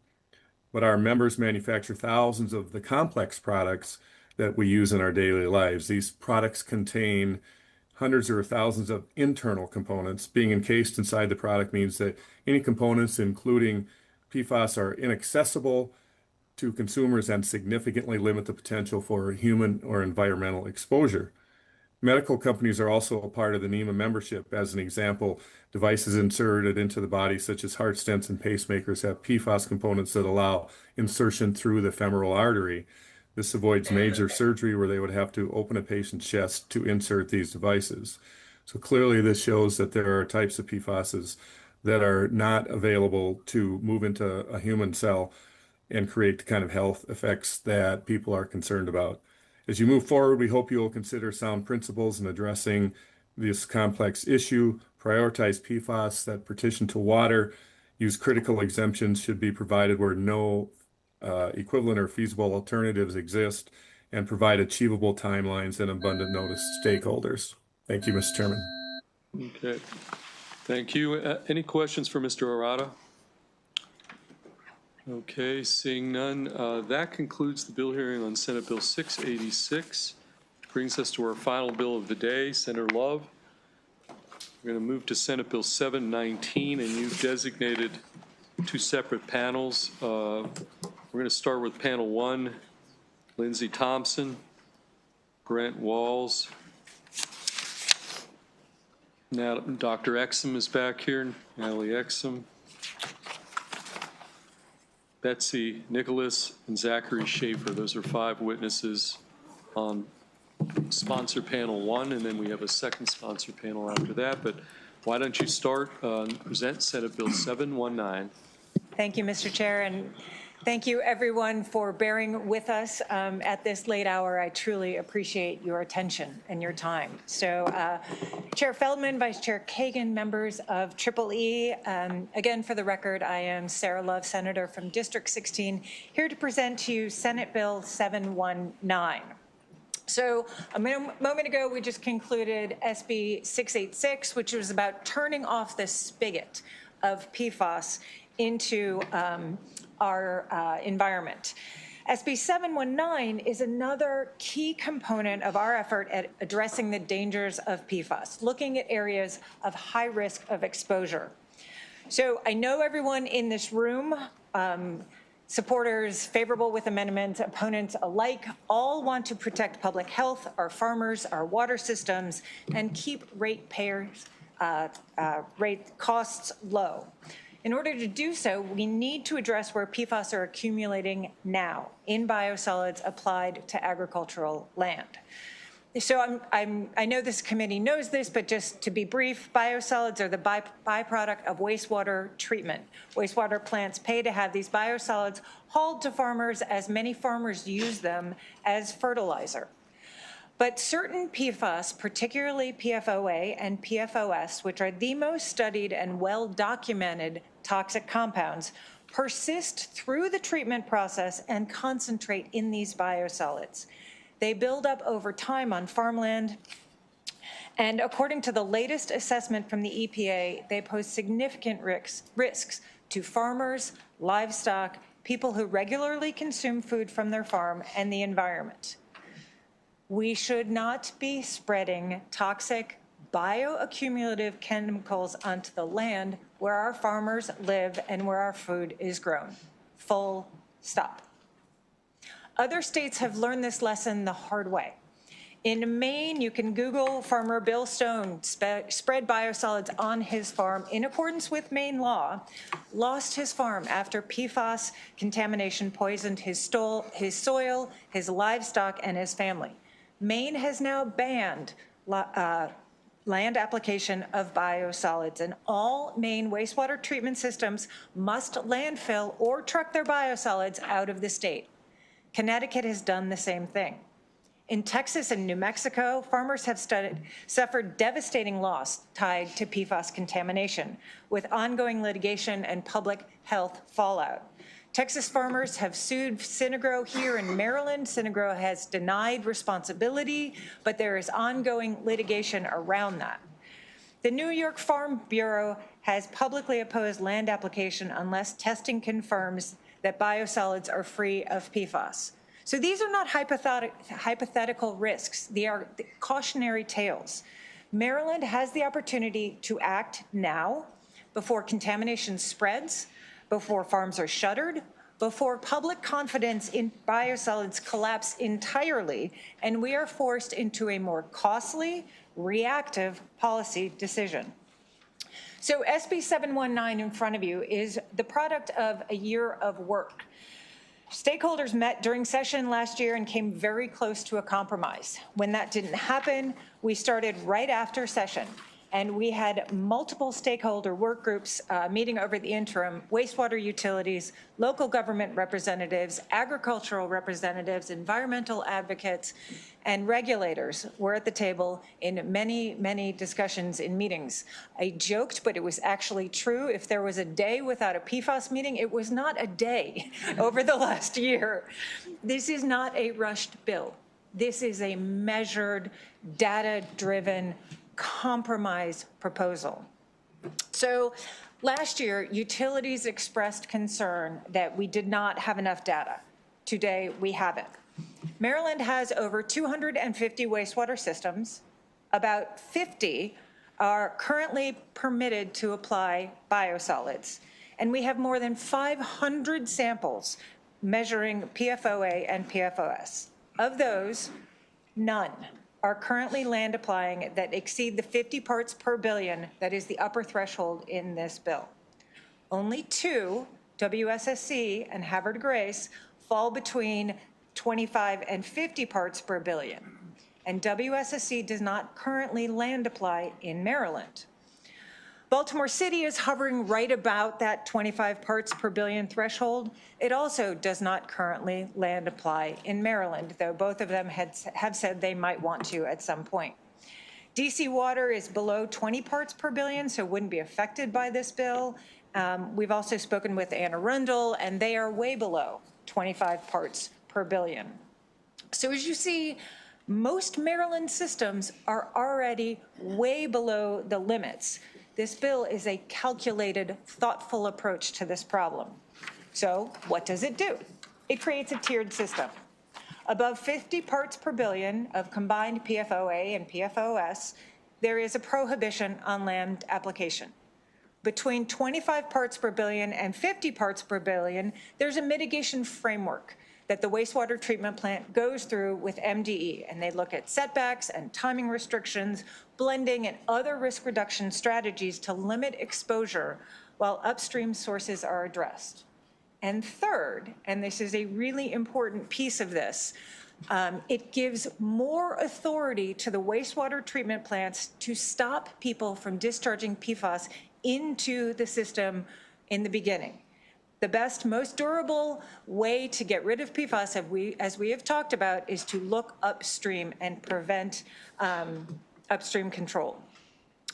but our members manufacture thousands of the complex products that we use in our daily lives. These products contain hundreds or thousands of internal components. Being encased inside the product means that any components, including PFAS, are inaccessible to consumers and significantly limit the potential for human or environmental exposure. Medical companies are also a part of the NEMA membership. As an example, devices inserted into the body, such as heart stents and pacemakers, have PFAS components that allow insertion through the femoral artery. This avoids major surgery where they would have to open a patient's chest to insert these devices. So clearly this shows that there are types of PFASs that are not available to move into a human cell and create the kind of health effects that people are concerned about. As you move forward, we hope you will consider sound principles in addressing this complex issue, prioritize PFAS that partition to water, use critical exemptions should be provided where no equivalent or feasible alternatives exist, and provide achievable timelines and abundant notice to stakeholders. Thank you, Mr. Chairman.
Okay, thank you. Any questions for Mr. Arata? Okay, seeing none, that concludes the bill hearing on Senate Bill 686, which brings us to our final bill of the day. Senator Love, we're going to move to Senate Bill 719, and you've designated 2 separate panels. We're going to start with panel 1, Lindsay Thompson. Brent Walls. Now, Dr. Exum is back here, Natalie Exum. Betsy Nicholas and Zachary Schaefer. Those are 5 witnesses on sponsor panel 1, and then we have a second sponsor panel after that. But why don't you start and present Senate Bill 719.
Thank you, Mr. Chair, and thank you, everyone, for bearing with us at this late hour. I truly appreciate your attention and your time. So, Chair Feldman, Vice Chair Kagan, members of EEE, again, for the record, I am Sarah Love, Senator from District 16, here to present to you Senate Bill 719. So a moment ago, we just concluded SB 686, which was about turning off the spigot of PFAS into our environment. SB 719 is another key component of our effort at addressing the dangers of PFAS, looking at areas of high risk of exposure. So I know everyone in this room, supporters favorable with amendments, opponents alike, all want to protect public health, our farmers, our water systems, and keep ratepayers' rate costs low. In order to do so, we need to address where PFAS are accumulating now in biosolids applied to agricultural land. So I know this committee knows this, but just to be brief, biosolids are the byproduct of wastewater treatment. Wastewater plants pay to have these biosolids hauled to farmers, as many farmers use them as fertilizer. But certain PFAS, particularly PFOA and PFOS, which are the most studied and well-documented toxic compounds, persist through the treatment process and concentrate in these biosolids. They build up over time on farmland, and according to the latest assessment from the EPA, they pose significant risks to farmers, livestock, people who regularly consume food from their farm, and the environment. We should not be spreading toxic bioaccumulative chemicals onto the land where our farmers live and where our food is grown. Full stop. Other states have learned this lesson the hard way. In Maine, you can Google farmer Bill Stone spread biosolids on his farm in accordance with Maine law, lost his farm after PFAS contamination poisoned his soil, his livestock, and his family. Maine has now banned land application of biosolids, and all Maine wastewater treatment systems must landfill or truck their biosolids out of the state. Connecticut has done the same thing. In Texas and New Mexico, farmers have suffered devastating loss tied to PFAS contamination, with ongoing litigation and public health fallout. Texas farmers have sued Synagro here in Maryland. Synagro has denied responsibility, but there is ongoing litigation around that. The New York Farm Bureau has publicly opposed land application unless testing confirms that biosolids are free of PFAS. So these are not hypothetical risks. They are cautionary tales. Maryland has the opportunity to act now before contamination spreads, before farms are shuttered, before public confidence in biosolids collapse entirely, and we are forced into a more costly, reactive policy decision. So SB 719 in front of you is the product of a year of work. Stakeholders met during session last year and came very close to a compromise. When that didn't happen, we started right after session, and we had multiple stakeholder work groups meeting over the interim: wastewater utilities, local government representatives, agricultural representatives, environmental advocates, and regulators were at the table in many, many discussions in meetings. I joked, but it was actually true. If there was a day without a PFAS meeting, it was not a day over the last year. This is not a rushed bill. This is a measured, data-driven, compromise proposal. So last year, utilities expressed concern that we did not have enough data. Today, we have it. Maryland has over 250 wastewater systems. About 50 are currently permitted to apply biosolids. And we have more than 500 samples measuring PFOA and PFOS. Of those, None are currently land applying that exceed the 50 parts per billion that is the upper threshold in this bill. Only 2, WSSC and Havre de Grace, fall between 25 and 50 parts per billion, and WSSC does not currently land apply in Maryland. Baltimore City is hovering right about that 25 parts per billion threshold. It also does not currently land apply in Maryland, though both of them have said they might want to at some point. DC Water is below 20 parts per billion, so wouldn't be affected by this bill. We've also spoken with Anne Arundel, and they are way below 25 parts per billion. So as you see, most Maryland systems are already way below the limits. This bill is a calculated, thoughtful approach to this problem. So what does it do? It creates a tiered system. Above 50 parts per billion of combined PFOA and PFOS, there is a prohibition on land application. Between 25 parts per billion and 50 parts per billion, there's a mitigation framework that the wastewater treatment plant goes through with MDE, and they look at setbacks and timing restrictions, blending, and other risk reduction strategies to limit exposure while upstream sources are addressed. And third, and this is a really important piece of this, it gives more authority to the wastewater treatment plants to stop people from discharging PFAS into the system in the beginning. The best, most durable way to get rid of PFAS, as we have talked about, is to look upstream and prevent upstream control.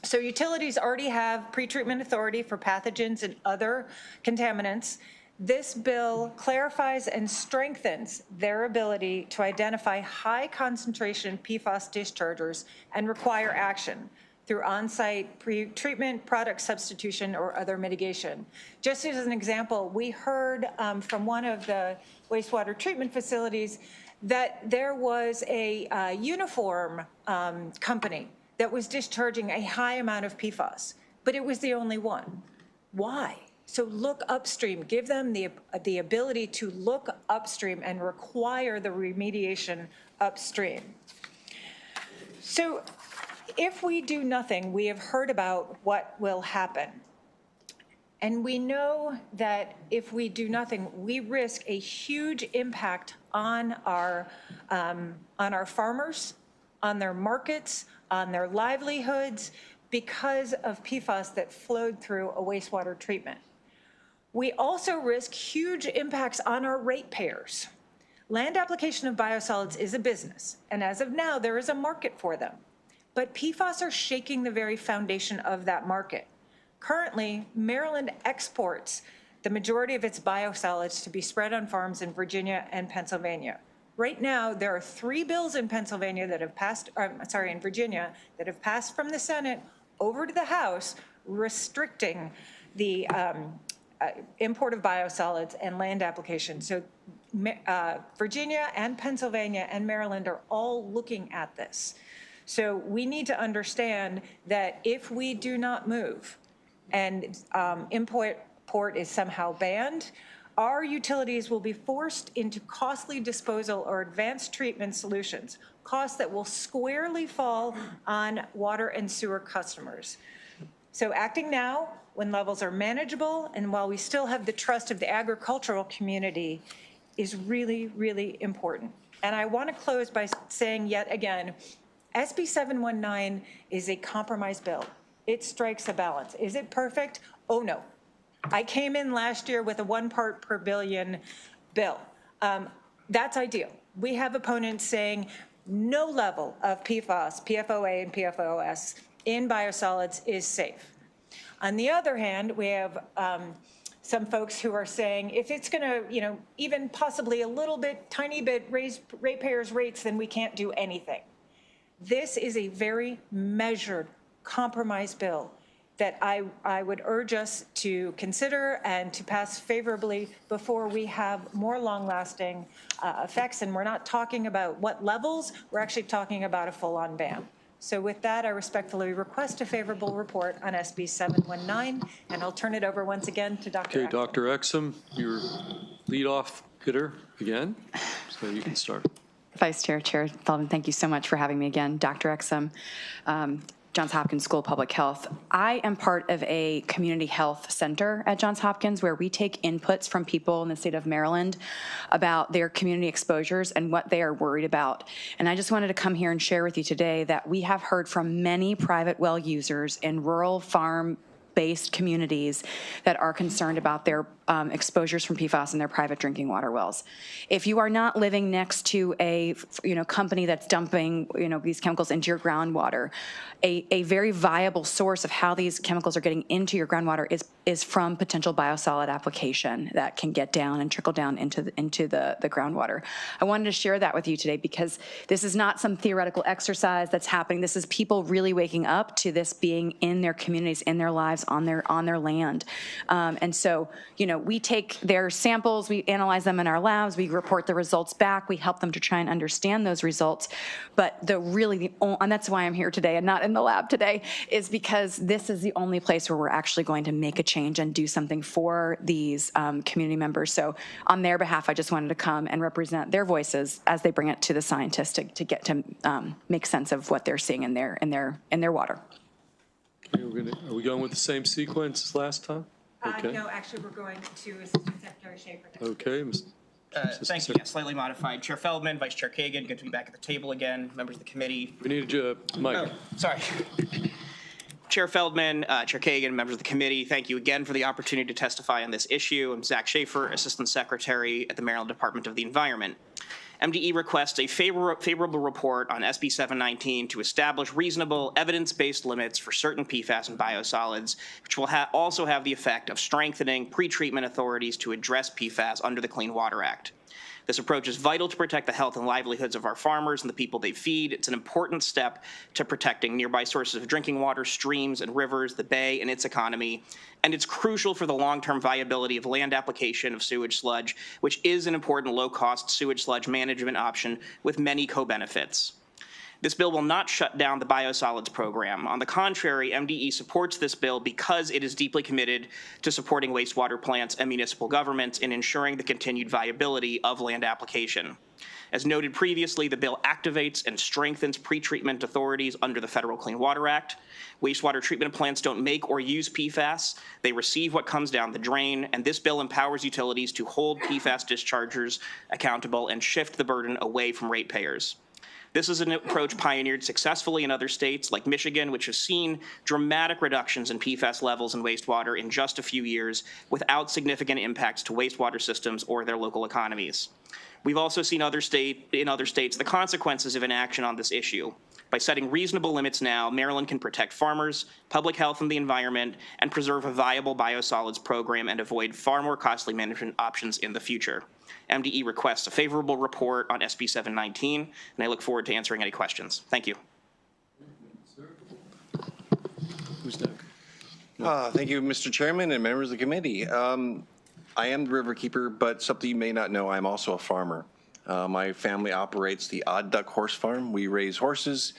So utilities already have pretreatment authority for pathogens and other contaminants. This bill clarifies and strengthens their ability to identify high concentration PFAS dischargers and require action through on-site pre-treatment, product substitution, or other mitigation. Just as an example, we heard from one of the wastewater treatment facilities that there was a uniform company that was discharging a high amount of PFAS, but it was the only one. Why? So look upstream, give them the ability to look upstream and require the remediation upstream. So if we do nothing, we have heard about what will happen. And we know that if we do nothing, we risk a huge impact on our farmers, on their markets, on their livelihoods, because of PFAS that flowed through a wastewater treatment. We also risk huge impacts on our ratepayers. Land application of biosolids is a business, and as of now, there is a market for them. But PFAS are shaking the very foundation of that market. Currently, Maryland exports the majority of its biosolids to be spread on farms in Virginia and Pennsylvania. Right now, there are 3 bills in Pennsylvania that have passed, in Virginia, that have passed from the Senate over to the House, restricting the import of biosolids and land application. So Virginia and Pennsylvania and Maryland are all looking at this. So we need to understand that if we do not move and import is somehow banned, our utilities will be forced into costly disposal or advanced treatment solutions, costs that will squarely fall on water and sewer customers. So acting now, when levels are manageable and while we still have the trust of the agricultural community, is really, really important. And I want to close by saying yet again, SB 719 is a compromise bill. It strikes a balance. Is it perfect? Oh, no. I came in last year with a 1 part per billion bill. That's ideal. We have opponents saying no level of PFAS, PFOA, and PFOS in biosolids is safe. On the other hand, we have some folks who are saying if it's going to, even possibly a little bit, tiny bit raise ratepayers' rates, then we can't do anything. This is a very measured compromise bill that I would urge us to consider and to pass favorably before we have more long-lasting effects. And we're not talking about what levels, we're actually talking about a full-on ban. So with that, I respectfully request a favorable report on SB 719, and I'll turn it over once again to Dr.
Okay, Dr. Exum, your leadoff hitter again, so you can start.
Vice Chair, Chair Feldman, thank you so much for having me again. Dr. Exum, Johns Hopkins School of Public Health. I am part of a community health center at Johns Hopkins where we take inputs from people in the state of Maryland about their community exposures and what they are worried about. And I just wanted to come here and share with you today that we have heard from many private well users in rural farm-based communities that are concerned about their exposures from PFAS in their private drinking water wells. If you are not living next to a company that's dumping these chemicals into your groundwater, a very viable source of how these chemicals are getting into your groundwater is from potential biosolid application that can get down and trickle down into the groundwater. I wanted to share that with you today because this is not some theoretical exercise that's happening. This is people really waking up to this being in their communities, in their lives, on their land. And so, we take their samples, we analyze them in our labs, we report the results back, we help them to try and understand those results. But and that's why I'm here today and not in the lab today, is because this is the only place where we're actually going to make a change and do something for these community members. So on their behalf, I just wanted to come and represent their voices as they bring it to the scientists to get to make sense of what they're seeing in their water.
Okay, are we going with the same sequence as last time? Okay.
No, actually, we're going to Assistant Secretary Schaefer.
Okay.
Thank you. Yes, slightly modified. Chair Feldman, Vice Chair Kagan, good to be back at the table again. Members of the committee.
We need a mic.
Oh, sorry. Chair Feldman, Chair Kagan, members of the committee, thank you again for the opportunity to testify on this issue. I'm Zach Schaefer, Assistant Secretary at the Maryland Department of the Environment. MDE requests a favorable report on SB 719 to establish reasonable, evidence-based limits for certain PFAS and biosolids, which will also have the effect of strengthening pretreatment authorities to address PFAS under the Clean Water Act. This approach is vital to protect the health and livelihoods of our farmers and the people they feed. It's an important step to protecting nearby sources of drinking water, streams and rivers, the bay and its economy. And it's crucial for the long-term viability of land application of sewage sludge, which is an important low-cost sewage sludge management option with many co-benefits. This bill will not shut down the biosolids program. On the contrary, MDE supports this bill because it is deeply committed to supporting wastewater plants and municipal governments in ensuring the continued viability of land application. As noted previously, the bill activates and strengthens pretreatment authorities under the Federal Clean Water Act. Wastewater treatment plants don't make or use PFAS. They receive what comes down the drain, and this bill empowers utilities to hold PFAS dischargers accountable and shift the burden away from ratepayers. This is an approach pioneered successfully in other states like Michigan, which has seen dramatic reductions in PFAS levels in wastewater in just a few years without significant impacts to wastewater systems or their local economies. We've also seen in other states the consequences of inaction on this issue. By setting reasonable limits now, Maryland can protect farmers, public health and the environment, and preserve a viable biosolids program and avoid far more costly management options in the future. MDE requests a favorable report on SB 719, and I look forward to answering any questions. Thank you.
Who's next?
Thank you, Mr. Chairman and members of the committee. I am the riverkeeper, but something you may not know, I'm also a farmer. My family operates the Odd Duck Horse Farm. We raise horses,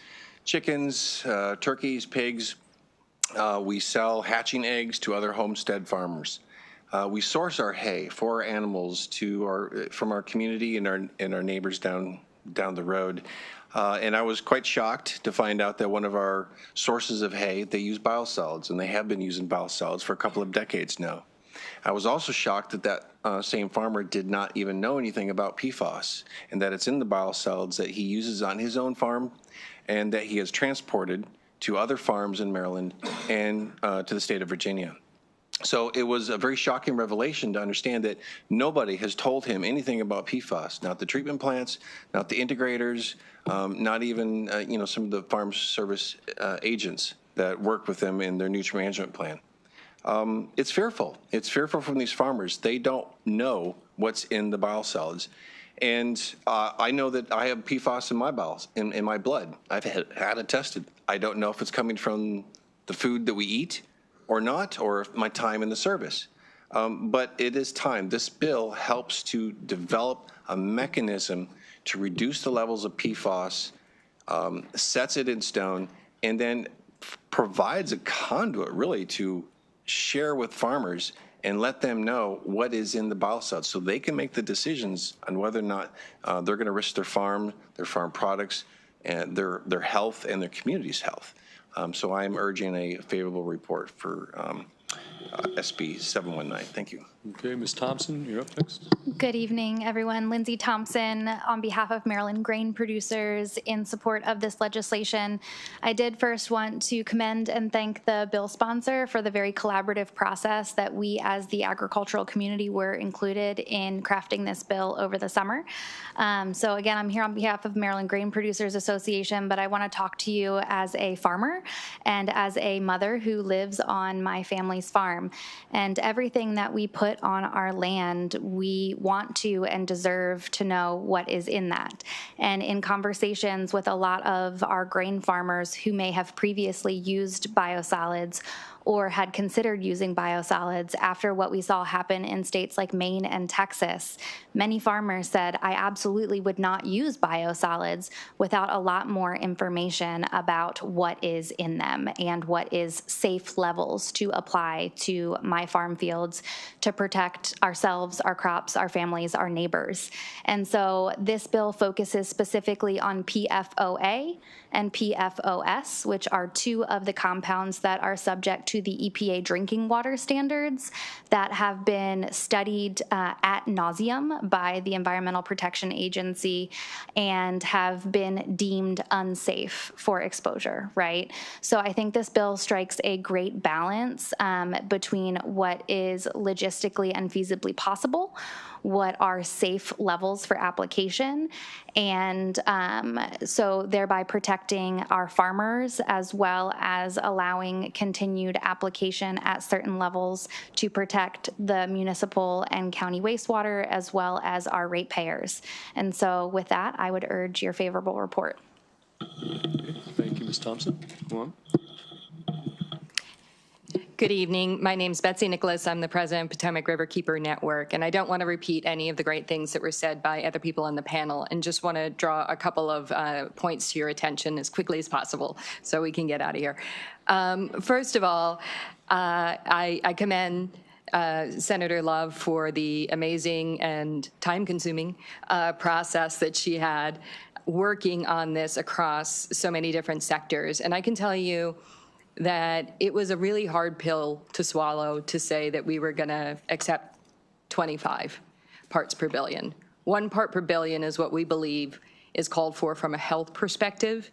chickens, turkeys, pigs. We sell hatching eggs to other homestead farmers. We source our hay for our animals from our community and our neighbors down the road. And I was quite shocked to find out that one of our sources of hay, they use biosolids, and they have been using biosolids for a couple of decades now. I was also shocked that same farmer did not even know anything about PFAS and that it's in the biosolids that he uses on his own farm and that he has transported to other farms in Maryland and to the state of Virginia. So it was a very shocking revelation to understand that nobody has told him anything about PFAS, not the treatment plants, not the integrators, not even some of the farm service agents that work with them in their nutrient management plan. It's fearful. It's fearful from these farmers. They don't know what's in the biosolids. And I know that I have PFAS in my bowels, in my blood. I've had it tested. I don't know if it's coming from the food that we eat or not, or my time in the service. But it is time. This bill helps to develop a mechanism to reduce the levels of PFAS, sets it in stone, and then provides a conduit really to share with farmers and let them know what is in the biosolids so they can make the decisions on whether or not they're going to risk their farm products, and their health and their community's health. So I'm urging a favorable report for SB 719. Thank you.
Okay, Ms. Thompson, you're up next.
Good evening, everyone. Lindsay Thompson on behalf of Maryland grain producers in support of this legislation. I did first want to commend and thank the bill sponsor for the very collaborative process that we as the agricultural community were included in crafting this bill over the summer. So again, I'm here on behalf of Maryland Grain Producers Association, but I want to talk to you as a farmer and as a mother who lives on my family's farm. And everything that we put on our land, we want to and deserve to know what is in that. And in conversations with a lot of our grain farmers who may have previously used biosolids or had considered using biosolids after what we saw happen in states like Maine and Texas, many farmers said, I absolutely would not use biosolids without a lot more information about what is in them and what is safe levels to apply to my farm fields to protect ourselves, our crops, our families, our neighbors. And so this bill focuses specifically on PFOA and PFOS, which are two of the compounds that are subject to the EPA drinking water standards that have been studied ad nauseum by the Environmental Protection Agency and have been deemed unsafe for exposure, right? So I think this bill strikes a great balance between what is logistically and feasibly possible, what are safe levels for application, and so thereby protecting our farmers as well as allowing continued application at certain levels to protect the municipal and county wastewater as well as our ratepayers. And so with that, I would urge your favorable report.
Thank you, Ms. Thompson. Go on.
Good evening. My name's Betsy Nicholas. I'm the president of Potomac River Keeper Network, and I don't want to repeat any of the great things that were said by other people on the panel, and just want to draw a couple of points to your attention as quickly as possible so we can get out of here. First of all, I commend Senator Love for the amazing and time-consuming process that she had working on this across so many different sectors. And I can tell you that it was a really hard pill to swallow to say that we were going to accept 25 parts per billion. 1 part per billion is what we believe is called for from a health perspective.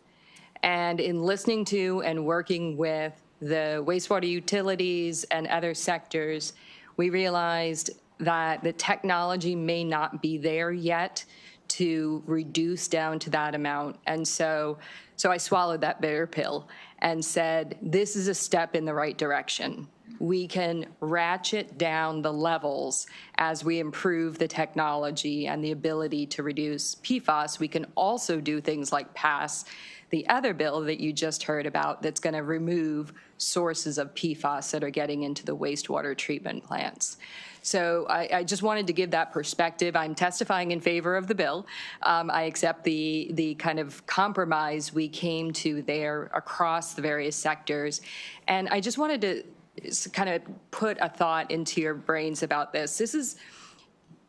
And in listening to and working with the wastewater utilities and other sectors, we realized that the technology may not be there yet to reduce down to that amount. And so I swallowed that bitter pill and said, this is a step in the right direction. We can ratchet down the levels as we improve the technology and the ability to reduce PFAS. We can also do things like pass the other bill that you just heard about that's going to remove sources of PFAS that are getting into the wastewater treatment plants. So I just wanted to give that perspective. I'm testifying in favor of the bill. I accept the kind of compromise we came to there across the various sectors. And I just wanted to kind of put a thought into your brains about this. This is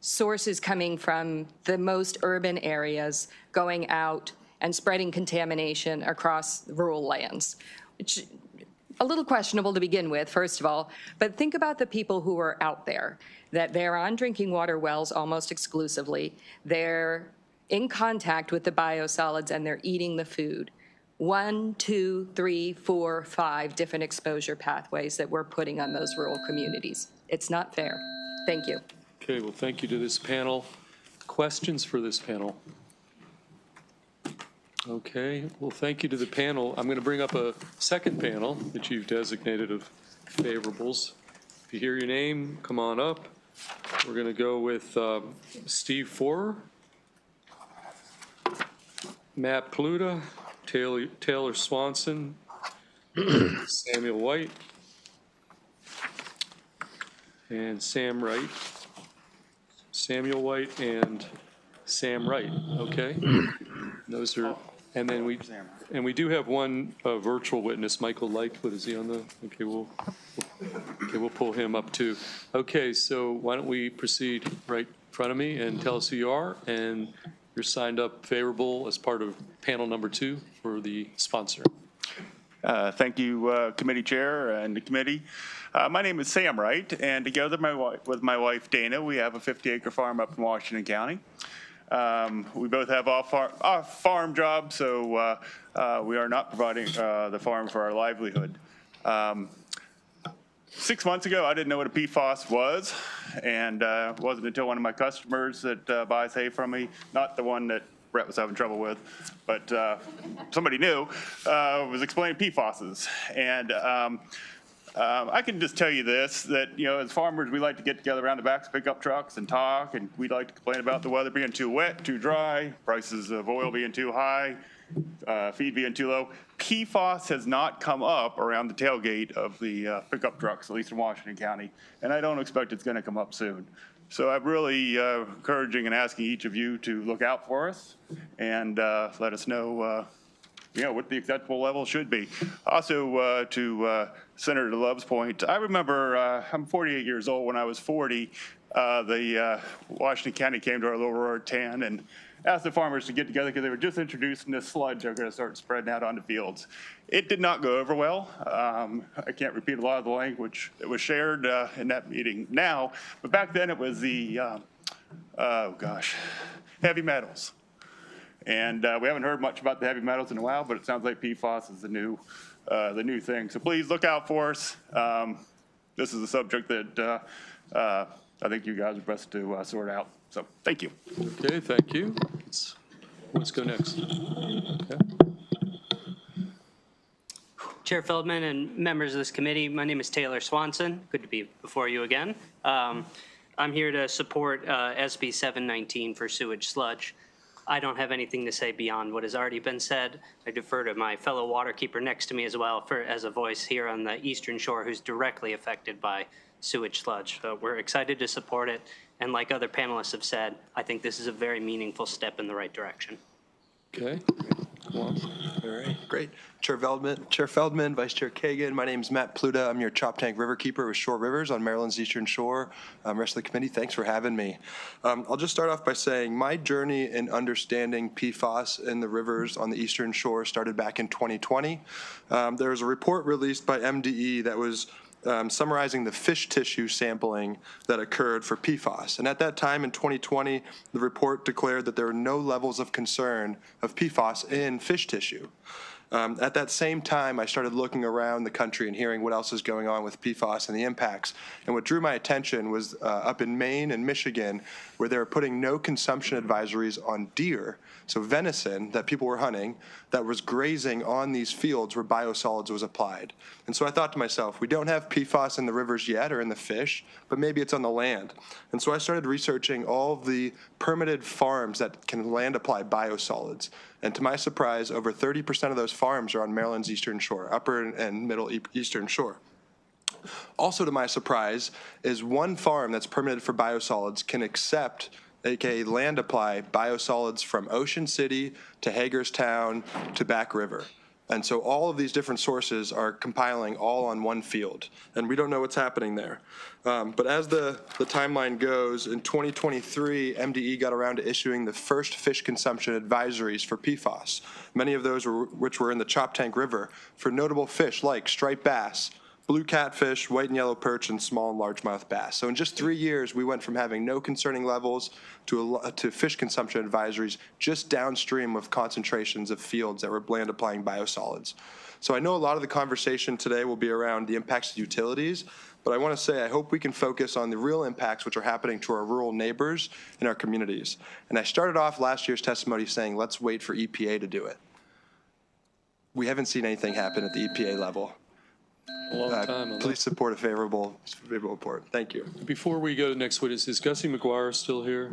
sources coming from the most urban areas going out and spreading contamination across rural lands, which a little questionable to begin with, first of all, but think about the people who are out there, that they're on drinking water wells almost exclusively. They're in contact with the biosolids and they're eating the food. 1, 2, 3, 4, 5 different exposure pathways that we're putting on those rural communities. It's not fair. Thank you.
Okay, well, thank you to this panel. Questions for this panel? Okay, well, thank you to the panel. I'm going to bring up a second panel that you've designated of favorables. If you hear your name, come on up. We're going to go with Steve Forer, Matt Pluta, Taylor Swanson, Samuel White, and Sam Wright. Samuel White and Sam Wright, okay? Those are, and then we do have one virtual witness, Michael Lightfoot. Is he on the, okay, we'll Okay, we'll pull him up too. Okay, so why don't we proceed right in front of me and tell us who you are, and you're signed up favorable as part of panel number 2 for the sponsor.
Thank you, committee chair and the committee. My name is Sam Wright, and together with my wife Dana, we have a 50-acre farm up in Washington County. We both have off farm jobs, so we are not providing the farm for our livelihood. 6 months ago, I didn't know what a PFAS was, and it wasn't until one of my customers that buys hay from me, not the one that Brett was having trouble with, but somebody knew, was explaining PFASs. And I can just tell you this, that, as farmers, we like to get together around the backs of pickup trucks and talk, and we like to complain about the weather being too wet, too dry, prices of oil being too high, feed being too low. PFAS has not come up around the tailgate of the pickup trucks, at least in Washington County, and I don't expect it's going to come up soon. So I'm really encouraging and asking each of you to look out for us and let us know what the acceptable level should be. Also, to Senator Love's point, I remember I'm 48 years old. When I was 40, the Washington County came to our little rural town and asked the farmers to get together because they were just introducing this sludge they're going to start spreading out onto fields. It did not go over well. I can't repeat a lot of the language that was shared in that meeting now, but back then it was the, heavy metals. And we haven't heard much about the heavy metals in a while, but it sounds like PFAS is the new thing. So please look out for us. This is a subject that I think you guys are best to sort out. So thank you.
Okay, thank you. Let's go next. Okay.
Chair Feldman and members of this committee, my name is Taylor Swanson. Good to be before you again. I'm here to support SB 719 for sewage sludge. I don't have anything to say beyond what has already been said. I defer to my fellow waterkeeper next to me as well as a voice here on the Eastern Shore who's directly affected by sewage sludge. So we're excited to support it. And like other panelists have said, I think this is a very meaningful step in the right direction.
Okay.
All right, great. Chair Feldman, Vice Chair Kagan, my name is Matt Pluta. I'm your Chop Tank River Keeper with Shore Rivers on Maryland's Eastern Shore. Rest of the committee, thanks for having me. I'll just start off by saying my journey in understanding PFAS in the rivers on the Eastern Shore started back in 2020. There was a report released by MDE that was summarizing the fish tissue sampling that occurred for PFAS. And at that time in 2020, the report declared that there were no levels of concern of PFAS in fish tissue. At that same time, I started looking around the country and hearing what else is going on with PFAS and the impacts. And what drew my attention was up in Maine and Michigan, where they were putting no consumption advisories on deer, so venison that people were hunting, that was grazing on these fields where biosolids was applied. And so I thought to myself, we don't have PFAS in the rivers yet or in the fish, but maybe it's on the land. And so I started researching all of the permitted farms that can land apply biosolids. And to my surprise, over 30% of those farms are on Maryland's Eastern Shore, upper and middle Eastern Shore. Also to my surprise is one farm that's permitted for biosolids can accept, aka land apply, biosolids from Ocean City to Hagerstown to Back River. And so all of these different sources are compiling all on one field, and we don't know what's happening there. But as the timeline goes, in 2023, MDE got around to issuing the first fish consumption advisories for PFAS, many of those which were in the Chop Tank River, for notable fish like striped bass, blue catfish, white and yellow perch, and small and largemouth bass. So in just 3 years, we went from having no concerning levels to fish consumption advisories just downstream of concentrations of fields that were land applying biosolids. So I know a lot of the conversation today will be around the impacts of utilities, but I want to say I hope we can focus on the real impacts which are happening to our rural neighbors and our communities. And I started off last year's testimony saying, let's wait for EPA to do it. We haven't seen anything happen at the EPA level.
A long time.
Please support a favorable report. Thank you.
Before we go to the next witness, is Gussie McGuire still here?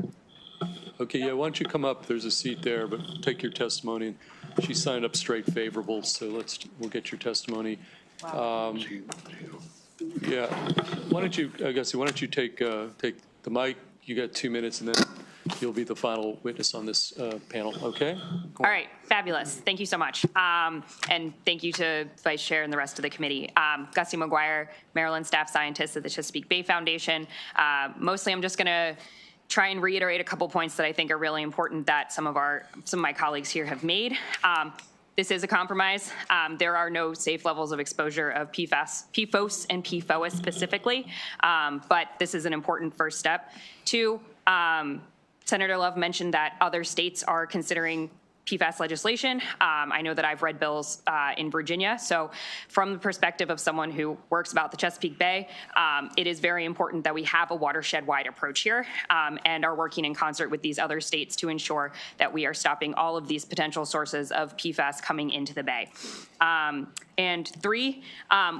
Okay, yeah, why don't you come up? There's a seat there, but take your testimony. She signed up straight favorable, so we'll get your testimony. Yeah, why don't you, Gussie, why don't you take the mic? You got 2 minutes, and then you'll be the final witness on this panel, okay?
All right, fabulous. Thank you so much. And thank you to Vice Chair and the rest of the committee. Gussie McGuire, Maryland Staff Scientist at the Chesapeake Bay Foundation. Mostly I'm just going to try and reiterate a couple points that I think are really important that some of my colleagues here have made. This is a compromise. There are no safe levels of exposure of PFOS and PFOA specifically, but this is an important first step. Two, Senator Love mentioned that other states are considering PFAS legislation. I know that I've read bills in Virginia. So from the perspective of someone who works about the Chesapeake Bay, it is very important that we have a watershed-wide approach here and are working in concert with these other states to ensure that we are stopping all of these potential sources of PFAS coming into the Bay. And three,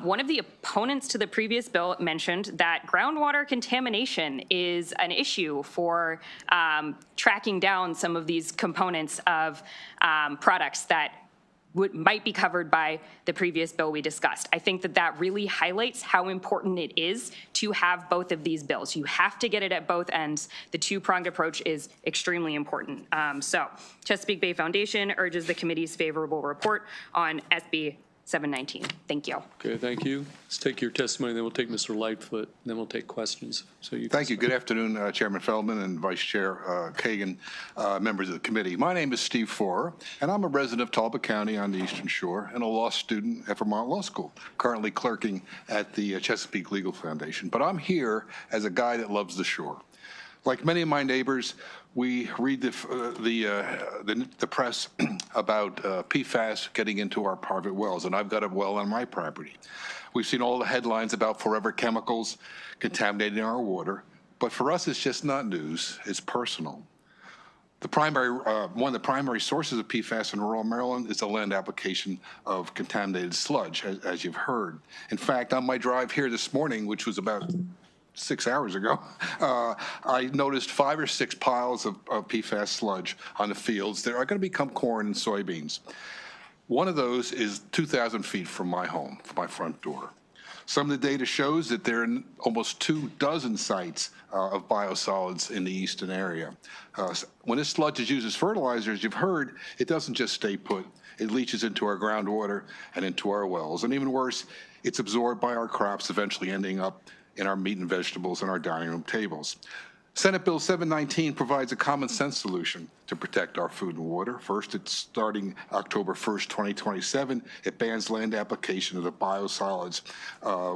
one of the opponents to the previous bill mentioned that groundwater contamination is an issue for tracking down some of these components of products that might be covered by the previous bill we discussed. I think that that really highlights how important it is to have both of these bills. You have to get it at both ends. The two-pronged approach is extremely important. So Chesapeake Bay Foundation urges the committee's favorable report on SB 719. Thank you.
Okay, thank you. Let's take your testimony, then we'll take Mr. Lightfoot, and then we'll take questions. So you
Thank you. Good afternoon, Chairman Feldman and Vice Chair Kagan, members of the committee. My name is Steve Forer, and I'm a resident of Talbot County on the Eastern Shore and a law student at Vermont Law School, currently clerking at the Chesapeake Legal Foundation. But I'm here as a guy that loves the shore. Like many of my neighbors, we read the press about PFAS getting into our private wells, and I've got a well on my property. We've seen all the headlines about forever chemicals contaminating our water, but for us, it's just not news, it's personal. One of the primary sources of PFAS in rural Maryland is the land application of contaminated sludge, as you've heard. In fact, on my drive here this morning, which was about 6 hours ago, I noticed 5 or 6 piles of PFAS sludge on the fields that are going to become corn and soybeans. One of those is 2,000 feet from my home, from my front door. Some of the data shows that there are almost 24 sites of biosolids in the eastern area. When this sludge is used as fertilizer, as you've heard, it doesn't just stay put. It leaches into our groundwater and into our wells. And even worse, it's absorbed by our crops, eventually ending up in our meat and vegetables and our dining room tables. Senate Bill 719 provides a common sense solution to protect our food and water. First, it's starting October 1st, 2027. It bans land application of the biosolids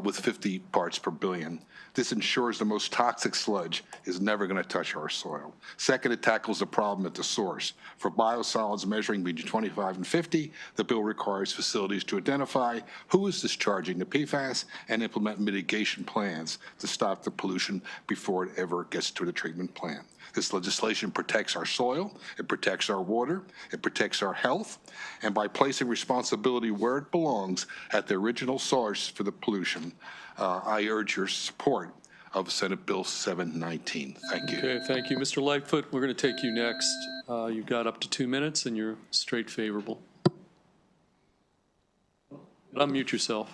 with 50 parts per billion. This ensures the most toxic sludge is never going to touch our soil. Second, it tackles the problem at the source. For biosolids measuring between 25 and 50, the bill requires facilities to identify who is discharging the PFAS and implement mitigation plans to stop the pollution before it ever gets to the treatment plant. This legislation protects our soil, it protects our water, it protects our health, and by placing responsibility where it belongs at the original source for the pollution, I urge your support of Senate Bill 719. Thank you.
Okay, thank you. Mr. Lightfoot, we're going to take you next. You've got up to 2 minutes, and you're straight favorable. Unmute yourself.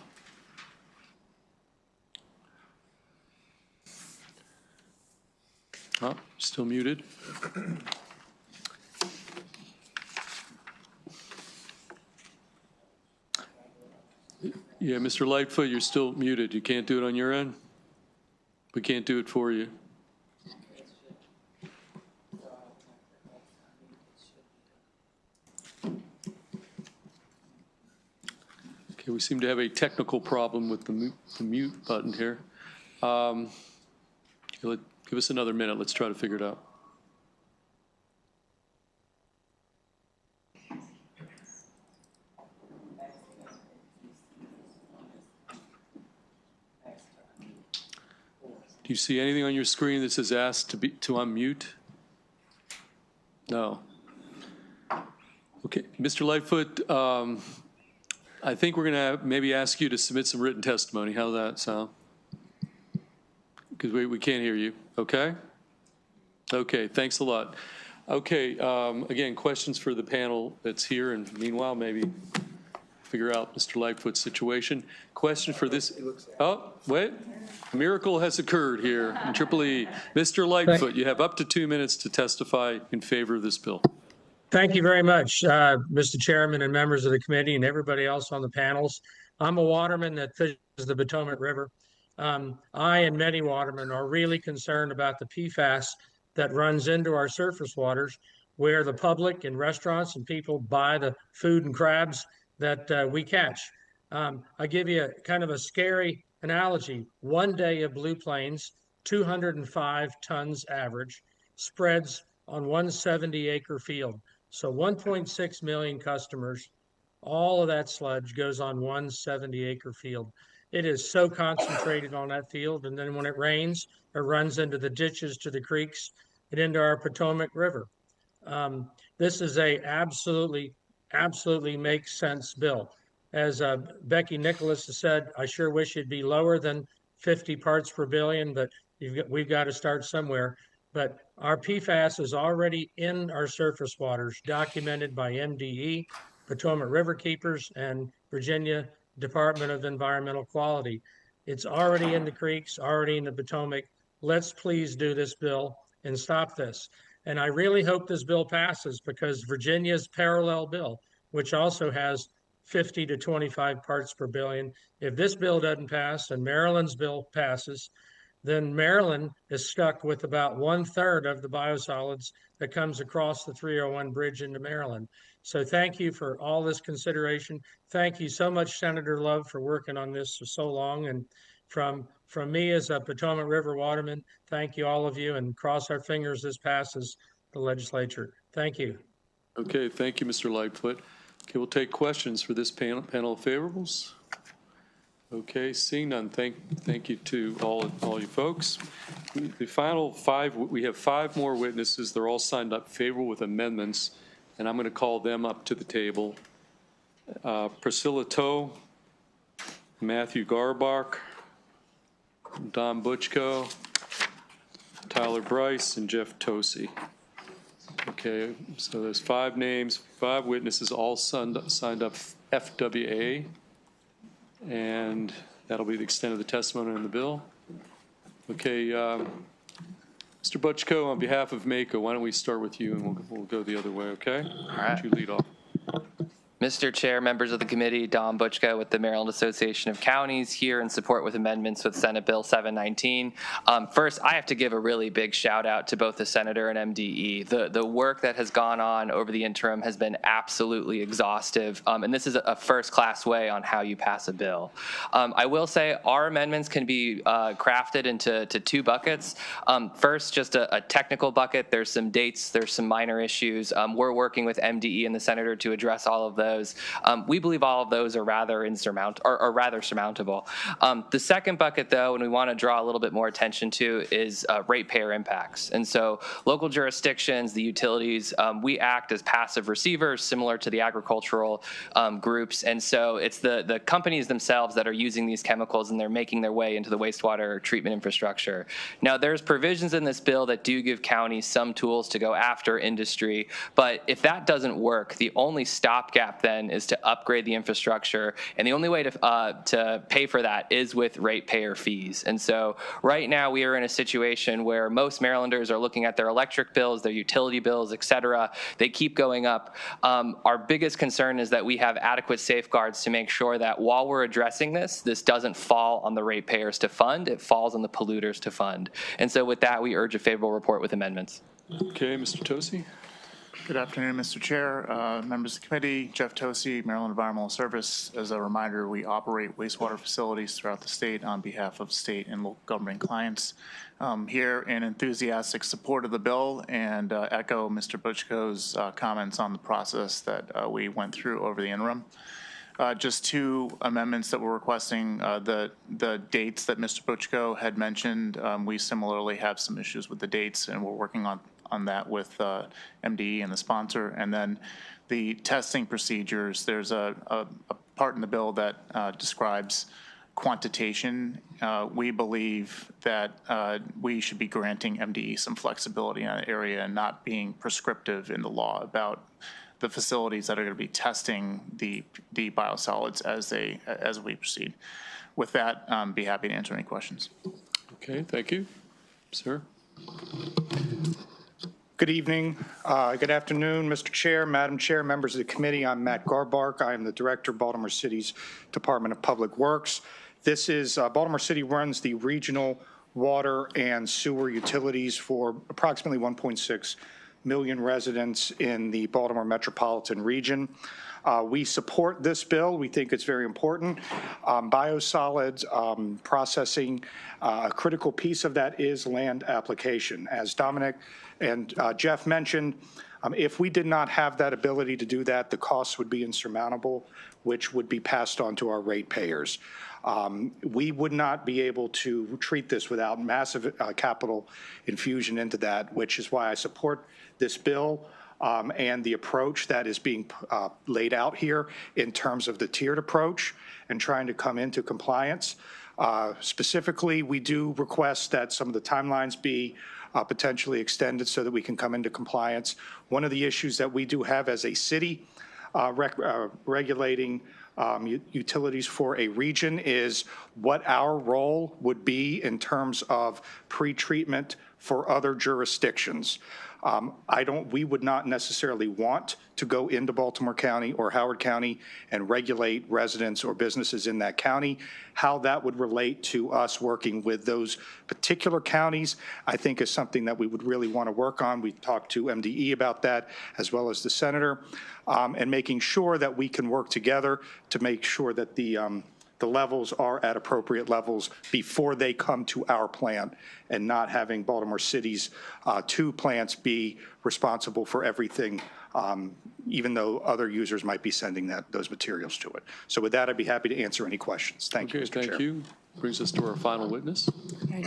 Oh, still muted. Yeah, Mr. Lightfoot, you're still muted. You can't do it on your end? We can't do it for you. Okay, we seem to have a technical problem with the mute button here. Give us another minute. Let's try to figure it out. Do you see anything on your screen that says ask to unmute? No. Okay, Mr. Lightfoot, I think we're going to maybe ask you to submit some written testimony. How does that sound? Because we can't hear you. Okay? Okay, thanks a lot. Okay, again, questions for the panel that's here, and meanwhile, maybe figure out Mr. Lightfoot's situation. Question for this, oh, wait, a miracle has occurred here in EEE. Mr. Lightfoot, you have up to 2 minutes to testify in favor of this bill.
Thank you very much, Mr. Chairman and members of the committee and everybody else on the panels. I'm a waterman that fishes the Potomac River. I and many watermen are really concerned about the PFAS that runs into our surface waters, where the public and restaurants and people buy the food and crabs that we catch. I give you kind of a scary analogy. One day of Blue Plains, 205 tons average, spreads on 170-acre field. So 1.6 million customers, all of that sludge goes on 170-acre field. It is so concentrated on that field, and then when it rains, it runs into the ditches, to the creeks, and into our Potomac River. This is a absolutely makes sense bill. As Becky Nicholas has said, I sure wish it'd be lower than 50 parts per billion, but we've got to start somewhere. But our PFAS is already in our surface waters, documented by MDE, Potomac River Keepers, and Virginia Department of Environmental Quality. It's already in the creeks, already in the Potomac. Let's please do this bill and stop this. And I really hope this bill passes, because Virginia's parallel bill, which also has 50 to 25 parts per billion, if this bill doesn't pass and Maryland's bill passes, then Maryland is stuck with about 1/3 of the biosolids that comes across the 301 bridge into Maryland. So thank you for all this consideration. Thank you so much, Senator Love, for working on this for so long. And from me as a Potomac River waterman, thank you, all of you, and cross our fingers this passes the legislature. Thank you.
Okay, thank you, Mr. Lightfoot. Okay, we'll take questions for this panel of favorables. Okay, seeing none, thank you to all you folks. The final five, we have 5 more witnesses. They're all signed up favorable with amendments, and I'm going to call them up to the table. Priscilla Toe, Matthew Garbach, Don Butchko, Tyler Bryce, and Jeff Tosi. Okay, so there's 5 names, 5 witnesses, all signed up FWA. And that'll be the extent of the testimony on the bill. Okay, Mr. Butchko, on behalf of MACO, why don't we start with you, and we'll go the other way, okay?
All right.
Why don't you lead off?
Mr. Chair, members of the committee, Don Butchko with the Maryland Association of Counties, here in support with amendments with Senate Bill 719. First, I have to give a really big shout out to both the senator and MDE. The work that has gone on over the interim has been absolutely exhaustive, and this is a first-class way on how you pass a bill. I will say our amendments can be crafted into 2 buckets. First, just a technical bucket. There's some dates, there's some minor issues. We're working with MDE and the senator to address all of those. We believe all of those are rather surmountable. The second bucket, though, and we want to draw a little bit more attention to, is ratepayer impacts. And so local jurisdictions, the utilities, we act as passive receivers, similar to the agricultural groups. And so it's the companies themselves that are using these chemicals, and they're making their way into the wastewater treatment infrastructure. Now, there's provisions in this bill that do give counties some tools to go after industry. But if that doesn't work, the only stopgap then is to upgrade the infrastructure. And the only way to pay for that is with ratepayer fees. And so right now we are in a situation where most Marylanders are looking at their electric bills, their utility bills, et cetera. They keep going up. Our biggest concern is that we have adequate safeguards to make sure that while we're addressing this doesn't fall on the ratepayers to fund, it falls on the polluters to fund. And so with that, we urge a favorable report with amendments.
Okay, Mr. Tosi.
Good afternoon, Mr. Chair, members of the committee. Jeff Tosi, Maryland Environmental Service. As a reminder, we operate wastewater facilities throughout the state on behalf of state and local government clients. Here in enthusiastic support of the bill, and echo Mr. Butchko's comments on the process that we went through over the interim. Just 2 amendments that we're requesting. The dates that Mr. Butchko had mentioned, we similarly have some issues with the dates, and we're working on that with MDE and the sponsor. And then the testing procedures, there's a part in the bill that describes quantitation. We believe that we should be granting MDE some flexibility in that area and not being prescriptive in the law about the facilities that are going to be testing the biosolids as we proceed. With that, be happy to answer any questions.
Okay, thank you. Sir?
Good evening, good afternoon, Mr. Chair, Madam Chair, members of the committee. I'm Matt Garbark. I am the Director of Baltimore City's Department of Public Works. This is, Baltimore City runs the regional water and sewer utilities for approximately 1.6 million residents in the Baltimore metropolitan region. We support this bill. We think it's very important. Biosolids processing, a critical piece of that is land application. As Dominic and Jeff mentioned, if we did not have that ability to do that, the costs would be insurmountable, which would be passed on to our ratepayers. We would not be able to treat this without massive capital infusion into that, which is why I support this bill and the approach that is being laid out here in terms of the tiered approach and trying to come into compliance. Specifically, we do request that some of the timelines be potentially extended so that we can come into compliance. One of the issues that we do have as a city regulating utilities for a region is what our role would be in terms of pre-treatment for other jurisdictions. We would not necessarily want to go into Baltimore County or Howard County and regulate residents or businesses in that county. How that would relate to us working with those particular counties, I think is something that we would really want to work on. We've talked to MDE about that, as well as the senator, and making sure that we can work together to make sure that the levels are at appropriate levels before they come to our plant, and not having Baltimore City's 2 plants be responsible for everything, even though other users might be sending those materials to it. So with that, I'd be happy to answer any questions. Thank you, Mr. Chair.
Thank you. Brings us to our final witness.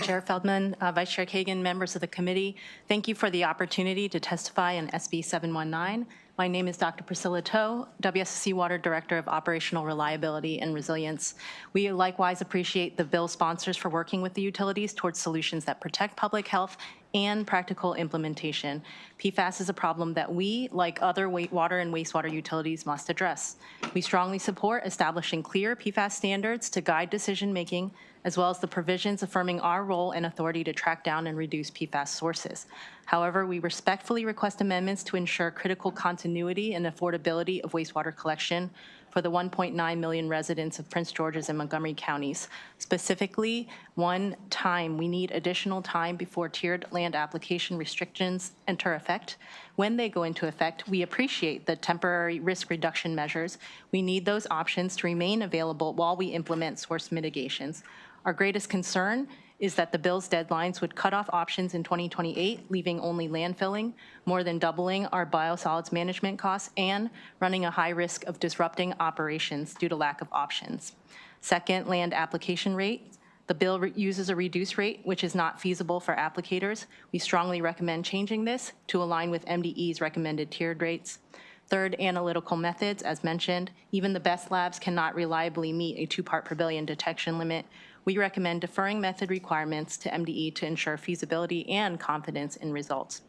Chair Feldman, Vice Chair Kagan, members of the committee, thank you for the opportunity to testify on SB 719. My name is Dr. Priscilla Toe, WSSC Water Director of Operational Reliability and Resilience. We likewise appreciate the bill sponsors for working with the utilities towards solutions that protect public health and practical implementation. PFAS is a problem that we, like other water and wastewater utilities, must address. We strongly support establishing clear PFAS standards to guide decision-making, as well as the provisions affirming our role and authority to track down and reduce PFAS sources. However, we respectfully request amendments to ensure critical continuity and affordability of wastewater collection for the 1.9 million residents of Prince George's and Montgomery counties. Specifically, we need additional time before tiered land application restrictions enter effect. When they go into effect, we appreciate the temporary risk reduction measures. We need those options to remain available while we implement source mitigations. Our greatest concern is that the bill's deadlines would cut off options in 2028, leaving only landfilling, more than doubling our biosolids management costs, and running a high risk of disrupting operations due to lack of options. Second, land application rate. The bill uses a reduced rate, which is not feasible for applicators. We strongly recommend changing this to align with MDE's recommended tiered rates. Third, analytical methods, as mentioned. Even the best labs cannot reliably meet a 2 part per billion detection limit. We recommend deferring method requirements to MDE to ensure feasibility and confidence in results.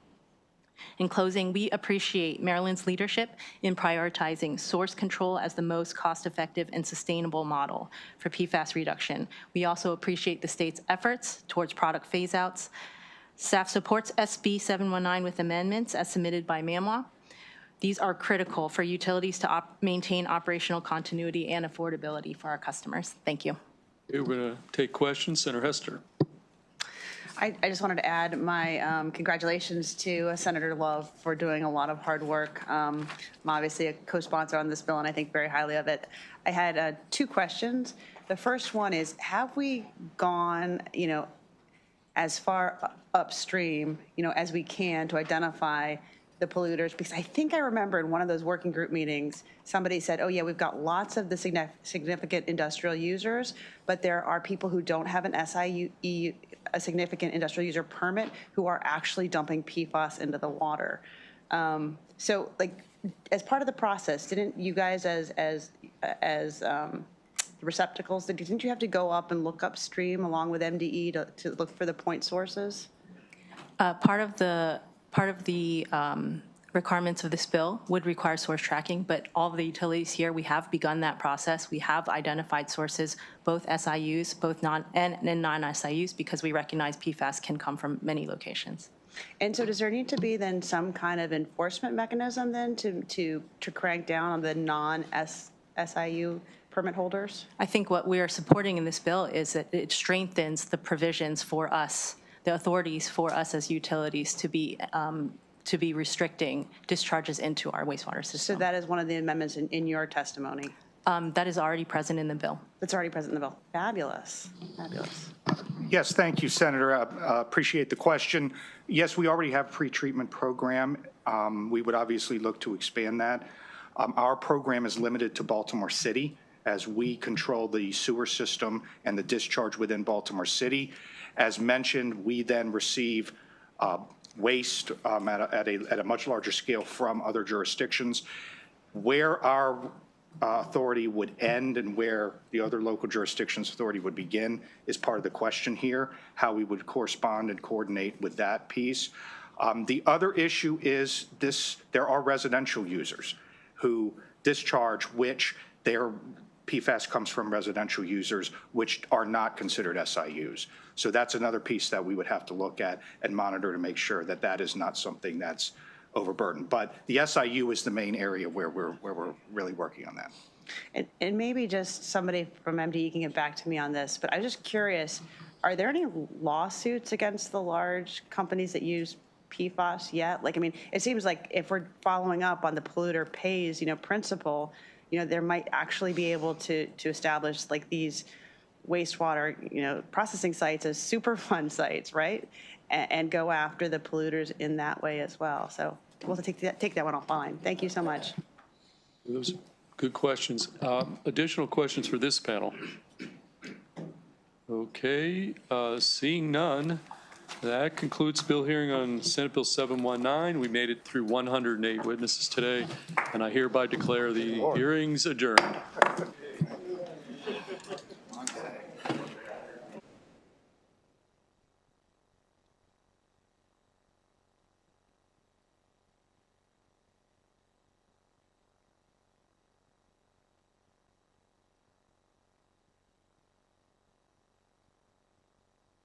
In closing, we appreciate Maryland's leadership in prioritizing source control as the most cost-effective and sustainable model for PFAS reduction. We also appreciate the state's efforts towards product phase-outs. Staff supports SB 719 with amendments as submitted by MAMWA. These are critical for utilities to maintain operational continuity and affordability for our customers. Thank you.
Okay, we're going to take questions. Senator Hester.
I just wanted to add my congratulations to Senator Love for doing a lot of hard work. I'm obviously a co-sponsor on this bill, and I think very highly of it. I had 2 questions. The first one is, have we gone, as far upstream, as we can to identify the polluters? Because I think I remember in one of those working group meetings, somebody said, oh yeah, we've got lots of the significant industrial users, but there are people who don't have an SIE, a significant industrial user permit, who are actually dumping PFAS into the water. So as part of the process, didn't you guys as receptacles, didn't you have to go up and look upstream along with MDE to look for the point sources?
Part of the requirements of this bill would require source tracking, but all of the utilities here, we have begun that process. We have identified sources, both SIUs, both non-SIUs, because we recognize PFAS can come from many locations.
And so does there need to be then some kind of enforcement mechanism then to crank down on the non-SIU permit holders?
I think what we are supporting in this bill is that it strengthens the provisions for us, the authorities for us as utilities to be restricting discharges into our wastewater system.
So that is one of the amendments in your testimony?
That is already present in the bill.
That's already present in the bill. Fabulous. Fabulous.
Yes, thank you, Senator. Appreciate the question. Yes, we already have a pretreatment program. We would obviously look to expand that. Our program is limited to Baltimore City, as we control the sewer system and the discharge within Baltimore City. As mentioned, we then receive waste at a much larger scale from other jurisdictions. Where our authority would end and where the other local jurisdictions' authority would begin is part of the question here, how we would correspond and coordinate with that piece. The other issue is there are residential users who discharge, which their PFAS comes from residential users, which are not considered SIUs. So that's another piece that we would have to look at and monitor to make sure that that is not something that's overburdened. But the SIU is the main area where we're really working on that.
And maybe just somebody from MDE can get back to me on this, but I'm just curious, are there any lawsuits against the large companies that use PFAS yet? Like, I mean, it seems like if we're following up on the polluter pays, principle, there might actually be able to establish like these wastewater, processing sites as Superfund sites, right? And go after the polluters in that way as well. So we'll take that one offline. Thank you so much.
Those are good questions. Additional questions for this panel? Okay, seeing none, that concludes bill hearing on Senate Bill 719. We made it through 108 witnesses today, and I hereby declare the hearings adjourned.